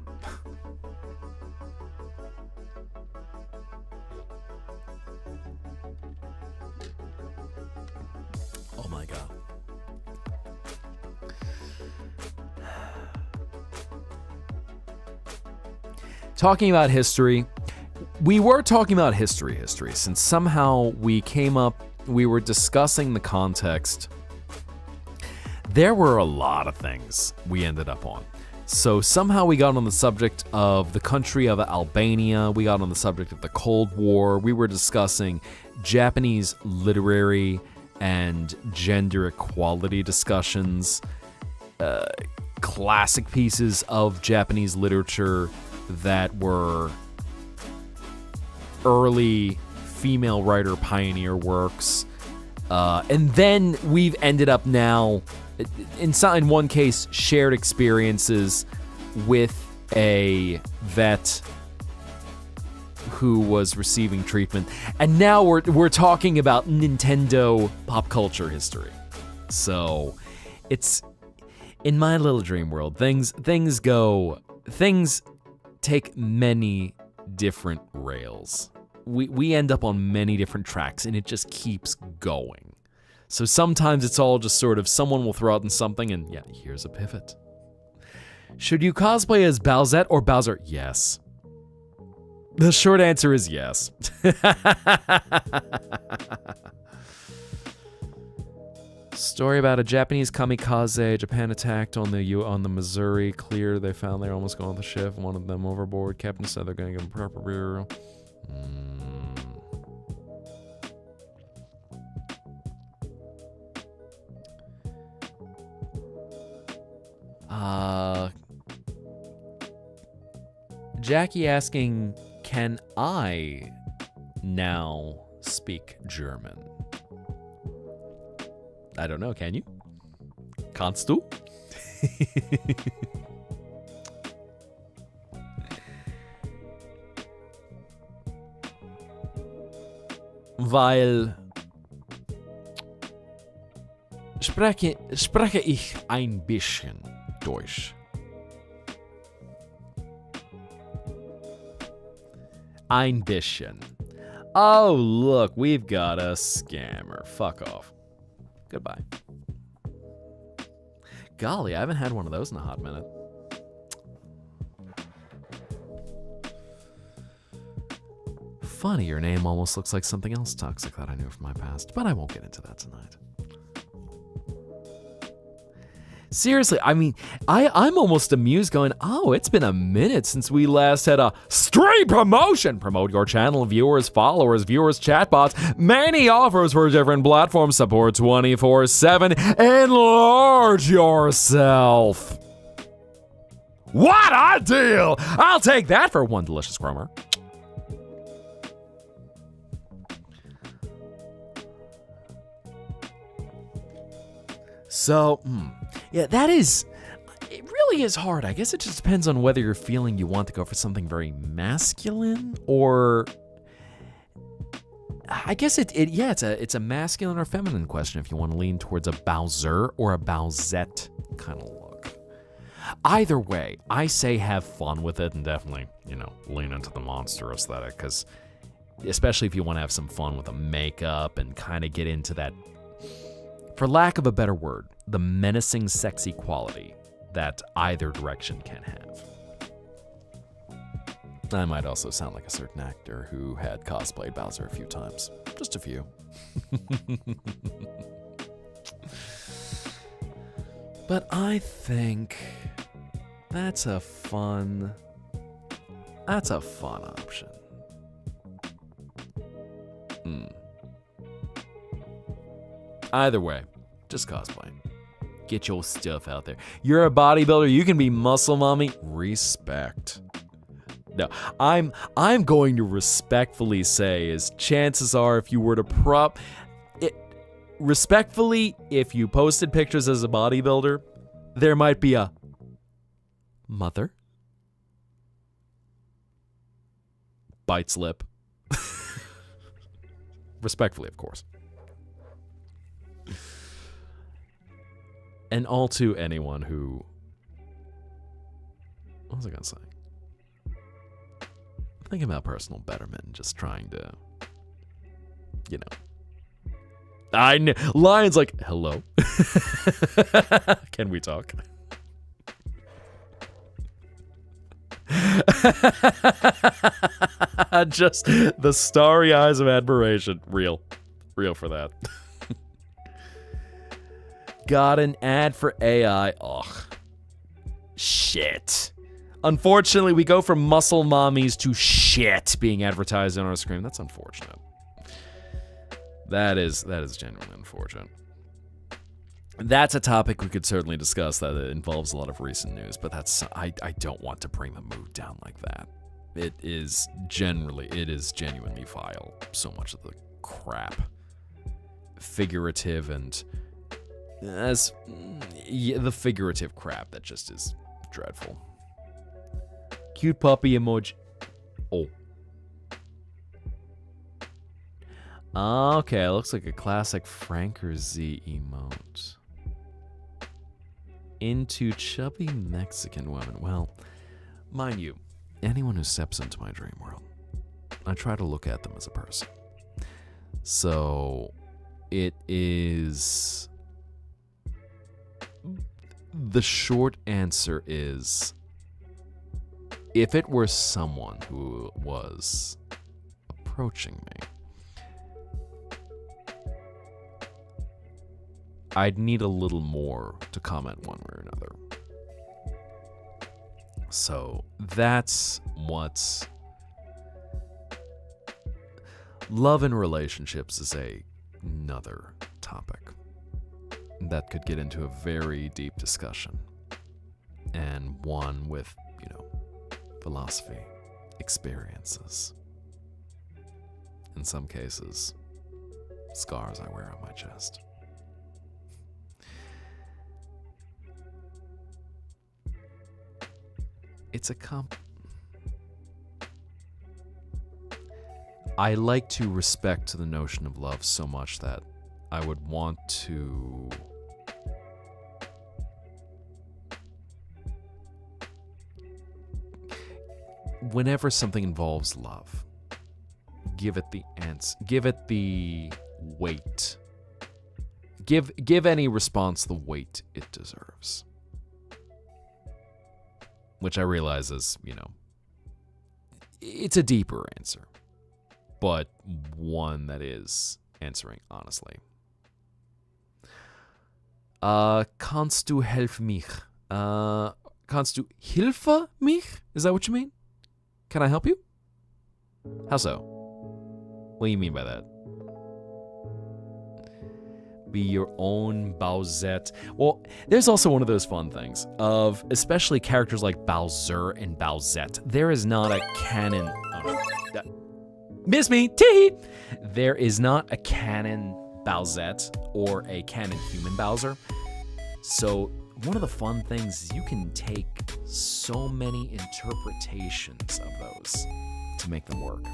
Oh my god. Talking about history, we were talking about history, since somehow we were discussing the context. There were a lot of things we ended up on. So somehow we got on the subject of the country of Albania, we got on the subject of the Cold War, we were discussing Japanese literary and gender equality discussions, classic pieces of Japanese literature that were early female writer pioneer works, and then we've ended up now, in one case, shared experiences with a vet who was receiving treatment, and now we're talking about Nintendo pop culture history. So it's in my little dream world, things take many different rails. We end up on many different tracks, and it just keeps going. So sometimes it's all just sort of someone will throw out in something, and yeah, here's a pivot. Should you cosplay as Bowsette or Bowser? Yes. The short answer is yes. Story about a Japanese kamikaze. Japan attacked on the Missouri. Clear. They found they were almost going off the ship. One of them overboard. Captain said they're going to give them proper burial. Jackie asking, can I now speak German? I don't know, can you? Kannst du? Weil spreche ich ein bisschen Deutsch. Ein bisschen. Oh, look, we've got a scammer. Fuck off. Goodbye. Golly, I haven't had one of those in a hot minute. funny, your name almost looks like something else toxic that I knew from my past, but I won't get into that tonight. Seriously, I mean, I'm almost amused going, oh, it's been a minute since we last had a stream promotion. Promote your channel, viewers, followers, viewers, chatbots, many offers for different platforms, support 24/7, enlarge yourself. What a deal! I'll take that for one delicious cromer. So, yeah, that is, it really is hard. I guess it just depends on whether you're feeling you want to go for something very masculine or, I guess it's a masculine or feminine question if you want to lean towards a Bowser or a Bowsette kind of look. Either way, I say have fun with it and definitely, lean into the monster aesthetic, because especially if you want to have some fun with the makeup and kind of get into that, for lack of a better word, the menacing, sexy quality that either direction can have. I might also sound like a certain actor who had cosplayed Bowser a few times. Just a few. But I think that's a fun option. Either way, just cosplay. Get your stuff out there. You're a bodybuilder, you can be muscle mommy. Respect. No, I'm going to respectfully say is chances are if you were to respectfully, if you posted pictures as a bodybuilder, there might be a mother. Bites lip. Respectfully, of course. And all to anyone who... What was I gonna say? Thinking about personal betterment and just trying to... Lion's like, hello? Can we talk? Just the starry eyes of admiration. Real for that. Got an ad for AI. Ugh. Shit. Unfortunately, we go from muscle mommies to shit being advertised on our screen. That's unfortunate. That is genuinely unfortunate. That's a topic we could certainly discuss that involves a lot of recent news, but I don't want to bring the mood down like that. It is genuinely vile. So much of the crap. Figurative and the figurative crap that just is dreadful. Cute puppy emoji. Oh. Okay, looks like a classic Franker Z emote. Into chubby Mexican women. Well, mind you, anyone who steps into my dream world, I try to look at them as a person. So, it is... The short answer is, if it were someone who was approaching me, I'd need a little more to comment one way or another. So that's what's... Love and relationships is another topic that could get into a very deep discussion, and one with, philosophy, experiences, in some cases, scars I wear on my chest. It's a I like to respect the notion of love so much that I would want to whenever something involves love, give it the weight. Give any response the weight it deserves. Which I realize is, it's a deeper answer. but one that is answering honestly. Kannst du helfen mich? Kannst du Hilfe mich? Is that what you mean? Can I help you? How so? What do you mean by that? Be your own Bowsette. Well, there's also one of those fun things of especially characters like Bowser and Bowsette. There is not a canon. Miss me, tee. There is not a canon Bowsette or a canon human Bowser. So one of the fun things is you can take so many interpretations of those to make them work.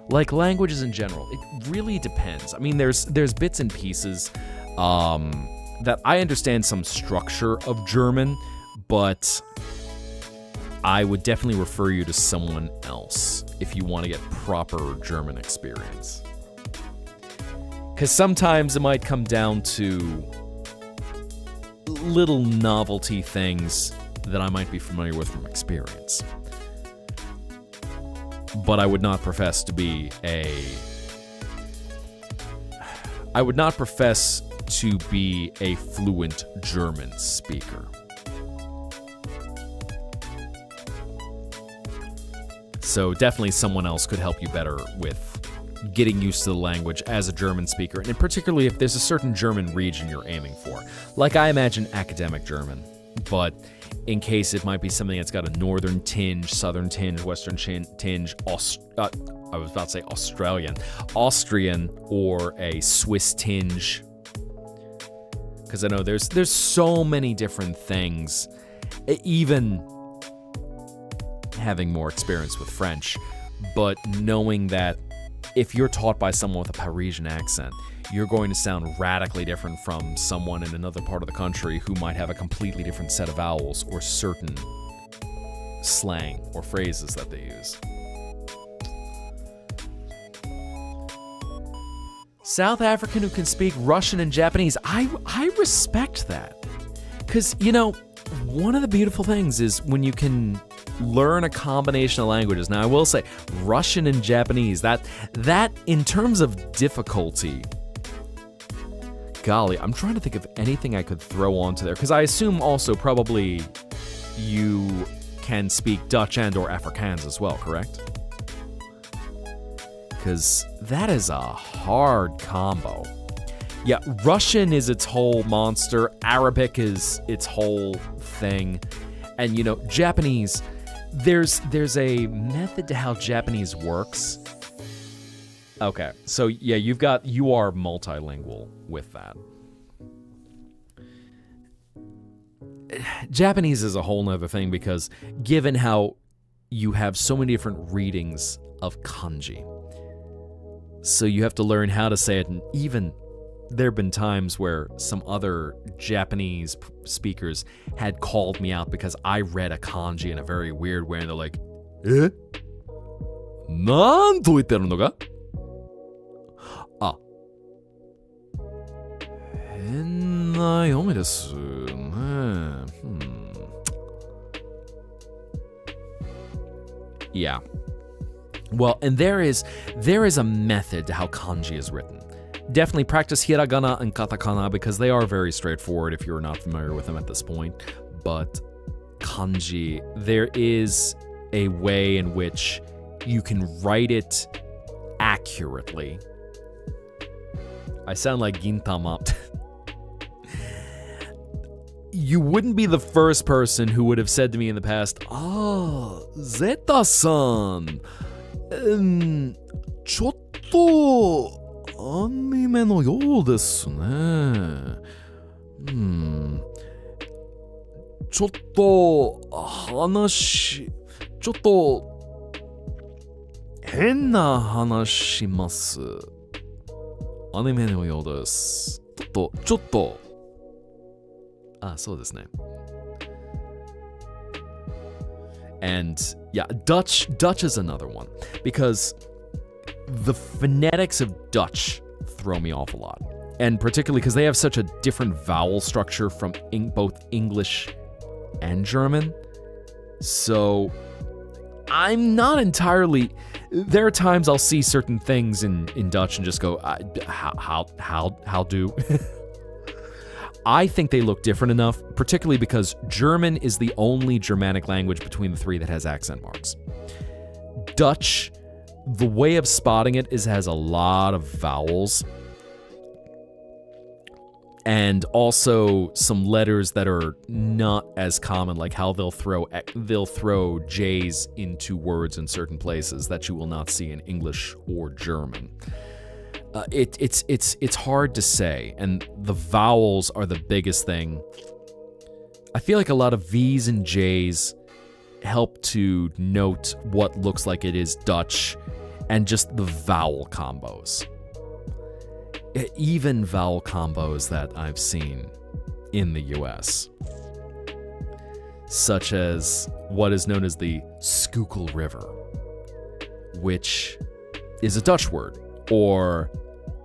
Like languages in general, it really depends. I mean, there's bits and pieces that I understand some structure of German, but I would definitely refer you to someone else if you want to get proper German experience. Because sometimes it might come down to little novelty things that I might be familiar with from experience. But I would not profess to be a fluent German speaker. So definitely someone else could help you better with getting used to the language as a German speaker, and particularly if there's a certain German region you're aiming for. Like I imagine academic German, but in case it might be something that's got a northern tinge, southern tinge, western tinge, I was about to say Australian, or a Swiss tinge. Because I know there's so many different things, even having more experience with French, but knowing that if you're taught by someone with a Parisian accent, you're going to sound radically different from someone in another part of the country who might have a completely different set of vowels or certain slang or phrases that they use. South African who can speak Russian and Japanese, I respect that. Because, you know, one of the beautiful things is when you can learn a combination of languages. Now, I will say, Russian and Japanese, that in terms of difficulty, golly, I'm trying to think of anything I could throw onto there. Because I assume also probably you can speak Dutch and or Afrikaans as well, correct? Because that is a hard combo. Yeah, Russian is its whole monster. Arabic is its whole thing. And, you know, Japanese, there's a method to how Japanese works. Okay, so yeah, you are multilingual with that. Japanese is a whole nother thing because given how you have so many different readings of kanji, so you have to learn how to say it, and even there have been times where some other Japanese speakers had called me out because I read a kanji in a very weird way, and they're like, "Eh? なんと言ってるのか?" 変な読みですね。Yeah. Well, and there is a method to how kanji is written. Definitely practice hiragana and katakana because they are very straightforward if you're not familiar with them at this point. But kanji, there is a way in which you can write it accurately. I sound like Gintama. You wouldn't be the first person who would have said to me in the past, Zetta-san, ちょっとアニメのようですね。ちょっと変な話します。アニメのようです。ちょっと。そうですね。And yeah, Dutch is another one because the phonetics of Dutch throw me off a lot. And particularly because they have such a different vowel structure from both English and German. So I'm not entirely... there are times I'll see certain things in Dutch and just go, how do? I think they look different enough, particularly because German is the only Germanic language between the three that has accent marks. Dutch, the way of spotting it is has a lot of vowels. And also some letters that are not as common, like how they'll throw J's into words in certain places that you will not see in English or German. It's hard to say, and the vowels are the biggest thing. I feel like a lot of V's and J's help to note what looks like it is Dutch, and just the vowel combos. Even vowel combos that I've seen in the US, such as what is known as the Schuylkill River, which is a Dutch word, or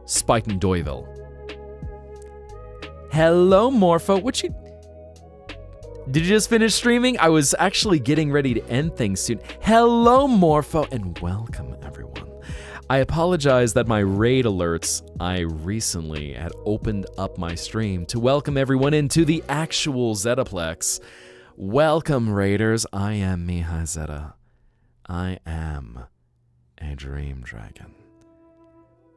Spijkenduivel. Hello, Morpho. Did you just finish streaming? I was actually getting ready to end things soon. Hello, Morpho, and welcome, everyone. I apologize that my raid alerts, I recently had opened up my stream to welcome everyone into the actual Zettaplex. Welcome, raiders. I am Mihai Zetta. I am a dream dragon.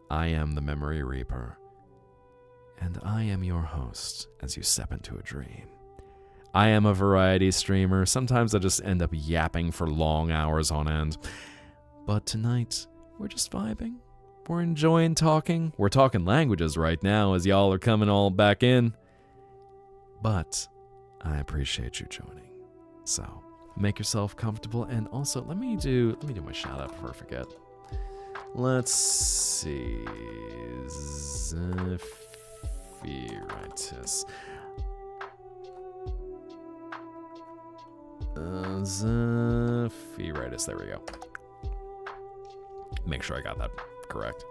I am the Memory Reaper. And I am your host as you step into a dream. I am a variety streamer. Sometimes I just end up yapping for long hours on end. But tonight, we're just vibing. We're enjoying talking. We're talking languages right now as y'all are coming all back in. But I appreciate you joining. So make yourself comfortable, and also let me do my shout out before I forget. Let's see. Zephiritis. Zephiritis, there we go. Make sure I got that correct.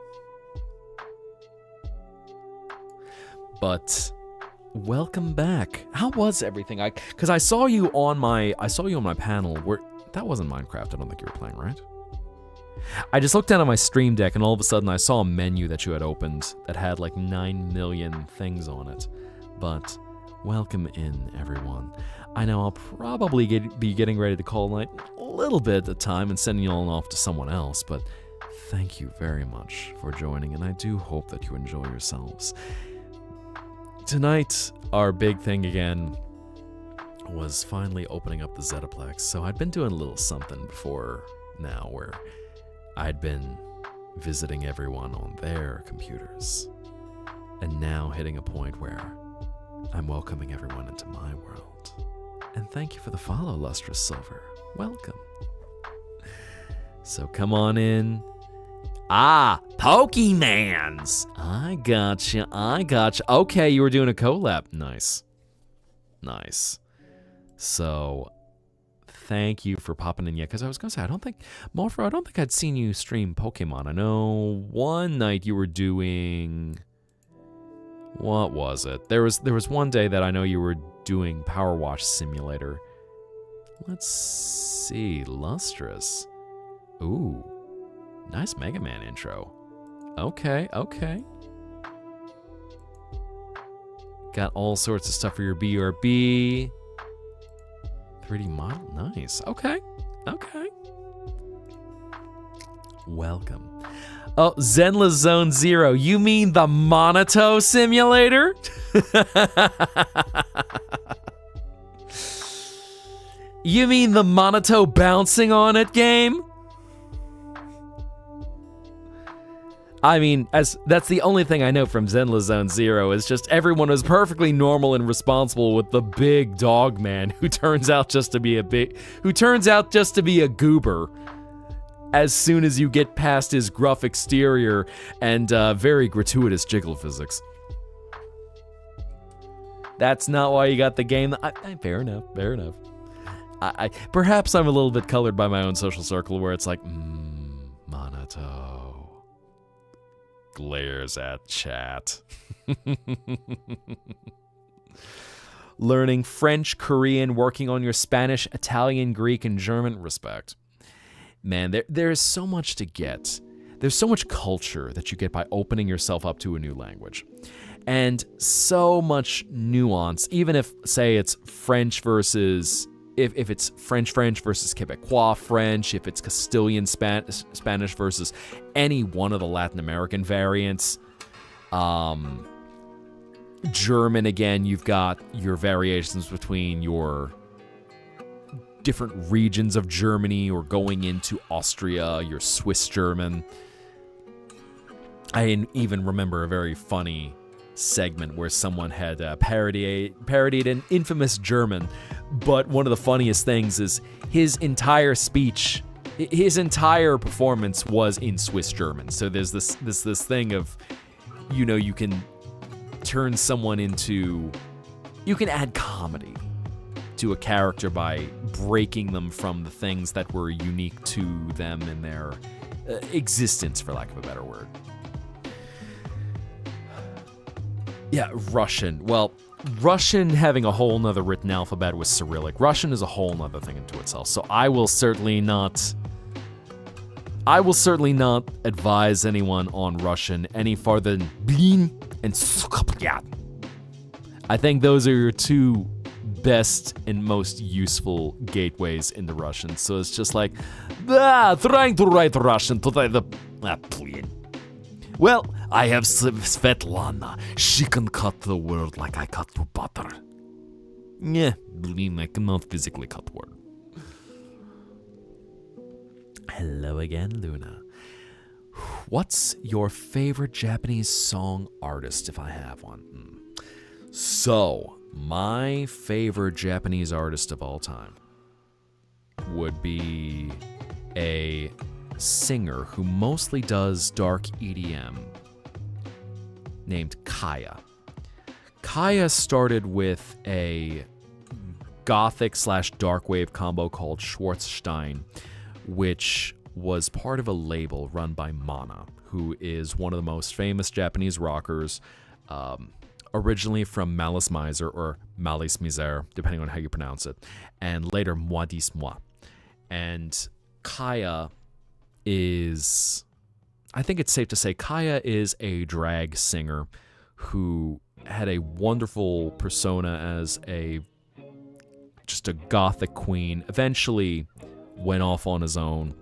But welcome back. How was everything? Because I saw you on my panel where that wasn't Minecraft. I don't think you were playing, right? I just looked down at my stream deck and all of a sudden I saw a menu that you had opened that had like 9 million things on it. But welcome in, everyone. I know I'll probably be getting ready to call night a little bit at a time and sending you all off to someone else, but thank you very much for joining, and I do hope that you enjoy yourselves. Tonight, our big thing again was finally opening up the Zettaplex. So I'd been doing a little something before now where I'd been visiting everyone on their computers, and now hitting a point where I'm welcoming everyone into my world. And thank you for the follow, Lustrous Silver. Welcome. So come on in. Pokemans. I gotcha. Okay, you were doing a collab. Nice. So, thank you for popping in. Yeah, because I was going to say, I don't think I'd seen you stream Pokemon. I know one night you were doing... What was it? There was one day that I know you were doing Power Wash Simulator. Let's see. Lustrous. Ooh. Nice Mega Man intro. Okay. Got all sorts of stuff for your BRB. 3D model. Nice. Okay. Welcome. Oh, Zenla Zone Zero. You mean the Monato simulator? You mean the Monato bouncing on it game? I mean, that's the only thing I know from Zenla Zone Zero is just everyone was perfectly normal and responsible with the big dog man who turns out just to be a goober as soon as you get past his gruff exterior and very gratuitous jiggle physics. That's not why you got the game. Fair enough. I perhaps I'm a little bit colored by my own social circle where it's like, Monato glares at chat. Learning French, Korean, working on your Spanish, Italian, Greek, and German. Respect. man, there's so much to get. There's so much culture that you get by opening yourself up to a new language. And so much nuance, even if, say, it's French versus, if it's French versus Quebecois French, if it's Castilian Spanish versus any one of the Latin American variants. German, again, you've got your variations between your different regions of Germany or going into Austria, your Swiss German. I even remember a very funny segment where someone had parodied an infamous German, but one of the funniest things is his entire speech, his entire performance was in Swiss German. So there's this thing of, you know, you can turn someone into, you can add comedy to a character by breaking them from the things that were unique to them in their existence, for lack of a better word. Yeah, Russian. Well, Russian having a whole nother written alphabet with Cyrillic. Russian is a whole nother thing into itself. So I will certainly not advise anyone on Russian any farther than blin and skopyat. I think those are your two best and most useful gateways into Russian. So it's just like, trying to write Russian to the blin. Well, I have Svetlana. She can cut the word like I cut the butter. Yeah, blin, I cannot physically cut word. Hello again, Luna. What's your favorite Japanese song artist, if I have one? So, my favorite Japanese artist of all time would be a singer who mostly does dark EDM named Kaya. Kaya started with a gothic/dark wave combo called Schwarzstein, which was part of a label run by Mana, who is one of the most famous Japanese rockers, originally from Malice Miser, or Malice Miser, depending on how you pronounce it, and later Moi Dis Moi. And Kaya is, I think it's safe to say, Kaya is a drag singer who had a wonderful persona as just a gothic queen, eventually went off on his own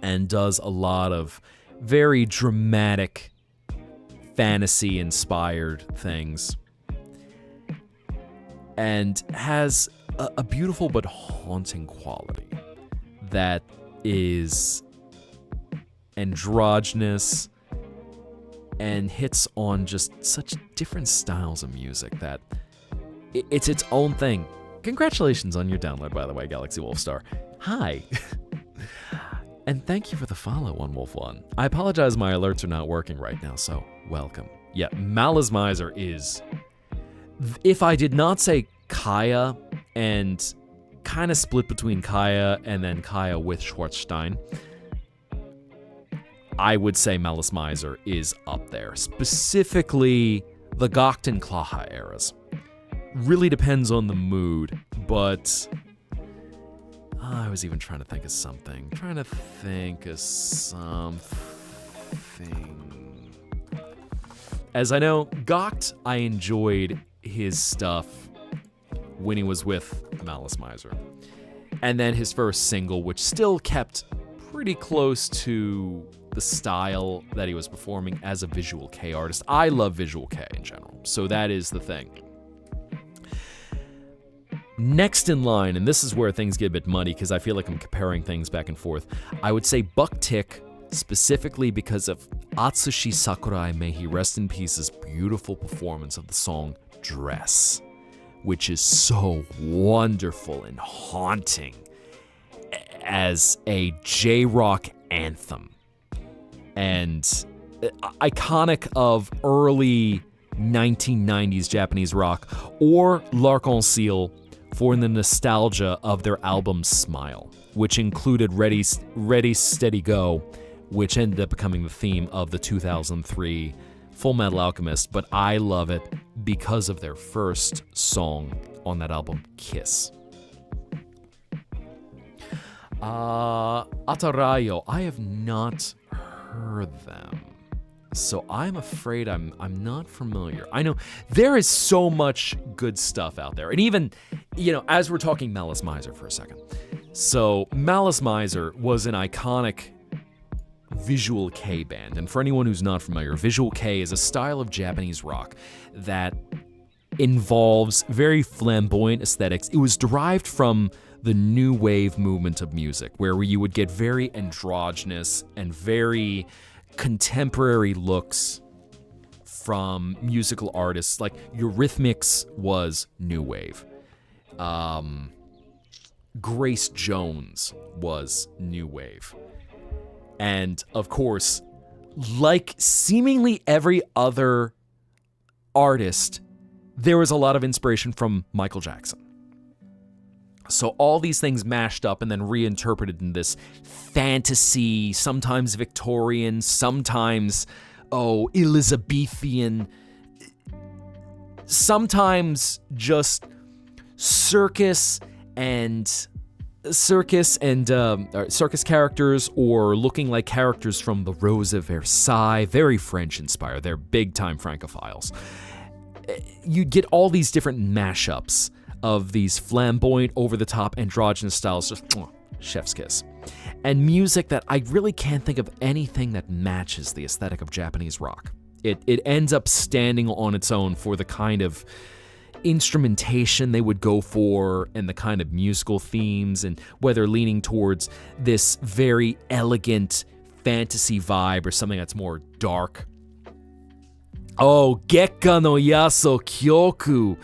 and does a lot of very dramatic, fantasy-inspired things, and has a beautiful but haunting quality that is androgynous and hits on just such different styles of music that it's its own thing. Congratulations on your download, by the way, Galaxy Wolfstar. Hi. And thank you for the follow on Wolf1. I apologize, my alerts are not working right now, so welcome. Yeah, Malice Miser is, if I did not say Kaya and kind of split between Kaya and then Kaya with Schwarzstein, I would say Malice Miser is up there. Specifically, the Gocht and Klaha eras. Really depends on the mood, but I was even trying to think of something. As I know, Gocht, I enjoyed his stuff when he was with Malice Miser. And then his first single, which still kept pretty close to the style that he was performing as a Visual K artist. I love Visual K in general, so that is the thing. Next in line, and this is where things get a bit muddy because I feel like I'm comparing things back and forth, I would say Buck Tick, specifically because of Atsushi Sakurai, may he rest in peace's beautiful performance of the song Dress, which is so wonderful and haunting as a J-rock anthem and iconic of early 1990s Japanese rock, or L'Arc-en-Ciel for the nostalgia of their album Smile, which included Ready Steady Go, which ended up becoming the theme of the 2003 Full Metal Alchemist, but I love it because of their first song on that album, Kiss. Atarayo, I have not heard them. So I'm afraid I'm not familiar. I know there is so much good stuff out there. And even, as we're talking Malice Miser for a second. So Malice Miser was an iconic Visual Kei band. And for anyone who's not familiar, Visual Kei is a style of Japanese rock that involves very flamboyant aesthetics. It was derived from the new wave movement of music, where you would get very androgynous and very contemporary looks from musical artists. Like Eurythmics was new wave. Grace Jones was new wave. And of course, like seemingly every other artist, there was a lot of inspiration from Michael Jackson. So all these things mashed up and then reinterpreted in this fantasy, sometimes Victorian, sometimes, Elizabethan, sometimes just circus characters or looking like characters from the Rose of Versailles, very French inspired. They're big time Francophiles. You get all these different mashups of these flamboyant, over-the-top, androgynous styles, just chef's kiss. And music that I really can't think of anything that matches the aesthetic of Japanese rock. It ends up standing on its own for the kind of instrumentation they would go for and the kind of musical themes, and whether leaning towards this very elegant fantasy vibe or something that's more dark. Gekka no Yaso Kyoku.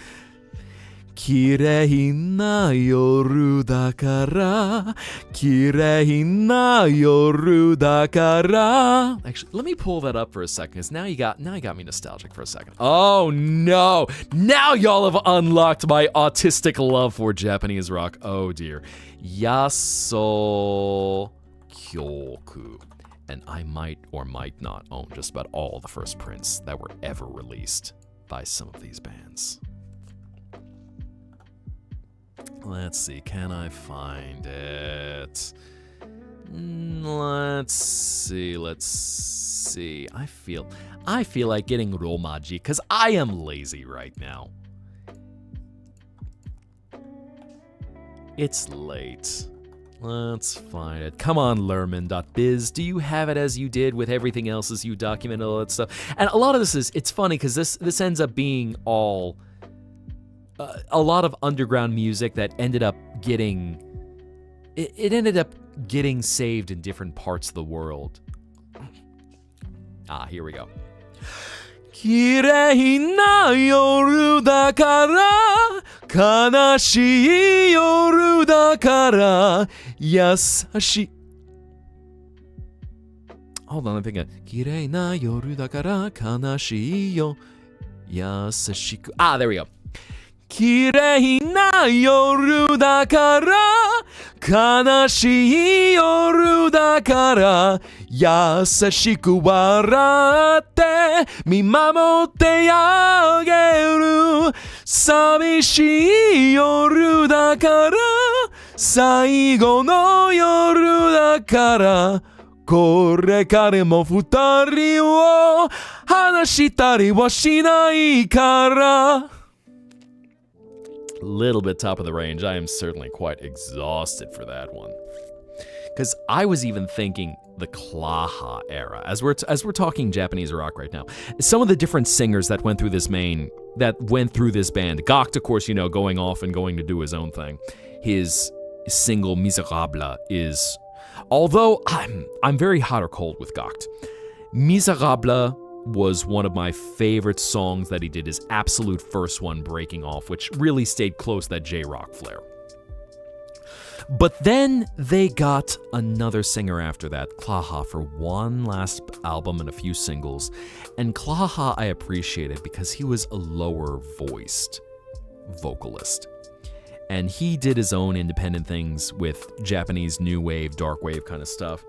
Kirei na yoru dakara, kirei na yoru dakara. Actually, let me pull that up for a second, because now you got me nostalgic for a second. Oh no! Now y'all have unlocked my autistic love for Japanese rock. Oh dear. Yaso Kyoku. And I might or might not own just about all the first prints that were ever released by some of these bands. Let's see, can I find it? Let's see. I feel like getting Romaji, because I am lazy right now. It's late. Let's find it. Come on, Lerman.biz. Do you have it as you did with everything else as you documented all that stuff? And a lot of this it's funny because this ends up being all a lot of underground music that ended up getting saved in different parts of the world. Here we go. Kirei na yoru dakara, kanashii yoru dakara, yasashi. Hold on, I'm thinking. Kirei na yoru dakara, kanashii yo, yasashiku. There we go. Kirei na yoru dakara, kanashii yoru dakara, yasashiku waratte mimamotte ageru, sabishii yoru dakara, saigo no yoru dakara, korekare mo futari wo hanashitari wa shinai kara. Little bit top of the range. I am certainly quite exhausted for that one. Because I was even thinking the Klaha era. As we're talking Japanese rock right now, some of the different singers that went through this band. Gakt, of course, going off and going to do his own thing. His single Miserable is, although I'm very hot or cold with Gakt. Miserable was one of my favorite songs that he did, his absolute first one, Breaking Off, which really stayed close to that J-rock flair. But then they got another singer after that, Klaha, for one last album and a few singles. And Klaha I appreciated because he was a lower-voiced vocalist. And he did his own independent things with Japanese new wave, dark wave kind of stuff.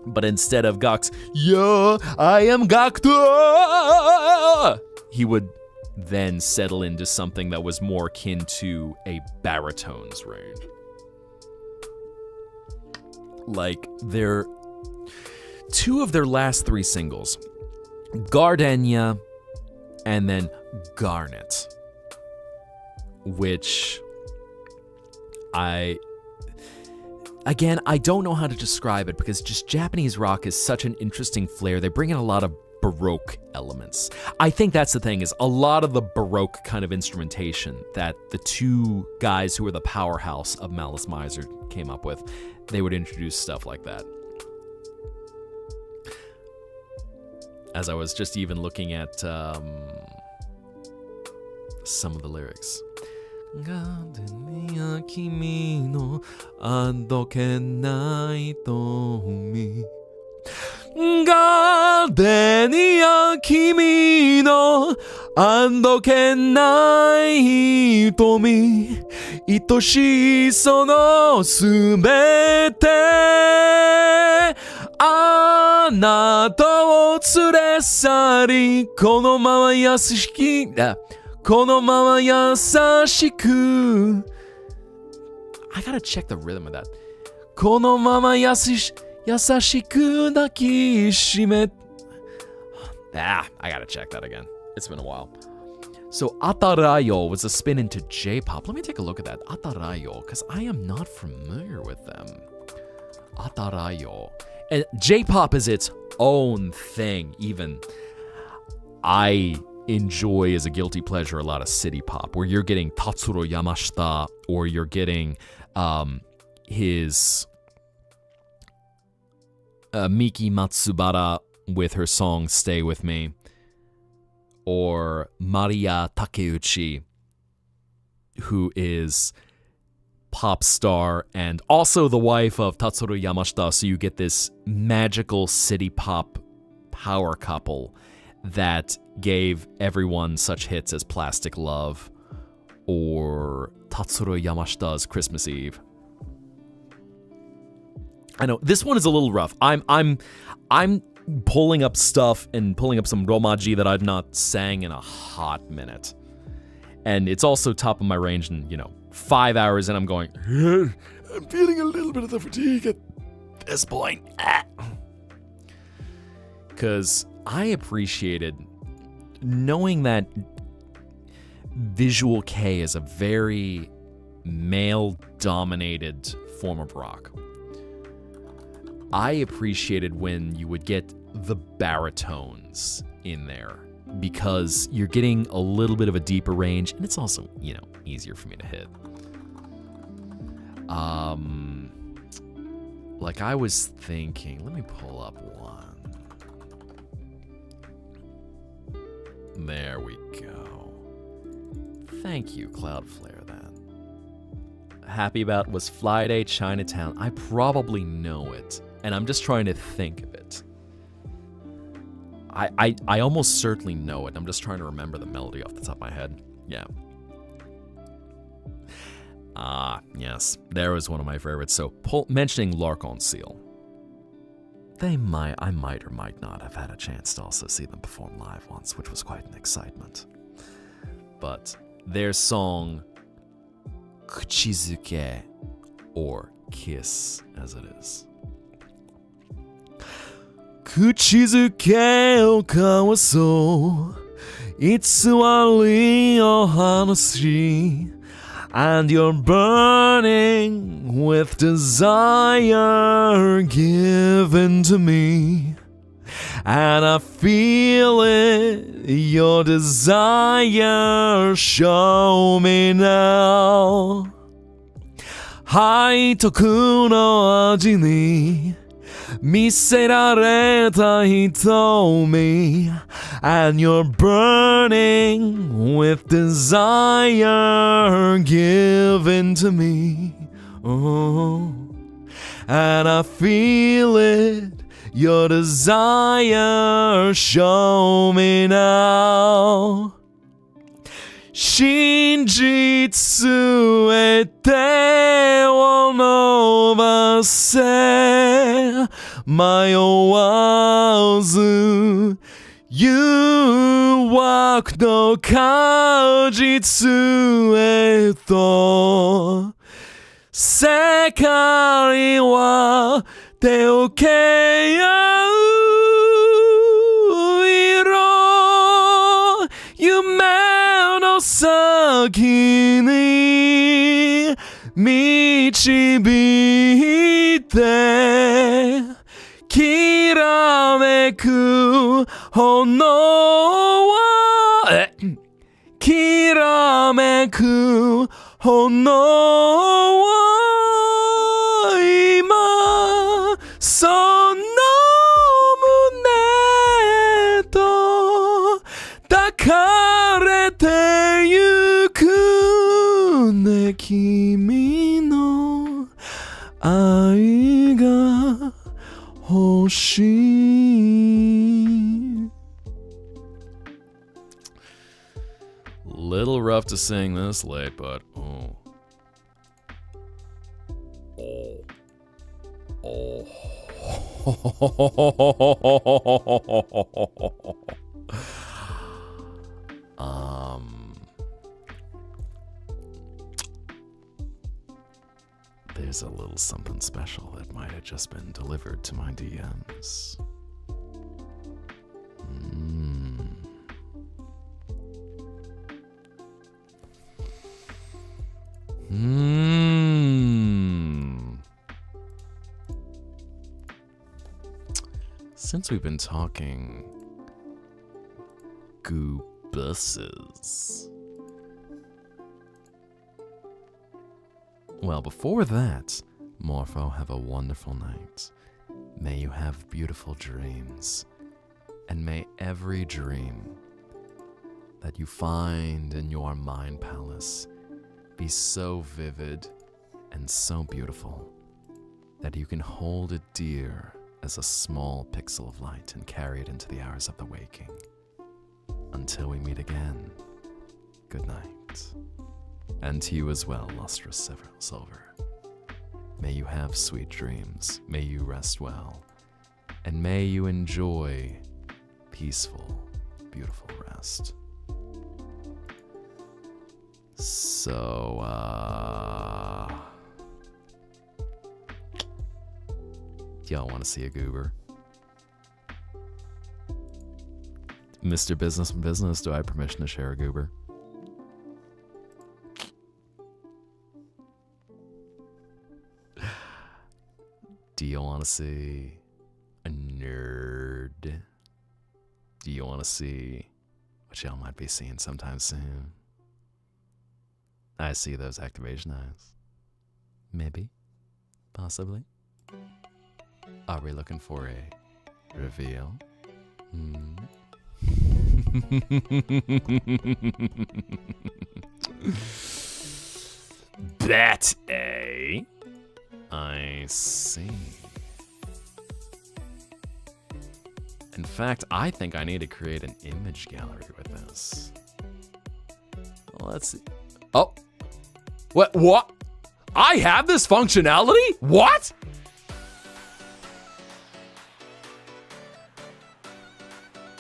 But instead of Gakt's, "Yeah, I am Gakta," he would then settle into something that was more akin to a baritone's range. like two of their last three singles, Gardenia and then Garnet, which I don't know how to describe it because just Japanese rock is such an interesting flair. They bring in a lot of Baroque elements. I think that's the thing, is a lot of the Baroque kind of instrumentation that the two guys who were the powerhouse of Malice Miser came up with, they would introduce stuff like that. As I was just even looking at some of the lyrics. 君のあどけない瞳 ガーデニア君のあどけない瞳愛しいそのすべてあなたを連れ去りこのまま優しくこのまま優しく I gotta check the rhythm of that このまま優しく抱きしめ I gotta check that again. It's been a while. So Atarayo was a spin into J-pop. Let me take a look at that. Atarayo, because I am not familiar with them. Atarayo. And J-pop is its own thing, even. I enjoy as a guilty pleasure a lot of city pop, where you're getting Tatsuro Yamashita, or you're getting his Miki Matsubara with her song Stay With Me, or Maria Takeuchi, who is pop star and also the wife of Tatsuro Yamashita, so you get this magical city pop power couple that gave everyone such hits as Plastic Love or Tatsuro Yamashita's Christmas Eve. I know this one is a little rough. I'm pulling up stuff and pulling up some romaji that I've not sang in a hot minute. And it's also top of my range, and 5 hours in I'm going, I'm feeling a little bit of the fatigue at this point. Because I appreciated knowing that Visual K is a very male-dominated form of rock. I appreciated when you would get the baritones in there, because you're getting a little bit of a deeper range, and it's also, easier for me to hit. Like I was thinking, let me pull up one. There we go. Thank you, Cloudflare, then. Happy About was Fly Day Chinatown. I probably know it, and I'm just trying to think of it. I almost certainly know it. I'm just trying to remember the melody off the top of my head. Yeah. Yes. There was one of my favorites. So, mentioning L'Arc-en-Ciel. I might or might not have had a chance to also see them perform live once, which was quite an excitement. But their song, Kuchizuke, or Kiss, as it is. 口づけを交わそう偽りを話し And you're burning with desire given to me And I feel it, your desire, show me now 背徳の味に見せられた瞳 And you're burning with desire given to me And I feel it, your desire, show me now 真実すべてを伸ばせ迷わず誘惑の果実へと世界は手をけ合う色夢の先に導いてきらめく炎はきらめく炎は今その胸と抱かれてゆくね君の愛が欲しい Little rough to sing this late, but oh. There's a little something special that might have just been delivered to my DMs. Since we've been talking goobuses. Well, before that, Morpho, have a wonderful night. May you have beautiful dreams. And may every dream that you find in your mind palace be so vivid and so beautiful that you can hold it dear as a small pixel of light and carry it into the hours of the waking. Until we meet again, good night. And to you as well, lustrous silver. May you have sweet dreams, may you rest well, and may you enjoy peaceful, beautiful rest. So, y'all want to see a goober? Mr. Business and Business, do I have permission to share a goober? Do you want to see a nerd? Do you want to see what y'all might be seeing sometime soon? I see those activation eyes. Maybe. Possibly. Are we looking for a reveal? Bet a. I see. In fact, I think I need to create an image gallery with this. Let's see. Oh. What? I have this functionality? What?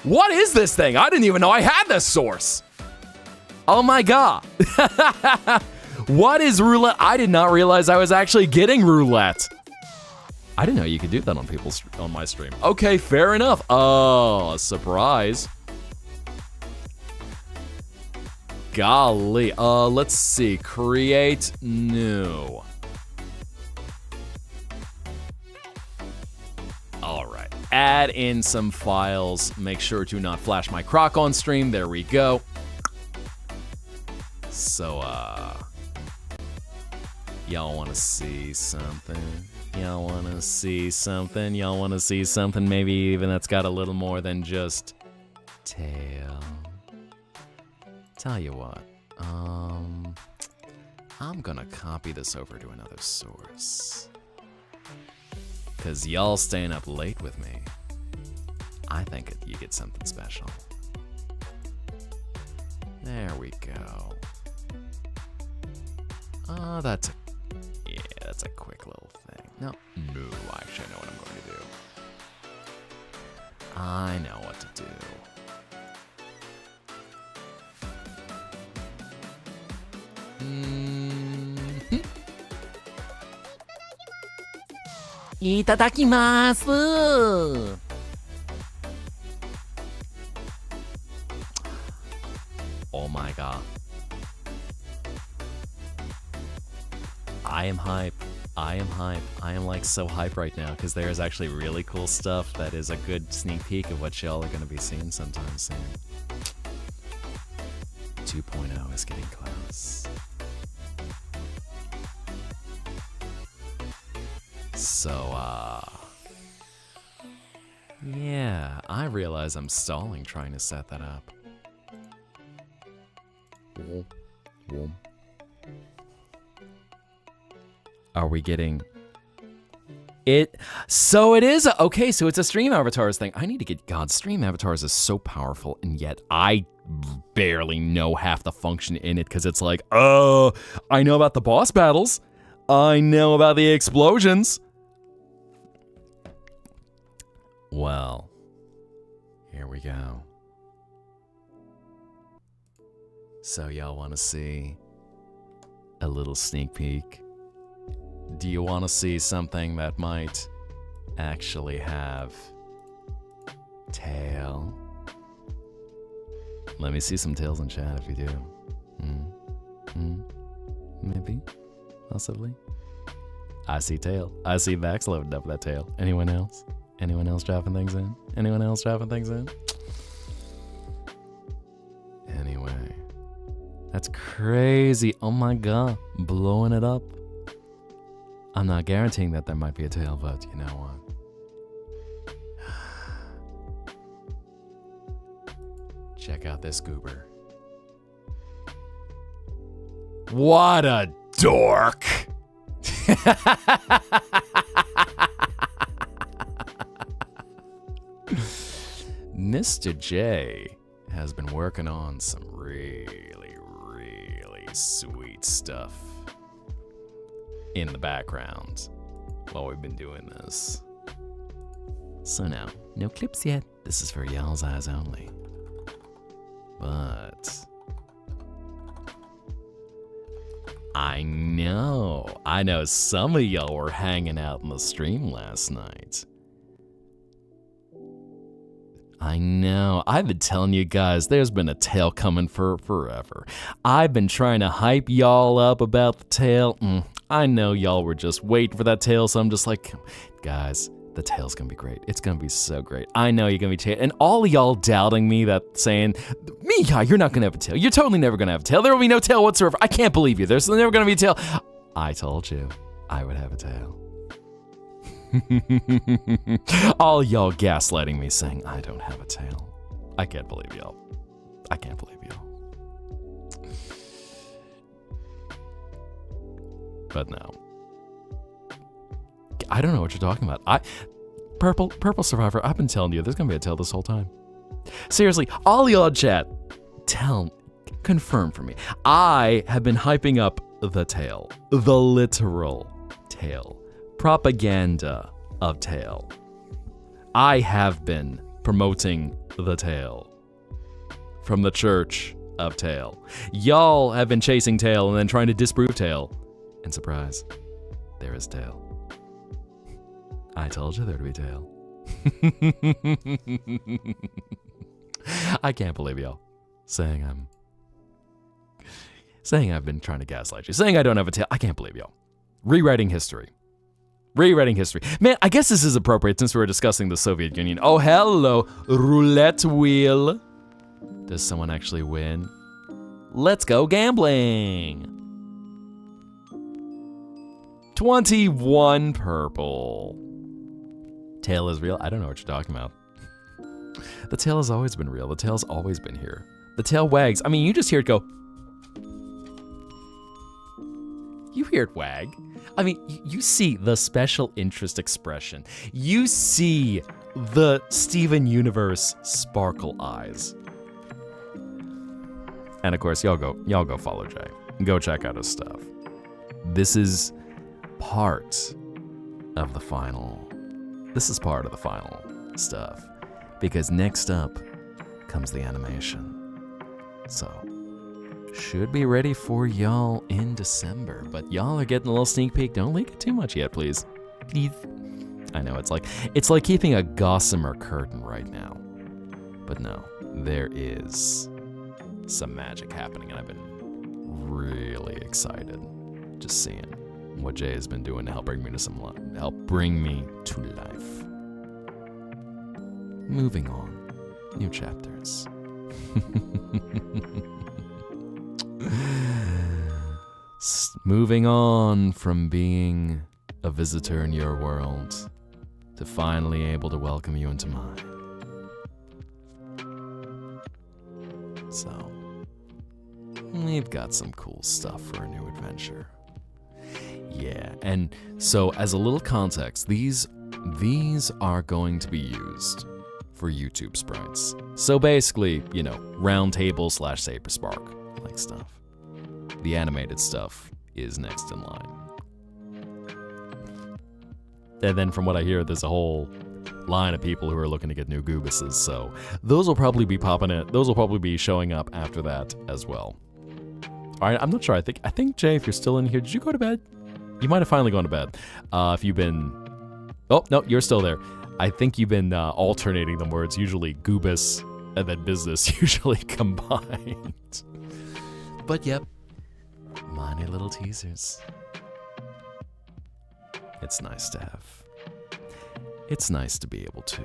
What is this thing? I didn't even know I had this source. Oh my god. What is roulette? I did not realize I was actually getting roulette. I didn't know you could do that on my stream. Okay, fair enough. Oh, a surprise. Golly. Let's see. Create new. All right. Add in some files. Make sure to not flash my croc on stream. There we go. So, y'all want to see something? Y'all want to see something? Y'all want to see something maybe even that's got a little more than just tail? Tell you what, I'm gonna copy this over to another source. Cause y'all staying up late with me, I think you get something special. There we go. That's a quick little thing. No, actually I know what I'm going to do. I know what to do. Itadakimasu. Oh my god. I am hype. I am like so hype right now because there is actually really cool stuff that is a good sneak peek of what y'all are going to be seeing sometime soon. 2.0 is getting close. So, yeah, I realize I'm stalling trying to set that up. Are we getting it? So it is. Okay, so it's a stream avatars thing. I need to get, God, stream avatars is so powerful, and yet I barely know half the function in it because it's like, I know about the boss battles. I know about the explosions. Well, here we go. So y'all want to see a little sneak peek? Do you want to see something that might actually have tail? Let me see some tails in chat if you do. Maybe, possibly. I see tail. I see Max loaded up that tail. Anyone else? Anyone else dropping things in? Anyone else dropping things in? Anyway, that's crazy. Oh my god, blowing it up. I'm not guaranteeing that there might be a tail, but you know what? Check out this goober. What a dork! Mr. J has been working on some really, really sweet stuff in the background while we've been doing this. So now, no clips yet. This is for y'all's eyes only. But I know some of y'all were hanging out in the stream last night. I know. I've been telling you guys there's been a tale coming for forever. I've been trying to hype y'all up about the tale. I know y'all were just waiting for that tale, so I'm just like, guys, the tale's gonna be great. It's gonna be so great. I know you're gonna be and all of y'all doubting me, that saying, Mihai, you're not gonna have a tail. You're totally never gonna have a tail. There will be no tail whatsoever. I can't believe you. There's never gonna be a tail. I told you I would have a tail. All y'all gaslighting me saying I don't have a tail. I can't believe y'all. I can't believe y'all. But no. I don't know what you're talking about. Purple Survivor, I've been telling you there's gonna be a tail this whole time. Seriously, all y'all chat, confirm for me. I have been hyping up the tail. The literal tail. Propaganda of tail. I have been promoting the tail from the church of tail. Y'all have been chasing tail and then trying to disprove tail. And surprise, there is tail. I told you there'd be tail. I can't believe y'all saying I've been trying to gaslight you, saying I don't have a tail. I can't believe y'all. Rewriting history. Man, I guess this is appropriate since we're discussing the Soviet Union. Oh, hello, roulette wheel. Does someone actually win? Let's go gambling. 21 purple. Tail is real? I don't know what you're talking about. The tail has always been real. The tail's always been here. The tail wags. I mean, you just hear it go. You hear it wag. I mean, you see the special interest expression. You see the Steven Universe sparkle eyes. And of course, y'all go follow Jay. Go check out his stuff. This is part of the final. This is part of the final stuff. Because next up comes the animation. So, should be ready for y'all in December. But y'all are getting a little sneak peek. Don't leak it too much yet, please. Please. I know, it's like keeping a gossamer curtain right now. But no, there is some magic happening, and I've been really excited just seeing what Jay has been doing to help bring me to life. Moving on, new chapters. Moving on from being a visitor in your world to finally able to welcome you into mine. So, we've got some cool stuff for a new adventure. Yeah, and so as a little context, these are going to be used for YouTube sprites. So basically, round table / Saber Spark like stuff. The animated stuff is next in line. And then from what I hear, there's a whole line of people who are looking to get new Goobuses, so those will probably be those will probably be showing up after that as well. Alright, I'm not sure. I think Jay, if you're still in here, did you go to bed? You might have finally gone to bed. If you've been... Oh, no, you're still there. I think you've been alternating them where it's usually Goobus and then business usually combined. But yep, minor little teasers. It's nice to have. It's nice to be able to,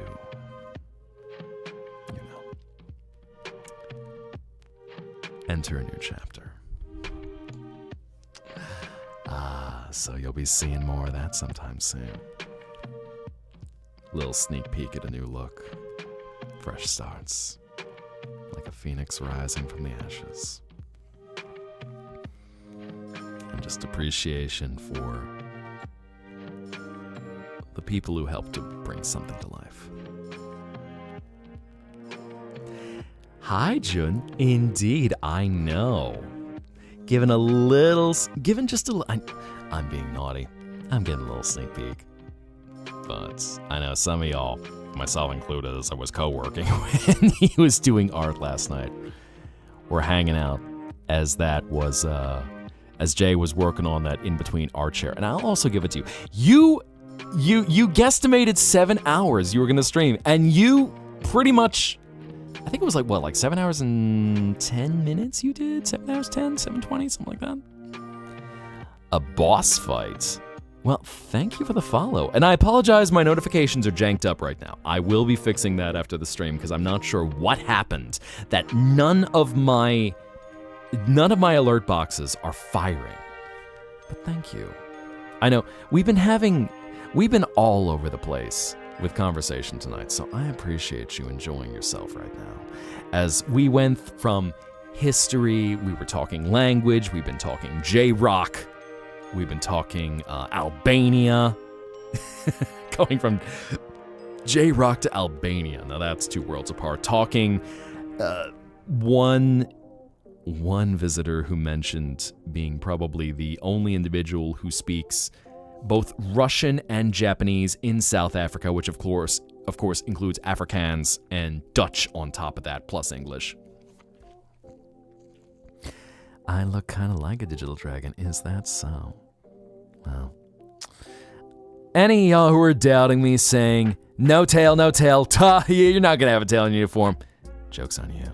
enter a new chapter. So you'll be seeing more of that sometime soon. Little sneak peek at a new look. Fresh starts. Like a phoenix rising from the ashes. And just appreciation for the people who helped to bring something to life. Hi, Jun. Indeed, I know. Given just a little... I'm being naughty. I'm getting a little sneak peek. But I know some of y'all, myself included, as I was co-working when he was doing art last night, were hanging out as Jay was working on that in-between art share. And I'll also give it to you. You guesstimated 7 hours you were going to stream, and you pretty much... I think it was like 7 hours and 10 minutes you did? 7 hours 10, 7:20, something like that. A boss fight. Well, thank you for the follow. And I apologize, my notifications are janked up right now. I will be fixing that after the stream because I'm not sure what happened that none of my alert boxes are firing. But thank you. I know, we've been all over the place with conversation tonight, so I appreciate you enjoying yourself right now. As we went from history, we were talking language, we've been talking J-Rock, we've been talking Albania. Going from J-Rock to Albania, now that's two worlds apart. Talking one visitor who mentioned being probably the only individual who speaks both Russian and Japanese in South Africa, which of course includes Afrikaans and Dutch on top of that, plus English. I look kind of like a digital dragon, is that so? Well, any of y'all who are doubting me saying, no tail, you're not gonna have a tail in uniform. Joke's on you.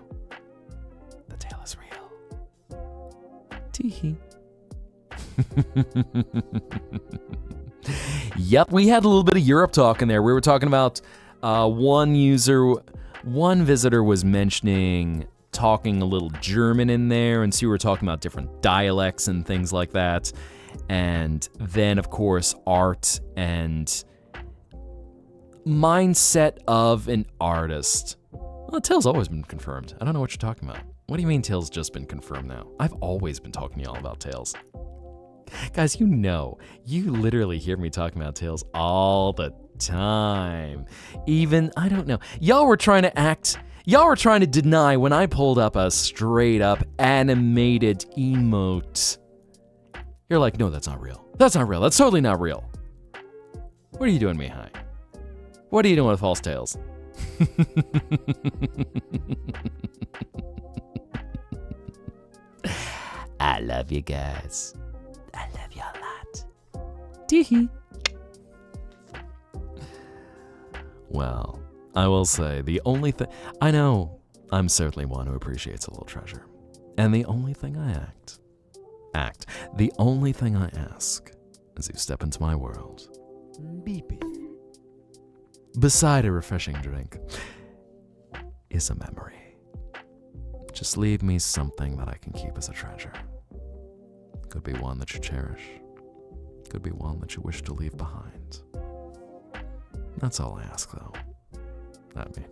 The tail is real. Tee-hee. Yep, we had a little bit of Europe talk in there. We were talking about one visitor was mentioning talking a little German in there, and so we were talking about different dialects and things like that. And then, of course, art and mindset of an artist. Well, Tail's always been confirmed. I don't know what you're talking about. What do you mean Tail's just been confirmed now? I've always been talking to y'all about Tails. Guys, you literally hear me talking about Tails all the time. Even, I don't know, y'all were trying to deny when I pulled up a straight up animated emote. You're like, no, that's not real. That's totally not real. What are you doing, Mihai? What are you doing with false tails? I love you guys. I love you a lot. Tee-hee. Well, I will say the only thing... I know I'm certainly one who appreciates a little treasure. And the only thing I the only thing I ask as you step into my world, beepy, beside a refreshing drink, is a memory. Just leave me something that I can keep as a treasure. Could be one that you cherish. Could be one that you wish to leave behind. That's all I ask, though. Not me.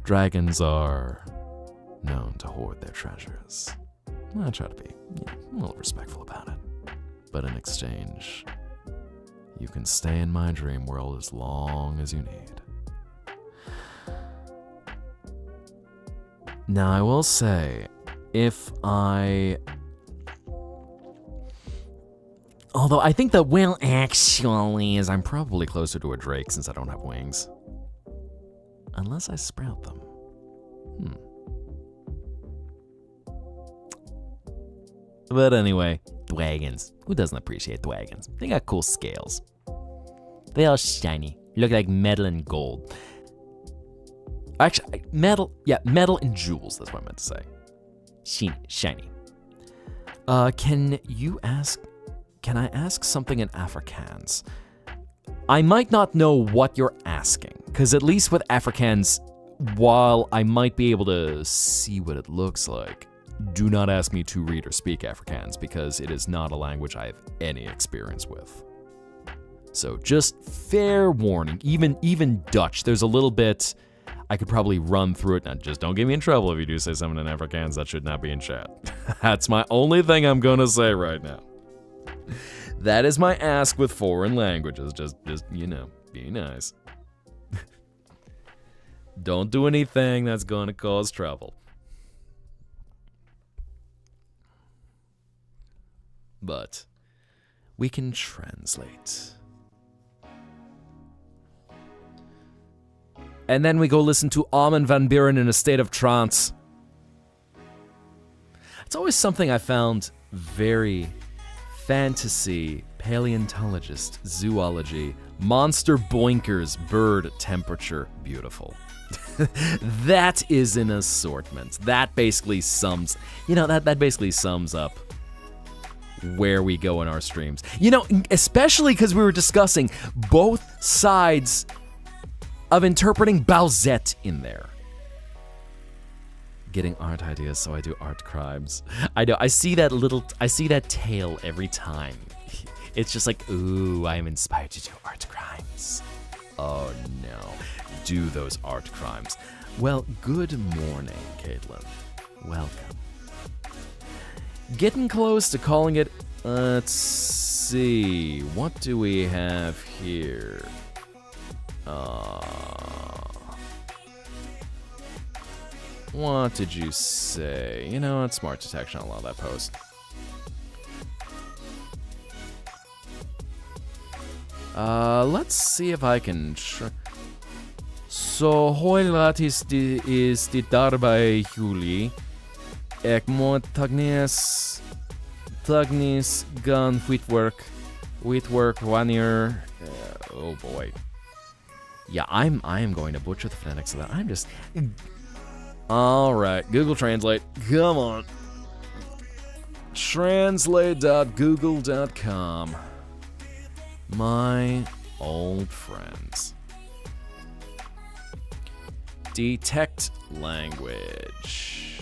Dragons are known to hoard their treasures. I try to be a little respectful about it. But in exchange, you can stay in my dream world as long as you need. Now, I will say, although I think that, well, actually, I'm probably closer to a drake since I don't have wings. Unless I sprout them. But anyway, thwagons. Who doesn't appreciate thwagons? They got cool scales. They all shiny. Look like metal and gold. Actually, metal and jewels, that's what I meant to say. Shiny. Can I ask something in Afrikaans? I might not know what you're asking, because at least with Afrikaans, while I might be able to see what it looks like, do not ask me to read or speak Afrikaans, because it is not a language I have any experience with. So just fair warning, even Dutch, there's a little bit, I could probably run through it. Now, just don't get me in trouble if you do say something in Afrikaans that should not be in chat. That's my only thing I'm gonna say right now. That is my ask with foreign languages. Just be nice. Don't do anything that's gonna cause trouble. But we can translate. And then we go listen to Armin van Buren in a state of trance. It's always something I found very fantasy, paleontologist, zoology, monster boinkers, bird temperature, beautiful. That is an assortment. That basically sums up where we go in our streams. Especially because we were discussing both sides of interpreting Balzette in there. Getting art ideas, so I do art crimes. I know, I see that tail every time. It's just like, ooh, I am inspired to do art crimes. Oh no, do those art crimes. Well, good morning, Caitlin. Welcome. Getting close to calling it, let's see, what do we have here? What did you say? It's smart detection, I'll allow that post. Let's see if I can So, heute ist die Darbe Juli. Ik moet Tagnis gun Wheatwork 1 year. Oh boy. Yeah, I am going to butcher the phonetics of that. I'm just... Alright, Google Translate. Come on. Translate.google.com. My old friends. Detect language.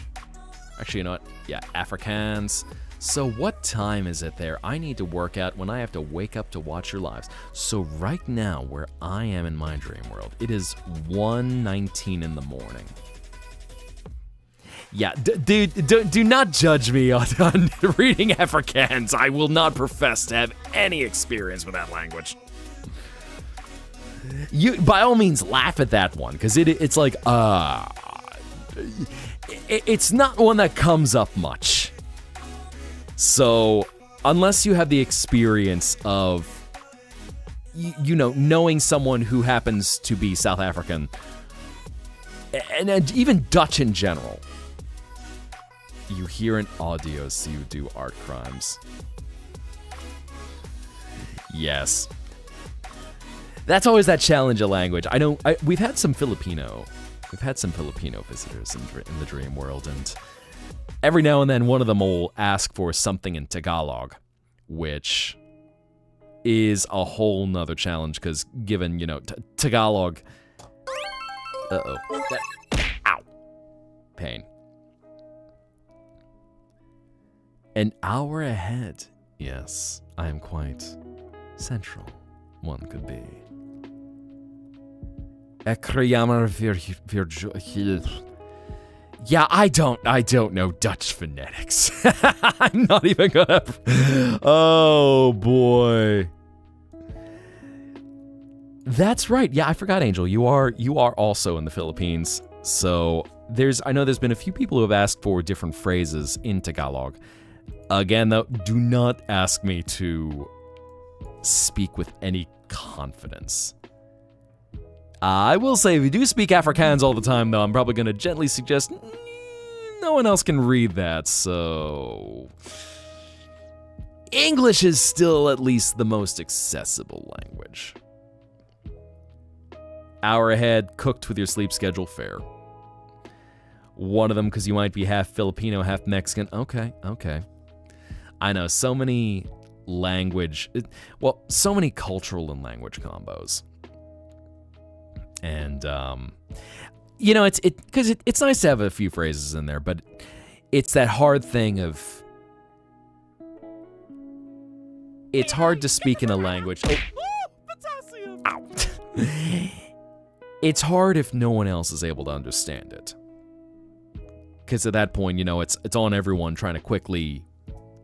Actually, you know what? Yeah, Afrikaans. So what time is it there? I need to work out when I have to wake up to watch your lives. So right now, where I am in my dream world, it is 1:19 in the morning. Yeah, do not judge me on reading Afrikaans. I will not profess to have any experience with that language. You, by all means, laugh at that one, because it's like, it's not one that comes up much. So, unless you have the experience of, knowing someone who happens to be South African, and even Dutch in general, you hear an audio so you do art crimes. Yes. That's always that challenge of language. I know we've had some Filipino visitors in the dream world, and every now and then one of them will ask for something in Tagalog, which is a whole nother challenge because given, Tagalog. Uh-oh. Ow. Pain. An hour ahead. Yes, I am quite central. One could be. Yeah, I don't know Dutch phonetics. I'm not even gonna. Oh boy. That's right. Yeah, I forgot, Angel. You are also in the Philippines. So I know there's been a few people who have asked for different phrases in Tagalog. Again, though, do not ask me to speak with any confidence. I will say, if you do speak Afrikaans all the time, though, I'm probably going to gently suggest no one else can read that, so English is still at least the most accessible language. Hour ahead, cooked with your sleep schedule, fair. One of them, because you might be half Filipino, half Mexican. Okay. I know, so many so many cultural and language combos. And, it's nice to have a few phrases in there, but it's that hard thing of, it's hard to speak in a language. Potassium! Ow. It's hard if no one else is able to understand it. Because at that point, it's on everyone trying to quickly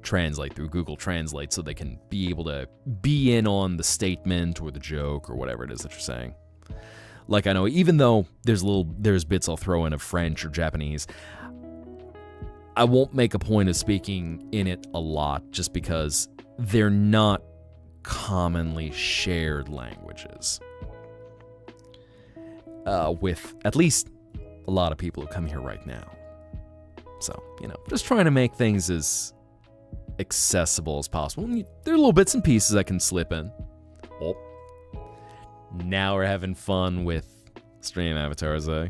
translate through Google Translate so they can be able to be in on the statement or the joke or whatever it is that you're saying. Like, I know, even though there's bits I'll throw in of French or Japanese, I won't make a point of speaking in it a lot just because they're not commonly shared languages. With at least a lot of people who come here right now. So, just trying to make things as accessible as possible. There are little bits and pieces I can slip in. Oh. Now we're having fun with stream avatars, eh?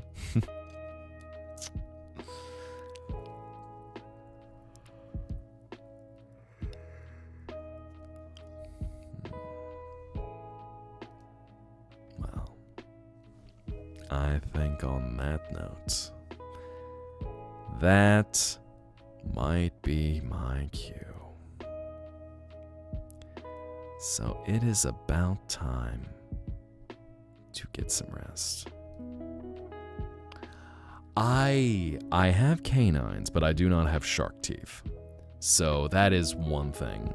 Well, I think on that note, that might be my cue. So it is about time to get some rest. I have canines, but I do not have shark teeth. So that is one thing.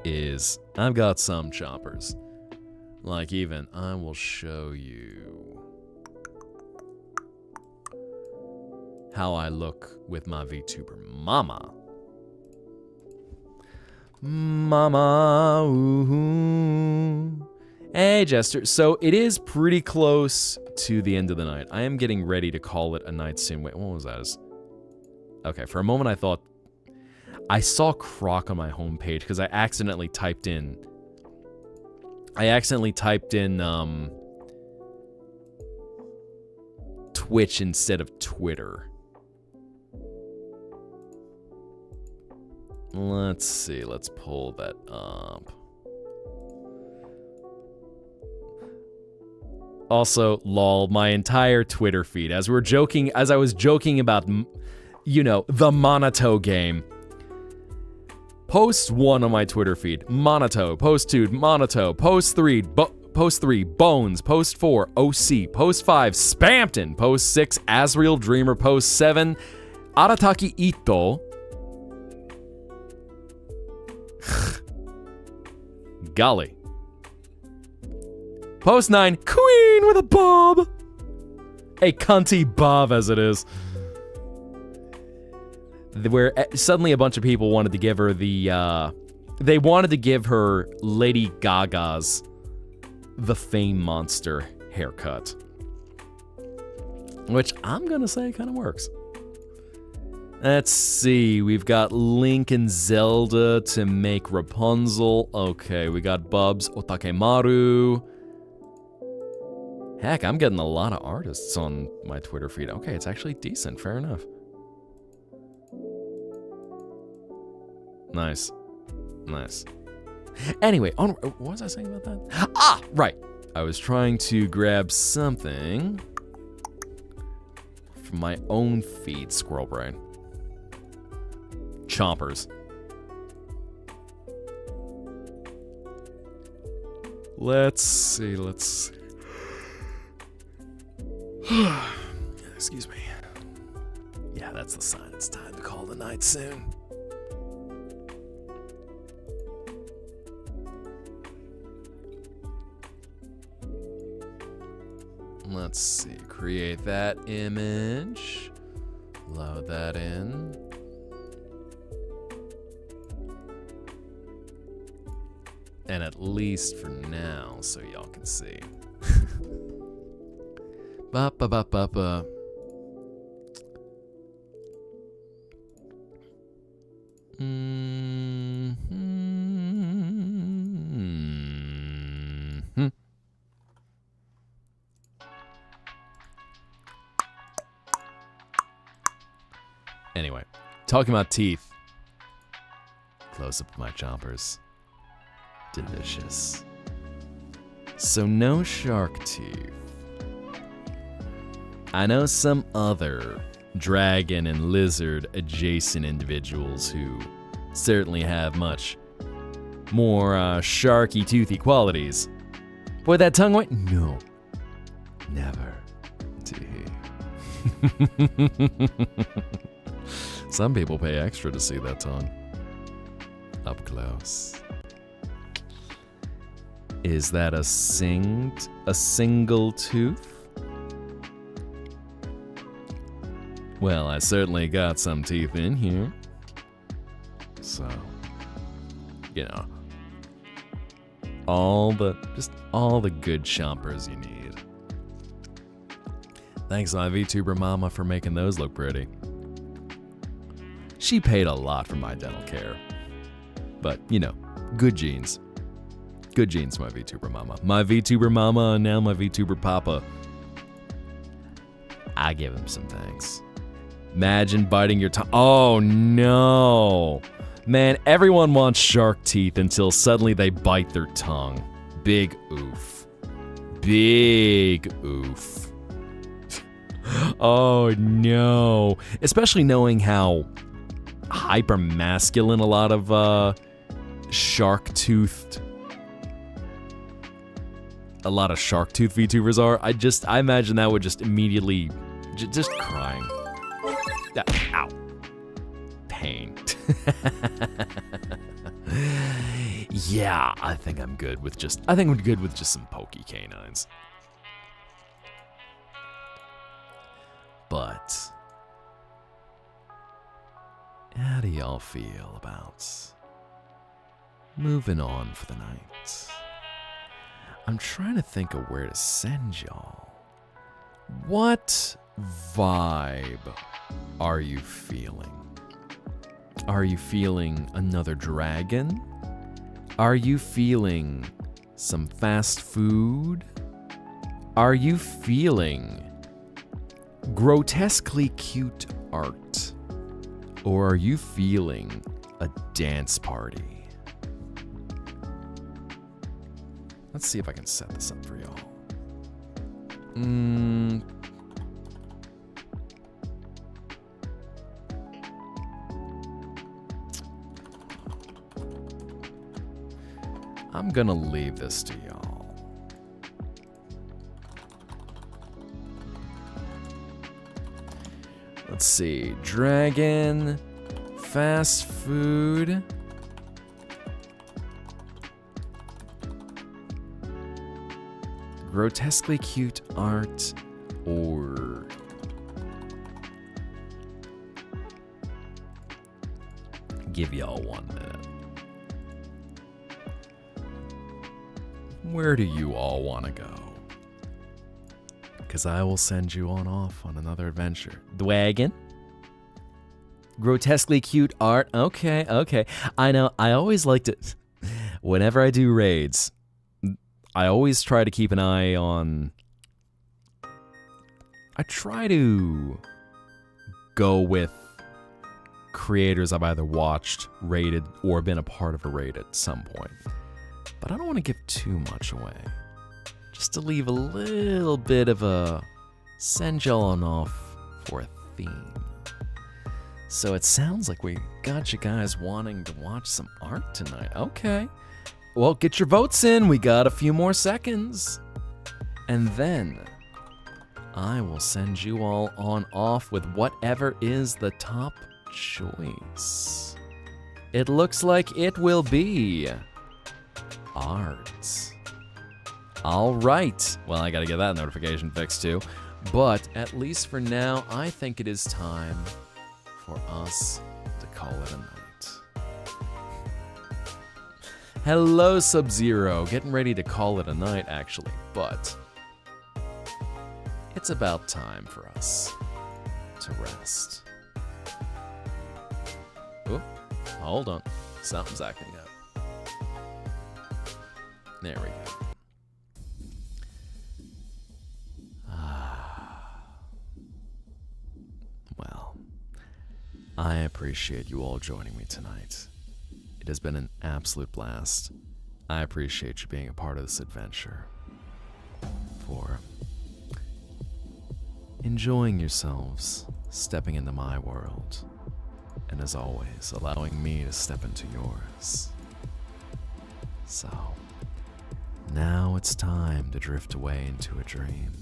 Is I've got some choppers. Like even, I will show you how I look with my VTuber mama. Mama, ooh. Hey, Jester. So it is pretty close to the end of the night. I am getting ready to call it a night soon. Wait, what was that? Okay, for a moment I thought I saw Croc on my homepage because I accidentally typed in Twitch instead of Twitter. Let's see, let's pull that up. Also, lol, my entire Twitter feed, as I was joking about, the Monato game. Post 1 on my Twitter feed, Monato. Post 2, Monato. Post 3, Bones. Post 4, OC. Post 5, Spampton. Post 6, Asriel Dreamer. Post 7, Arataki Ito. Golly. Post 9, Queen with a bob. A cunty bob as it is. Where suddenly a bunch of people wanted to give her they wanted to give her Lady Gaga's The Fame Monster haircut. Which I'm gonna say kind of works. Let's see, we've got Link and Zelda to make Rapunzel. Okay, we got Bubs Otakemaru. Heck, I'm getting a lot of artists on my Twitter feed. Okay, it's actually decent. Fair enough. Nice. Nice. Anyway, what was I saying about that? Ah, right. I was trying to grab something from my own feed, Squirrel Brain. Chompers. Let's see. Excuse me. Yeah, that's the sign. It's time to call the night soon. Let's see. Create that image. Load that in. And at least for now, so y'all can see. Ba-ba-ba-ba-ba. Mm-hmm. Anyway, talking about teeth. Close up of my chompers. Delicious. So no shark teeth. I know some other dragon and lizard adjacent individuals who certainly have much more sharky toothy qualities. Boy, that tongue went? No. Never. Some people pay extra to see that tongue. Up close. Is that a single tooth? Well, I certainly got some teeth in here. So, you know, all the good chompers you need. Thanks, my VTuber mama, for making those look pretty. She paid a lot for my dental care. But, you know, good genes. Good genes, my VTuber mama. My VTuber mama and now my VTuber papa. I give him some thanks. Imagine biting your tongue. Oh, no. Man, everyone wants shark teeth until suddenly they bite their tongue. Big oof. Big oof. Oh, no. Especially knowing how hyper-masculine a lot of shark-toothed VTubers are. I imagine that would just immediately, just crying. Ow. Pain. Yeah, I think I'm good with just some pokey canines. But how do y'all feel about moving on for the night? I'm trying to think of where to send y'all. What vibe are you feeling? Are you feeling another dragon? Are you feeling some fast food? Are you feeling grotesquely cute art? Or are you feeling a dance party? Let's see if I can set this up for y'all. I'm gonna leave this to y'all. Let's see. Dragon, fast food. Grotesquely cute art, or give y'all 1 minute. Where do you all want to go? Because I will send you on off on another adventure. The wagon? Grotesquely cute art? Okay. I know, I always liked it. Whenever I do raids, I always try to keep an eye on I try to go with creators I've either watched, rated, or been a part of a raid at some point. But I don't want to give too much away. Just to leave a little bit of a send y'all on off for a theme. So it sounds like we got you guys wanting to watch some art tonight. Okay. Well, get your votes in. We got a few more seconds. And then I will send you all on off with whatever is the top choice. It looks like it will be art. All right. Well, I gotta get that notification fixed too. But at least for now, I think it is time for us to call it a night. Hello, Sub-Zero. Getting ready to call it a night, actually, but it's about time for us to rest. Oh, hold on. Something's acting up. There we go. Well, I appreciate you all joining me tonight. It has been an absolute blast. I appreciate you being a part of this adventure. For enjoying yourselves, stepping into my world, and as always, allowing me to step into yours. So, now it's time to drift away into a dream,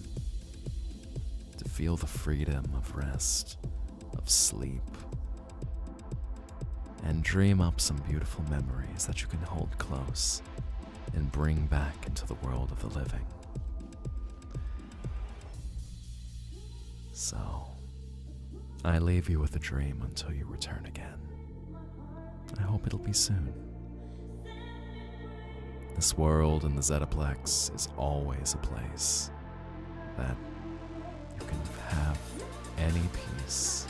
to feel the freedom of rest, of sleep, and dream up some beautiful memories that you can hold close and bring back into the world of the living. So, I leave you with a dream until you return again. I hope it'll be soon. This world in the Zettaplex is always a place that you can have any peace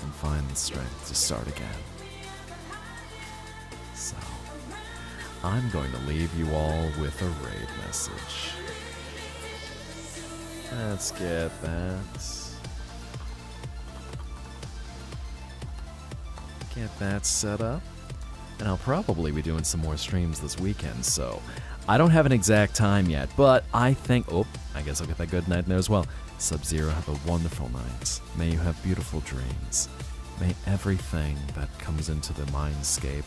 and find the strength to start again. So, I'm going to leave you all with a raid message. Let's get that set up. And I'll probably be doing some more streams this weekend, so I don't have an exact time yet, but I think, I guess I'll get that good night in there as well. Sub-Zero, have a wonderful night. May you have beautiful dreams. May everything that comes into the mindscape,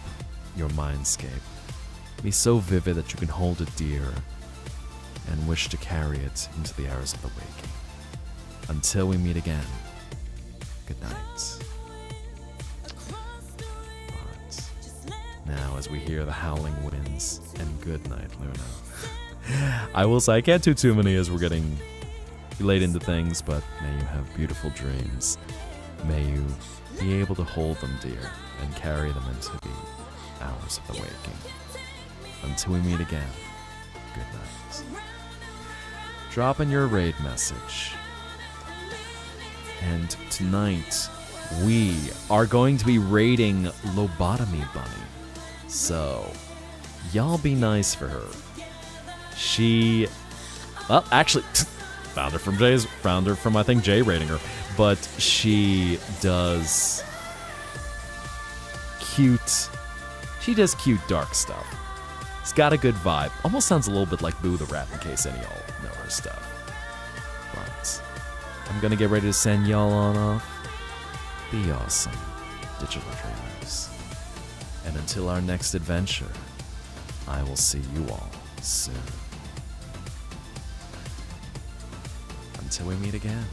your mindscape, be so vivid that you can hold it dear and wish to carry it into the hours of the waking. Until we meet again, good night. Now, as we hear the howling winds, and good night, Luna. I will say I can't do too many as we're getting late into things, but may you have beautiful dreams. May you be able to hold them dear and carry them into the hours of the waking. Until we meet again, good night. Drop in your raid message. And tonight, we are going to be raiding Lobotomy Bunny. So, y'all be nice for her. She, well, actually, found her from I think Jay rating her, but she does cute dark stuff. It's got a good vibe. Almost sounds a little bit like Boo the Rat, in case any of y'all know her stuff. But I'm gonna get ready to send y'all on off. Be awesome, digital dreamers. And until our next adventure, I will see you all soon. Until we meet again.